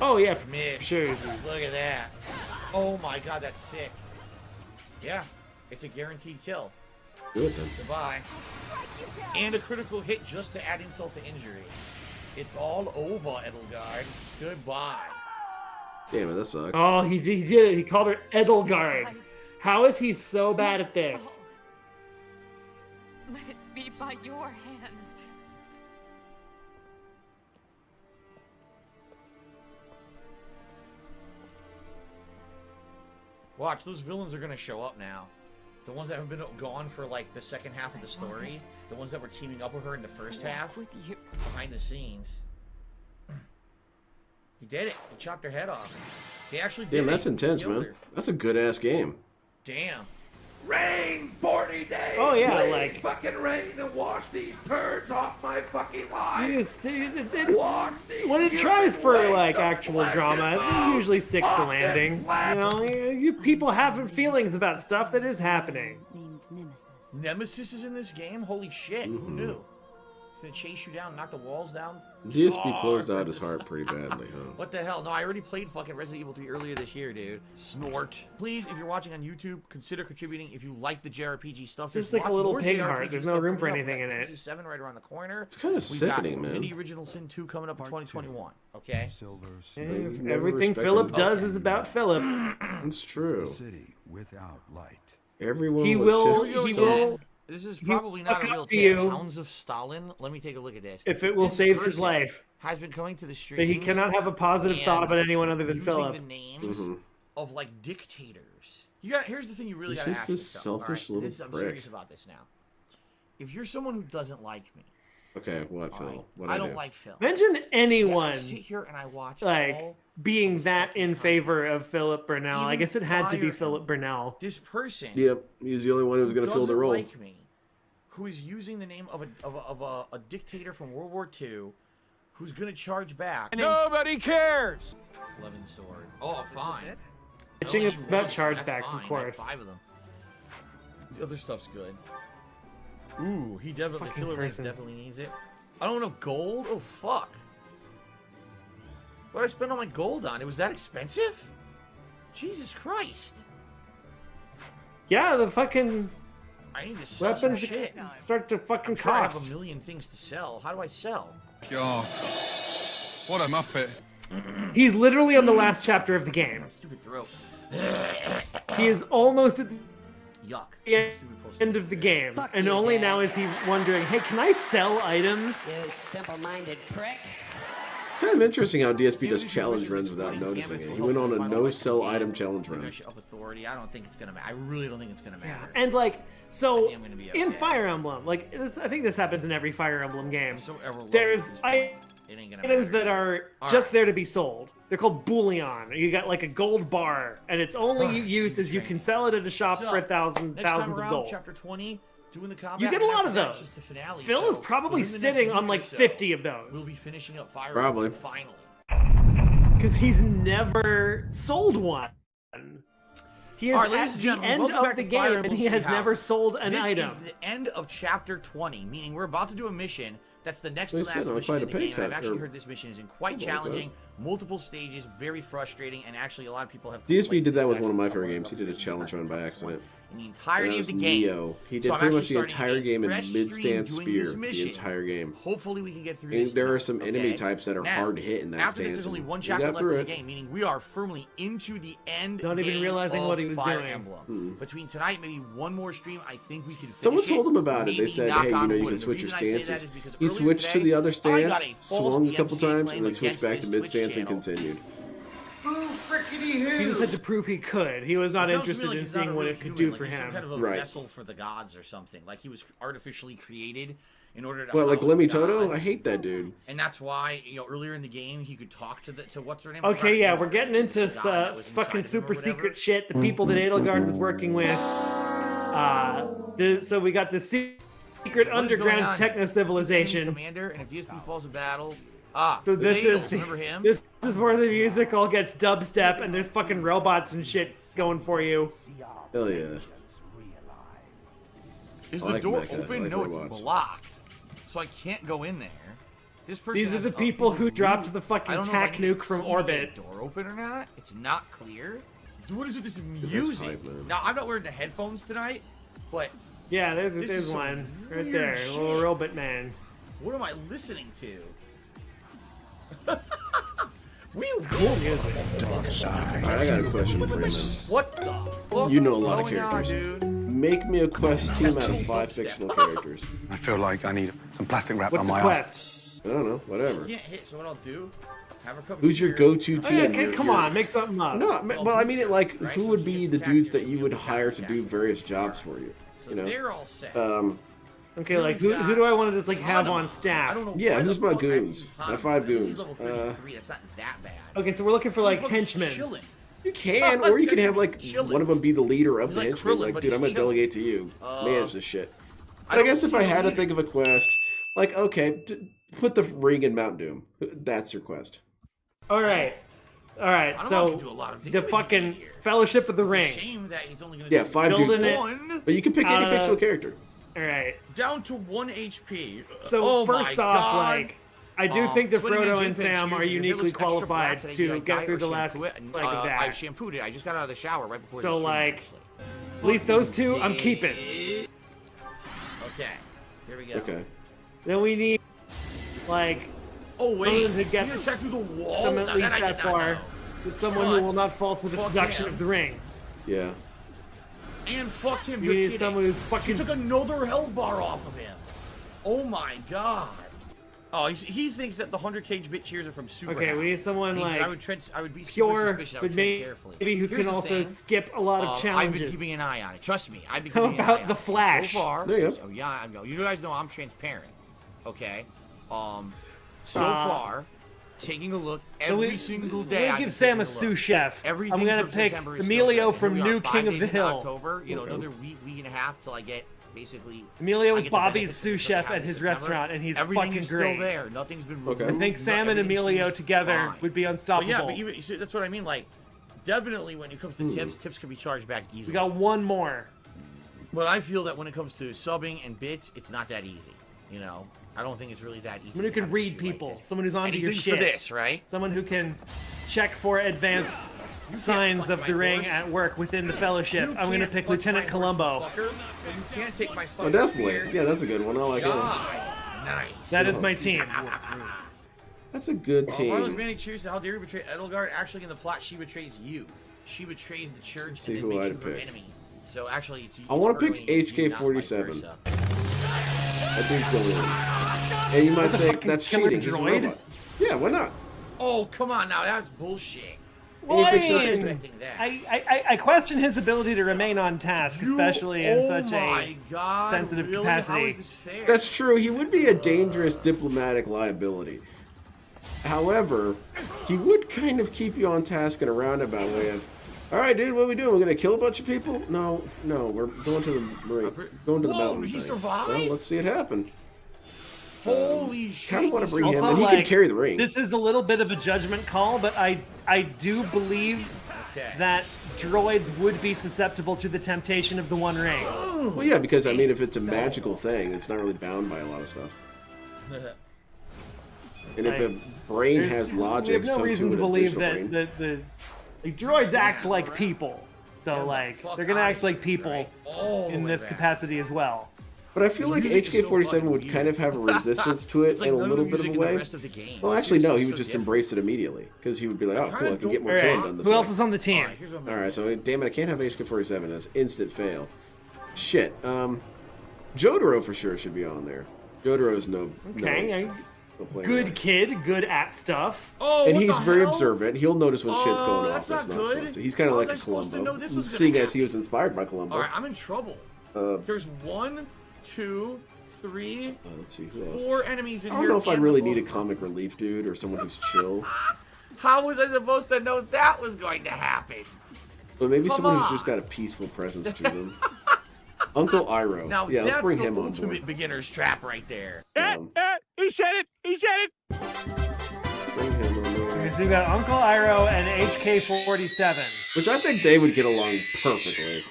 Oh yeah, for Missed. sure. Look at that. Oh my god, that's sick. Yeah, it's a guaranteed kill. Good then. Goodbye. And a critical hit just to add insult to injury. It's all over, Edelgard. Goodbye. Damn it, that sucks. Oh, he did it. He called her Edelgard. How is he so bad at this? Let it be by your hand. Watch, those villains are gonna show up now. The ones that have been gone for like the second half of the story. The ones that were teaming up with her in the first half. Behind the scenes. He did it. He chopped her head off. He actually did Damn, it. that's He intense, killed man. her. That's a good ass game. Damn. Rain 40 days. Oh, yeah, Please like- fucking rain and wash these turds off my fucking life. When it tries for like actual drama, it usually sticks the landing. You know, you people have feelings about stuff that is happening. Nemesis is in this game? Holy shit, who knew? He's gonna chase you down, knock the walls down. DSP closed out his heart pretty badly, huh? What the hell? No, I already played fucking Resident Evil 3 earlier this year, dude. Snort. Please, if you're watching on YouTube, consider contributing if you like the JRPG stuff. It's just There's like a lots little more pig JRPG heart. There's no stuff room for coming up. anything in We got it. Versus 7 right around the corner. It's kind of sickening, man. Mini Original Sin 2 coming up in 2021. Okay? Everything Philip does is about Philip. It's true. City without light. Everyone He was will. just He so- will. This is He probably not a will real up to tip. you. Hounds of Stalin. Let me take a look at this. If it will This save his person life. Has been coming to the stream. But he cannot have a positive thought about anyone other than using Philip. the names of like dictators. You got. Here's the thing you really He's got to just ask this yourself. selfish all right? little I'm prick. serious about this now. If you're someone who doesn't like me, Okay, what, Phil? right? What I do? don't like Phil. Mention Yeah, anyone I sit here and I watch like all being that in favor of Philip Burnell. I Even guess it had to be Fire Philip Burnell. this person. Yep, he's the only one who's going to fill the doesn't role. like me, who is using the name of a dictator from World War II, who's gonna charge back. Nobody cares. 11 sword. Oh, fine. Bitching about chargebacks, of course. 5 of them. The other stuff's good. Ooh, he definitely, Fucking Killer Lance person. definitely needs it. I don't know, gold? Oh, fuck. What did I spend all my gold on? It was that expensive? Jesus Christ. Yeah, the fucking I need to sell some weapons shit. start to fucking I'm sure I have cost. a million things to sell. How do I sell? God. What a muppet. He's literally on the last chapter of the game. Stupid throat. He is almost at Yuck. the end of the game, and only now is he wondering, hey, can I sell items? You simple-minded prick. Kind of interesting how DSP does challenge runs without noticing it. He went on a no-sell item challenge run. Up authority. I don't think it's gonna matter. I really don't think it's gonna matter. And like, so I'm gonna be in okay. Fire Emblem, like I think this happens in every Fire Emblem game. So ever-loving There's it ain't gonna items matter. that are All just right. there to be sold. They're called bullion. You got like a gold bar, and its only use is you can sell it at a shop So, for thousands next time of around, gold. Chapter 20, doing the combat. You get a and lot after of that, it's those. just the finale, Phil so is probably within the next sitting week on or like so, 50 of those. We'll be finishing up Fire Probably. Emblem finally. Because he's never sold one. He is All right, ladies at and the gentlemen, end welcome of back the to Fire game, Emblem and he has Three never Houses. sold an this item. This is the end of Chapter 20, meaning we're about to do a mission that's the next to They last said I'll mission fight in a the pay game. And I've cut, actually or- heard this mission is quite challenging, multiple stages, very frustrating, and actually a lot of people have. DSP did that with complained one of my it's favorite actually games. He did a challenge run by accident. in the entirety That of was the game. Neo. He did So I'm pretty much actually the starting entire a game in fresh stream mid-stance doing spear this the mission. entire game. Hopefully we can get through And this. there tonight, are some enemy okay? types that are Now, hard to hit in that after this, stance. there's only and one we chapter got left through of the it. game, meaning we are firmly into the end. Not even game realizing of what he was Fire doing. Emblem. Between tonight, maybe one more stream, I think we can. Someone finish told it. him about it. They Maybe said, knock hey, you on know, you wood. can And the switch your reason I say that stances. is because He earlier switched to today, the other I got stance, a false swung a couple BMC times, claim and then switched back to against mid-stance this and Twitch continued. He just had to prove he could. He was not It sounds to me interested like in he's not seeing a what real it could human, do like for he's him. Some kind of a Right. vessel for the gods or something. Like he was artificially created in order to. Well, like house Lemmy the Toto, gods. I hate that dude. And that's why, you know, earlier in the game he could talk to what's her name? Okay, yeah, we're getting into The god that was inside fucking of him or super whatever. secret shit. The people that Edelgard was working with. So we got the secret What is going underground on? techno civilization. Commander, and if DSP falls in battle, So this Bagels, is the, remember him? this is where the music all gets dubstep and there's fucking robots and shit going for you. Hell yeah. Is I the like door mecha, I open? like No, robots. it's blocked, so I can't go in there. This person. These are has the a people piece who of dropped loot. the fucking I don't know if I tac need nuke from to get the orbit. Door open or not? It's not clear. Dude, what is with this That's music? hype, man. Now I'm not wearing the headphones tonight, but Yeah, there's This there's is some one right weird there, shit. little robot man. what am I listening to? It's cool music. Alright, I got a question for you, man. What the fuck? You know a is lot of going on, characters. dude? Make me a quest team out of 5 fictional characters. I feel like I need some plastic wrap What's on the my quest? I don't know, whatever. Can't hit. So what I'll do? Have a couple. Who's your beers. go-to Oh, yeah, team? Your- come your- on, make something up. No, well, I mean it like, Right, who so would he be gets the attacked, dudes so that he you would gets hire to attacked. do various jobs for you? So You know? they're all set. Okay, like who do I want to just like have on staff? I don't know Yeah, why who's the my fuck I goons? use My Hanzo. 5 He's goons. level 33. That's not that bad. Okay, so we're looking for like He's henchmen. chilling. You can, or you can have like Chilling. one of them be the leader of He's the like henchmen. Krillin, Like, but dude, he's I'm gonna chilling. delegate to you. Manage this shit. I But I don't guess if see I no had to need. think of a quest, like, okay, put the ring in Mount Doom. That's your quest. All right, I don't know, I so can do a lot of things the with fucking here. Fellowship of the It's a Ring. shame that he's only gonna Yeah, do 5 dudes. Building it. one. But you can pick any Out fictional of- character. All right. Down to 1 HP. So oh first my off, God. like I do think that Splitting Frodo in and JPEG Sam shoes, are your hair uniquely looks extra black qualified today. Did to I get dye through or the last shampoo it? leg of I that. shampooed it. I just got out of the shower right before So the stream, like, actually. at least those two I'm keeping. Okay, here we go. Okay. Then we need like Oh wait, someone to get you attack through the wall. them Now at least I that did not far know. with someone who What? will not fall for the Fuck seduction him. of the ring. Yeah. And fuck him. You You're need kidding. someone who's She fucking. took another health bar off of him. Oh my God. Oh, he thinks that the 100 cage bit cheers are from Super. Okay, High. we need someone He's- like I would be super pure, suspicious. I but would tread carefully. maybe who Here's can the also thing. skip a lot of I've challenges. been keeping an eye on it. Trust me, I've been How keeping an eye about on the it. Flash? So far, There you go. so yeah, I know. You guys know I'm transparent. Okay. So Uh, far, taking a look So every single day. We're gonna I've give been Sam a taking sous look. chef. Everything I'm gonna from pick September is Emilio still good. from Here we New are, 5 King of days the into Hill. October, you know, another week and a half till I get basically. Emilio I is get the Bobby's benefits of sous the chef having at his September. restaurant, and he's Everything fucking is great. still there. Nothing's been Okay. removed. I think Sam and Everything Emilio seems together fine. would be But unstoppable. yeah, but even you see, that's what I mean. Like, definitely when it comes to tips can be charged back easily. We got one more. But I feel that when it comes to subbing and bits, it's not that easy. You know, I don't think it's really that easy. Someone who can read people. Someone who's onto your Anything shit. for this, right? Someone who can check for advanced signs of the ring at work within the Fellowship. I'm going to pick Lieutenant Columbo. You can't take my Oh, definitely. Yeah, that's a good one. I like it. Nice. That is my team. That's a good team. Marlon's Manny cheers to how dare you betray Edelgard. Actually, in the plot, she betrays you. She betrays the church See and who then I'd makes you her pick. enemy. So actually, it's I want her to winning, pick it's you, not vice HK-47. versa. That dude's going in. And you might think that's killer cheating. He's a droid? robot. Yeah, why not? Oh, come on now. That's bullshit. Well, I, fix your mean, expecting that. I question his ability to remain on task, especially in such my God, sensitive really? capacity. How is this fair? That's true. He would be a dangerous diplomatic liability. However, he would kind of keep you on task in a roundabout way of, all right, dude, what are we doing? We're gonna kill a bunch of people? No, we're going to the mountain. He thing. survived? Well, let's see it happen. Holy shit. Kind of want to bring him, Also, and he can carry the ring. This is a little bit of a judgment call, but I do believe that droids would be susceptible to the temptation of the One Ring. Well, yeah, because I mean, if it's a magical thing, it's not really bound by a lot of stuff. And if a brain has logic, we have no so reason too to an believe additional that brain. the droids act like people. So like they're gonna act like people in this capacity as well. But I feel like HK-47 would kind of have a resistance to it in a little bit of a way. Well, actually, no, he would just embrace it immediately because he would be like, "Oh, cool, I can get more killing done this way." Who else is on the team? All right, so damn it, I can't have HK-47 as instant fail. Shit, Jotaro for sure should be on there. Jotaro's no player. Good kid, good at stuff. Oh, and what he's the very hell? observant. He'll notice when shit's going off. that's That's not not good. supposed to. He's kind of How like was a I supposed to Columbo. know this was Seeing gonna as he was inspired by Columbo. All right, I'm in trouble. There's 1, 2, 3, let's see who else. 4 enemies in I here. don't know if I and really the need a book. comic relief dude or someone who's chill. How was I supposed to know that was going to happen? But maybe Come someone who's on. just got a peaceful presence to them. Uncle Iroh. Now Yeah, let's that's bring the him on board. ultimate beginner's trap right there. He said it! He said it! Bring him on board. Okay, so we got Uncle Iroh and HK-47. Which I think they would get along perfectly.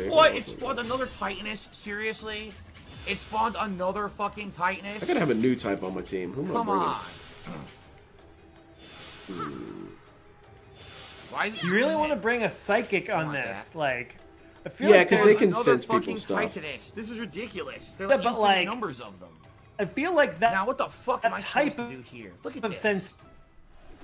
What? It spawned another Titaness? Seriously? It spawned another fucking Titaness? I gotta have a new type on my team. Who am I Come bringing? on. Why is it You really want to bring a psychic on this? Like, I feel Yeah, like 'cause there's they can another sense fucking people's stuff. Titaness. This is ridiculous. There are Yeah, like but, infinite like, numbers of them. I feel like that. Now what the fuck am I type supposed to do here? Look at of this.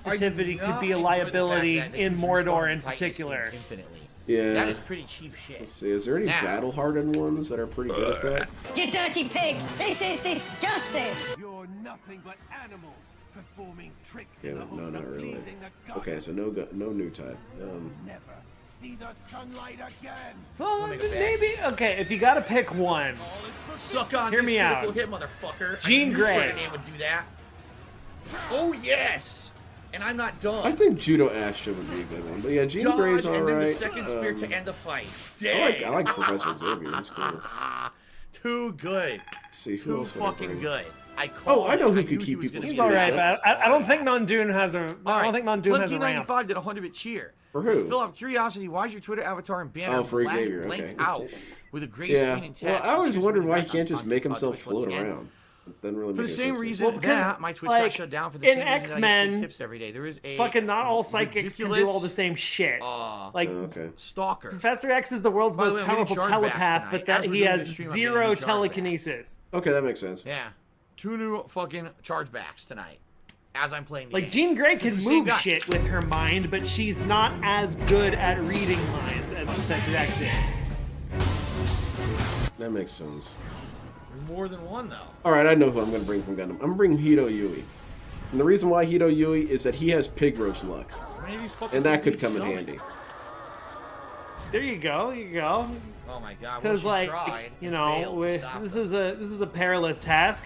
sensitivity could be a Not enjoy the liability fact that they in can Mordor respawn in Titaness particular. Infinitely. Yeah. That is pretty cheap shit. Let's see, is there any Now. battle-hardened ones that are pretty good at that? You dirty pig! This is disgusting! You're nothing but animals performing tricks Yeah, in the no, hopes not of really. pleasing the gods. Okay, so no new type. Never see the sunlight again. So maybe okay, if you got to pick one, Suck on Hear this me critical out. hit, motherfucker. Jean I knew Grey. Ferdinand would do that. Oh yes. And I'm not done. I think Judo Astra would be a good one. But yeah, Jean Dodge, Grey's and then the alright. second spear to end the fight. I Dang. like Professor Xavier. He's cool. Too good. Let's see, who Too else would I fucking bring? good. I Oh, I know who knew could he keep was people gonna he's be all scared. right. But I don't think Nondoon has a. I don't think Nondoon has a ramp. Blinky95 did a 100-bit cheer. For who? Fill out curiosity. Why is your Twitter avatar and banner Oh, for blank, Xavier, blanked okay. out with a gray Yeah. screen and text? Well, I always Choose wondered one why he back can't on just make himself Twitch once float again. around. It doesn't really For the make same sense. reason Well, because, that my Twitch like, got shut down for the in same reason that I get X-Men, tips every day. There is a Fucking not all psychics can do ridiculous, all the same shit. Like stalker. Professor X is the world's By the most way, I'm getting powerful chargebacks telepath, tonight. but that As we're he doing has this stream, I'm zero getting chargebacks. telekinesis. Okay, that makes sense. Yeah. 2 new fucking chargebacks tonight. As I'm playing the Like game. Jean Grey It's can the same move guy. shit with her mind, but she's not as good at reading minds as Professor X is. That makes sense. More than one though. All right, I know who I'm going to bring from Gundam. I'm going to bring Hito Yui. And the reason why Hito Yui is that he has pig roach luck. And that could come in handy. There you go. You go. Oh my god. Because Well, she like tried you and know, failed to with, stop this her. is a perilous task.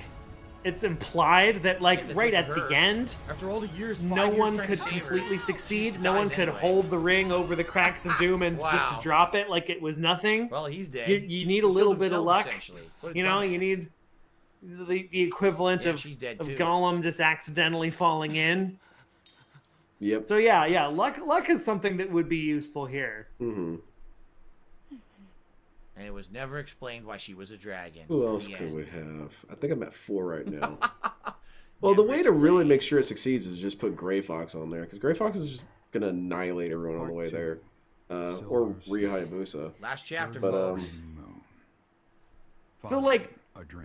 it's implied that like right at the end, after all the years, no one could completely succeed. No one could hold the ring over the cracks of doom and just drop it like it was nothing. Well, he's dead. You need a little bit of luck. You know, you need the equivalent of Gollum just accidentally falling in. Yep. So yeah, luck is something that would be useful here. Mm-hmm. And it was never explained why she was a dragon. Who else could we have? I think I'm at 4 right now. Well, the way to really make sure it succeeds is just put Gray Fox on there, because Gray Fox is just gonna annihilate everyone on the way there, or Ryu Hayabusa. Last chapter, but so like.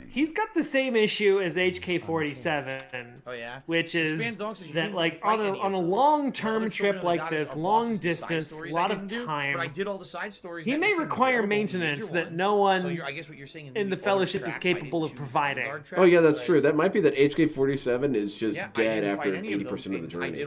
He's got the same issue as HK-47. Oh yeah. Which is that like on a long-term trip like this, long distance, a lot of time. But I did all the side stories. He may require maintenance that no one I guess what you're saying in the Fellowship is capable of providing. Oh yeah, that's true. That might be that HK-47 is just dead after 80% of the journey.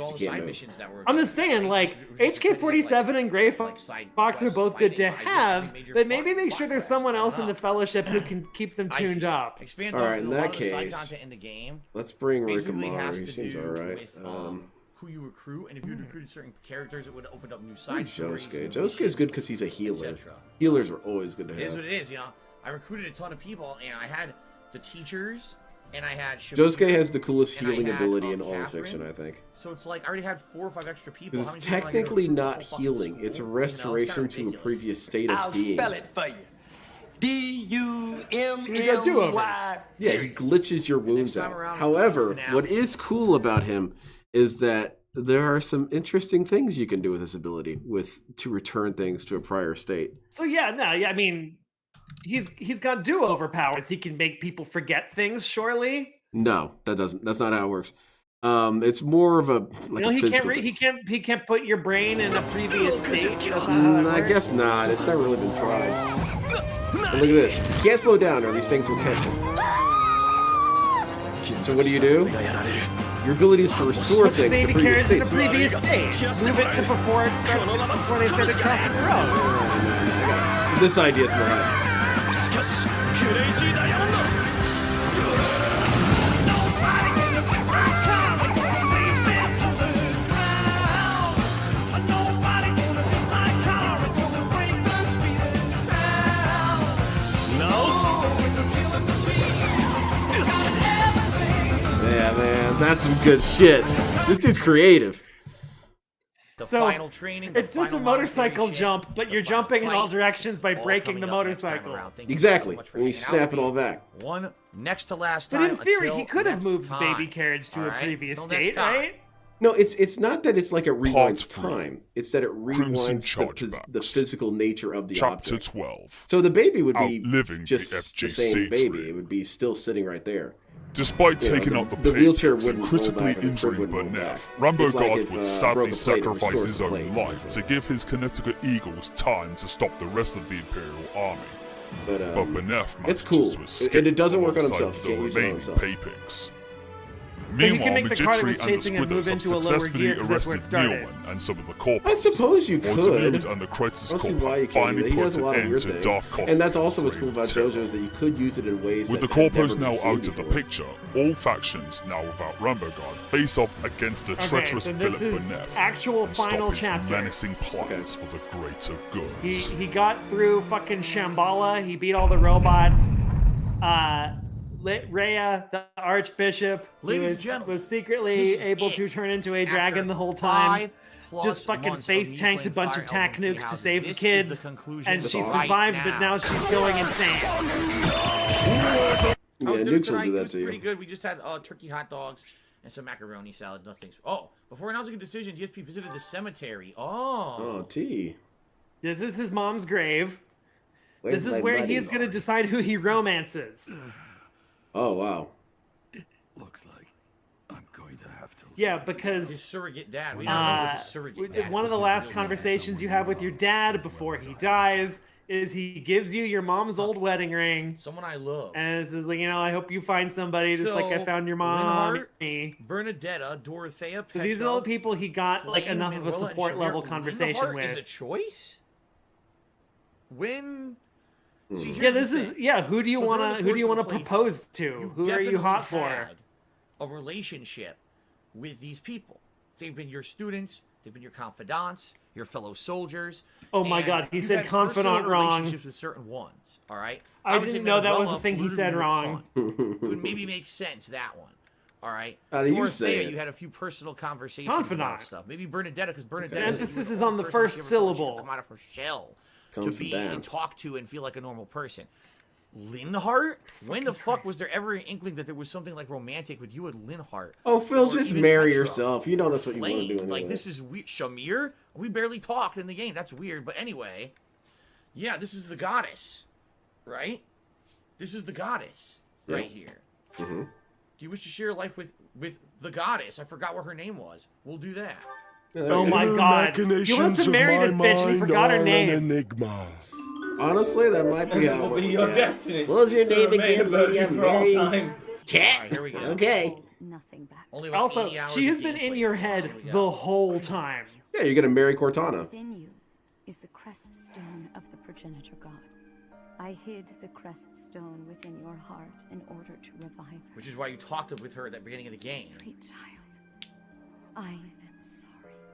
I'm just saying, like HK-47 and Gray Fox are both good to have, but maybe make sure there's someone else in the Fellowship who can keep them tuned up. Expand all right, in that case, in the game, let's bring Rikamaru. He seems all right. With, who you recruit, and if you recruited certain characters, it would open up new side stories. Josuke is good because he's a healer. Healers are always good to have. It is what it is, you know. I recruited a ton of people, and I had the teachers, and I had Josuke has the coolest healing ability in all of fiction, I think. So it's like I already had 4 or 5 extra people. It's technically not healing; it's a restoration to a previous state of being. I'll spell it for you. D-U-M-M-Y. Yeah, he glitches your wounds out. However, what is cool about him is that there are some interesting things you can do with this ability to return things to a prior state. So I mean, he's got do-over powers. He can make people forget things, surely. No, that's not how it works. It's more of a he can't put your brain in a previous state. I guess not. It's not really been tried. But look at this. You can't slow down or these things will catch him. So what do? Your ability is to restore things to previous states. Move it to before they started crossing the road. This idea is behind. Yeah, man, that's some good shit. This dude's creative. Final training. It's just a motorcycle jump, but you're jumping in all directions by breaking the motorcycle. Exactly. And you snap it all back. One next to last time. But in theory, he could have moved the baby carriage to a previous state, right? No, it's not that it's like it rewinds time. It's that it rewinds the physical nature of the Chapter object. 12. So the baby would be Outliving just the same baby. It would be still sitting right there. Despite taking out the wheelchair Paychecks and critically injuring Burnett, Rambo God would sadly sacrifice his own life to give his Connecticut Eagles time to stop the rest of the Imperial Army. But Burnett it's cool. To escape And it doesn't work on alongside himself. He can't use it on remaining himself. Paypigs. But you can Meanwhile, make the car that was Magitri and the chasing him move Squidders have into a lower successfully gear 'cause that's where it arrested started. Neilman and some of the corpses. I suppose you While could. Damude and the Crisis I don't see Corp why you have can't do finally that. He put does a an lot of end weird to things. Darth Cosmic And that's also what's cool reign about terror. JoJo is that you could use it in ways With the that have never corpos been now seen out of the before. picture, all factions, now without Rambo God, face off against the treacherous so Philip this is Burnett actual and final stop his chapter. menacing plans for the greater good. He got through fucking Shambhala. He beat all the robots. Rhea, the Archbishop, was secretly able to turn into a dragon the whole time. Just fucking face tanked a bunch of tac nukes to save the kids, and she survived, but now she's going insane. Yeah, nukes will do that to Pretty you. good. We just had turkey hot dogs and some macaroni salad. Nothing. Oh, before announcing a decision, DSP visited the cemetery. Oh, T. This is his mom's grave. Where's This is my where buddy? he's going to decide who he romances. Oh, wow. Looks like I'm going to have to. Yeah, because his surrogate dad. We don't know his surrogate dad. one of the last conversations you have with your dad before he dies is he gives you your mom's old wedding ring. Someone I love. And it says, like, you know, I hope you find somebody just like I found your mom. Linhart, Bernadetta, Dorothea, So these are all the people he got like Flame, enough of a Manuela, and support Shamir. level conversation Linhart with. is a choice? When See, Yeah, here's this the is thing. who do you So during want the to course of the propose to? you've Who are you definitely hot for? had a relationship with these people. They've been your students. They've been your confidants, your fellow soldiers. Oh my and God, he you've said had confidant personal wrong. relationships with certain ones. All right. I would say didn't know that was Manuela the thing he flew said to wrong. It would maybe make sense, that one. All right. How do you Dorothea, say it? you had a few personal conversations Confidant. about stuff. Maybe Bernadetta, because Bernadetta. The emphasis is on the first syllable. Come out of her shell to be and Confidant. talk to and feel like a normal person. Linhart? When the fuck was there ever an inkling that there was something like romantic with you and Linhart? Oh, Phil, Or just even marry Petra, yourself. You know that's what you want to Flame? do anyway. Like, this is weird. Shamir? We barely talked in the game. That's weird. But anyway, yeah, this is the goddess, right? This is the goddess right here. Mm-hmm. Do you wish to share your life with the goddess? I forgot what her name was. We'll do that. Yeah, Oh my God! You want to marry this bitch and you forgot her name. Enigma. Honestly, that might be how it will be would your go. destiny. What was your to name remain again, lady? virgin I'm for all married. time. Cat. Alright, here we go. Okay. Nothing back. Only about Also, 80 hours she has of been in gameplay. your head Here we go. the whole time. Yeah, you're gonna marry Cortana. Within you is the crest stone of the progenitor god. I hid the crest stone within your heart in order to revive her. Which is why you talked with her at the beginning of the game. Sweet child, I am sorry.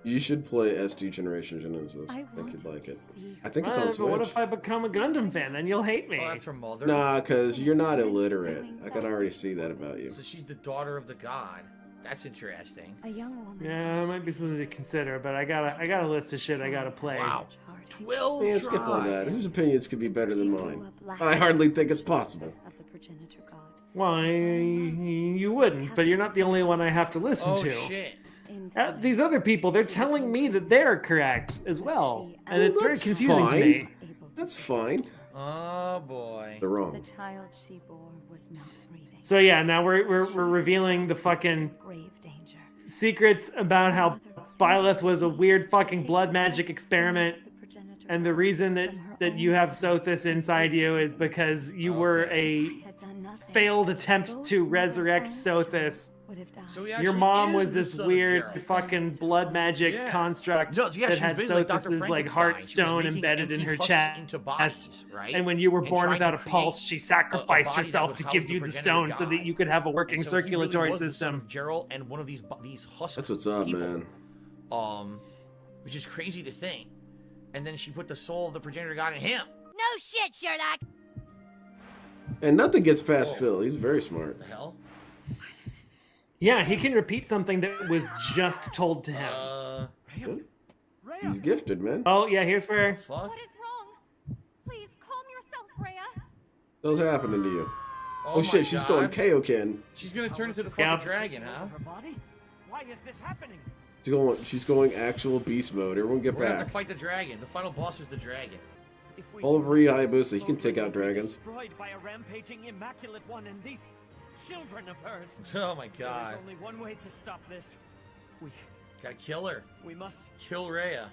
You should play SD Generation Genesis. I think you'd like it. I think it's on But what Switch. if I become a Gundam fan? Then you'll hate me. Oh, that's her mother. Nah, because you're not illiterate. I can already see that about you. So she's the daughter of the god. That's interesting. A young woman. Yeah, it might be something to consider, but I got a list of shit I gotta play. Wow. 12 Yeah, skip on that. tries. Whose opinions could be better than mine? I hardly think it's possible. Of the progenitor god. Well, you wouldn't, but you're not the only one I have to listen Oh to. shit. These other people, they're telling me that they're correct as well, and it's very That's confusing to fine. me. That's fine. Oh boy. They're The wrong. child she bore was not breathing. So yeah, now we're revealing the fucking Grave danger. secrets about how Byleth was a weird fucking blood magic experiment, and the reason that you have Sothis inside you is because you were a failed attempt to resurrect Sothis. So he Your actually mom is was the this son of weird Geralt. fucking blood magic Yeah. construct No, yeah, that she was had basically like Dr. Sothis' like Frankenstein. heart She was stone making embedded in empty her husks chest. into bodies, right? And when you were And born trying without to a pulse, create she sacrificed body that herself would to house give the you the progenitor stone so god. that you could have a working And so he really circulatory was the son system. of Geralt and one of these husks. That's what's up, people. man. Which is crazy to think. And then she put the soul of the progenitor god in him. No shit, Sherlock. And nothing gets past Phil. He's very smart. What the hell? Yeah, he can repeat something that was just told to him. He's gifted, man. Oh yeah, here's where. Fuck. What is wrong? Please calm yourself, Freya. What's happening to you? Oh, my shit, she's going God. Kaioken. She's gonna turn into the fucking dragon, huh? Her body? Why is this happening? She's going actual beast mode. Everyone get We're gonna have back. to fight the dragon. The final boss is the dragon. Wolverine Hayabusa, he can take out dragons. Destroyed by a rampaging immaculate one and these children of hers. Oh my There is god. only one way to stop this. We Gotta kill her. we must Kill Rhea.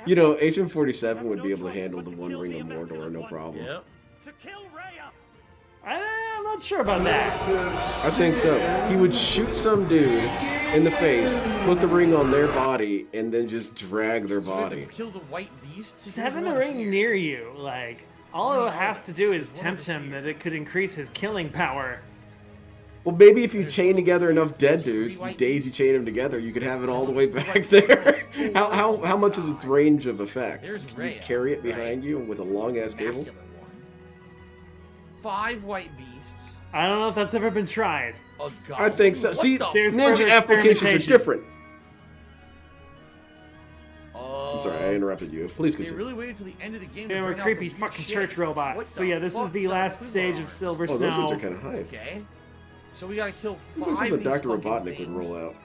You know, Agent 47 would be able to handle the One Ring of Mordor, no problem. Yep. to kill Rhea. I'm not sure about that. I think so. He would shoot some dude in the face, put the ring on their body, and then just drag their So we have to body. kill the white beasts. Just having the ring near you, like, all it has to do is tempt him that it could increase his killing power. Well, maybe if you chain together enough dead dudes, you daisy chain them together, you could have it all the way back there. How much is its range of effect? There's Can you Rhea, carry it behind you with a long ass cable? Immaculate one. 5 white beasts. I don't know if that's ever been tried. A god. I think so. What See, the There's ninja further applications are experimentation. different. I'm sorry, I interrupted you. Please They continue. really waited till the end of the game. They to were bring out creepy the weird fucking shit. church robots. What So the yeah, this is fuck? the last Those stage are of Silver Oh, those Snow. ones are kind of hype. Okay. So we gotta kill 5 This looks like of what these Dr. fucking Robotnik things. would roll out.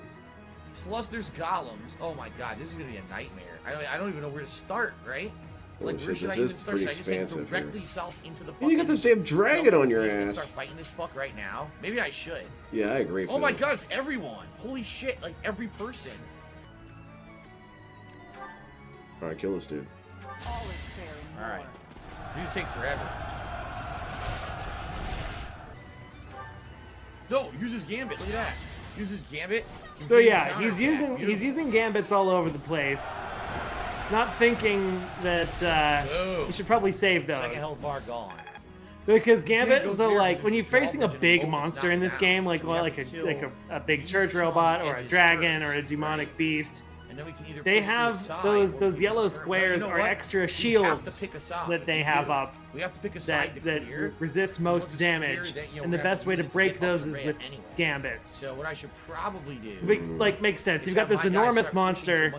Plus there's golems. Oh my god, this is gonna be a nightmare. I don't even know where to start, right? Holy Like, shit, where should this I is even start? pretty Should I just head expansive here. directly south into the And fucking... you got this damn dragon on your beast and ass. start fighting this fuck right now? Maybe I should. Yeah, I agree. Oh my Phil. god, it's everyone! Holy shit, like every person. Alright, kill this dude. All is fair in war. Alright. These take forever. No, use his gambit. Look at that. Use his gambit. So yeah, he's using gambits all over the place. not thinking that you should probably save those. Second health bar gone. Because Gambit, so like when you're facing a big monster in this game, like a big church robot or a dragon or a demonic beast, they have those yellow squares are extra shields that they have up that resist most damage, and the best way to break those is with Gambits. So what I should probably do, makes sense. You've got this enormous monster.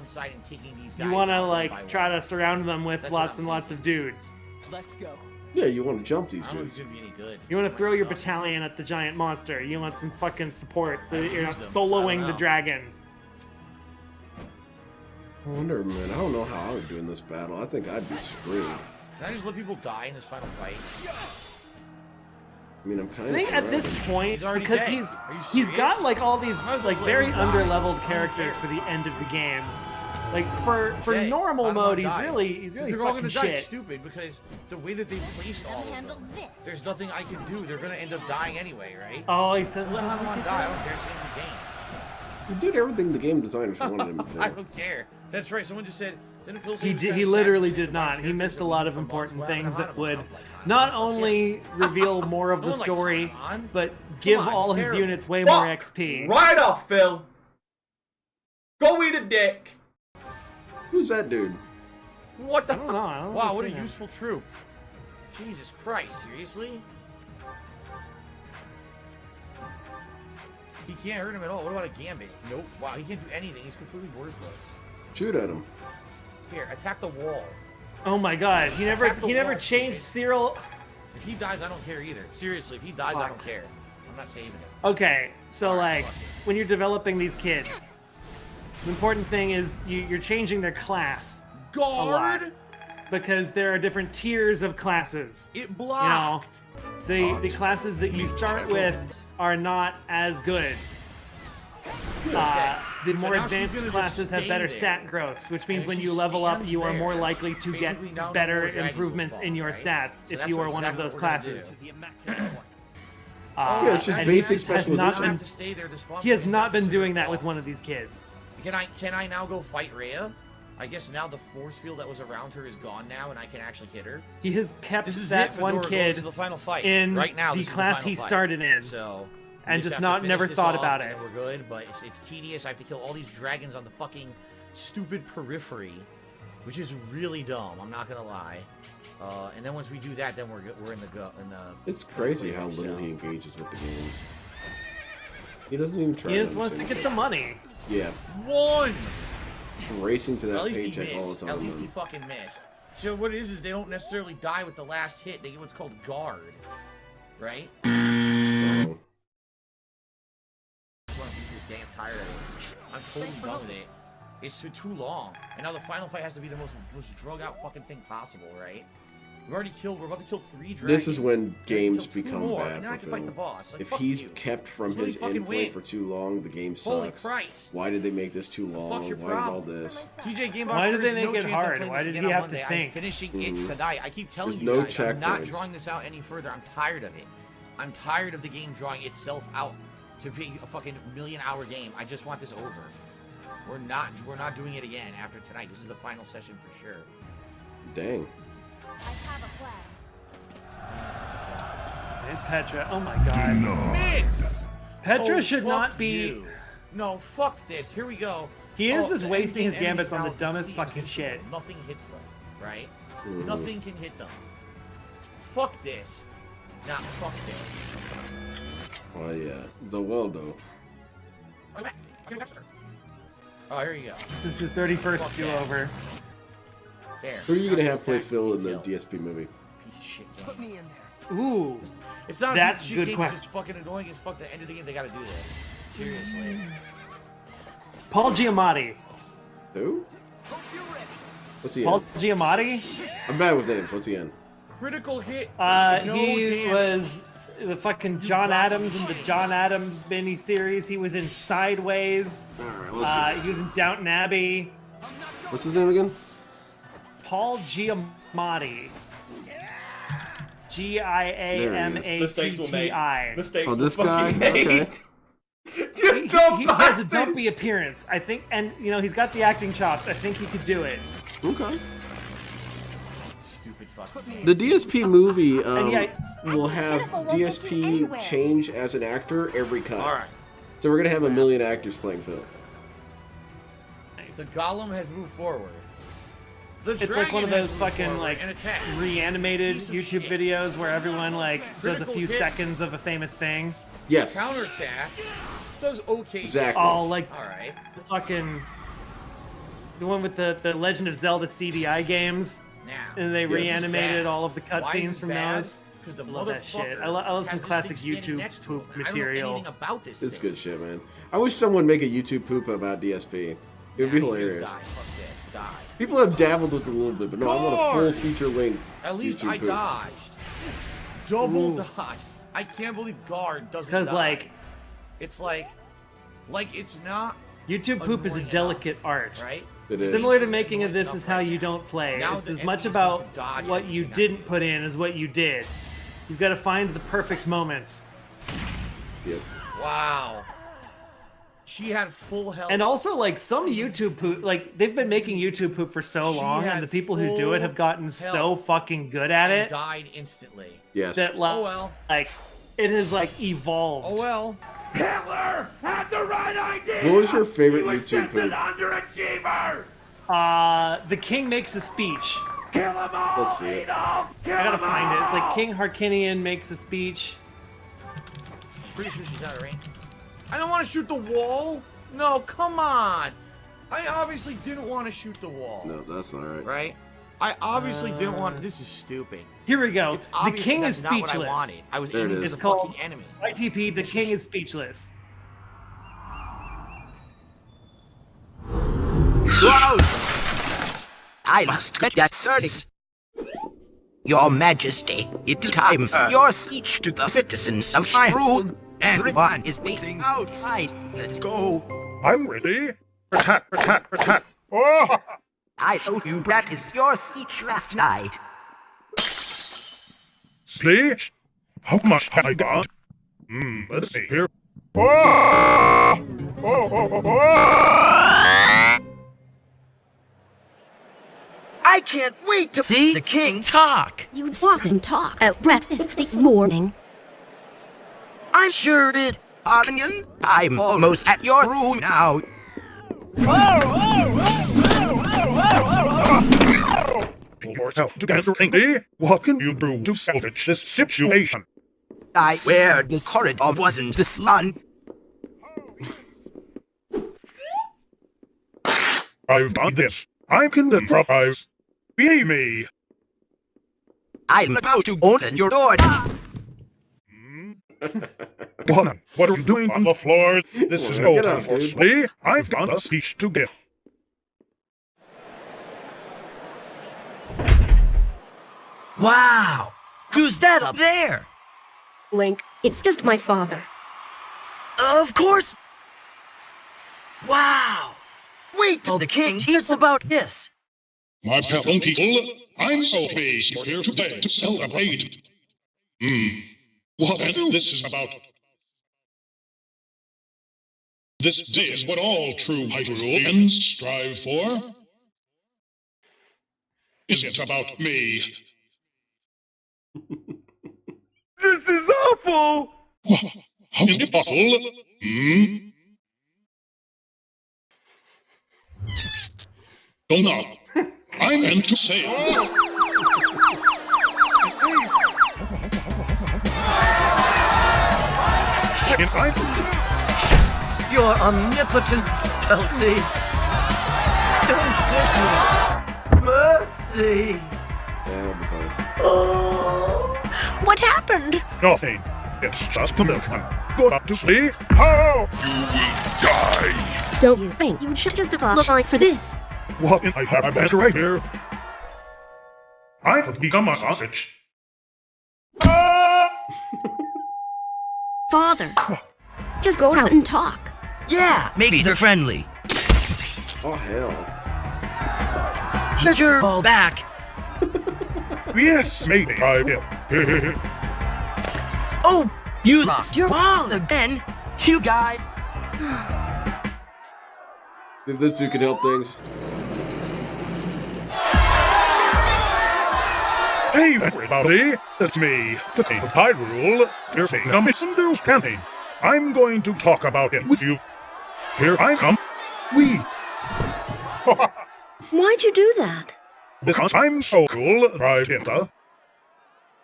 You want to like try to surround them with lots and lots of dudes. Let's go. Yeah, you want to jump these I don't know dudes. if it's gonna be any good. You want to throw your battalion at the giant monster. You want some fucking support so that you're not soloing the dragon. I wonder, man. I don't know how I would do in this battle. I think I'd be screwed. Can I just let people die in this final fight? I mean, I'm kind of. I think at this point, because he's got like all these like very underleveled characters for the end of the game. Like for normal mode, he's really They're all fucking gonna die shit. stupid because the way that they placed all of them, there's nothing I can do. They're gonna end up dying anyway, right? Oh, he said let them on die. I don't care. It's the end of the game. You did everything the game designers wanted him to do. I don't care. That's right. Someone just said. Didn't Phil say He was did. gonna He sacrifice literally did the not. He characters missed a that lot we of for important months? things Well, that would not only reveal more of the story, but give all his units way more XP. Right off, Phil. Go eat a dick. Who's that dude? What the? I don't know. I don't Wow, what a see him. useful troop. Jesus Christ, seriously? He can't hurt him at all. What about a Gambit? Nope. Wow, he can't do anything. He's completely worthless. Shoot at him. Here, attack the wall. Oh my God! He never Attack the wall, changed stupid. Cyril. If he dies, I don't care either. Seriously, if he dies, I don't care. I'm not saving him. Okay, so like when you're developing these kids, the important thing is you're changing their class a lot Guard? because there are different tiers of classes. It blocked. You know, the classes that you start with are not as good. The So more now she's advanced gonna just classes have stay better there. stat growths, which means And when she you level up, stands you are there. more likely to get Basically, now better more dragons will improvements spawn, in your right? stats So if that's you are what's one of exactly those what we're gonna classes. do. The immaculate one. Yeah, it's just and basic he has not specialization. been- Have to stay there. The spawn He has point not is been not doing super that with tall. one of these kids. Can I now go fight Rhea? I guess now the force field that was around her is gone now, and I can actually hit her. He has kept This is that it, one Fedora. kid This is the final fight. in Right now, the this is class final he fight. started in. So and we just have to not finish never this thought off, about and it. then we're good, but it's tedious. I have to kill all these dragons on the fucking stupid periphery, which is really dumb. I'm not gonna lie. And then once we do that, then we're in the. It's crazy how little he engages with the games. He doesn't even try. He to just wants to understand get the money. Yeah. One. Racing to At that least he paycheck all the missed. time. At least he man. fucking missed. So what it is they don't necessarily die with the last hit. They get what's called guard, right? Oh. I want to beat this game. I'm tired of it. I'm totally done with it. It's too long. And now the final fight has to be the most drug out fucking thing possible, right? We're about to kill 3 dragons. This is when We have to games kill 2 become more, bad and then I for can fight the Phil. boss. Like, If fuck he's you. kept from Just let me his fucking endpoint win. for too long, the game sucks. Holy Christ. Why did they make this too long? Fuck's your Why did all problem? this? TJ Gamebox, Why did there's they make no it chance I'm hard? playing Why this did again he on have to Monday. think? I'm finishing Mhm. it tonight. I keep telling There's you no guys, I'm not checkpoints. drawing this out any further. I'm tired of it. I'm tired of the game drawing itself out to be a fucking million-hour game. I just want this over. We're not doing it again after tonight. This is the final session for sure. Dang. It's Petra. Oh my God. Miss! Petra Oh, should fuck not be. you. No, fuck this. Here we go. He is just the wasting his enemies gambits on the now dumbest completely fucking shit. invincible. Nothing hits them, right? Mhm. Nothing can hit them. Fuck this. Nah, fuck this. Oh yeah, Zawaldo. Oh, here you go. This is his 31st Fuck do-over. There. Who are you gonna Now have play attack, Phil in the kill. DSP movie? Piece of shit game. Put me in there. Ooh. It's not That's a piece of shit good game, question. It's just fucking annoying as fuck. The end of the game, they gotta do this. Seriously. Paul Giamatti. Who? What's he Paul in? Giamatti? I'm bad with names. What's he in? Critical hit. No He damage. was the fucking John Adams in the John Adams miniseries. He was in Sideways. Alright, let's see. He was in Downton Abbey. What's his name again? Paul Giamatti. Giamatti. Mistakes will make. Mistakes Oh, this will guy? fucking Okay. hate. he has a dumpy appearance, I think, and you know he's got the acting chops. I think he could do it. Okay. Stupid fucking. The DSP movie yeah, will have DSP change as an actor every cut. All right. So we're gonna have 1 million actors playing Phil. The golem has moved forward. It's like one of those fucking like reanimated YouTube videos where everyone like does a few seconds of a famous thing. Yes. Counterattack does okay. Exactly. Oh, like all right. The fucking the one with the Legend of Zelda CDI games. Now, and they reanimated all of the cutscenes from those. Because the I love that shit. I love some classic YouTube poop material. About this it's good shit, man. I wish someone would make a YouTube poop about DSP. It would be hilarious. Die. People have dabbled with it a little bit, but no, I want a full feature-length. At least YouTube I poop. dodged. Double dodge. I can't believe guard doesn't. Because like, it's like it's not. YouTube poop is a delicate art, right? It is. Similar to making of this is how you don't play. Now It's as much about what you didn't put in as what you did. You've got to find the perfect moments. Yep. Wow. She had full health. And also, like, some YouTube poop, like, they've been making YouTube poop for so long, and the people who do it have gotten so fucking good at it. Died instantly. Yes. That, like, it has, like, evolved. Oh, well. Hitler had the right idea! What was your favorite He was YouTube just an poop? underachiever! The King makes a speech. Kill them all! Let's see it. I gotta find it. It's like King Harkinian makes a speech. Pretty sure she's out of range. I don't want to shoot the wall. No, come on. I obviously didn't want to shoot the wall. No, that's not right. Right? I obviously didn't want. This is stupid. Here we go. It's The King is that's not speechless. what I wanted. I was There it aiming is. for It's the called fucking enemy. ITP. The King is speechless. Whoa! I must get that service. Your Majesty, it's time for your speech to the citizens of Hyrule. Everyone is waiting outside. Let's go. I'm ready. Attack, attack, attack. Oh! I told you that is your speech last night. Speech? How much have I got? Let's see here. Oh! I can't wait to see the king talk. You walk and talk at breakfast this morning. I sure did. Onion, I'm almost at your room now. Pull yourself together, Inky. What can you do to salvage this situation? I swear this corridor wasn't this long. I've done this. I can improvise. Be me. I'm about to open your door. Woman, what are you doing on the floor? This is no Get time up, for dude. sleep. I've got a speech to give. Wow! Who's that up there? Link, it's just my father. Of course! Wow! Wait till the king hears about this! My fellow people, I'm so pleased you're here today to celebrate. Whatever this is about. This day is what all true Hyruleans strive for. Is it about me? This is awful! How is it awful? Don't know. I meant to say. Your omnipotence help me. Don't hit me. Mercy. Yeah, it'll be fine. Oh, what happened? Nothing. It's just a milkman. Go back to sleep. How? You will die. Don't you think you should just apologize for this? What if I have a bed right here? I could become a sausage. Father, just go out and talk. Yeah, maybe they're friendly. Oh, hell. Here's your ball back. Yes, maybe I will. Oh, you lost your ball again. You guys, If this dude can help things. Hey everybody, it's me, the King of Hyrule. There's a misunderstanding. I'm going to talk about it with you. Here I come. We. Why'd you do that? Because I'm so cool, right, Hinta?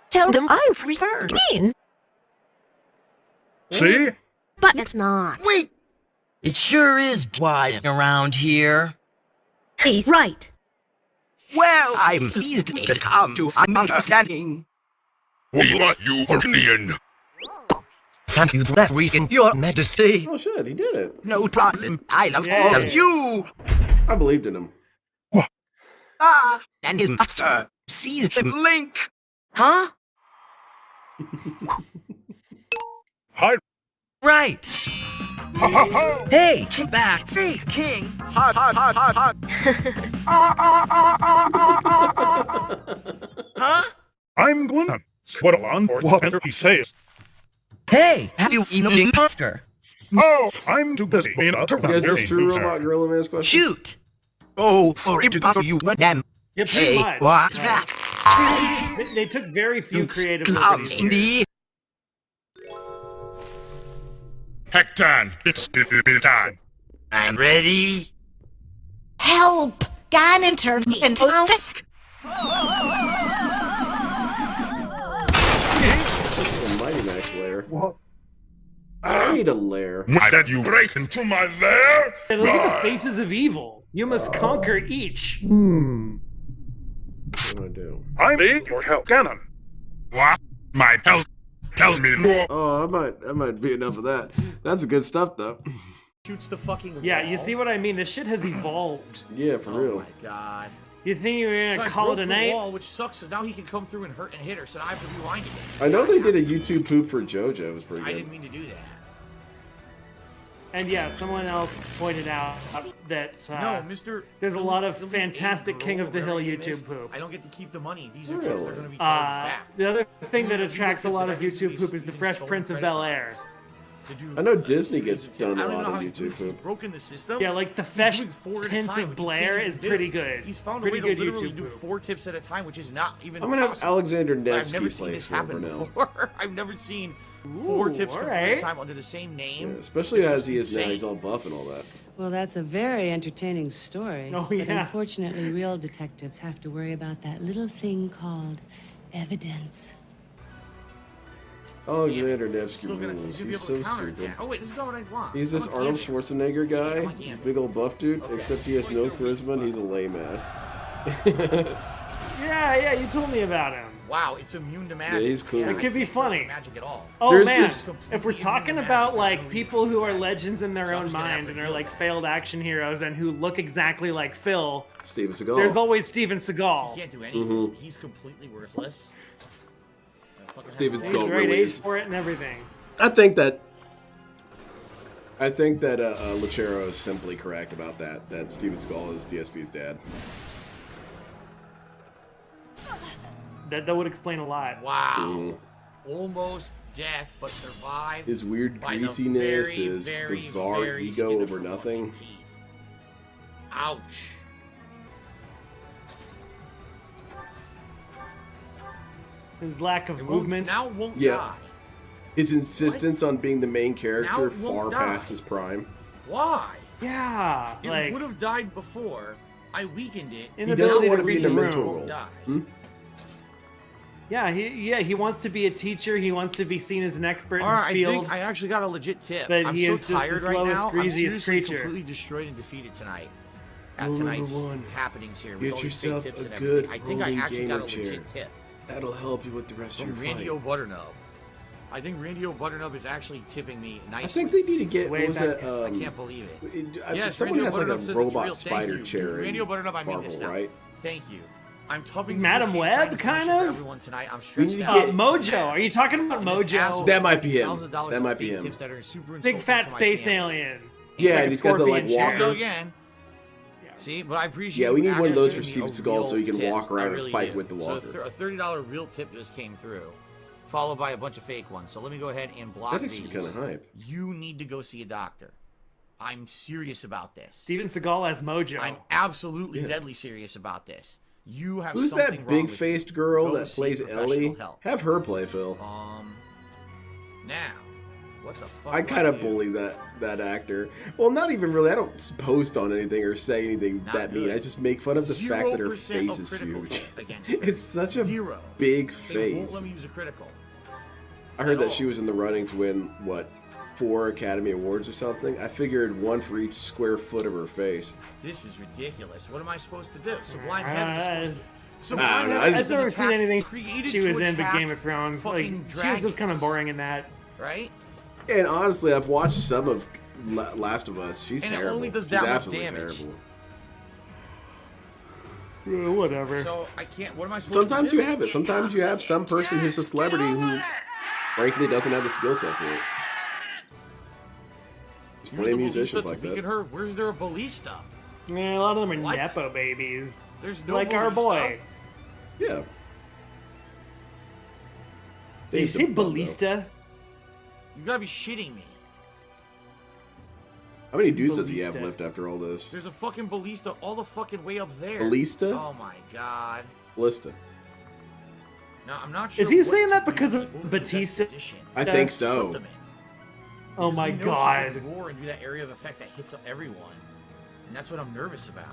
Tell them I prefer green. See? But it's not. Wait! It sure is dry around here. He's right. Well, I'm pleased to come to an understanding. We let you, Arlene. Thank you for everything, Your Majesty. Oh shit, he did it. No problem. I love all of you. I believed in him. Ah, and his master seized him. Link. Huh? Hi. Right. Hey, kick back, fake king. Hug, hug, hug, hug, hug. Huh? I'm gonna sweat on for whatever he says. Hey, have you seen the imposter? Oh, I'm too busy being a turtle. Is this true Robot Gorilla Man's question? Shoot. Oh, sorry to bother you, madam. Yeah, pretty Hey, much. what's Right. that? They took very few You creative clumsy. liberties. Hectan, it's time. I'm ready. Help! Ganon turned me into a disc. Mighty Max lair. What? I need a lair. Why did you break into my lair? Hey, those are the faces of evil. You must conquer each. What do I do? I need your help, Ganon. What? My help? Tell me more. Oh, I might be enough of that. That's the good stuff, though. Shoots the fucking wall. Yeah, you see what I mean? This shit has evolved. Yeah, for real. Oh my god. You think you were So gonna I call it broke a the night? wall, which sucks, because now he can come through and hurt and hit her, so now I have to rewind again. I know they did a YouTube poop for JoJo. It was pretty I good. didn't mean to do that. And yeah, someone else pointed out that No, Mr. there's a lot of Delete fantastic Aiden, King of the Hill whatever his name is. YouTube poop. I don't get to keep the money. These are Really? tips that are going to be charged back. The other thing that You attracts a get lot of tips that YouTube poop is the being Fresh stolen Prince of credit Bel-Air. cards to do, I know Disney gets tips. done I a don't lot know of how he's YouTube poop. broken the system. Yeah, like the He's Fresh doing 4 at a Prince time, of which you Blair can't is even pretty do. good. He's found Pretty a way good to literally YouTube do poop. 4 tips at a time, which is not even I'm gonna have possible. Alexander I've Nevsky never seen play this for happen Brunel. before. I've never seen 4 tips all complete at a right. time under the same name. Yeah, especially It's as just he is now. insane. He's all buff and all that. Well, that's a very entertaining story. Oh, But yeah. unfortunately, real detectives have to worry about that little thing called evidence. Alexander Nevsky Still gonna, rules. he's gonna be He's able so to counter stupid. attack. Oh wait, this is not what I want. He's I this want Arnold Gambit. Schwarzenegger guy. I want This Gambit. big old buff dude. Okay. Except he has no charisma and he's a lame ass. Yeah, you told me about him. Wow, it's immune to magic. Yeah, he's cool. It could be funny. Magic at all. Oh There's man, this- if we're talking about like people who are legends in their own mind and are like failed action heroes and who look exactly like Phil, Steven Seagal. there's always Steven Seagal. He can't do anything. Mhm. He's completely worthless. Steven He's Seagal right really age is. for it and everything. I think that Lucero is simply correct about that. That Steven Seagal is DSP's dad. That would explain a lot. Wow. Almost death, but survived. His weird by the greasiness, very, his very, bizarre very ego skin of over her nothing. fucking teeth. Ouch. His lack of It won't- movement. Now won't Yeah. die. His insistence on being the main Now character it won't far die. past his prime. Why? Yeah, It like would have died before. I weakened it. He doesn't inability want to to be read in a the mentor room. role. Die. Hmm? Yeah, he wants to be a teacher. He wants to be seen as an expert All in right, his field. I think I actually got a legit tip. But I'm he so is just the tired right slowest, now. I'm greasiest seriously creature. completely destroyed and defeated tonight. At Rule number tonight's one, happenings here. With Get all these fake yourself tips a and good everything. I think I rolling actually got a gamer chair. legit tip. That'll help you with the rest From of your Randy fight. O'Butternub. I think Randy O'Butternub is actually tipping me nicely. I think they need to get Sway what was back. that? I can't believe it. Yes, someone Randy has like a O'Butternub says it's robot real. Thank spider you. chair. Randy in O'Butternub, I mean Marvel, this now. right? Thank you. I'm toughing Madam Web, kind of? everyone tonight. I'm We need stretched to out. get- Mojo. Are you talking about Mojo? That might be him. $1,000 That might of be fake him. tips that are super Big insulting fat to my space family. alien. Yeah, Like and a he's got the like scorpion chair. I'll go walker. again. See, but I appreciate. Yeah, we need you one of those for actually Steven giving me Seagal a so he can real walk tip. around I and really fight do. with the So walker. a $30 real tip just came through, followed by a bunch of fake ones. So let me go ahead and block That these. actually kind of hype. You need to go see a doctor. I'm serious about this. Steven Seagal as Mojo. I'm absolutely deadly serious about this. You have Who's something that wrong big-faced girl Go that see plays professional Ellie? help. Have her play Phil. Now, what the fuck? I do kind of do? bully that actor. Well, not even really. I don't post on anything or say anything Not that mean. good. I just make fun of the fact that her 0% face of is critical huge. hit against her. It's such a Zero. big They won't face. let me use a critical. I heard at that all. she was in the running to win, what, 4 Academy Awards or something? I figured 1 for each square foot of her face. This is ridiculous. What am I supposed to do? Sublime Heaven is supposed to... I Sublime don't know, Heaven I is I've never an seen attack anything created she to was in but attack Game of Thrones. Like, fucking she was just kind of dragons, boring in that. Right? And honestly, I've watched some of Last of Us. She's And it terrible. only does She's that much absolutely damage. terrible. Whatever. So I can't... What am I supposed Sometimes to do? you have it. Sometimes you have some person who's a celebrity who, frankly, doesn't have the skill set for it. There's You're plenty of the musicians ballista like to weaken that. her. Where's there a ballista? Yeah, a lot of them are What? Nepo babies. There's no like our ballista. boy. Yeah. Did you say ballista? You gotta be shitting me. How many dudes does he have Ballista. left after all this? There's a fucking ballista all the fucking way up there. Ballista? Oh my god. Ballista. Now I'm not sure. Is he what saying to that do because to of move the best Batista? position. I Yeah. think Put so. them in. Oh my We know she god. can roar and do that area of effect that hits everyone, and that's what I'm nervous about.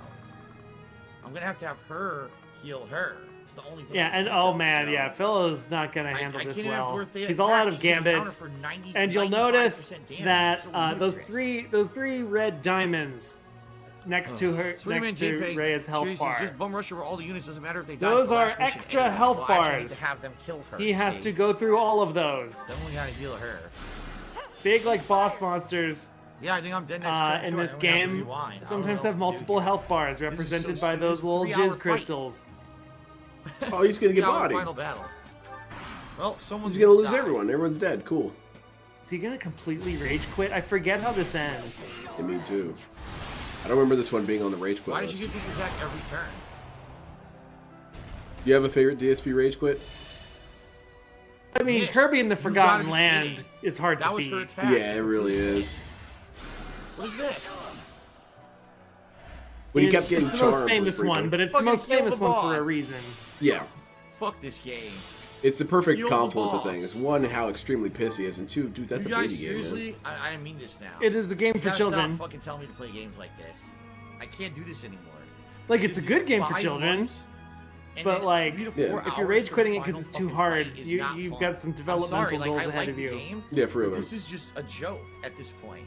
I'm gonna have to have her heal her. It's the only thing. Yeah, I can and think oh of, man, so- yeah, Phil is not gonna handle I this can't even have well. Dorothea He's all out of attack. She's gonna counter gambits, for 90 and you'll notice 95% damage. that It's so those three red diamonds next to her, So what do you mean, next to JPEG? Rhea's health Seriously, bar. Just bum rush over all the units. Doesn't matter if they die. Those for the are last mission extra anyway. health Well, I actually need bars. to have them kill her. He has see? to go through all of those. Then we gotta heal her. Big like boss monsters. Yeah, I think I'm dead next turn, In too. I this don't have to game, rewind. I don't sometimes know have what to do multiple here. health bars This is so represented by stupid. those This is a little 3-hour jizz fight. crystals. Oh, he's gonna get 3-hour bodied. Final battle. Well, someone's He's gonna lose die. everyone. Everyone's dead. Cool. Is he gonna completely rage quit? I forget how this ends. Yeah, me too. I don't remember this one being on the rage quit Why did list. you get this attack every turn? Do you have a favorite DSP rage quit? I mean, Yes, Kirby in the you Forgotten gotta be Land kidding. is hard That to was beat. her attack. Yeah, it really is. What is this? When he It's kept getting the charmed. most was famous pretty one, funny. but it's Fucking the most kill famous the one for a boss. reason. Yeah. Fuck this game. It's the perfect Kill the confluence of boss. things. One, how extremely pissed he is, and two, dude, that's You a guys baby game, man. seriously? I mean this now. It is a game You for gotta children. Stop fucking telling me to play games like this. I can't do this anymore. Like, it's This a good is game for 5 children, months, and but then like, 3 to 4 Yeah. if you're hours rage for quitting the it because final it's too fucking hard, fight is you've not got fun. some I'm developmental sorry, like, goals I ahead like of the you. game, Yeah, for real. but this is just a joke at this point.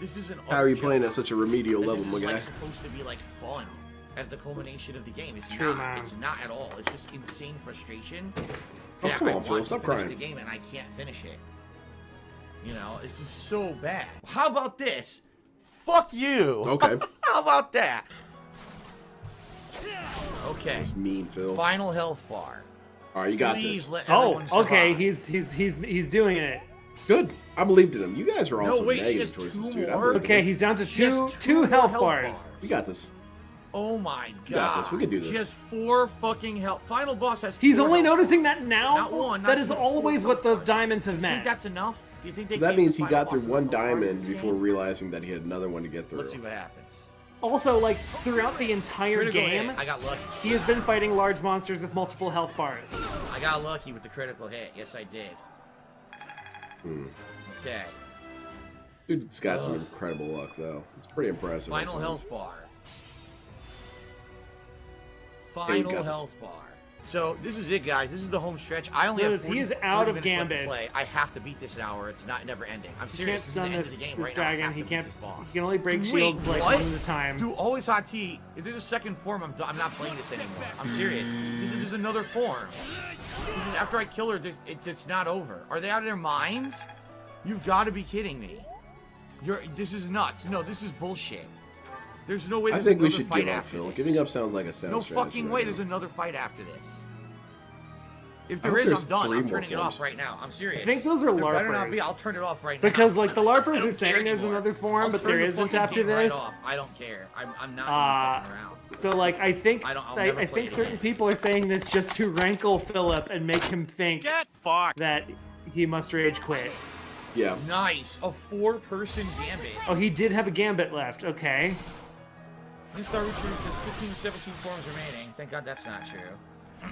This is an How are you joke. playing at such a remedial And level, this my is guy? like supposed to be like fun as the culmination of the game. It's True, not. man. It's not at all. It's just insane frustration. Oh, that come I on, Phil, want stop to finish crying. the game and I can't finish it. You know, this is so bad. How about this? Fuck you. Okay. How about that? Okay. That's mean, Phil. Final health bar. All right, you got Please this. let Oh, everyone okay, survive. he's doing it. Good. I believed in him. You guys are No, also wait, she negative has towards 2 this dude. I more? believe in Okay, him. he's down to She has two 2 two more health bars. You got this. Oh my god. You got this. We can do She this. has 4 fucking health. Final boss has 4 He's only health noticing that now. Not one, not that is two, always 4 what those health diamonds have Do you think meant. that's enough? Do you think they So that gave means the he final got through boss one enough bars in diamond this before game? realizing that he had another one to get through. Let's see what happens. Also, like throughout the entire Critical game, hit. I got lucky. he has been fighting large monsters with multiple health bars. I got lucky with the critical hit. Yes, I did. Okay. Dude's got some incredible luck, though. It's pretty impressive. Final that's health bar. Hey, we Final got this. health bar. So this is it, guys. This is the home stretch. I only have Notice 40, he is out 40 of minutes left to gambits. play. I have to beat this an hour. It's not never ending. I'm He serious. can't This is the stun end this, of the game this right now. I dragon. have He to beat can't. this boss. He can only break Wait, shields like what? one at a time. Dude, always hot tea. If there's a second form, I'm not playing this anymore. I'm serious. There's another form. This is after I kill her. It's not over. Are they out of their minds? You've got to be kidding me. This is nuts. No, this is bullshit. There's no way. I There's think we another should fight give up, after Phil. this. Giving up sounds like a sound No strategy fucking right way. now. There's another fight after this. If I there hope is, there's I'm done. 3 I'm more turning it forms. off right now. I'm serious. I think those are There better not be. LARPers. I'll turn it off right now. Because like the LARPers I are don't care saying there's anymore. another form, I'll but turn there the isn't fucking after game right this. off. I don't care. I'm not even fucking around. So like I think I'll I never play think it certain again. people are saying this just to rankle Philip and make him think that he must rage quit. Yeah. Nice. A 4-person gambit. Oh, he did have a gambit left. Okay. New Star Reacher says 15 to 17 forms remaining. Thank God that's not true.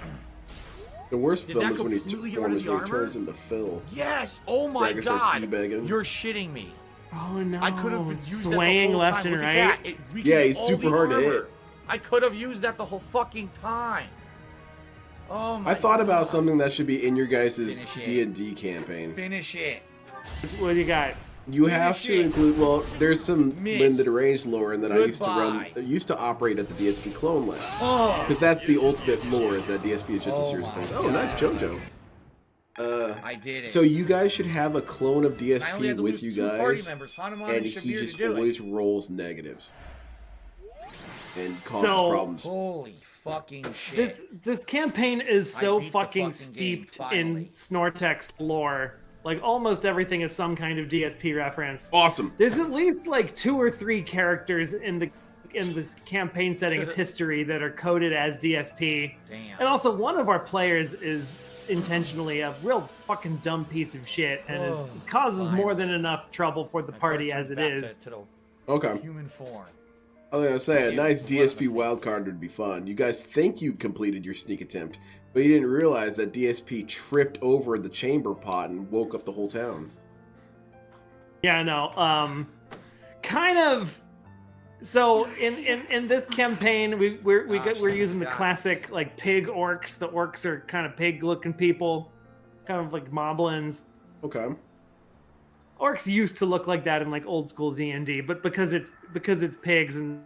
The worst Did film that is when he completely get form rid is of when the he armor? turns into Phil. Yes! Oh my Dragon starts God! teabagging. You're shitting me. Oh no! I could have used swaying that the whole left time. and Look at right. that. It Yeah, regained he's all super the hard to armor. hit. I could have used that the whole fucking time. Oh my I thought about God. something that should be in your guys' Finish it. D&D campaign. Finish it. What do you got? You have to include, well, there's some Missed. limited range lore in that I Goodbye. used to operate at the DSP Clone Labs. Oh. Because that's the ultimate lore, is that DSP is just a series of my things. Oh, nice JoJo. I did it. So you guys should have a clone of I only had DSP to with lose you 2 party guys, members, Hanuman and and he Shabir, just to do always it. rolls negatives. And causes So- problems. Holy fucking shit. This campaign is I so beat the fucking fucking steeped game, in finally. Snortex lore. Like almost everything is some kind of DSP reference. Awesome. There's at least like 2 or 3 characters in this campaign setting's history that are coded as DSP. Damn. And also one of our players is intentionally a real fucking dumb piece of shit and causes more than enough trouble for the party as it is. To the Okay. human form. I was gonna say, a nice DSP wildcard would be fun. You guys think you completed your sneak attempt, but you didn't realize that DSP tripped over the chamber pot and woke up the whole town. Yeah, no. Kind of. So in this campaign, we're using the classic like pig orcs. The orcs are kind of pig looking people, kind of like moblins. Okay. Orcs used to look like that in like old school D&D, but because it's pigs and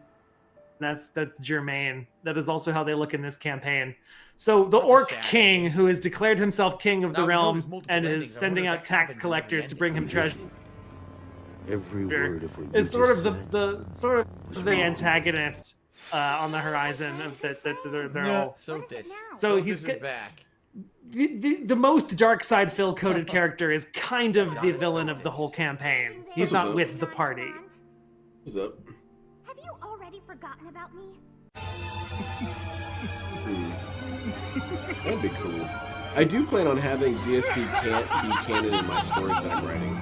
that's germane. That is also how they look in this campaign. So the orc king, who has declared himself king of the realm and is sending out tax collectors to bring him treasure, Every word of what is you sort of just said. the antagonist on the horizon of that they're all. Soak this. So Soak he's this is back. the most dark side Phil coded character is kind of the villain of the whole campaign. He's What's not up? with the party. What's up? Have you already forgotten about me? That'd be cool. I do plan on having DSP can't be canon in my stories that I'm writing.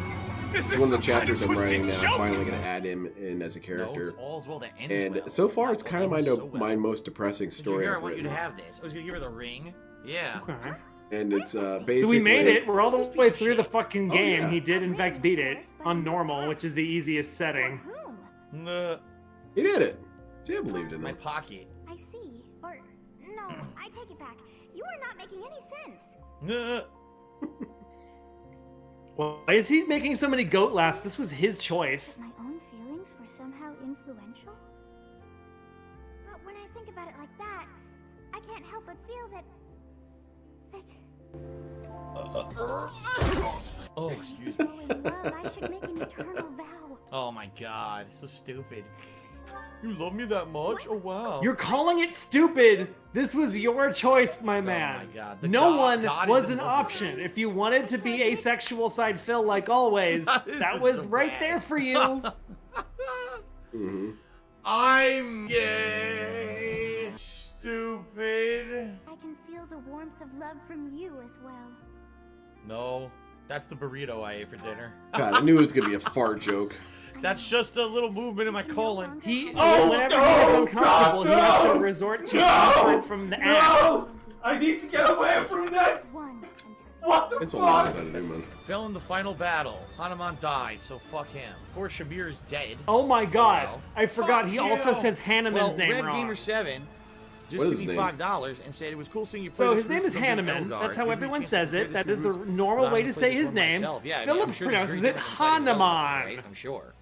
It's one of the chapters I'm writing now. I'm finally going to add him in as a character. All's well that ends And well. so far, it's kind of my, so well. my most depressing Did you story hear? I I've want you written. to have this. I was gonna give her the ring. Yeah. Okay. And it's basically... So we made it. We're all the way through the fucking game. yeah. He did in fact beat it on normal, which is the easiest setting. Nah. He did it. See, I believed in My him. pocket. I see. Or, no, I take it back. You are not making any sense. Nah. Why is he making so many goat laughs? This was his choice. My own feelings were somehow influential? But when I think about it like that, I can't help but feel that... Oh, excuse me. so in love, I should make an eternal vow. Oh my God, so stupid. You love me that much? Oh wow. You're calling it stupid. This was your choice, my man. my God. The No God- one God was is an in love with option. If you wanted to be asexual side Phil like always, This that is was so right bad. there for you. Mm-hmm. I'm gay. Stupid. I can feel the warmth of love from you as well. No, that's the burrito I ate for dinner. God, I knew it was going to be a fart joke. That's just a little movement in my colon. Whenever he gets uncomfortable, he has to resort to comfort from the ass. I need to get away from this! What the It's a lot fuck? of to do, man. Fell in the final battle. Hanuman died, so fuck him. Poor Shabir is dead. Oh my god. Well, I forgot he fuck also you. says Hanneman's name Red wrong. Gamer 7 just What is gave me his name? $5 and said it was cool seeing you play So this his name is Roots of the Hanneman. Eldar. That's how Gives me a everyone chance to says play it. this That for is the Roots. normal But way I'm to gonna say play this his for name. myself. Yeah, Philip I'm sure pronounces there's it great differences. I love it, Hanuman. right? I'm sure.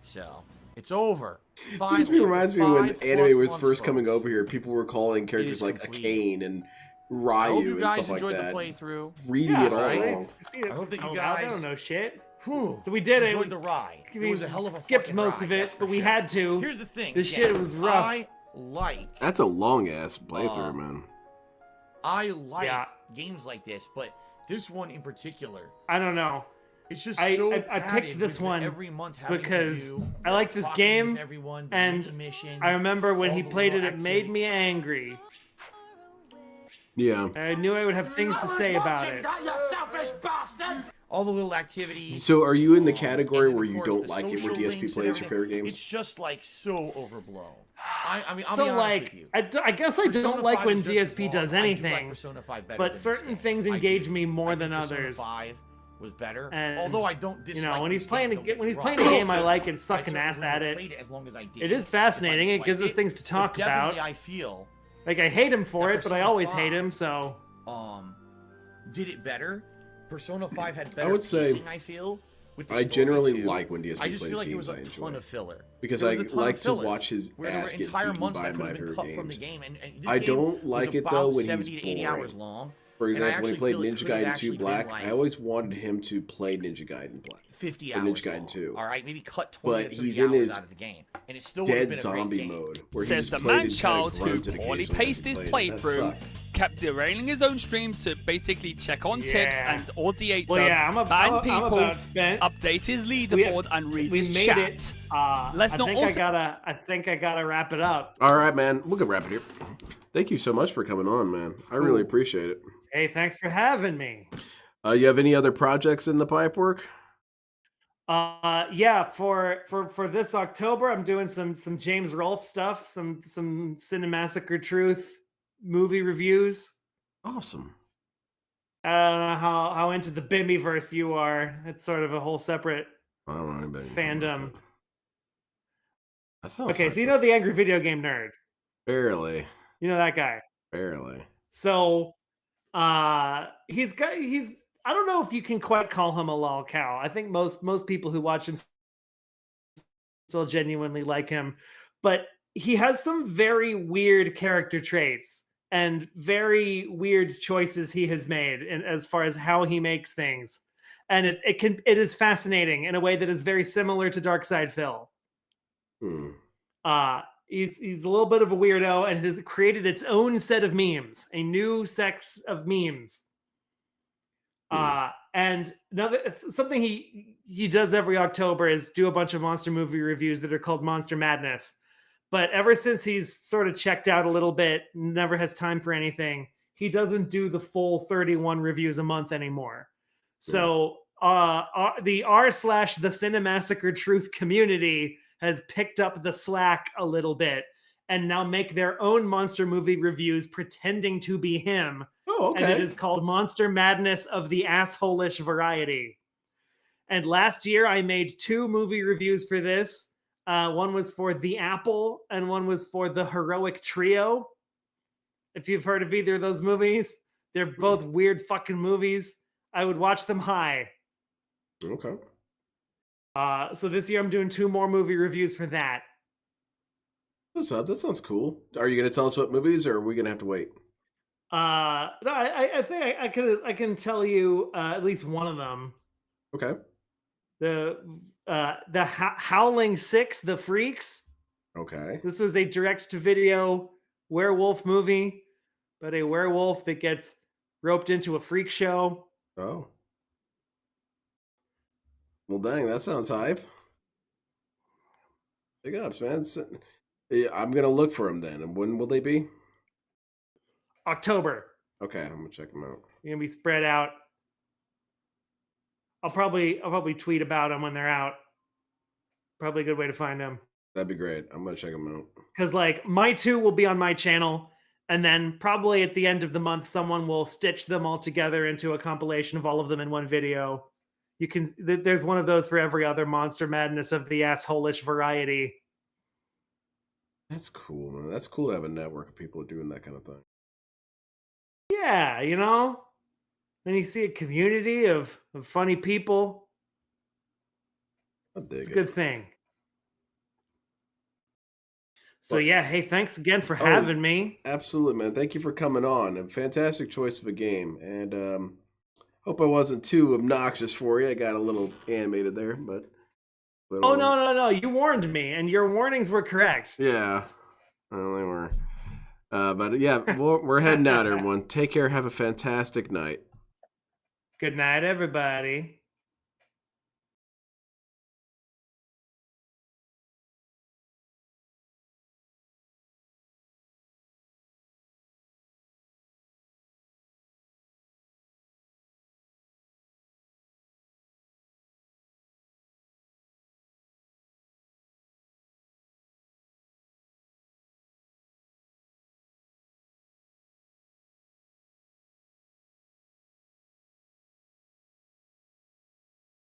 So, it's over. This Finally, reminds me when 5+ anime was months, first coming folks. over here, people were calling characters is like complete. Akane and I hope Ryu you and guys stuff like enjoyed that. the playthrough. Reading Yeah, it all right. wrong. I hope that you I guys don't know shit. Whew, So we did it. enjoyed the ride. It We was a hell of a skipped fucking most ride, of it, that's for but we sure. had to. Here's the thing. The shit was rough. I like That's a long ass playthrough, man. games like this, but this one in particular, I don't know. it's just I so picked padded this with one every month having because to do, I like this talking game, with everyone, the and mini missions, I remember when all he the played it, little it made me angry. Yeah. I knew I would have things to say about it. That, you selfish bastard! all the little activities. So are you in the category where you course, don't the like it when social DSP links plays and your favorite games? It's just like so overblown. I mean, I'll So be honest like, with you. I guess I Persona don't like 5 when is just as DSP long. does I do like anything, Persona 5 better but than certain this game. things I engage do. me more I than think Persona others. 5 was better. And, although I don't dislike you know, when he's this playing game, a don't when he's get playing me a wrong. game I like and I sucking certainly ass at wouldn't have it, played it as long as I did it is if I fascinating. It gives us disliked things to talk But definitely about. I feel Like I hate him for that it, but I Persona always 5, hate him. So did it better. Persona 5 had better I would say pacing, I feel. With the I story generally too. like when DSP I just plays feel like games there I was a enjoy. ton of filler. Because There I was a ton like of to filler, watch his where there ass were get entire beaten months by that could my have been favorite cut from the games. game. And this I game don't was like it about though when 70 he's to 80 boring. hours long. For and I example, when he actually played feel it Ninja could have Gaiden 2 actually been, Black, like, I always wanted him to play Ninja Gaiden Black. 50 or hours Ninja Gaiden 2. All right, maybe cut 20 But to 30 he's in hours his out of the game, and it still would have dead been a great zombie game. mode where he Says just the played and man-child kinda who grunted poorly occasionally paced as his he played it. That playthrough, sucked. kept derailing his own stream to basically check on tips Yeah. and audiate Well, them, yeah, I'm ban people, about spent. update his leaderboard, and read We his made chat. it. Let's I not think also... I think I gotta wrap it up. All right, man. We can wrap it here. Thank you so much for coming on, man. I really appreciate it. Hey, thanks for having me. You have any other projects in the pipe work? Yeah, for this October, I'm doing some James Rolfe stuff, some Cinemassacre Truth movie reviews. Awesome. I don't know how into the Bimbyverse you are. It's sort of a whole separate I don't know anybody fandom. That sounds Okay, like so you know the Angry Video Game Nerd. barely. You know that guy. Barely. So he's I don't know if you can quite call him a lol cow. I think most people who watch him still genuinely like him, but he has some very weird character traits and very weird choices he has made in, as far as how he makes things. And it is fascinating in a way that is very similar to Darkside Phil. He's a little bit of a weirdo and has created its own set of memes, a new sex of memes. And another something he does every October is do a bunch of monster movie reviews that are called Monster Madness. But ever since he's sort of checked out a little bit, never has time for anything, he doesn't do the full 31 reviews a month anymore. So the r/the Cinemassacre Truth community has picked up the slack a little bit and now make their own monster movie reviews pretending to be him. Oh, okay. And it is called Monster Madness of the Asshole-ish Variety. And last year I made 2 movie reviews for this. One was for The Apple and one was for The Heroic Trio. If you've heard of either of those movies, they're both weird fucking movies. I would watch them high. Okay. So this year I'm doing 2 more movie reviews for that. What's up? That sounds cool. Are you going to tell us what movies, or are we going to have to wait? No, I think I can tell you at least one of them. Okay. The Howling 6, The Freaks. Okay. This was a direct-to-video werewolf movie, but a werewolf that gets roped into a freak show. Oh. Well, dang, that sounds hype. Big ups, man. Yeah, I'm going to look for them then. And when will they be? October. Okay, I'm going to check them out. They're going to be spread out. I'll probably tweet about them when they're out. Probably a good way to find them. That'd be great. I'm going to check them out. Because like my 2 will be on my channel, and then probably at the end of the month, someone will stitch them all together into a compilation of all of them in one video. You can there's one of those for every other Monster Madness of the Asshole-ish Variety. That's cool, man. That's cool to have a network of people doing that kind of thing. Yeah, you know? Then you see a community of funny people. It's a good thing. So yeah, hey, thanks again for having me. Absolutely, man. Thank you for coming on. A fantastic choice of a game. And hope I wasn't too obnoxious for you. I got a little animated there, but... Oh, no. You warned me, and your warnings were correct. Yeah. Well, they were. But yeah, we're heading out, everyone. Take care. Have a fantastic night. Good night, everybody.